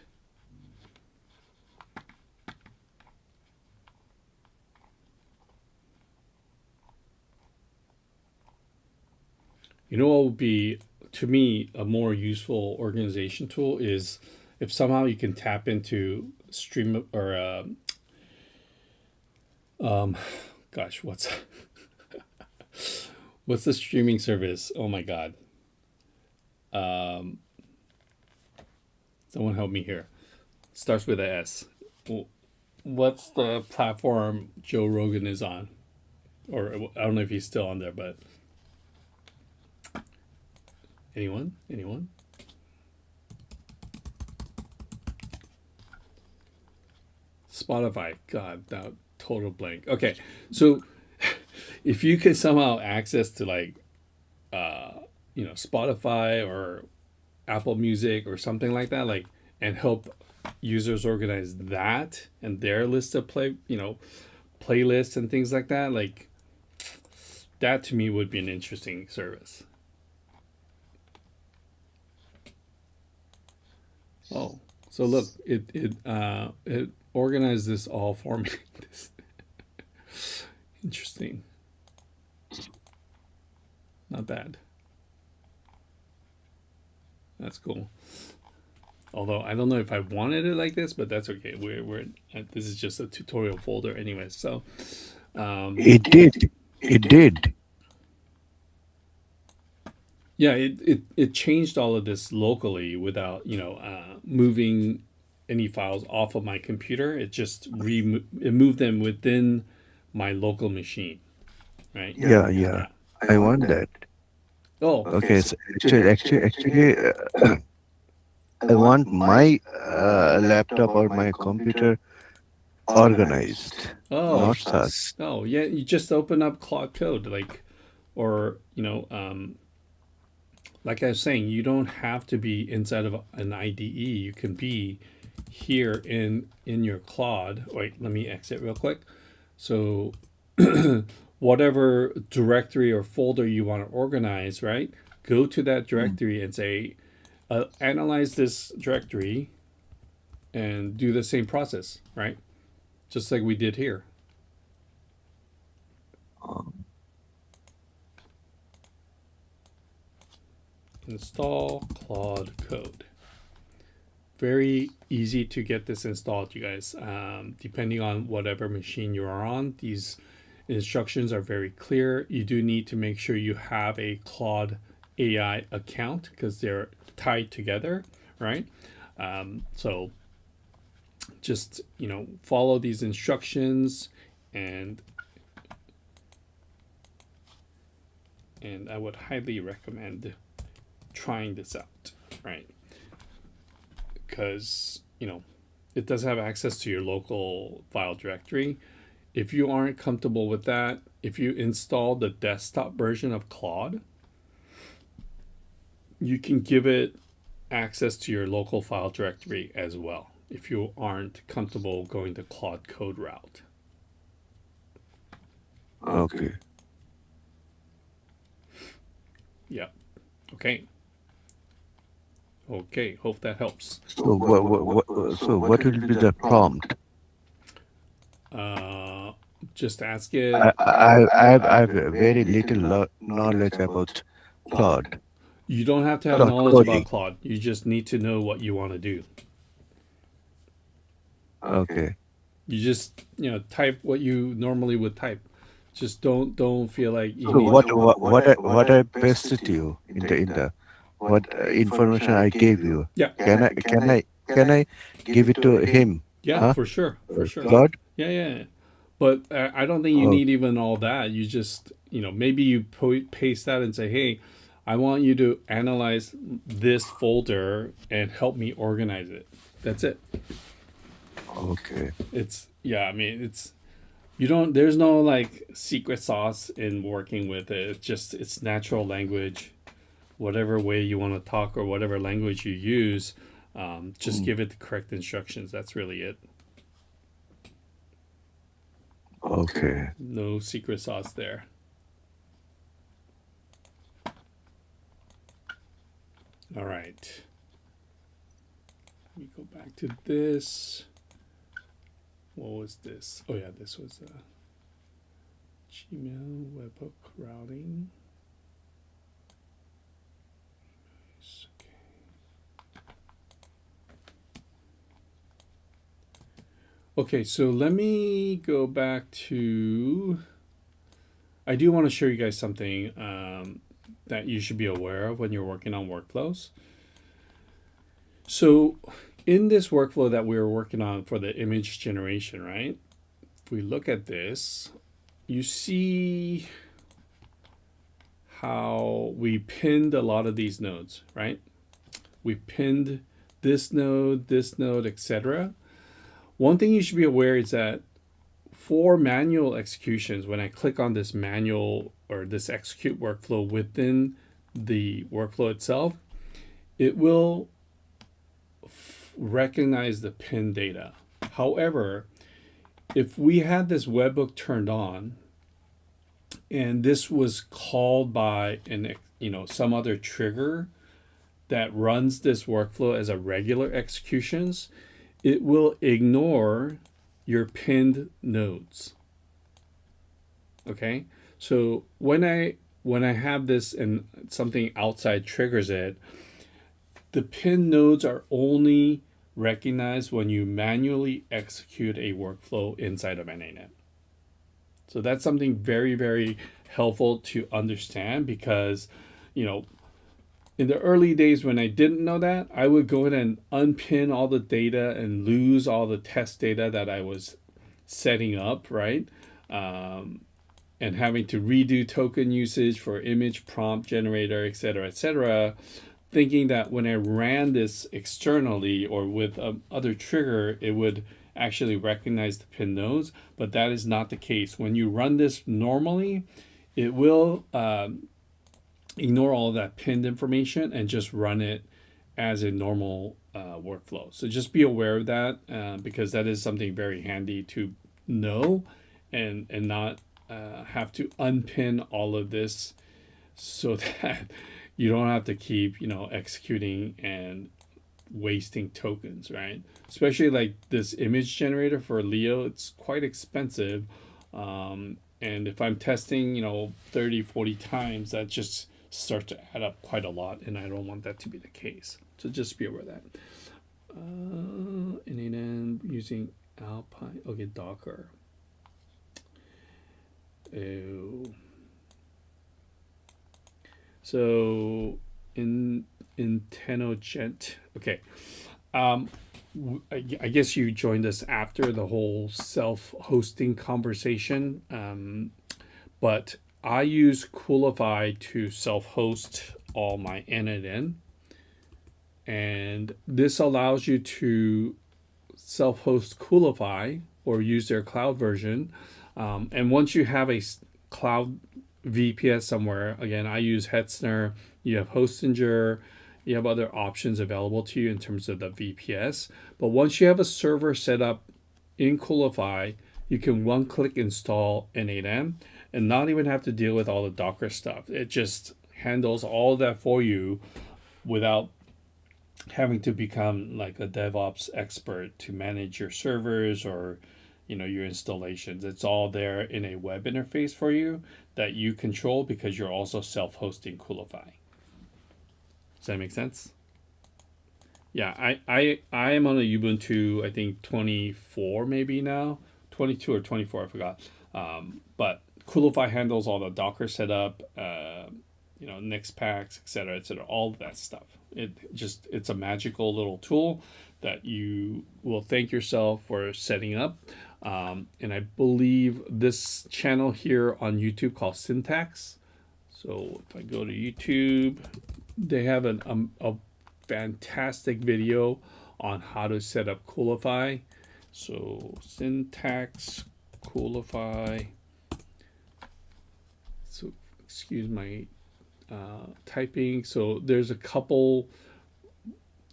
You know what would be, to me, a more useful organization tool is if somehow you can tap into stream or gosh, what's the streaming service? Oh my god. Someone help me here. Starts with a S. What's the platform Joe Rogan is on? Or I don't know if he's still on there, but anyone? Spotify. God, that total blank. Okay, so if you could somehow access to like, Spotify or Apple Music or something like that, like, and help users organize that and their list of playlists and things like that, like that to me would be an interesting service. Oh, so look, it organized this all for me. Interesting. Not bad. That's cool. Although I don't know if I wanted it like this, but that's okay. We're this is just a tutorial folder anyway. So It did. It did. Yeah, it changed all of this locally without moving any files off of my computer. It just it moved them within my local machine, right? Yeah, yeah. I want that. Oh, Okay, so actually, I want my laptop or my computer organized, oh, not such. oh, yeah. You just open up Claude Code, or like I was saying, you don't have to be inside of an IDE. You can be here in your Claude. Wait, let me exit real quick. So whatever directory or folder you want to organize, right? Go to that directory and say, analyze this directory and do the same process, right? Just like we did here. Install Claude Code. Very easy to get this installed, you guys. Depending on whatever machine you are on, these instructions are very clear. You do need to make sure you have a Claude AI account because they're tied together, right? So just follow these instructions, and I would highly recommend trying this out, right? Because it does have access to your local file directory. If you aren't comfortable with that, if you install the desktop version of Claude, you can give it access to your local file directory as well if you aren't comfortable going the Claude Code route. Okay. Yeah. Okay. Okay. Hope that helps. So what will be the prompt? Just ask it. I have very little knowledge about Claude. You don't have to have Claude knowledge coding. about Claude. You just need to know what you want to do. Okay. You just type what you normally would type. Just don't feel like you So need. what I pasted you in the what information I gave you? Yeah. Can I give it to him? Yeah, Huh? for sure, for sure. Claude? Yeah. But I don't think you Oh. need even all that. You just maybe you paste that and say, hey, I want you to analyze this folder and help me organize it. That's it. Okay. I mean, there's no like secret sauce in working with it. It's natural language. Whatever way you want to talk or whatever language you use, just give it the correct instructions. That's really it. Okay. No secret sauce there. All right. Let me go back to this. What was this? Oh yeah, this was Gmail webhook routing. Okay, so let me go back to. I do want to show you guys something that you should be aware of when you're working on workflows. So, in this workflow that we were working on for the image generation, right? If we look at this, you see how we pinned a lot of these nodes, right? We pinned this node, etc. One thing you should be aware is that for manual executions, when I click on this manual or this execute workflow within the workflow itself, it will recognize the pin data. However, if we had this webhook turned on and this was called by some other trigger that runs this workflow as a regular executions, it will ignore your pinned nodes. Okay, so when I have this and something outside triggers it, the pinned nodes are only recognized when you manually execute a workflow inside of n8n. So that's something very, very helpful to understand because, you know, in the early days when I didn't know that, I would go in and unpin all the data and lose all the test data that I was setting up, right? And having to redo token usage for image prompt generator, et cetera, thinking that when I ran this externally or with other trigger, it would actually recognize the pin nodes, but that is not the case. When you run this normally, it will ignore all that pinned information and just run it as a normal workflow. So just be aware of that because that is something very handy to know and not have to unpin all of this so that you don't have to keep, you know, executing and wasting tokens, right? Especially like this image generator for Leo, it's quite expensive. And if I'm testing, you know, 30, 40 times, that just starts to add up quite a lot. And I don't want that to be the case. So just be aware of that. n8n using Alpine. Okay, Docker. So in 10.0 okay. I guess you joined us after the whole self-hosting conversation, but I use Coolify to self-host all my n8n, and this allows you to self-host Coolify or use their cloud version. And once you have a cloud VPS somewhere, again, I use Hetzner, you have Hostinger, you have other options available to you in terms of the VPS. But once you have a server set up in Coolify, you can one-click install n8n and not even have to deal with all the Docker stuff. It just handles all that for you without having to become like a DevOps expert to manage your servers or, you know, your installations. It's all there in a web interface for you that you control because you're also self-hosting Coolify. Does that make sense? Yeah, I am on a Ubuntu, I think 24 maybe now, 22 or 24, I forgot. But Coolify handles all the Docker setup, you know, Nix packs, et cetera, all of that stuff. It's a magical little tool that you will thank yourself for setting up. And I believe this channel here on YouTube called Syntax. So if I go to YouTube, they have a fantastic video on how to set up Coolify. So Syntax Coolify. So excuse my typing. So there's a couple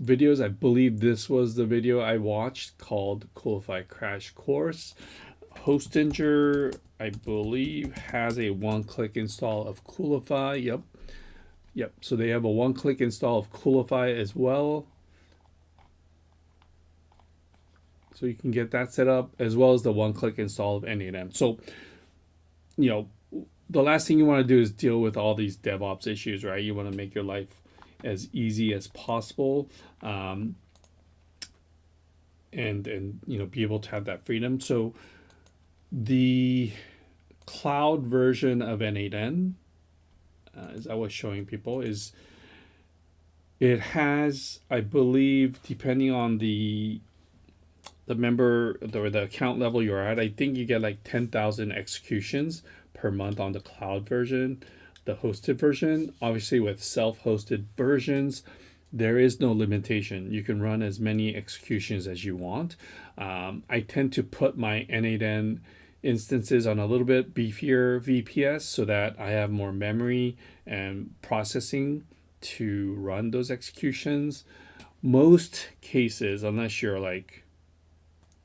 videos. I believe this was the video I watched called Coolify Crash Course. Hostinger, I believe, has a one-click install of Coolify. Yep. So they have a one-click install of Coolify as well. So you can get that set up as well as the one-click install of n8n. So, you know, the last thing you want to do is deal with all these DevOps issues, right? You want to make your life as easy as possible, and you know, be able to have that freedom. So the cloud version of n8n, as I was showing people, is it has, I believe, depending on the member or the account level you're at, I think you get like 10,000 executions per month on the cloud version. The hosted version, obviously with self-hosted versions, there is no limitation. You can run as many executions as you want. I tend to put my n8n instances on a little bit beefier VPS so that I have more memory and processing to run those executions. Most cases, unless you're like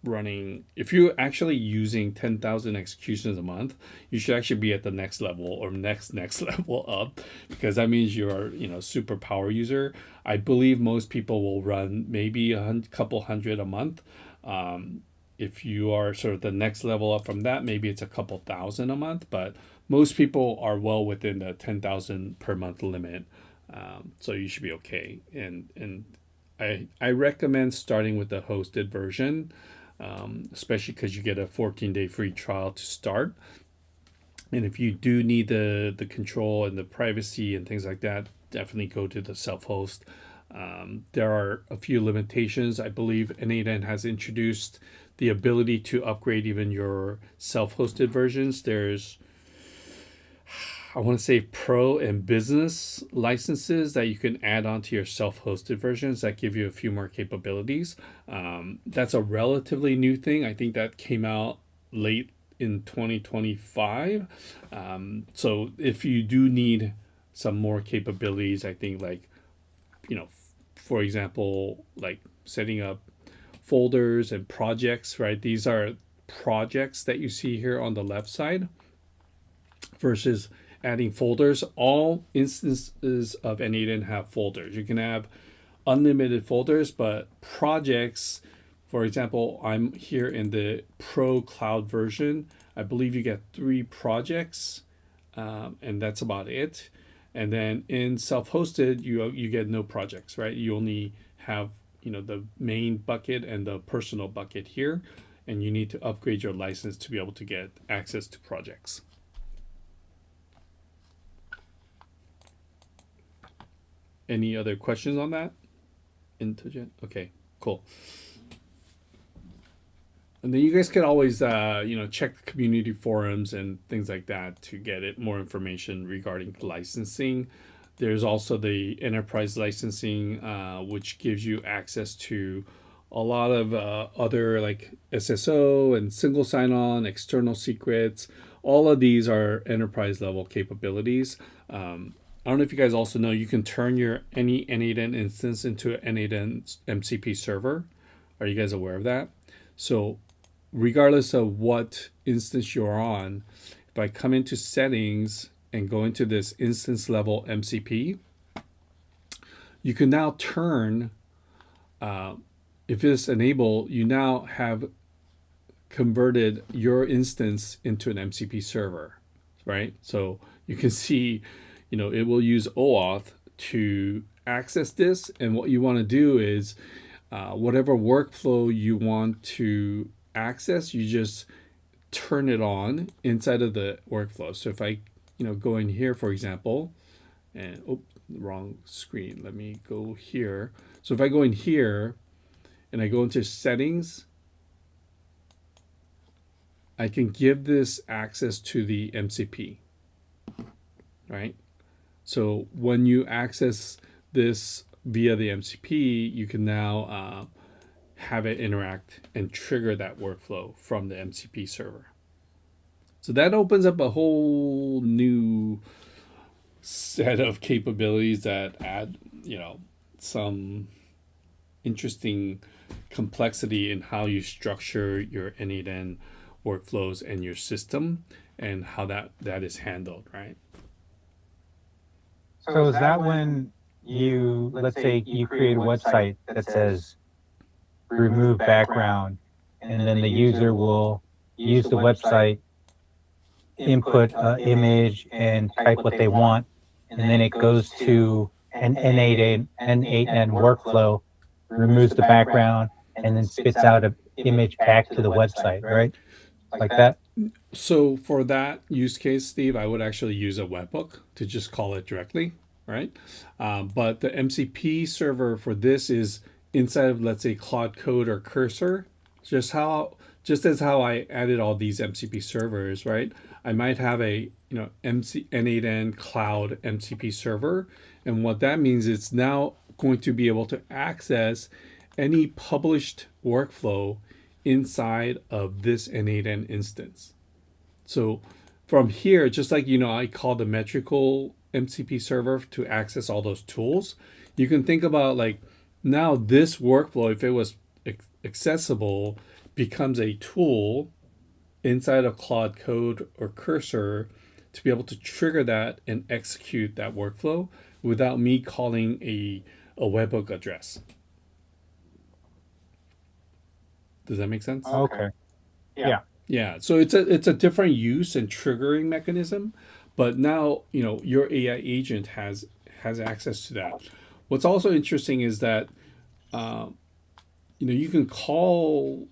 running, if you're actually using 10,000 executions a month, you should actually be at the next level or next level up, because that means you're, you know, super power user. I believe most people will run maybe a couple hundred a month. If you are sort of the next level up from that, maybe it's a couple thousand a month, but most people are well within the 10,000 per month limit. So you should be okay. And I recommend starting with the hosted version, especially because you get a 14-day free trial to start. And if you do need the control and the privacy and things like that, definitely go to the self-host. There are a few limitations. I believe n8n has introduced the ability to upgrade even your self-hosted versions. There's, I want to say, pro and business licenses that you can add onto your self-hosted versions that give you a few more capabilities. That's a relatively new thing. I think that came out late in 2025. So if you do need some more capabilities, I think, like, for example, like setting up folders and projects, right? These are projects that you see here on the left side versus adding folders. All instances of n8n have folders. You can have unlimited folders, but projects, for example, I'm here in the Pro Cloud version. I believe you get 3 projects, and that's about it. And then in self-hosted, you get no projects, right? You only have the main bucket and the personal bucket here, and you need to upgrade your license to be able to get access to projects. Any other questions on that? Okay, cool. And then you guys can always check the community forums and things like that to get more information regarding licensing. There's also the enterprise licensing, which gives you access to a lot of other, like SSO and single sign-on, external secrets. All of these are enterprise level capabilities. I don't know if you guys also know you can turn any n8n instance into an n8n MCP server. Are you guys aware of that? So regardless of what instance you're on, if I come into settings and go into this instance level MCP, you can now turn, if it's enabled, you now have converted your instance into an MCP server, right? So you can see, it will use OAuth to access this. And what you want to do is whatever workflow you want to access, you just turn it on inside of the workflow. So if I, go in here, for example, and wrong screen. Let me go here. So if I go in here and I go into settings, I can give this access to the MCP, right? So when you access this via the MCP, you can now have it interact and trigger that workflow from the MCP server. So that opens up a whole new set of capabilities that add, some interesting complexity in how you structure your n8n workflows and your system and how that is handled, right? So is that when let's say you create a website that says remove background, and then the user will use the website, input an image and type what they want, and then it goes to an n8n workflow, removes the background, and then spits out an image back to the website, right? Like that? So for that use case, Steve, I would actually use a webhook to just call it directly, right? But the MCP server for this is inside of, let's say, Claude Code or Cursor. Just as how I added all these MCP servers, right? I might have a n8n cloud MCP server, and what that means is it's now going to be able to access any published workflow inside of this n8n instance. So from here, just like I call the metrical MCP server to access all those tools, you can think about, like, now this workflow, if it was accessible, becomes a tool inside of Claude Code or Cursor to be able to trigger that and execute that workflow without me calling a webhook address. Does that make sense? Okay. Yeah. Yeah. So it's a different use and triggering mechanism, but now your AI agent has access to that. What's also interesting is that you can call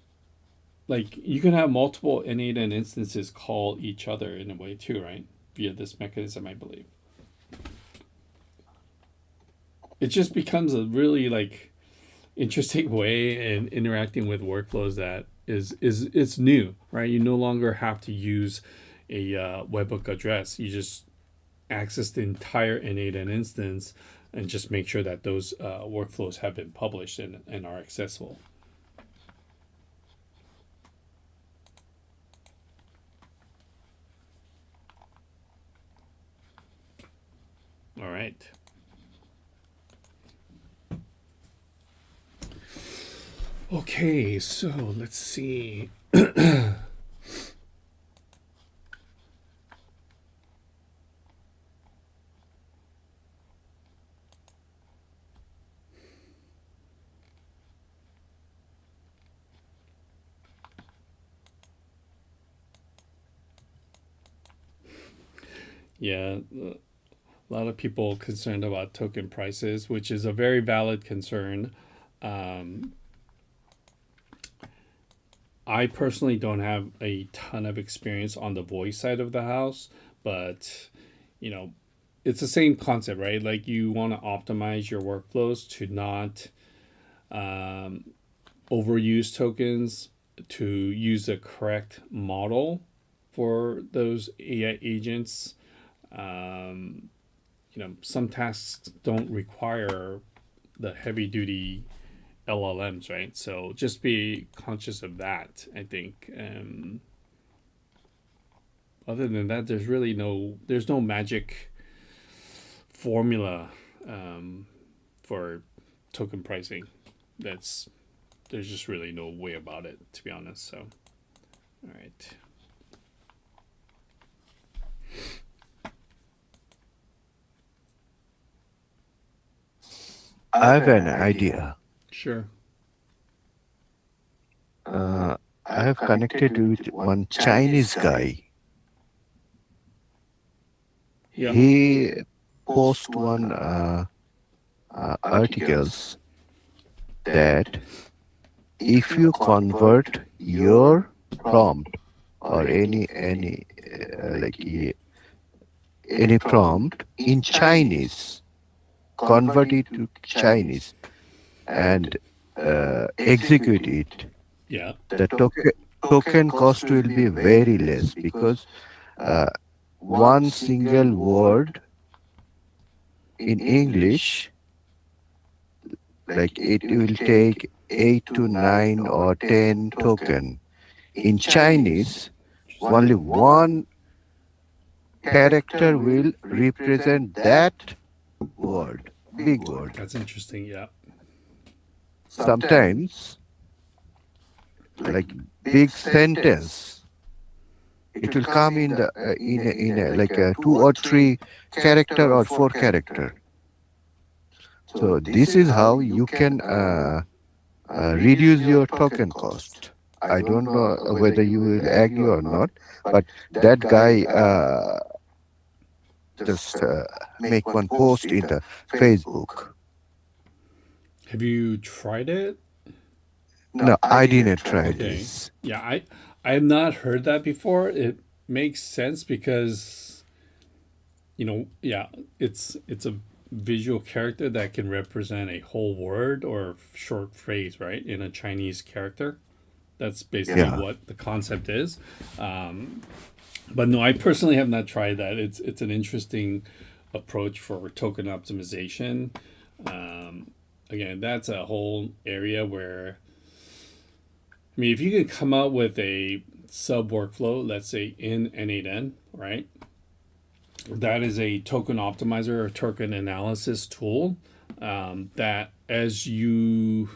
like you can have multiple n8n instances call each other in a way too, right? Via this mechanism, I believe. It just becomes a really like interesting way in interacting with workflows that is it's new, right? You no longer have to use a webhook address. You just access the entire n8n instance and just make sure that those workflows have been published and are accessible. All right. Okay, so let's see. Yeah, a lot of people concerned about token prices, which is a very valid concern. I personally don't have a ton of experience on the voice side of the house, but you know, it's the same concept, right? Like you want to optimize your workflows to not overuse tokens, to use the correct model for those AI agents. Some tasks don't require the heavy duty LLMs, right? So just be conscious of that, I think. Other than that, there's no magic formula for token pricing. There's just really no way about it, to be honest. So, all right. I have an idea. Sure. I have connected with one Chinese guy. Yeah. He post one articles that if you convert your prompt or any prompt in Chinese, convert it to Chinese and execute it, Yeah. the token cost will be very less because one single word in English, like it will take 8 to 9 or 10 token. In Chinese, only one character will represent that word, big word. That's interesting. Yeah. Sometimes, like big sentence, it will come in the in a like a 2 or 3 character or 4 character. So this is how you can reduce your token cost. I don't know whether you will agree or not, but that guy just make one post in the Facebook. Have you tried it? No, I didn't try this. Yeah, I have not heard that before. It makes sense because it's a visual character that can represent a whole word or short phrase, right? In a Chinese character. That's basically what the concept is. But no, I personally have not tried that. It's an interesting approach for token optimization. Again, that's a whole area where, I mean, if you could come up with a sub workflow, let's say in n8n, right? That is a token optimizer or token analysis tool that as you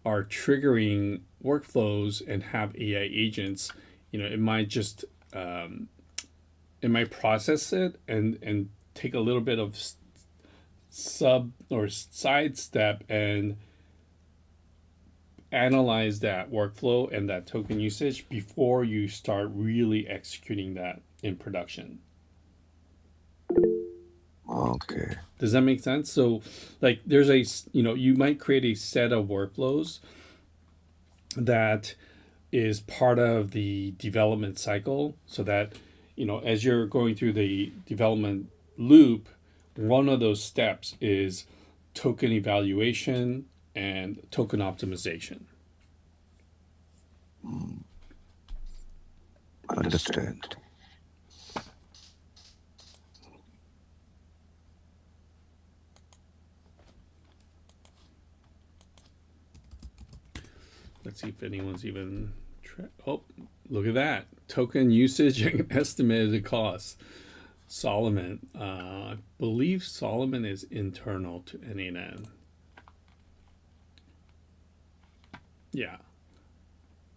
are triggering workflows and have AI agents, it might just it might process it and take a little bit of sub or sidestep and analyze that workflow and that token usage before you start really executing that in production. Okay. Does that make sense? So like there's you might create a set of workflows that is part of the development cycle, so that as you're going through the development loop, one of those steps is token evaluation and token optimization. Understand. Let's see if anyone's even. Oh, look at that. Token usage and estimated costs. Solomon. I believe Solomon is internal to n8n. Yeah.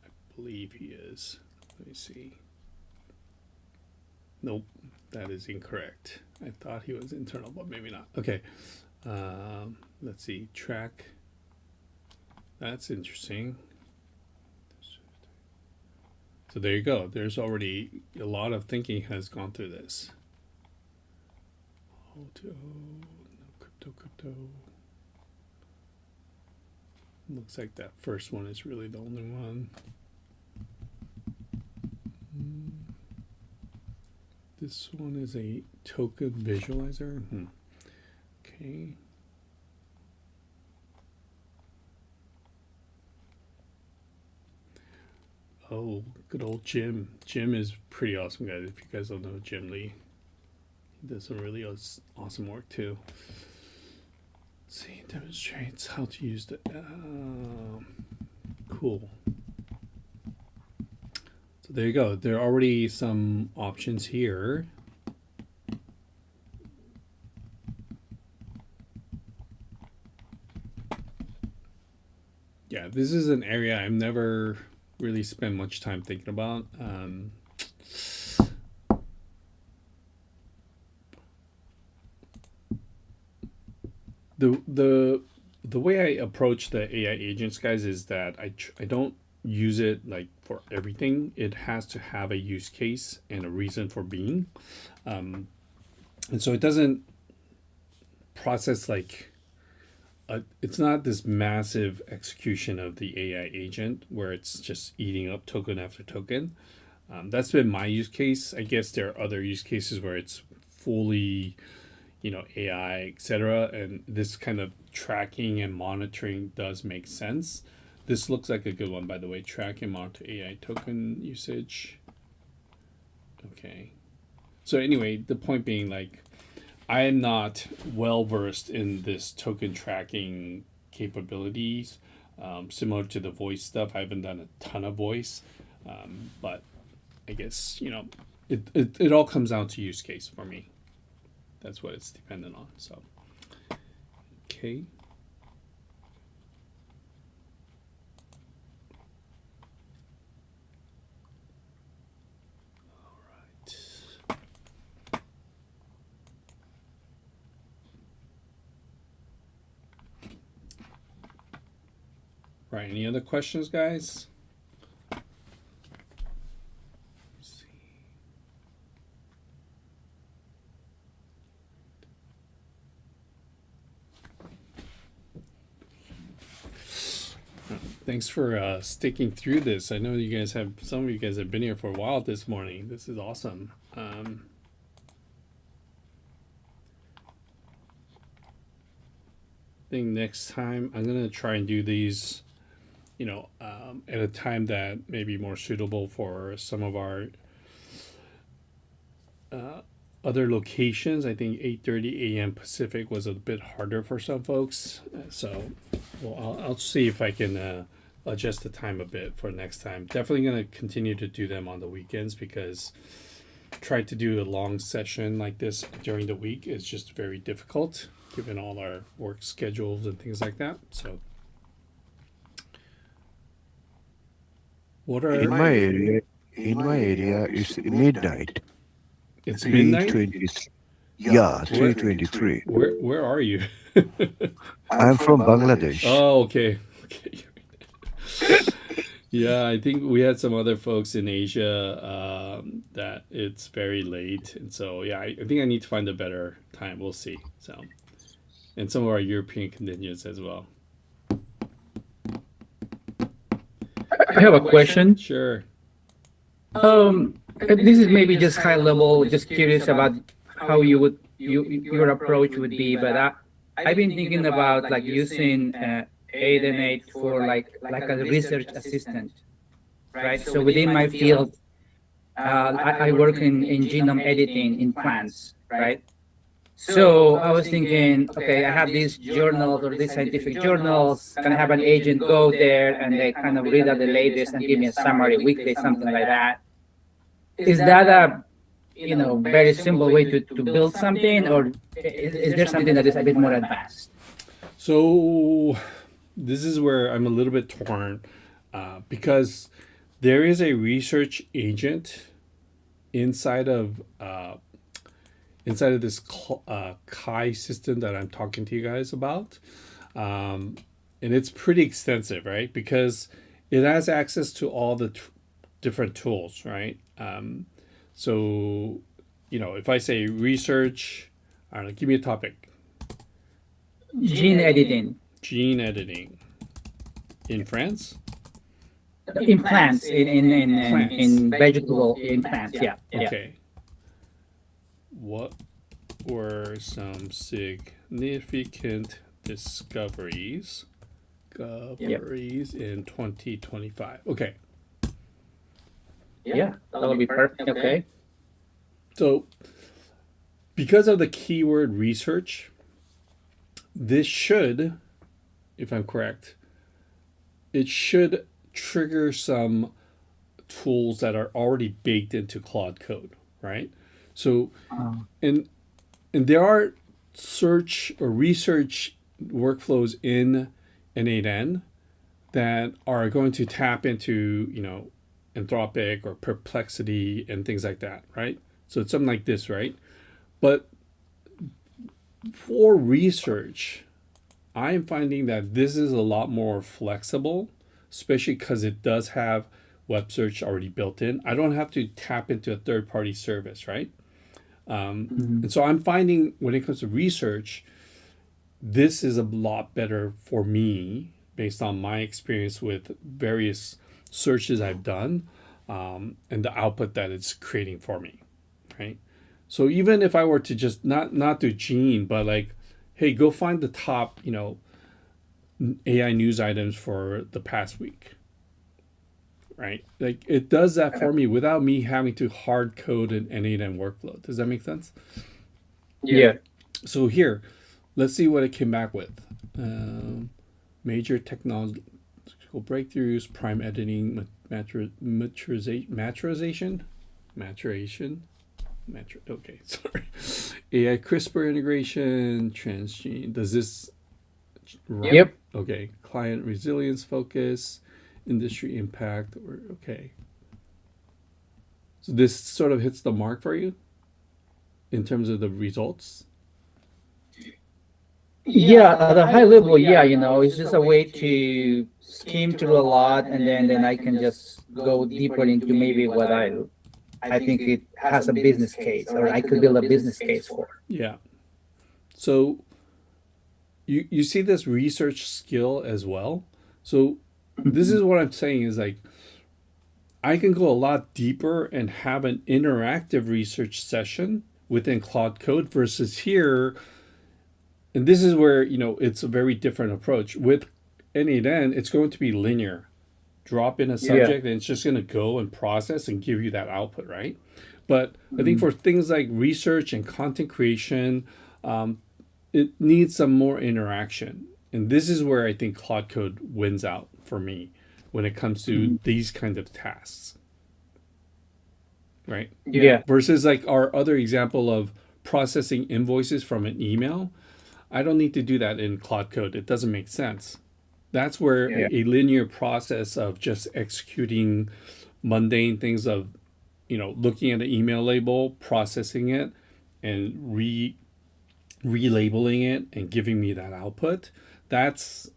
I believe he is. Let me see. Nope. That is incorrect. I thought he was internal, but maybe not. Okay. Let's see. Track. That's interesting. So there you go. There's already a lot of thinking has gone through this. No crypto. Looks like that first one is really the only one. This one is a token visualizer. Okay. Oh, good old Jim. Jim is pretty awesome, guys. If you guys don't know Jim Lee, he does some really awesome work too. Let's see, demonstrates how to use the. Cool. So there you go. There are already some options here. Yeah, this is an area I've never really spend much time thinking about. The way I approach the AI agents, guys, is that I don't use it like for everything. It has to have a use case and a reason for being, and so it doesn't process like. It's not this massive execution of the AI agent where it's just eating up token after token. That's been my use case. I guess there are other use cases where it's fully, AI, etc. And this kind of tracking and monitoring does make sense. This looks like a good one, by the way. Track and monitor AI token usage. Okay. So anyway, the point being, like, I am not well versed in this token tracking capabilities. Similar to the voice stuff, I haven't done a ton of voice, but I guess it all comes down to use case for me. That's what it's dependent on. So, okay. Right, any other questions, guys? Let's see. Thanks for sticking through this. I know some of you guys have been here for a while this morning. This is awesome. I think next time I'm gonna try and do these at a time that may be more suitable for some of our other locations. I think 8:30 a.m. Pacific was a bit harder for some folks. So I'll see if I can adjust the time a bit for next time. Definitely going to continue to do them on the weekends, because try to do a long session like this during the week is just very difficult given all our work schedules and things like that. So what are In my area, it's midnight. it's midnight? 3:23. Yeah, 3:23. Where are you? I'm from Bangladesh. Oh, okay. Okay. Yeah, I think we had some other folks in Asia that it's very late, and so yeah, I think I need to find a better time. We'll see. So, and some of our European contingents as well. I have a question. Sure. This is maybe just high level, just curious about how your approach would be, but I've been thinking about like using 8 and 8 for like a research assistant, right? So within my field, I work in genome editing in plants, right? So I was thinking, okay, I have these journals or these scientific journals. Can I have an agent go there and they kind of read out the latest and give me a summary weekly, something like that? Is that a very simple way to build something, or is there something that is a bit more advanced? So this is where I'm a little bit torn because there is a research agent inside of this Kai system that I'm talking to you guys about, and it's pretty extensive, right? Because it has access to all the different tools, right? So, if I say research, I don't know, give me a topic. Gene editing. Gene editing in France. In plants, in Plants. vegetable, in plants, yeah. Okay. What were some significant discoveries in 2025? Okay. Yeah, that would be perfect. Okay. So, because of the keyword research, this should, if I'm correct, it should trigger some tools that are already baked into Claude Code, right? So, and there are search or research workflows in n8n that are going to tap into, Anthropic or Perplexity and things like that, right? So it's something like this, right? But for research, I'm finding that this is a lot more flexible, especially because it does have web search already built in. I don't have to tap into a third-party service, right? And so I'm finding when it comes to research, this is a lot better for me based on my experience with various searches I've done and the output that it's creating for me, right? So even if I were to just not do gene, but like, hey, go find the top, AI news items for the past week, right? Like it does that for me without me having to hard code an n8n workflow. Does that make sense? Yeah. So here, let's see what it came back with. Major technological breakthroughs, prime editing, maturation. Okay, sorry. AI CRISPR integration, transgene. Does this run? Yep. Okay. Client resilience focus, industry impact, or okay. So this sort of hits the mark for you in terms of the results. Yeah, at a high level, yeah, it's just a way to skim through a lot, and then I can just go deeper into maybe what I think it has a business case, or I could build a business case for. Yeah. So you see this research skill as well. So this is what I'm saying is like I can go a lot deeper and have an interactive research session within Claude Code versus here. And this is where, it's a very different approach. With n8n, it's going to be linear. Drop in a subject and it's just going to go and process and give you that output, right? But I think for things like research and content creation, it needs some more interaction. And this is where I think Claude Code wins out for me when it comes to these kind of tasks, right? Yeah. Versus like our other example of processing invoices from an email. I don't need to do that in Claude Code. It doesn't make sense. That's where a linear process of just executing mundane things of, looking at an email label, processing it, and relabeling it and giving me that output. That's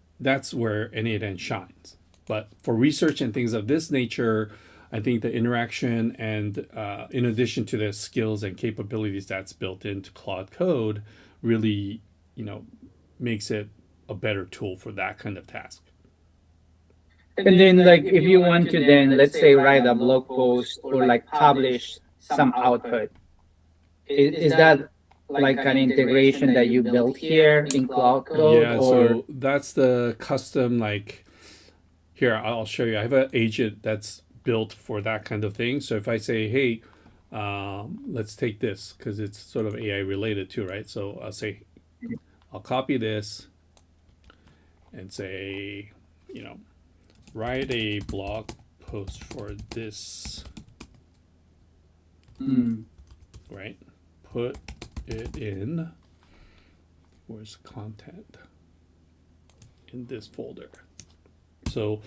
where n8n shines. But for research and things of this nature, I think the interaction and in addition to the skills and capabilities that's built into Claude Code really, makes it a better tool for that kind of task. And then like if you want to then let's say write a blog post or like publish some output, is that like an integration that you built here in Cloud Code Yeah, or so that's the custom, like, here, I'll show you. I have an agent that's built for that kind of thing. So if I say, hey, let's take this because it's sort of AI related too, right? So I'll say, I'll copy this and say, you know, write a blog post for this, right? Put it in, where's content? In this folder. So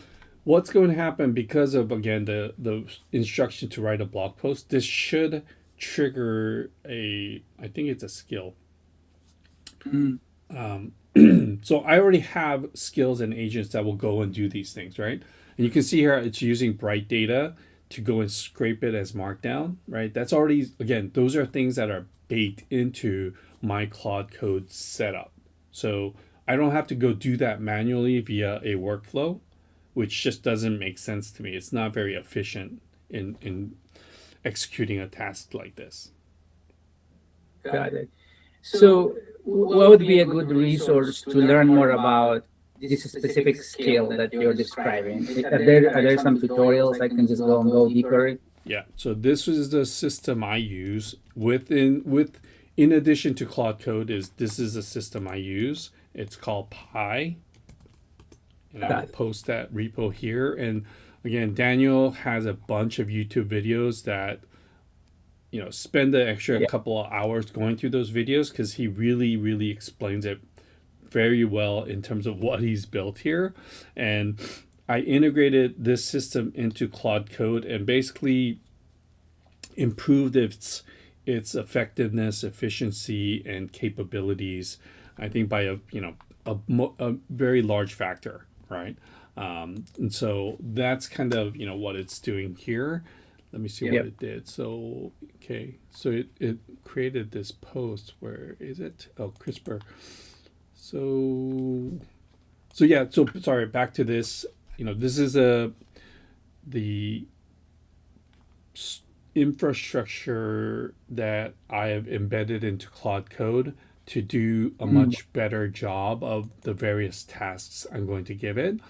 what's going to happen because of, again, the instruction to write a blog post, this should trigger I think it's a skill. So I already have skills and agents that will go and do these things, right? And you can see here it's using bright data to go and scrape it as markdown, right? That's already, again, those are things that are baked into my Claude Code setup. So I don't have to go do that manually via a workflow, which just doesn't make sense to me. It's not very efficient in executing a task like this. got it. So what would be a good resource to learn more about this specific skill that you're describing? Are there some tutorials I can just go and go deeper? Yeah. So this is the system I use in addition to Claude Code. This is the system I use. It's called Pi. And I'll post that repo here. And again, Daniel has a bunch of YouTube videos that, you know, spend the extra couple of hours going through those videos because he really, really explains it very well in terms of what he's built here. And I integrated this system into Claude Code and basically improved its effectiveness, efficiency, and capabilities, I think by a very large factor, right? And so that's kind of, you know, what it's doing here. Let me see what it did. So, okay. So it created this post. Where is it? Oh, CRISPR. So yeah. So sorry, back to this. You know, this is the infrastructure that I have embedded into Claude Code to do a much better job of the various tasks I'm going to give it.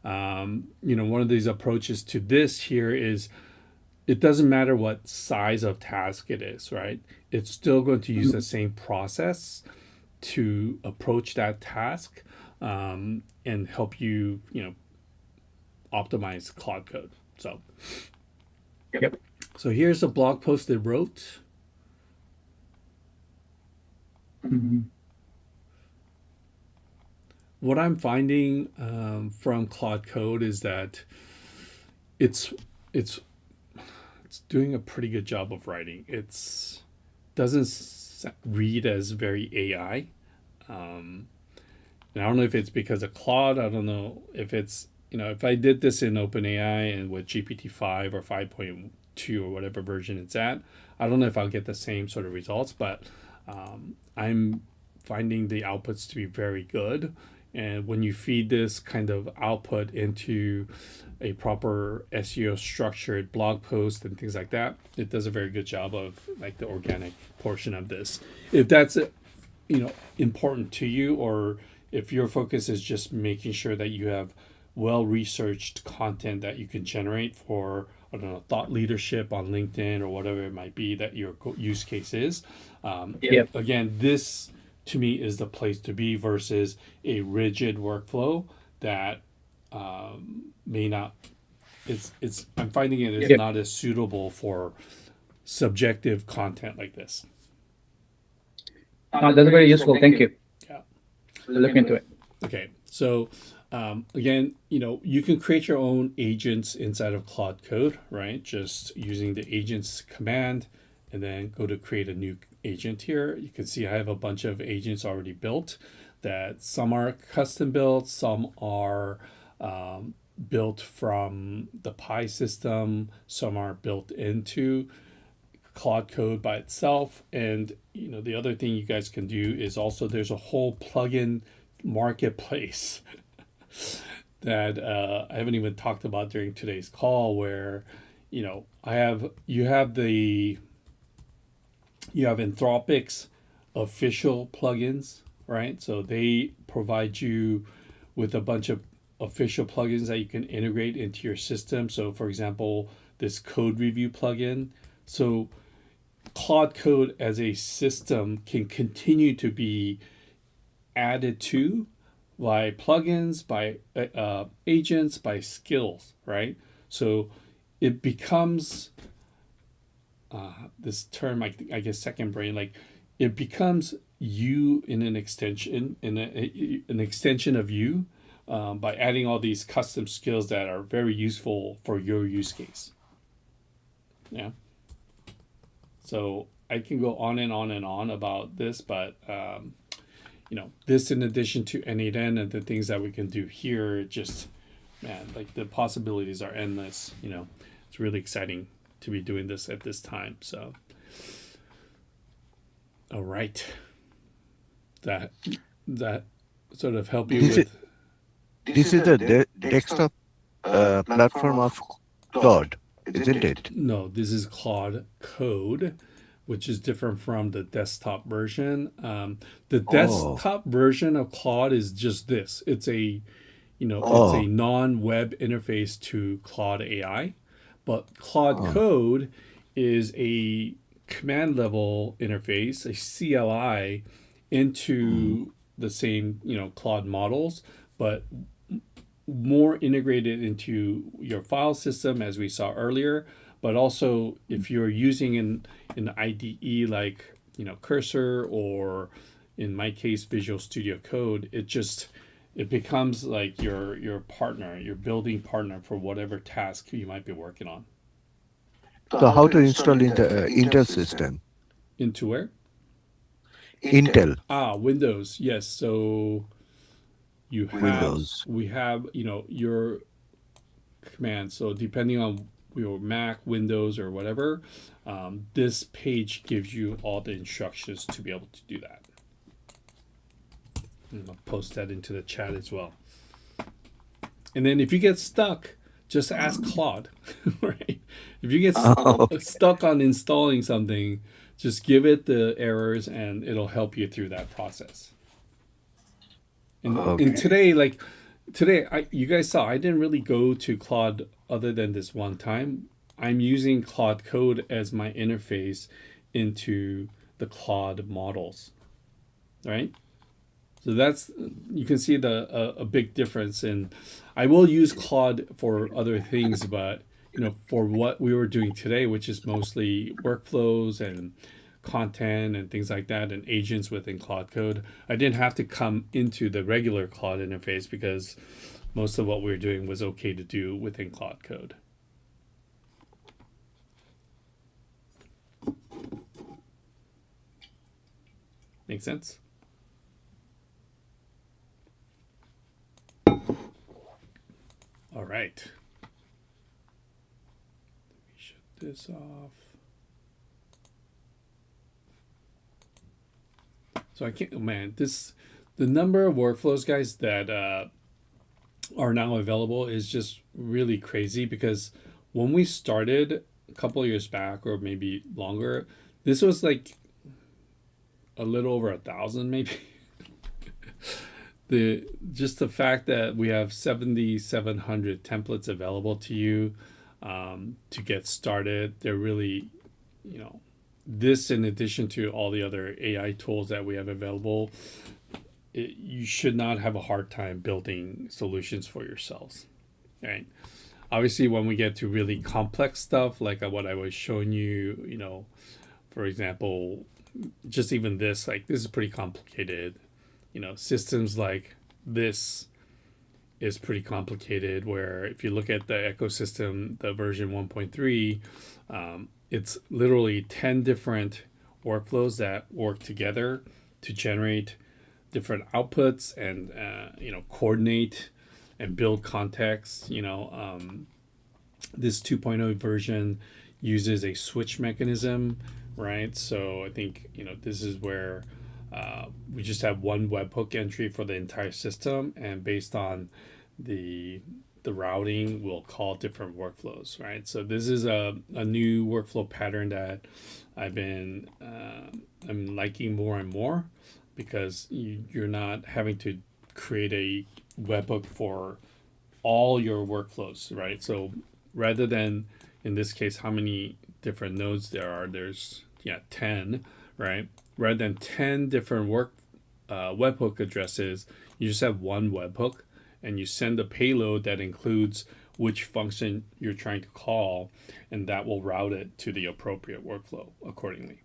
You know, one of these approaches to this here is it doesn't matter what size of task it is, right? It's still going to use the same process to approach that task and help you, you know, optimize Claude Code. So, so here's a blog post they wrote. What I'm finding from Claude Code is that it's doing a pretty good job of writing. It's doesn't read as very AI. And I don't know if it's because of Claude. I don't know if it's, you know, if I did this in OpenAI and with GPT-5 or 5.2 or whatever version it's at, I don't know if I'll get the same sort of results, but I'm finding the outputs to be very good. And when you feed this kind of output into a proper SEO structured blog post and things like that, it does a very good job of like the organic portion of this. If that's, you know, important to you, or if your focus is just making sure that you have well-researched content that you can generate for, I don't know, thought leadership on LinkedIn or whatever it might be that your use case is. Again, this to me is the place to be versus a rigid workflow that may not. I'm finding it is not as suitable for subjective content like this. That's very useful. Thank you. Yeah. We'll look into it. Okay, so again, you know, you can create your own agents inside of Claude Code, right? Just using the agents command and then go to create a new agent here. You can see I have a bunch of agents already built that some are custom built, some are built from the Pi system, some are built into Claude Code by itself. And, you know, the other thing you guys can do is also there's a whole plugin marketplace that I haven't even talked about during today's call, where you have Anthropic's official plugins, right? So they provide you with a bunch of official plugins that you can integrate into your system. So, for example, this code review plugin. So, Claude Code as a system can continue to be added to by plugins, by agents, by skills, right? So, it becomes this term, I guess, second brain, like it becomes you in an extension, an extension of you, by adding all these custom skills that are very useful for your use case. Yeah. So I can go on and on and on about this, but this in addition to n8n and the things that we can do here, just man, like the possibilities are endless. It's really exciting to be doing this at this time. So, all right, that sort of help you This with. This is the desktop platform of Claude, isn't it? No, this is Claude Code, which is different from the desktop version. The desktop version of Claude is just this. It's a it's a non-web interface to Claude AI, but Claude Code is a command level interface, a CLI into the same Claude models, but more integrated into your file system, as we saw earlier. But also, if you're using an IDE like Cursor, or in my case Visual Studio Code, it becomes like your partner, your building partner for whatever task you might be working on. So how to install in the Intel system? Into where? Intel. Windows. Yes. So we have your command. So depending on your Mac, Windows, or whatever, this page gives you all the instructions to be able to do that. And I'll post that into the chat as well. And then if you get stuck, just ask Claude, right? If you get stuck on installing something, just give it the errors and it'll help you through that process. And today, you guys saw I didn't really go to Claude other than this one time. I'm using Claude Code as my interface into the Claude models, right? So you can see a big difference. And I will use Claude for other things, but for what we were doing today, which is mostly workflows and content and things like that, and agents within Claude Code, I didn't have to come into the regular Claude interface because most of what we were doing was okay to do within Claude Code. Make sense? All right. Let me shut this off. So I can't, the number of workflows, guys, that are now available is just really crazy, because when we started a couple of years back, or maybe longer, this was like a little over 1,000 maybe. The fact that we have 7,700 templates available to you to get started, they're really, this in addition to all the other AI tools that we have available, you should not have a hard time building solutions for yourselves, right? Obviously, when we get to really complex stuff, like what I was showing you, for example, just even this, this is pretty complicated. Systems like this is pretty complicated, where if you look at the ecosystem, the version 1.3, it's literally 10 different workflows that work together to generate different outputs and, coordinate and build context. This 2.0 version uses a switch mechanism, right? So I think, this is where we just have one webhook entry for the entire system, and based on the routing will call different workflows, right? So this is a new workflow pattern that I'm liking more and more, because you're not having to create a webhook for all your workflows, right? So rather than, in this case, how many different nodes there are, there's 10, right? Rather than 10 different webhook addresses, you just have one webhook, and you send a payload that includes which function you're trying to call, and that will route it to the appropriate workflow accordingly.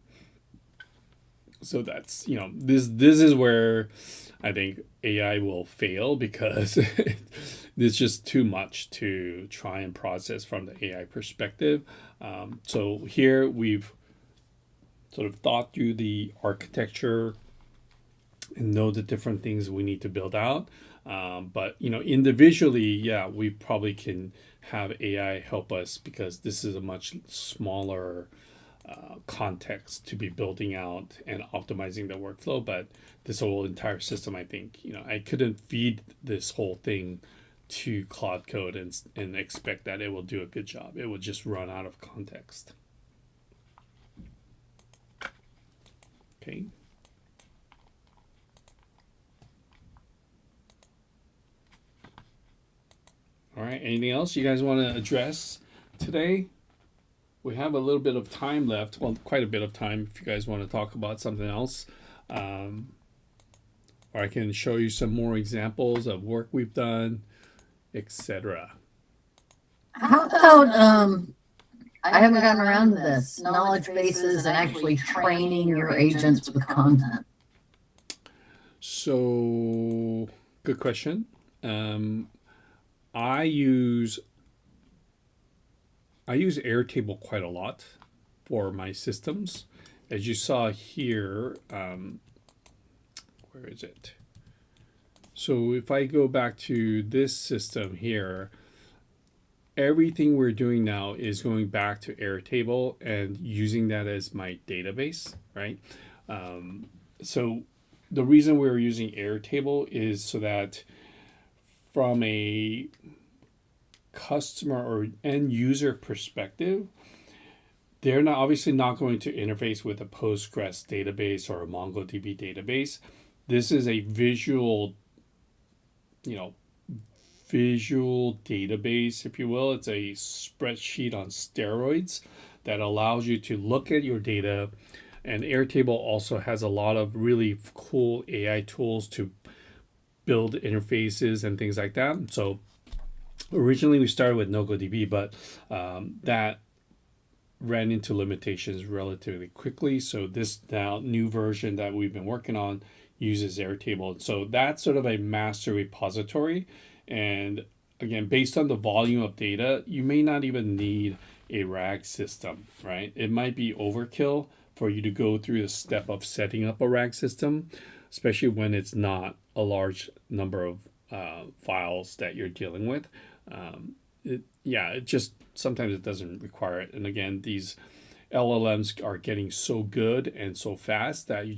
So that's, this is where I think AI will fail, because there's just too much to try and process from the AI perspective. So here we've sort of thought through the architecture and know the different things we need to build out. But individually, we probably can have AI help us, because this is a much smaller context to be building out and optimizing the workflow. But this whole entire system, I think, I couldn't feed this whole thing to Claude Code and expect that it will do a good job. It will just run out of context. Okay. All right, anything else you guys want to address today? We have a little bit of time left. Well, quite a bit of time if you guys want to talk about something else. Or I can show you some more examples of work we've done, etc. How about, I haven't gotten around to this, knowledge bases and actually training your agents with content? So, good question. I use Airtable quite a lot for my systems. As you saw here, where is it? So if I go back to this system here, everything we're doing now is going back to Airtable and using that as my database, right? So the reason we're using Airtable is so that from a customer or end user perspective, they're obviously not going to interface with a Postgres database or a MongoDB database. This is a visual database, if you will. It's a spreadsheet on steroids that allows you to look at your data. And Airtable also has a lot of really cool AI tools to build interfaces and things like that. So originally we started with NogoDB, but that ran into limitations relatively quickly. So this now new version that we've been working on uses Airtable. So that's sort of a master repository. And again, based on the volume of data, you may not even need a RAG system, right? It might be overkill for you to go through the step of setting up a RAG system, especially when it's not a large number of files that you're dealing with. It just sometimes it doesn't require it. And again, these LLMs are getting so good and so fast that you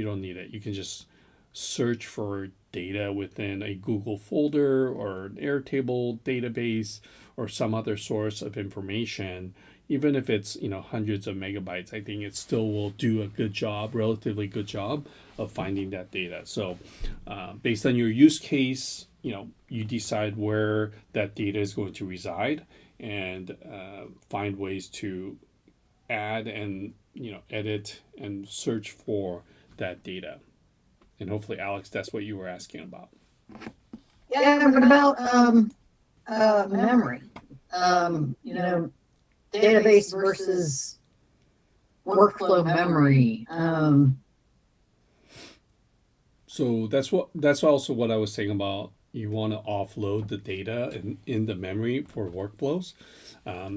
don't need it. You can just search for data within a Google folder or an Airtable database or some other source of information. Even if it's hundreds of megabytes, I think it still will do a relatively good job of finding that data. So based on your use case, you decide where that data is going to reside, and find ways to add and edit and search for that data. And hopefully, Alex, that's what you were asking about. Yeah, what about memory? Database versus workflow memory. So that's also what I was saying about, you want to offload the data in the memory for workflows.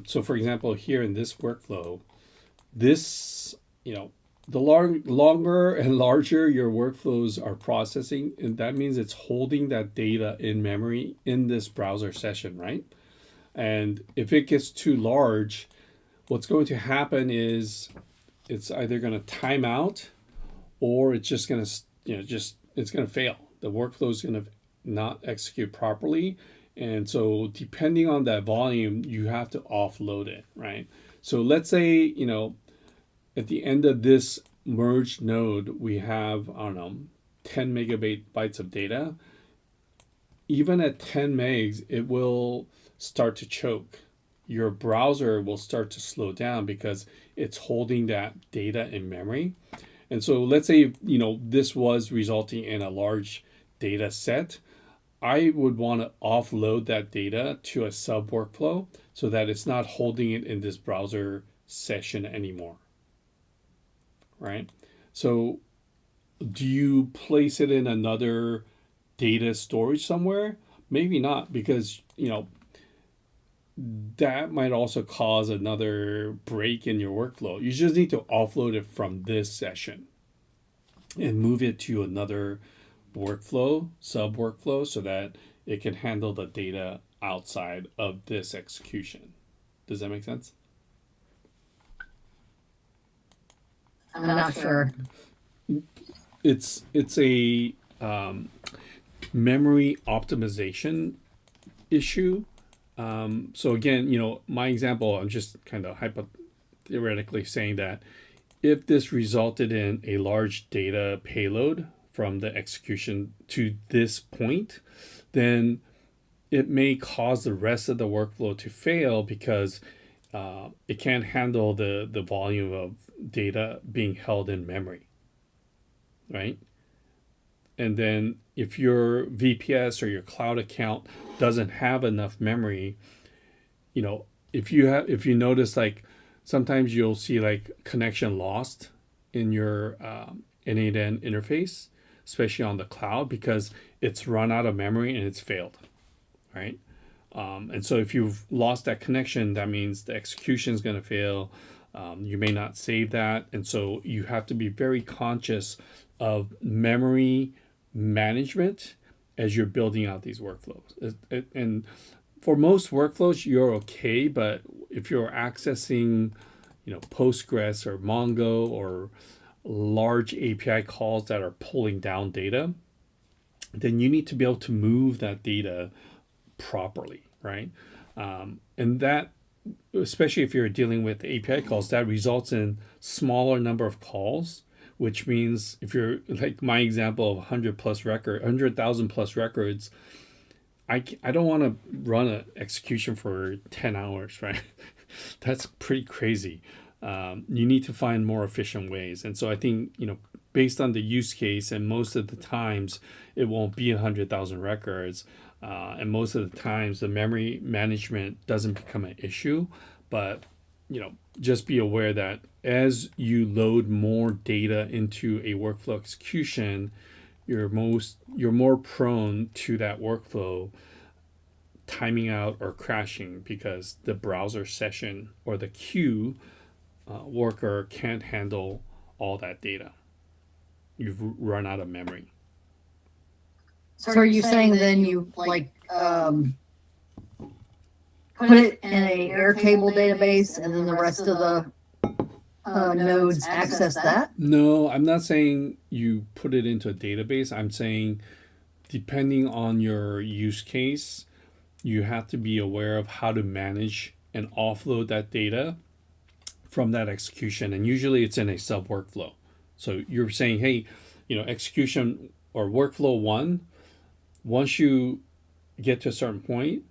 So for example, here in this workflow, the longer and larger your workflows are processing, and that means it's holding that data in memory in this browser session, right? And if it gets too large, what's going to happen is it's either going to time out, or it's just going to it's going to fail. The workflow is going to not execute properly. And so depending on that volume, you have to offload it, right? So let's say, at the end of this merged node, we have, I don't know, 10 megabytes of data. Even at 10 megs, it will start to choke. Your browser will start to slow down because it's holding that data in memory. And so let's say, this was resulting in a large data set. I would want to offload that data to a sub workflow so that it's not holding it in this browser session anymore. Right? So do you place it in another data storage somewhere? Maybe not, because, that might also cause another break in your workflow. You just need to offload it from this session and move it to another workflow, sub workflow, so that it can handle the data outside of this execution. Does that make sense? I'm not sure. It's a memory optimization issue. So again, my example, I'm just kind of theoretically saying that if this resulted in a large data payload from the execution to this point, then it may cause the rest of the workflow to fail because it can't handle the volume of data being held in memory, right? And then if your VPS or your cloud account doesn't have enough memory, if you notice, like, sometimes you'll see like connection lost in your n8n interface, especially on the cloud, because it's run out of memory and it's failed, right? And so if you've lost that connection, that means the execution is going to fail. You may not save that. And so you have to be very conscious of memory management as you're building out these workflows. And for most workflows, you're okay. But if you're accessing, Postgres or Mongo or large API calls that are pulling down data, then you need to be able to move that data properly, right? And that, especially if you're dealing with API calls, that results in smaller number of calls, which means if you're like my example of 100,000 plus records, I don't want to run an execution for 10 hours, right? That's pretty crazy. You need to find more efficient ways. And so I think, based on the use case, and most of the times it won't be 100,000 records. And most of the times the memory management doesn't become an issue. But, just be aware that as you load more data into a workflow execution, you're more prone to that workflow timing out or crashing because the browser session or the queue worker can't handle all that data. You've run out of memory. So are you saying then you put it in a Airtable database and then the rest of the nodes access that? No, I'm not saying you put it into a database. I'm saying depending on your use case, you have to be aware of how to manage and offload that data from that execution. And usually it's in a sub workflow. So you're saying, hey, execution or workflow one, once you get to a certain point,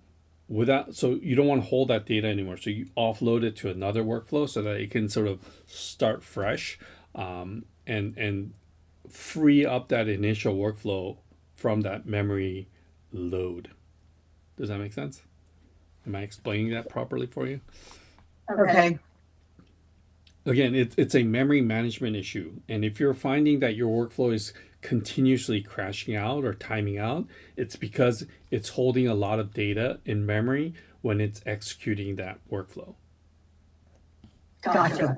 so you don't want to hold that data anymore. So you offload it to another workflow so that it can sort of start fresh, and free up that initial workflow from that memory load. Does that make sense? Am I explaining that properly for you? Okay. Again, it's a memory management issue. And if you're finding that your workflow is continuously crashing out or timing out, it's because it's holding a lot of data in memory when it's executing that workflow. Gotcha.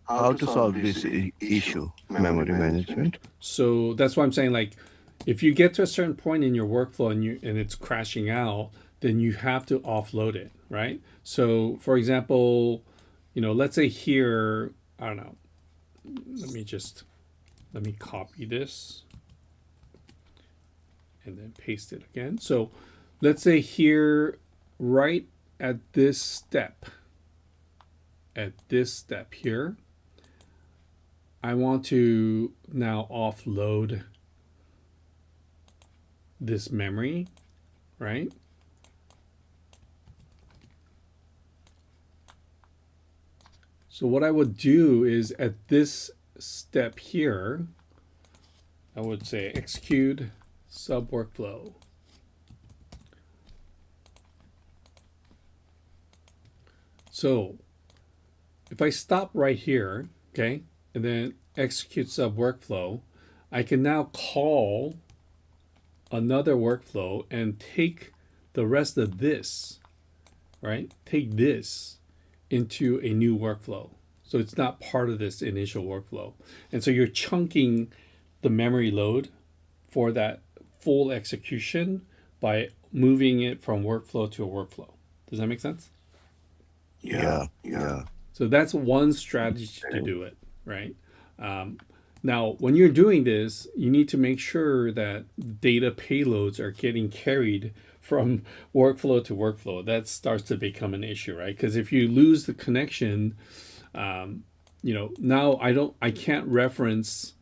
How to solve this issue, memory management? So that's why I'm saying, like, if you get to a certain point in your workflow and it's crashing out, then you have to offload it, right? So for example, let's say here, I don't know, let me copy this. and then paste it again. So let's say here, right at this step here, I want to now offload this memory, right? So what I would do is at this step here, I would say execute sub workflow. So if I stop right here, okay, and then execute sub workflow, I can now call another workflow and take the rest of this, right? Take this into a new workflow. So it's not part of this initial workflow. And so you're chunking the memory load for that full execution by moving it from workflow to a workflow. Does that make sense? Yeah. So that's one strategy to do it, right? Now, when you're doing this, you need to make sure that data payloads are getting carried from workflow to workflow. That starts to become an issue, right? Because if you lose the connection, now I can't reference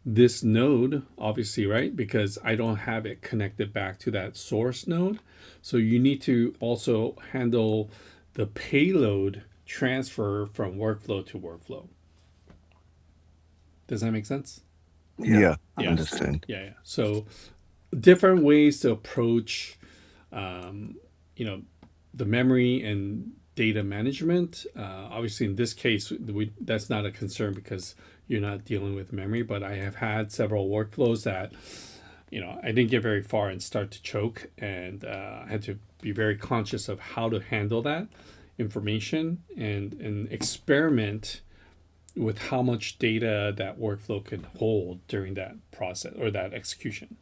this node, obviously, right? Because I don't have it connected back to that source node. So you need to also handle the payload transfer from workflow to workflow. Does that make sense? Yeah. Understand. Yeah. So different ways to approach, the memory and data management. Obviously, in this case, that's not a concern because you're not dealing with memory. But I have had several workflows that, I didn't get very far and start to choke, and I had to be very conscious of how to handle that information and experiment with how much data that workflow can hold during that process or that execution.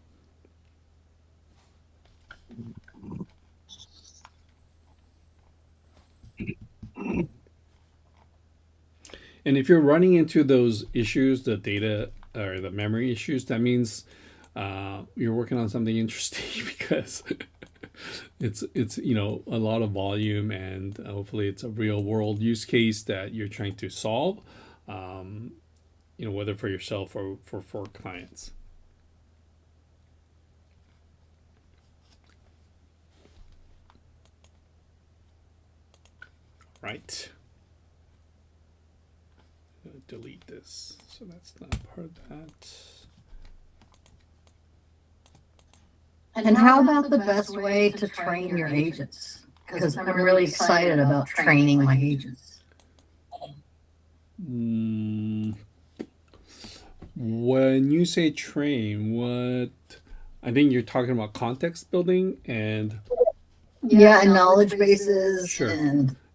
And if you're running into those issues, the data or the memory issues, that means you're working on something interesting because it's a lot of volume, and hopefully it's a real world use case that you're trying to solve, whether for yourself or for clients. Right. I'm gonna delete this, so that's not part of that. And how about the best way to train your agents? Because I'm really excited about training my agents. When you say train, I think you're talking about context building and and knowledge bases. Sure.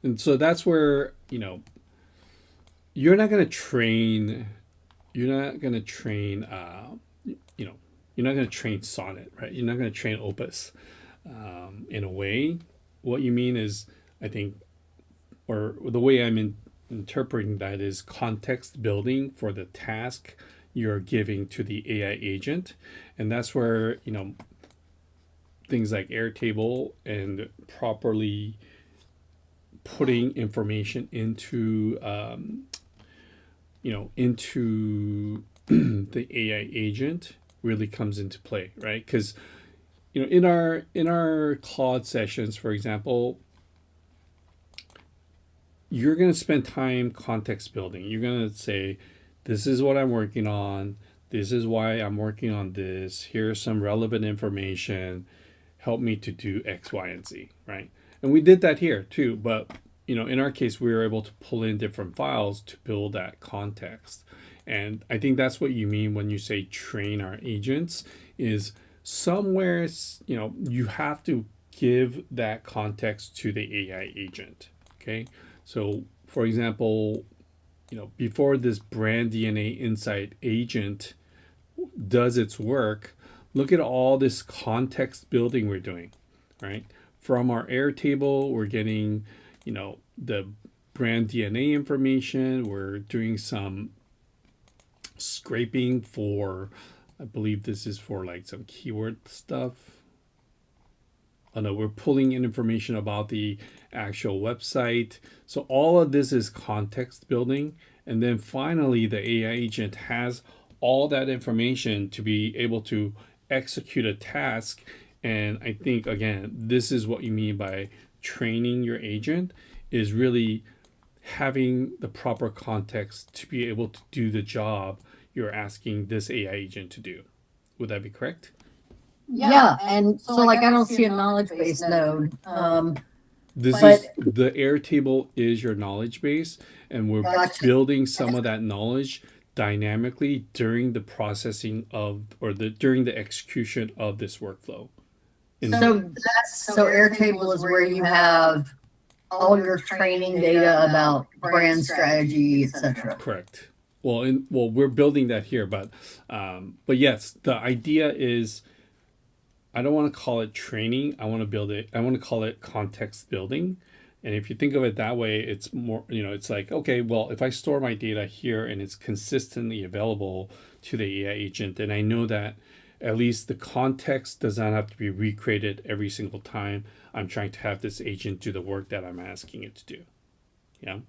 And so that's where you're not going to train Sonnet, right? You're not going to train Opus in a way. What you mean is, I think, or the way I'm interpreting that is context building for the task you're giving to the AI agent. And that's where, things like Airtable and properly putting information into, into the AI agent really comes into play, right? Because, in our Claude sessions, for example, you're going to spend time context building. You're going to say, this is what I'm working on. This is why I'm working on this. Here's some relevant information. Help me to do X, Y, and Z, right? And we did that here too. But, in our case, we were able to pull in different files to build that context. And I think that's what you mean when you say train our agents is somewhere, you have to give that context to the AI agent, okay? So, for example, before this brand DNA insight agent does its work, look at all this context building we're doing, right? From our Airtable, we're getting, the brand DNA information. We're doing some scraping for I believe this is for like some keyword stuff. Oh no, we're pulling in information about the actual website. So all of this is context building. And then finally, the AI agent has all that information to be able to execute a task. And I think, again, this is what you mean by training your agent, is really having the proper context to be able to do the job you're asking this AI agent to do. Would that be correct? Yeah, and so like I don't see a knowledge base node. This But- is the Airtable is your knowledge base, and we're Gotcha. building some of that knowledge dynamically during the processing of during the execution of this workflow. So Airtable is where you have all your training data about brand strategy, etc. Correct. Well, we're building that here, but yes, the idea is, I don't want to call it training. I want to call it context building. And if you think of it that way, it's more, it's like, okay, well, if I store my data here and it's consistently available to the AI agent, then I know that at least the context does not have to be recreated every single time I'm trying to have this agent do the work that I'm asking it to do. Yeah.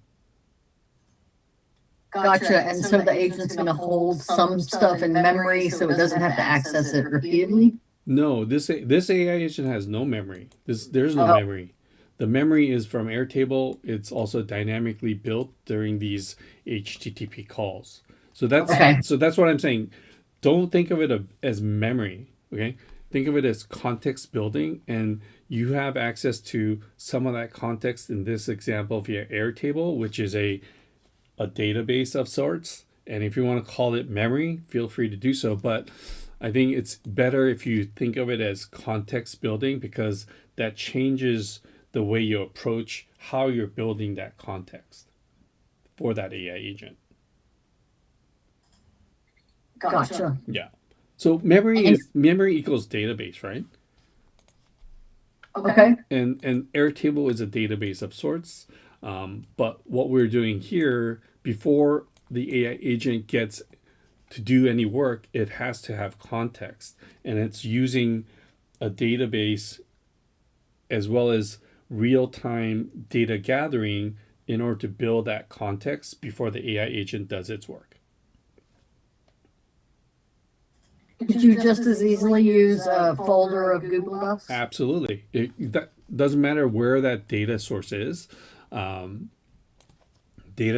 Gotcha. And so the agent's going to hold some stuff in memory so it doesn't have to access it repeatedly? No, this AI agent has no memory. There's no memory. The memory is from Airtable. It's also dynamically built during these HTTP calls. So that's what I'm saying. Don't think of it as memory. Okay, think of it as context building, and you have access to some of that context in this example via Airtable, which is a database of sorts. And if you want to call it memory, feel free to do so. But I think it's better if you think of it as context building, because that changes the way you approach how you're building that context for that AI agent. Gotcha. Yeah. So memory equals database, right? Okay. And Airtable is a database of sorts. But what we're doing here, before the AI agent gets to do any work, it has to have context, and it's using a database as well as real-time data gathering in order to build that context before the AI agent does its work. Could you just as easily use a folder of Google Docs? Absolutely. That doesn't matter where that data source is. Data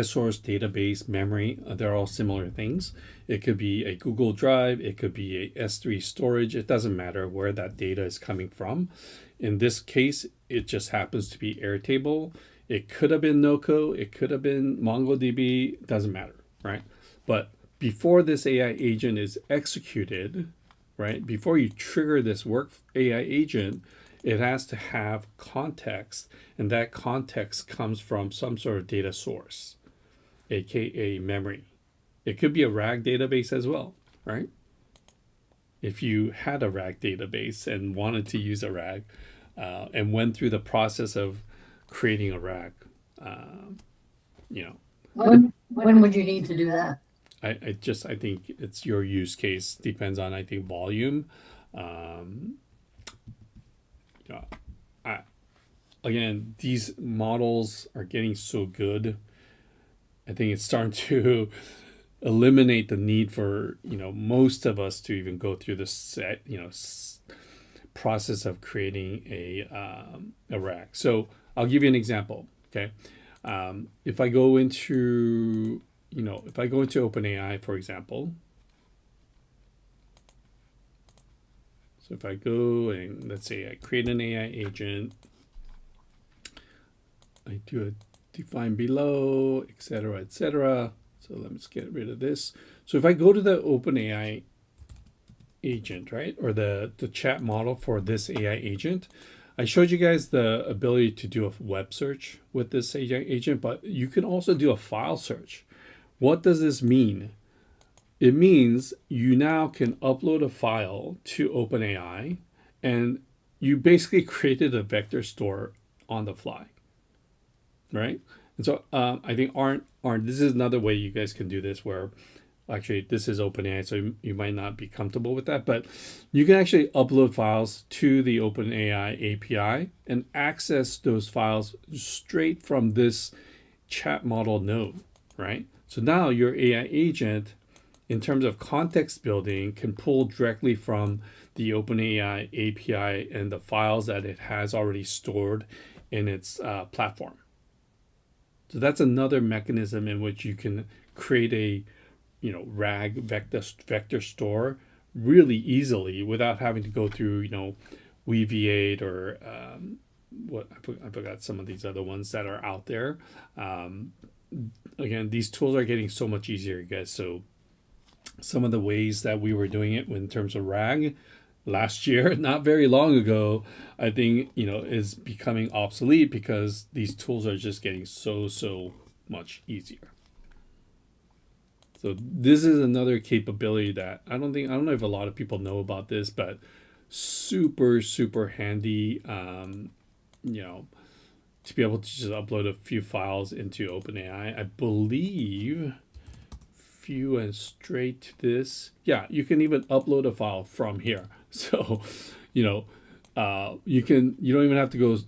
source, database, memory, they're all similar things. It could be a Google Drive, it could be a S3 storage. It doesn't matter where that data is coming from. In this case, it just happens to be Airtable. It could have been Noco, it could have been MongoDB, doesn't matter, right? But before this AI agent is executed, right, before you trigger this work AI agent, it has to have context, and that context comes from some sort of data source, aka memory. It could be a RAG database as well, right? If you had a RAG database and wanted to use a RAG and went through the process of creating a RAG, When would you need to do that? I think it's your use case, depends on, I think, volume. Again, these models are getting so good. I think it's starting to eliminate the need for most of us to even go through this process of creating a RAG. So I'll give you an example. Okay, if I go into OpenAI, for example. So if I go and let's say I create an AI agent, I do a define below, etc., etc. So let me just get rid of this. So if I go to the OpenAI agent, right, or the chat model for this AI agent, I showed you guys the ability to do a web search with this AI agent, but you can also do a file search. What does this mean? It means you now can upload a file to OpenAI, and you basically created a vector store on the fly, right? And so I think Arndt, this is another way you guys can do this, where actually this is OpenAI, so you might not be comfortable with that, but you can actually upload files to the OpenAI API and access those files straight from this chat model node, right? So now your AI agent, in terms of context building, can pull directly from the OpenAI API and the files that it has already stored in its platform. So that's another mechanism in which you can create a RAG vector store really easily without having to go through Weaviate or I forgot some of these other ones that are out there. Again, these tools are getting so much easier, guys. So some of the ways that we were doing it in terms of RAG last year, not very long ago, I think is becoming obsolete because these tools are just getting so much easier. So this is another capability that I don't know if a lot of people know about this, but super handy. To be able to just upload a few files into OpenAI. I believe few and straight to this. Yeah, you can even upload a file from here. So, you don't even have to go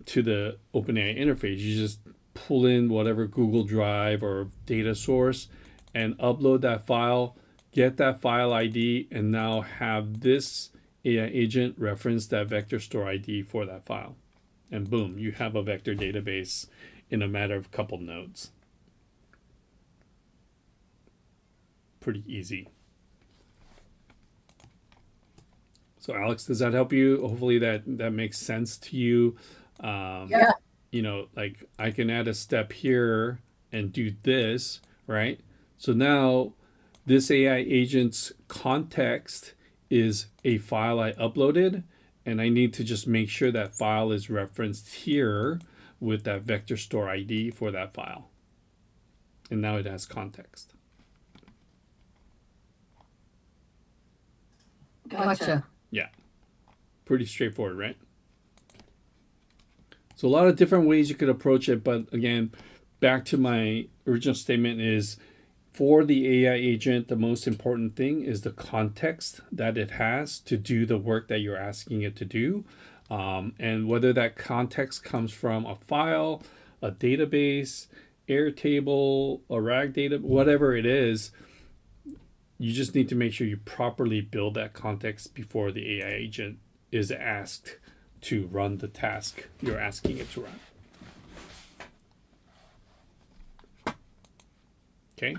to the OpenAI interface. You just pull in whatever Google Drive or data source and upload that file, get that file ID, and now have this AI agent reference that vector store ID for that file. And boom, you have a vector database in a matter of a couple nodes. Pretty easy. So Alex, does that help you? Hopefully that makes sense to you. Yeah. Like I can add a step here and do this, right? So now this AI agent's context is a file I uploaded, and I need to just make sure that file is referenced here with that vector store ID for that file. And now it has context. Gotcha. Yeah. Pretty straightforward, right? So a lot of different ways you could approach it, but again, back to my original statement is for the AI agent, the most important thing is the context that it has to do the work that you're asking it to do. And whether that context comes from a file, a database, Airtable, a RAG data, whatever it is, you just need to make sure you properly build that context before the AI agent is asked to run the task you're asking it to run. Okay.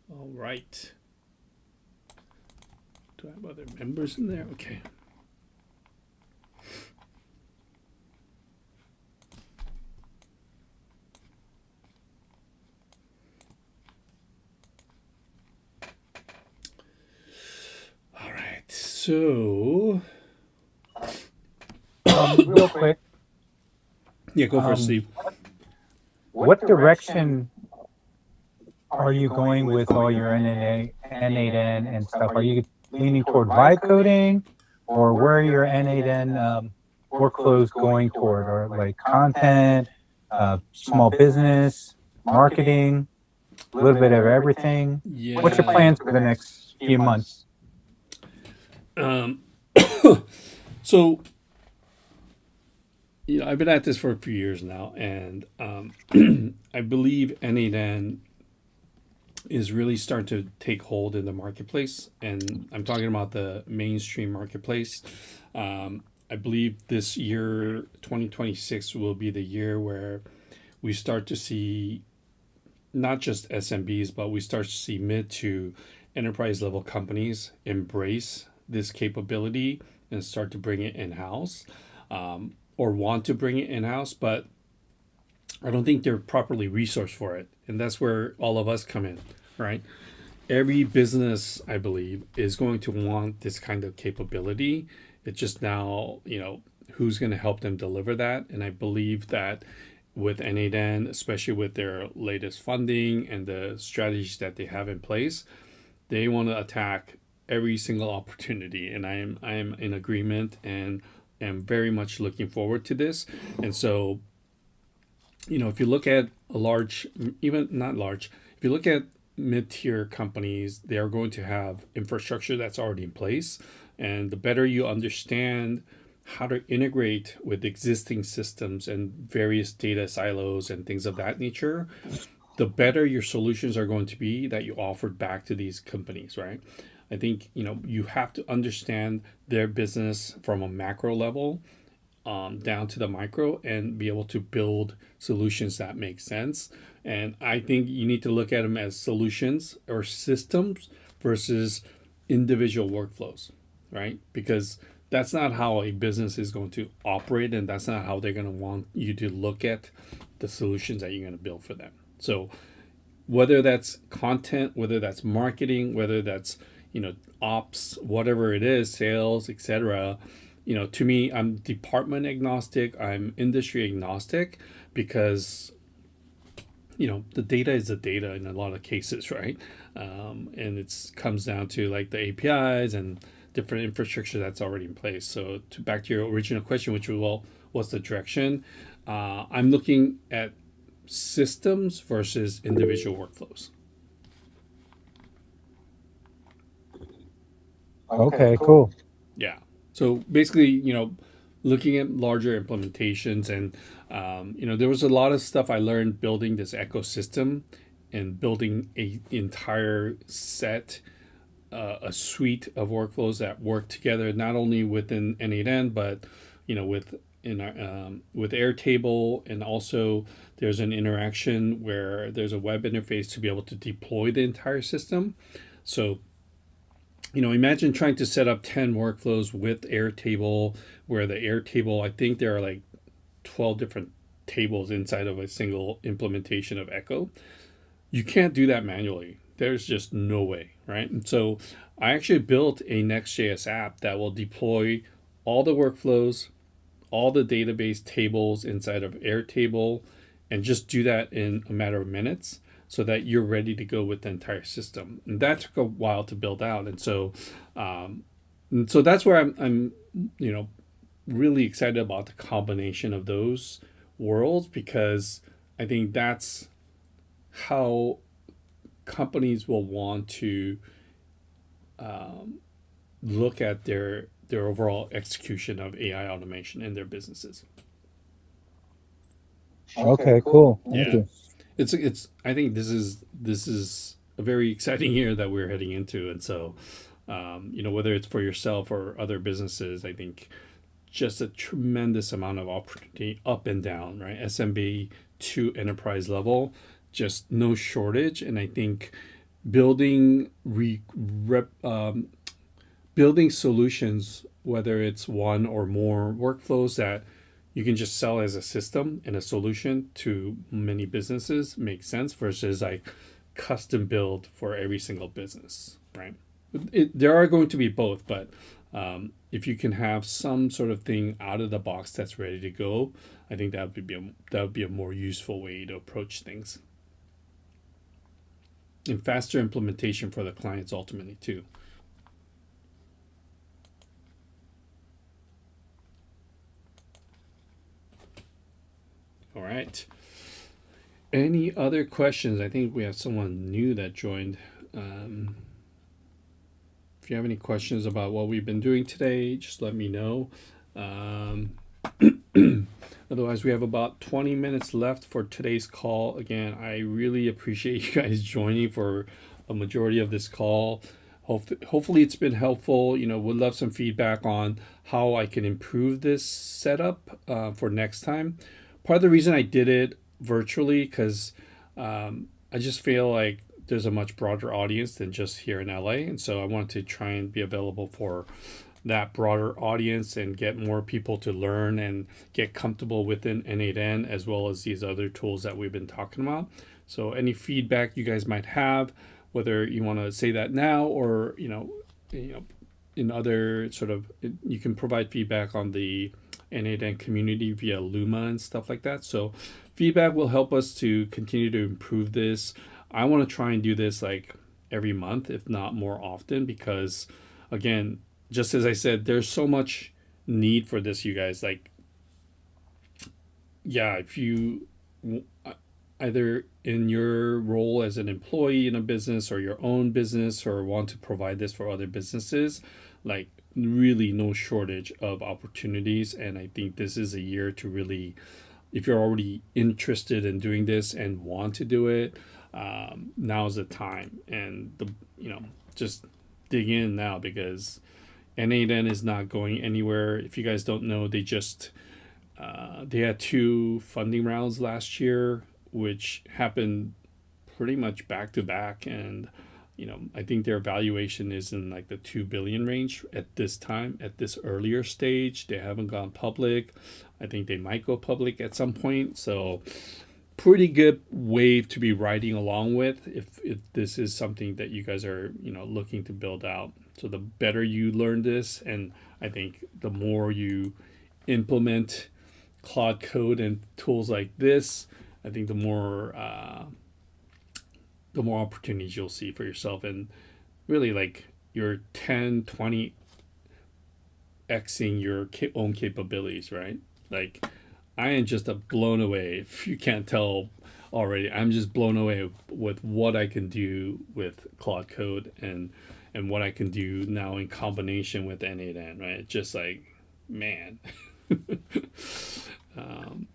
All right. Do I have other members in there? Okay. All right. So, Real quick, yeah, go for it, Steve. what direction are you going with all your n8n and stuff? Are you leaning toward vibe coding, or where are your n8n workflows going toward? Or like content, small business, marketing, a little bit of everything? Yeah. What's your plans for the next few months? So, I've been at this for a few years now, and I believe n8n is really starting to take hold in the marketplace, and I'm talking about the mainstream marketplace. I believe this year, 2026, will be the year where we start to see not just SMBs, but we start to see mid to enterprise level companies embrace this capability and start to bring it in-house, or want to bring it in-house, but I don't think they're properly resourced for it. And that's where all of us come in, right? Every business, I believe, is going to want this kind of capability. It's just now, who's going to help them deliver that? And I believe that with n8n, especially with their latest funding and the strategies that they have in place, they want to attack every single opportunity, and I am in agreement and am very much looking forward to this. And so, if you look at a large, even not large, if you look at mid-tier companies, they are going to have infrastructure that's already in place. And the better you understand how to integrate with existing systems and various data silos and things of that nature, the better your solutions are going to be that you offered back to these companies, right? I think, you have to understand their business from a macro level down to the micro and be able to build solutions that make sense. And I think you need to look at them as solutions or systems versus individual workflows, right? Because that's not how a business is going to operate, and that's not how they're going to want you to look at the solutions that you're going to build for them. So whether that's content, whether that's marketing, whether that's ops, whatever it is, sales, etc. To me, I'm department agnostic, I'm industry agnostic, because the data is the data in a lot of cases, right? And it comes down to like the APIs and different infrastructure that's already in place. So back to your original question, which was, well, what's the direction? I'm looking at systems versus individual workflows. Okay, cool. Yeah. So basically, looking at larger implementations, and there was a lot of stuff I learned building this ecosystem and building a entire set, a suite of workflows that work together, not only within n8n, but with Airtable, and also there's an interaction where there's a web interface to be able to deploy the entire system. So imagine trying to set up 10 workflows with Airtable, where the Airtable, I think there are like 12 different tables inside of a single implementation of Echo. You can't do that manually. There's just no way, right? And so I actually built a Next.js app that will deploy all the workflows, all the database tables inside of Airtable, and just do that in a matter of minutes, so that you're ready to go with the entire system. And that took a while to build out. And so that's where I'm really excited about the combination of those worlds, because I think that's how companies will want to look at their overall execution of AI automation in their businesses. Okay, cool. Thank Yeah. you. It's I think this is a very exciting year that we're heading into. And so whether it's for yourself or other businesses, I think just a tremendous amount of opportunity up and down, right? SMB to enterprise level, just no shortage. And I think building building solutions, whether it's one or more workflows that you can just sell as a system and a solution to many businesses, makes sense, versus like custom build for every single business, right? There are going to be both, but if you can have some sort of thing out of the box that's ready to go, I think that would be a more useful way to approach things, and faster implementation for the clients ultimately too. All right. Any other questions? I think we have someone new that joined. If you have any questions about what we've been doing today, just let me know. Otherwise, we have about 20 minutes left for today's call. Again, I really appreciate you guys joining for a majority of this call. Hopefully it's been helpful. Would love some feedback on how I can improve this setup for next time. Part of the reason I did it virtually, because I just feel like there's a much broader audience than just here in LA. And so I wanted to try and be available for that broader audience and get more people to learn and get comfortable within n8n, as well as these other tools that we've been talking about. So any feedback you guys might have, whether you want to say that now or, in other sort of, you can provide feedback on the n8n community via Luma and stuff like that. So feedback will help us to continue to improve this. I want to try and do this like every month, if not more often, because again, just as I said, there's so much need for this, you guys. Like, yeah, if you either in your role as an employee in a business or your own business or want to provide this for other businesses, like really no shortage of opportunities. And I think this is a year to really, if you're already interested in doing this and want to do it, now's the time. And just dig in now, because n8n is not going anywhere. If you guys don't know, they had 2 funding rounds last year, which happened pretty much back to back, and I think their valuation is in like the 2 billion range at this time. At this earlier stage, they haven't gone public. I think they might go public at some point. So pretty good wave to be riding along with if this is something that you guys are looking to build out. So the better you learn this, and I think the more you implement Claude Code and tools like this, I think the more opportunities you'll see for yourself, and really like your 10-20 xing your own capabilities, right? Like, I am just blown away. If you can't tell already, I'm just blown away with what I can do with Claude Code and what I can do now in combination with n8n, right? Just like, man.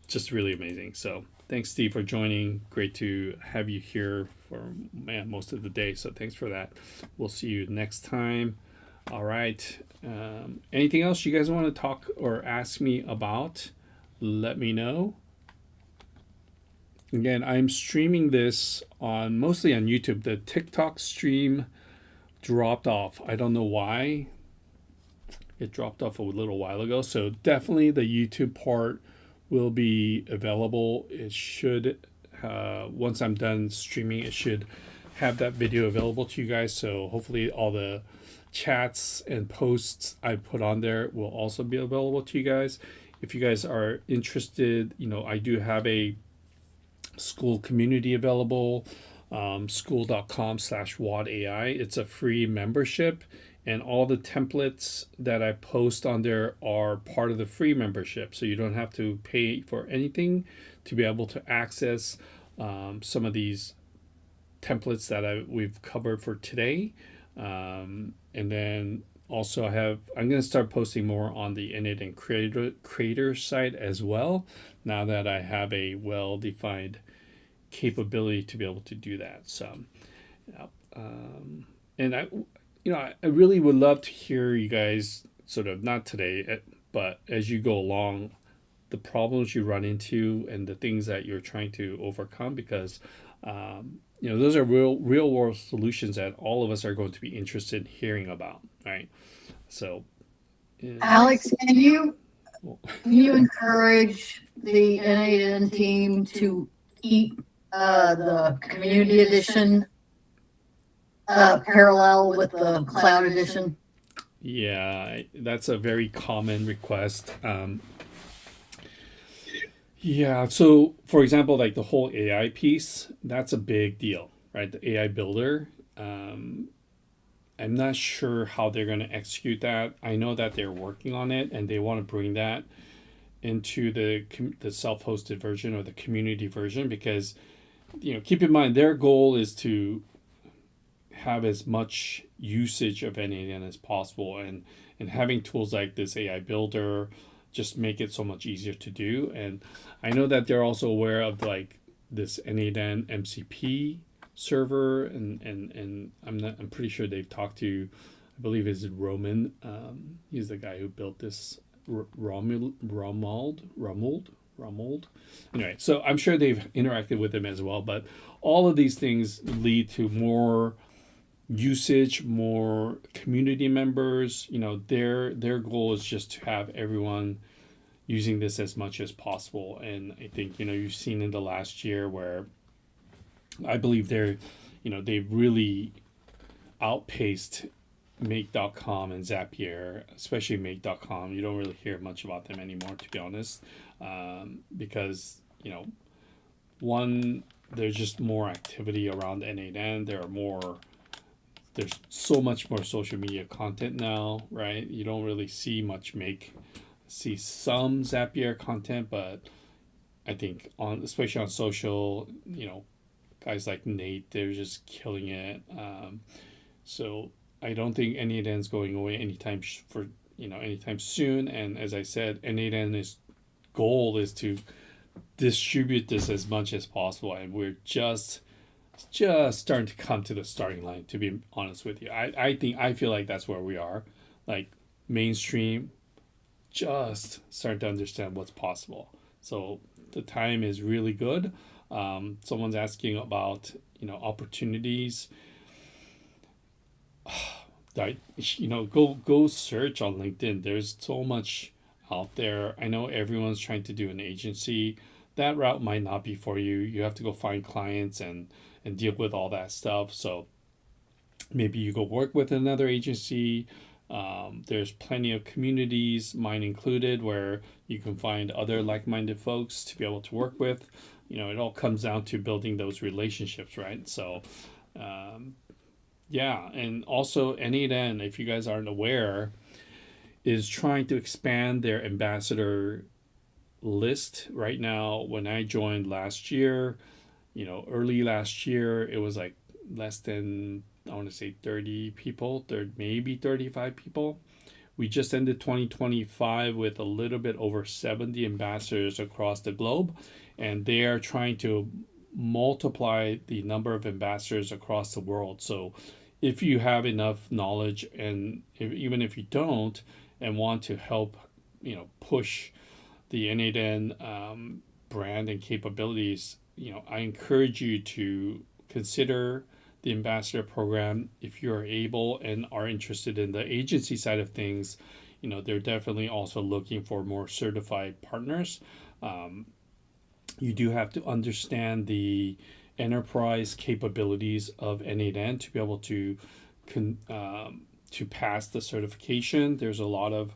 Just really amazing. So thanks, Steve, for joining. Great to have you here for most of the day. So thanks for that. We'll see you next time. All right. Anything else you guys want to talk or ask me about? Let me know. Again, I'm streaming this mostly on YouTube. The TikTok stream dropped off. I don't know why. It dropped off a little while ago. So definitely the YouTube part will be available. It should, once I'm done streaming, it should have that video available to you guys. So hopefully all the chats and posts I put on there will also be available to you guys. If you guys are interested, I do have a school community available, school.com/wadai. It's a free membership, and all the templates that I post on there are part of the free membership. So you don't have to pay for anything to be able to access some of these templates that we've covered for today. And then also I'm going to start posting more on the n8n creator site as well, now that I have a well-defined capability to be able to do that. So, and I really would love to hear you guys sort of, not today, but as you go along, the problems you run into and the things that you're trying to overcome, because those are real world solutions that all of us are going to be interested in hearing about, right? So, Alex, can you encourage the n8n team to keep the community edition parallel with the cloud edition? Yeah, that's a very common request. Yeah, so for example, like the whole AI piece, that's a big deal, right? The AI builder. I'm not sure how they're going to execute that. I know that they're working on it, and they want to bring that into the self-hosted version or the community version, because keep in mind their goal is to have as much usage of n8n as possible, and having tools like this AI builder just make it so much easier to do. And I know that they're also aware of like this n8n MCP server, and I'm pretty sure they've talked to, I believe is it Roman, he's the guy who built this, Romuald. Anyway, so I'm sure they've interacted with him as well, but all of these things lead to more usage, more community members. Their goal is just to have everyone using this as much as possible. And I think you've seen in the last year where I believe they've really outpaced Make.com and Zapier, especially Make.com. You don't really hear much about them anymore, to be honest, because one, there's just more activity around n8n. There are more there's so much more social media content now, right? You don't really see some Zapier content, but I think especially on social, guys like Nate, they're just killing it. So I don't think n8n is going away anytime soon. And as I said, n8n's goal is to distribute this as much as possible, and we're just starting to come to the starting line, to be honest with you. I feel like that's where we are, like mainstream, just starting to understand what's possible. So the time is really good. Someone's asking about opportunities. Go search on LinkedIn. There's so much out there. I know everyone's trying to do an agency. That route might not be for you. You have to go find clients and deal with all that stuff. So maybe you go work with another agency. There's plenty of communities, mine included, where you can find other like-minded folks to be able to work with. It all comes down to building those relationships, right? So yeah, and also n8n, if you guys aren't aware, is trying to expand their ambassador list right now. When I joined last year, early last year, it was like less than, I want to say 30 people, maybe 35 people. We just ended 2025 with a little bit over 70 ambassadors across the globe, and they are trying to multiply the number of ambassadors across the world. So if you have enough knowledge, and even if you don't, and want to help, push the n8n brand and capabilities, I encourage you to consider the ambassador program if you're able and are interested in the agency side of things. They're definitely also looking for more certified partners. You do have to understand the enterprise capabilities of n8n to be able to pass the certification. There's a lot of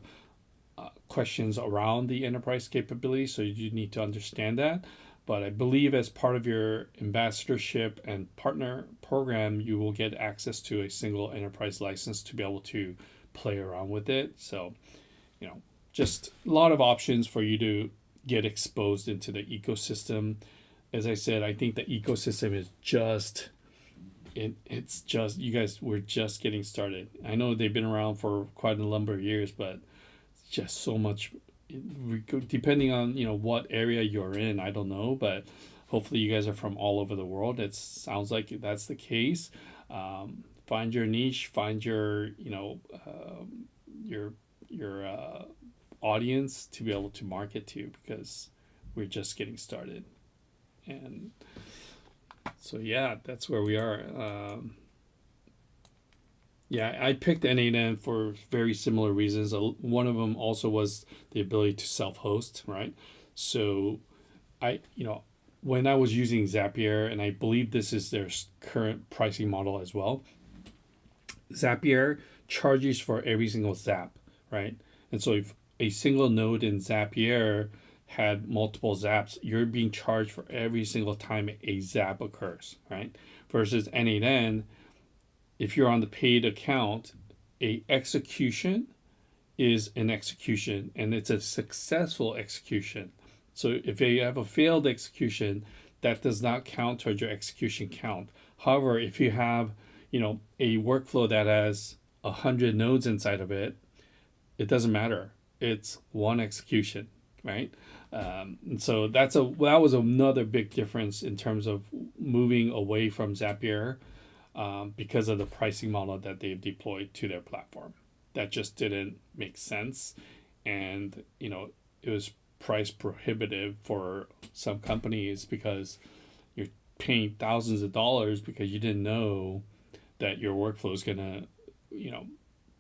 questions around the enterprise capability, so you need to understand that. But I believe as part of your ambassadorship and partner program, you will get access to a single enterprise license to be able to play around with it. So, just a lot of options for you to get exposed into the ecosystem. As I said, I think the ecosystem is it's just, you guys, we're just getting started. I know they've been around for quite a number of years, but just so much, depending on what area you're in, I don't know, but hopefully you guys are from all over the world. It sounds like that's the case. Find your niche, find your audience to be able to market to, because we're just getting started. And so yeah, that's where we are. Yeah, I picked n8n for very similar reasons. One of them also was the ability to self-host, right? So when I was using Zapier, and I believe this is their current pricing model as well, Zapier charges for every single Zap, right? And so if a single node in Zapier had multiple Zaps, you're being charged for every single time a Zap occurs, right? Versus n8n, if you're on the paid account, a execution is an execution, and it's a successful execution. So if you have a failed execution, that does not count towards your execution count. However, if you have, a workflow that has 100 nodes inside of it, it doesn't matter. It's one execution, right? And so that was another big difference in terms of moving away from Zapier, because of the pricing model that they've deployed to their platform. That just didn't make sense, and it was price prohibitive for some companies, because you're paying thousands of dollars because you didn't know that your workflow is gonna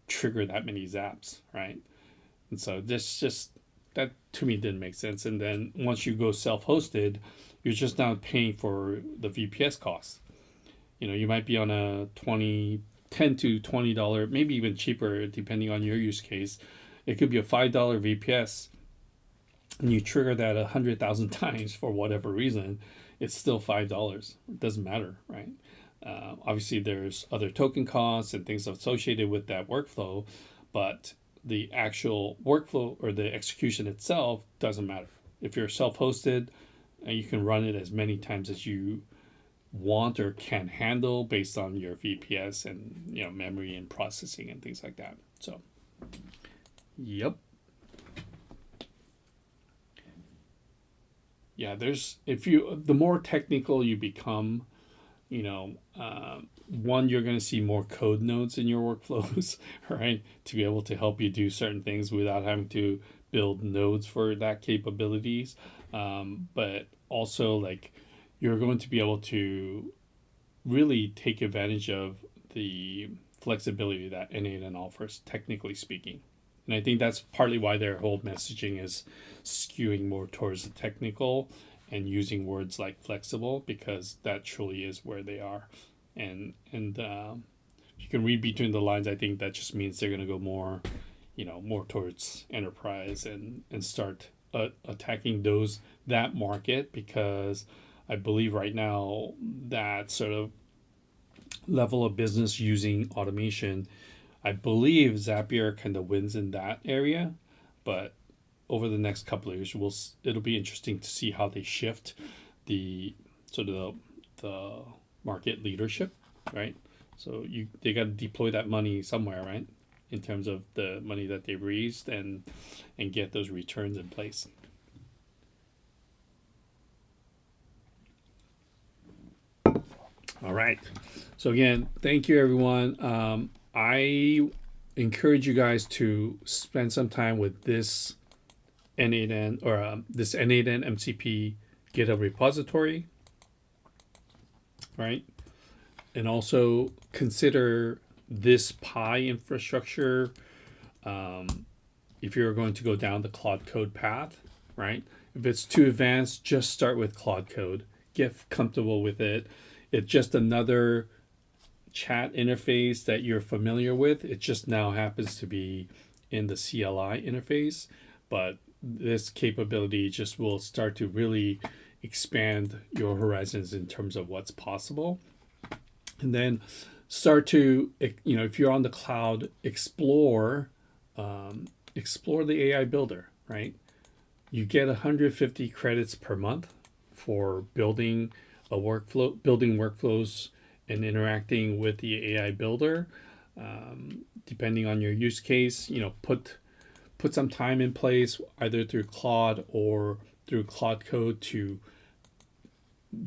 trigger that many Zaps, right? And so this just, that to me didn't make sense. And then once you go self-hosted, you're just now paying for the VPS costs. You might be on a $10 to $20, maybe even cheaper depending on your use case. It could be a $5 VPS, and you trigger that 100,000 times for whatever reason, it's still $5. It doesn't matter, right? Obviously, there's other token costs and things associated with that workflow, but the actual workflow or the execution itself doesn't matter. If you're self-hosted, you can run it as many times as you want or can handle based on your VPS and memory and processing and things like that. So, yep. Yeah, the more technical you become, one, you're going to see more code nodes in your workflows, right? To be able to help you do certain things without having to build nodes for that capabilities. But also, like, you're going to be able to really take advantage of the flexibility that n8n offers, technically speaking. And I think that's partly why their whole messaging is skewing more towards the technical and using words like flexible, because that truly is where they are. And you can read between the lines. I think that just means they're going to go more, more towards enterprise and start attacking that market, because I believe right now that sort of level of business using automation, I believe Zapier kind of wins in that area, but over the next couple of years, it'll be interesting to see how they shift the sort of the market leadership, right? So they got to deploy that money somewhere, right? In terms of the money that they've raised and get those returns in place. All right. So again, thank you, everyone. I encourage you guys to spend some time with this n8n or this n8n MCP GitHub repository, right? And also consider this Pi infrastructure if you're going to go down the Claude Code path, right? If it's too advanced, just start with Claude Code. Get comfortable with it. It's just another chat interface that you're familiar with. It just now happens to be in the CLI interface, but this capability just will start to really expand your horizons in terms of what's possible. And then start to, if you're on the cloud, explore the AI builder, right? You get 150 credits per month for building workflows and interacting with the AI builder. Depending on your use case, put some time in place either through Claude or through Claude Code to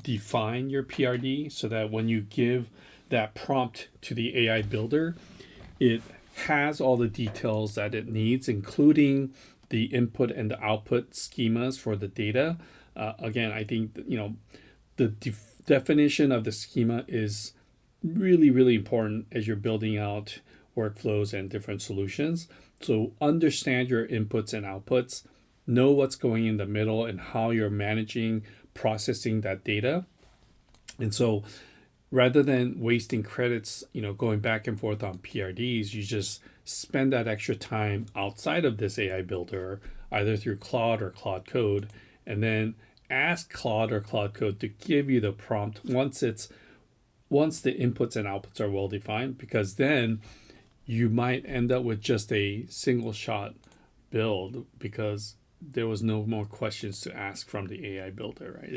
define your PRD, so that when you give that prompt to the AI builder, it has all the details that it needs, including the input and the output schemas for the data. Again, I think the definition of the schema is really, really important as you're building out workflows and different solutions. So understand your inputs and outputs, know what's going in the middle and how you're managing, processing that data. And so rather than wasting credits, going back and forth on PRDs, you just spend that extra time outside of this AI builder, either through Claude or Claude Code, and then ask Claude or Claude Code to give you the prompt once the inputs and outputs are well defined, because then you might end up with just a single shot build because there was no more questions to ask from the AI builder, right?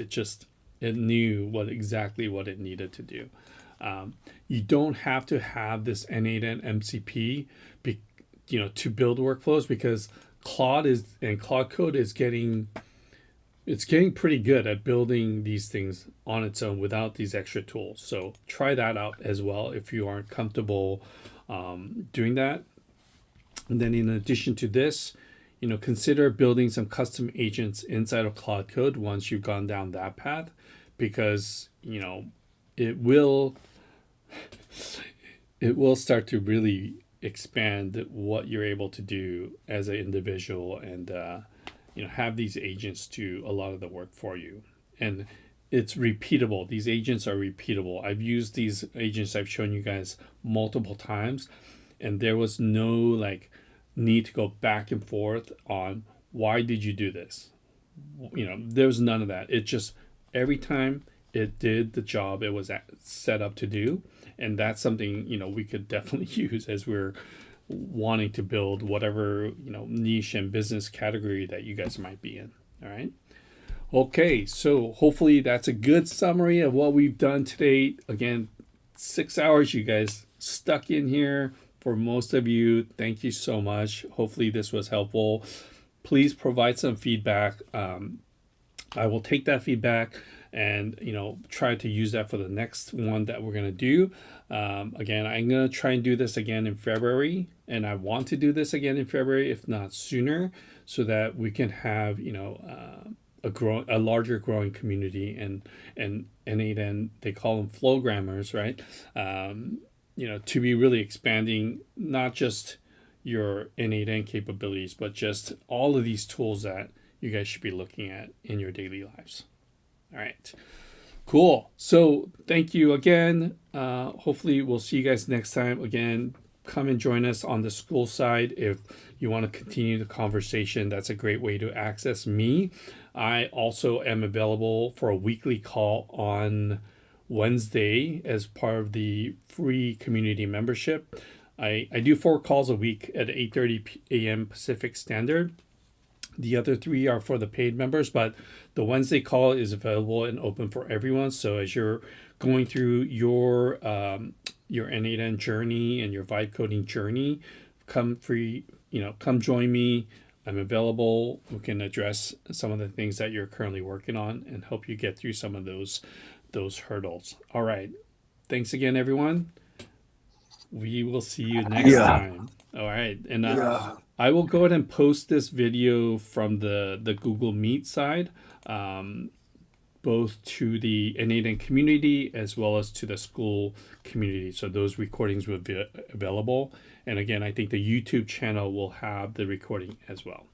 It knew exactly what it needed to do. You don't have to have this n8n MCP, to build workflows, because Claude Code is getting pretty good at building these things on its own without these extra tools. So try that out as well if you aren't comfortable doing that. And then in addition to this, consider building some custom agents inside of Claude Code once you've gone down that path, because it will start to really expand what you're able to do as an individual, and have these agents do a lot of the work for you. And it's repeatable. These agents are repeatable. I've used these agents, I've shown you guys multiple times, and there was no need to go back and forth on why did you do this. There was none of that. It just, every time it did the job it was set up to do, and that's something we could definitely use as we're wanting to build whatever niche and business category that you guys might be in. All right. Okay, so hopefully that's a good summary of what we've done today. Again, 6 hours, you guys stuck in here. For most of you, thank you so much. Hopefully this was helpful. Please provide some feedback. I will take that feedback and try to use that for the next one that we're going to do. Again, I'm going to try and do this again in February, and I want to do this again in February, if not sooner, so that we can have a larger growing community, and n8n, they call them flowgrammers, right? To be really expanding not just your n8n capabilities, but just all of these tools that you guys should be looking at in your daily lives. All right, cool. So thank you again. Hopefully we'll see you guys next time. Again, come and join us on the school side if you want to continue the conversation. That's a great way to access me. I also am available for a weekly call on Wednesday as part of the free community membership. I do 4 calls a week at 8:30 a.m. Pacific Standard. The other 3 are for the paid members, but the Wednesday call is available and open for everyone. So as you're going through your n8n journey and your vibe coding journey, come join me. I'm available. We can address some of the things that you're currently working on and help you get through some of those hurdles. All right. Thanks again, everyone. We will see you next time. All right. And I will go ahead and post this video from the Google Meet side, both to the n8n community as well as to the school community. So those recordings will be available. And again, I think the YouTube channel will have the recording as well.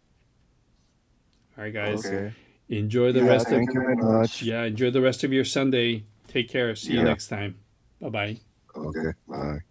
All right, guys. Okay. Enjoy the rest thank you very much. enjoy the rest of your Sunday. Take care. See you next time. Bye-bye. Okay, bye.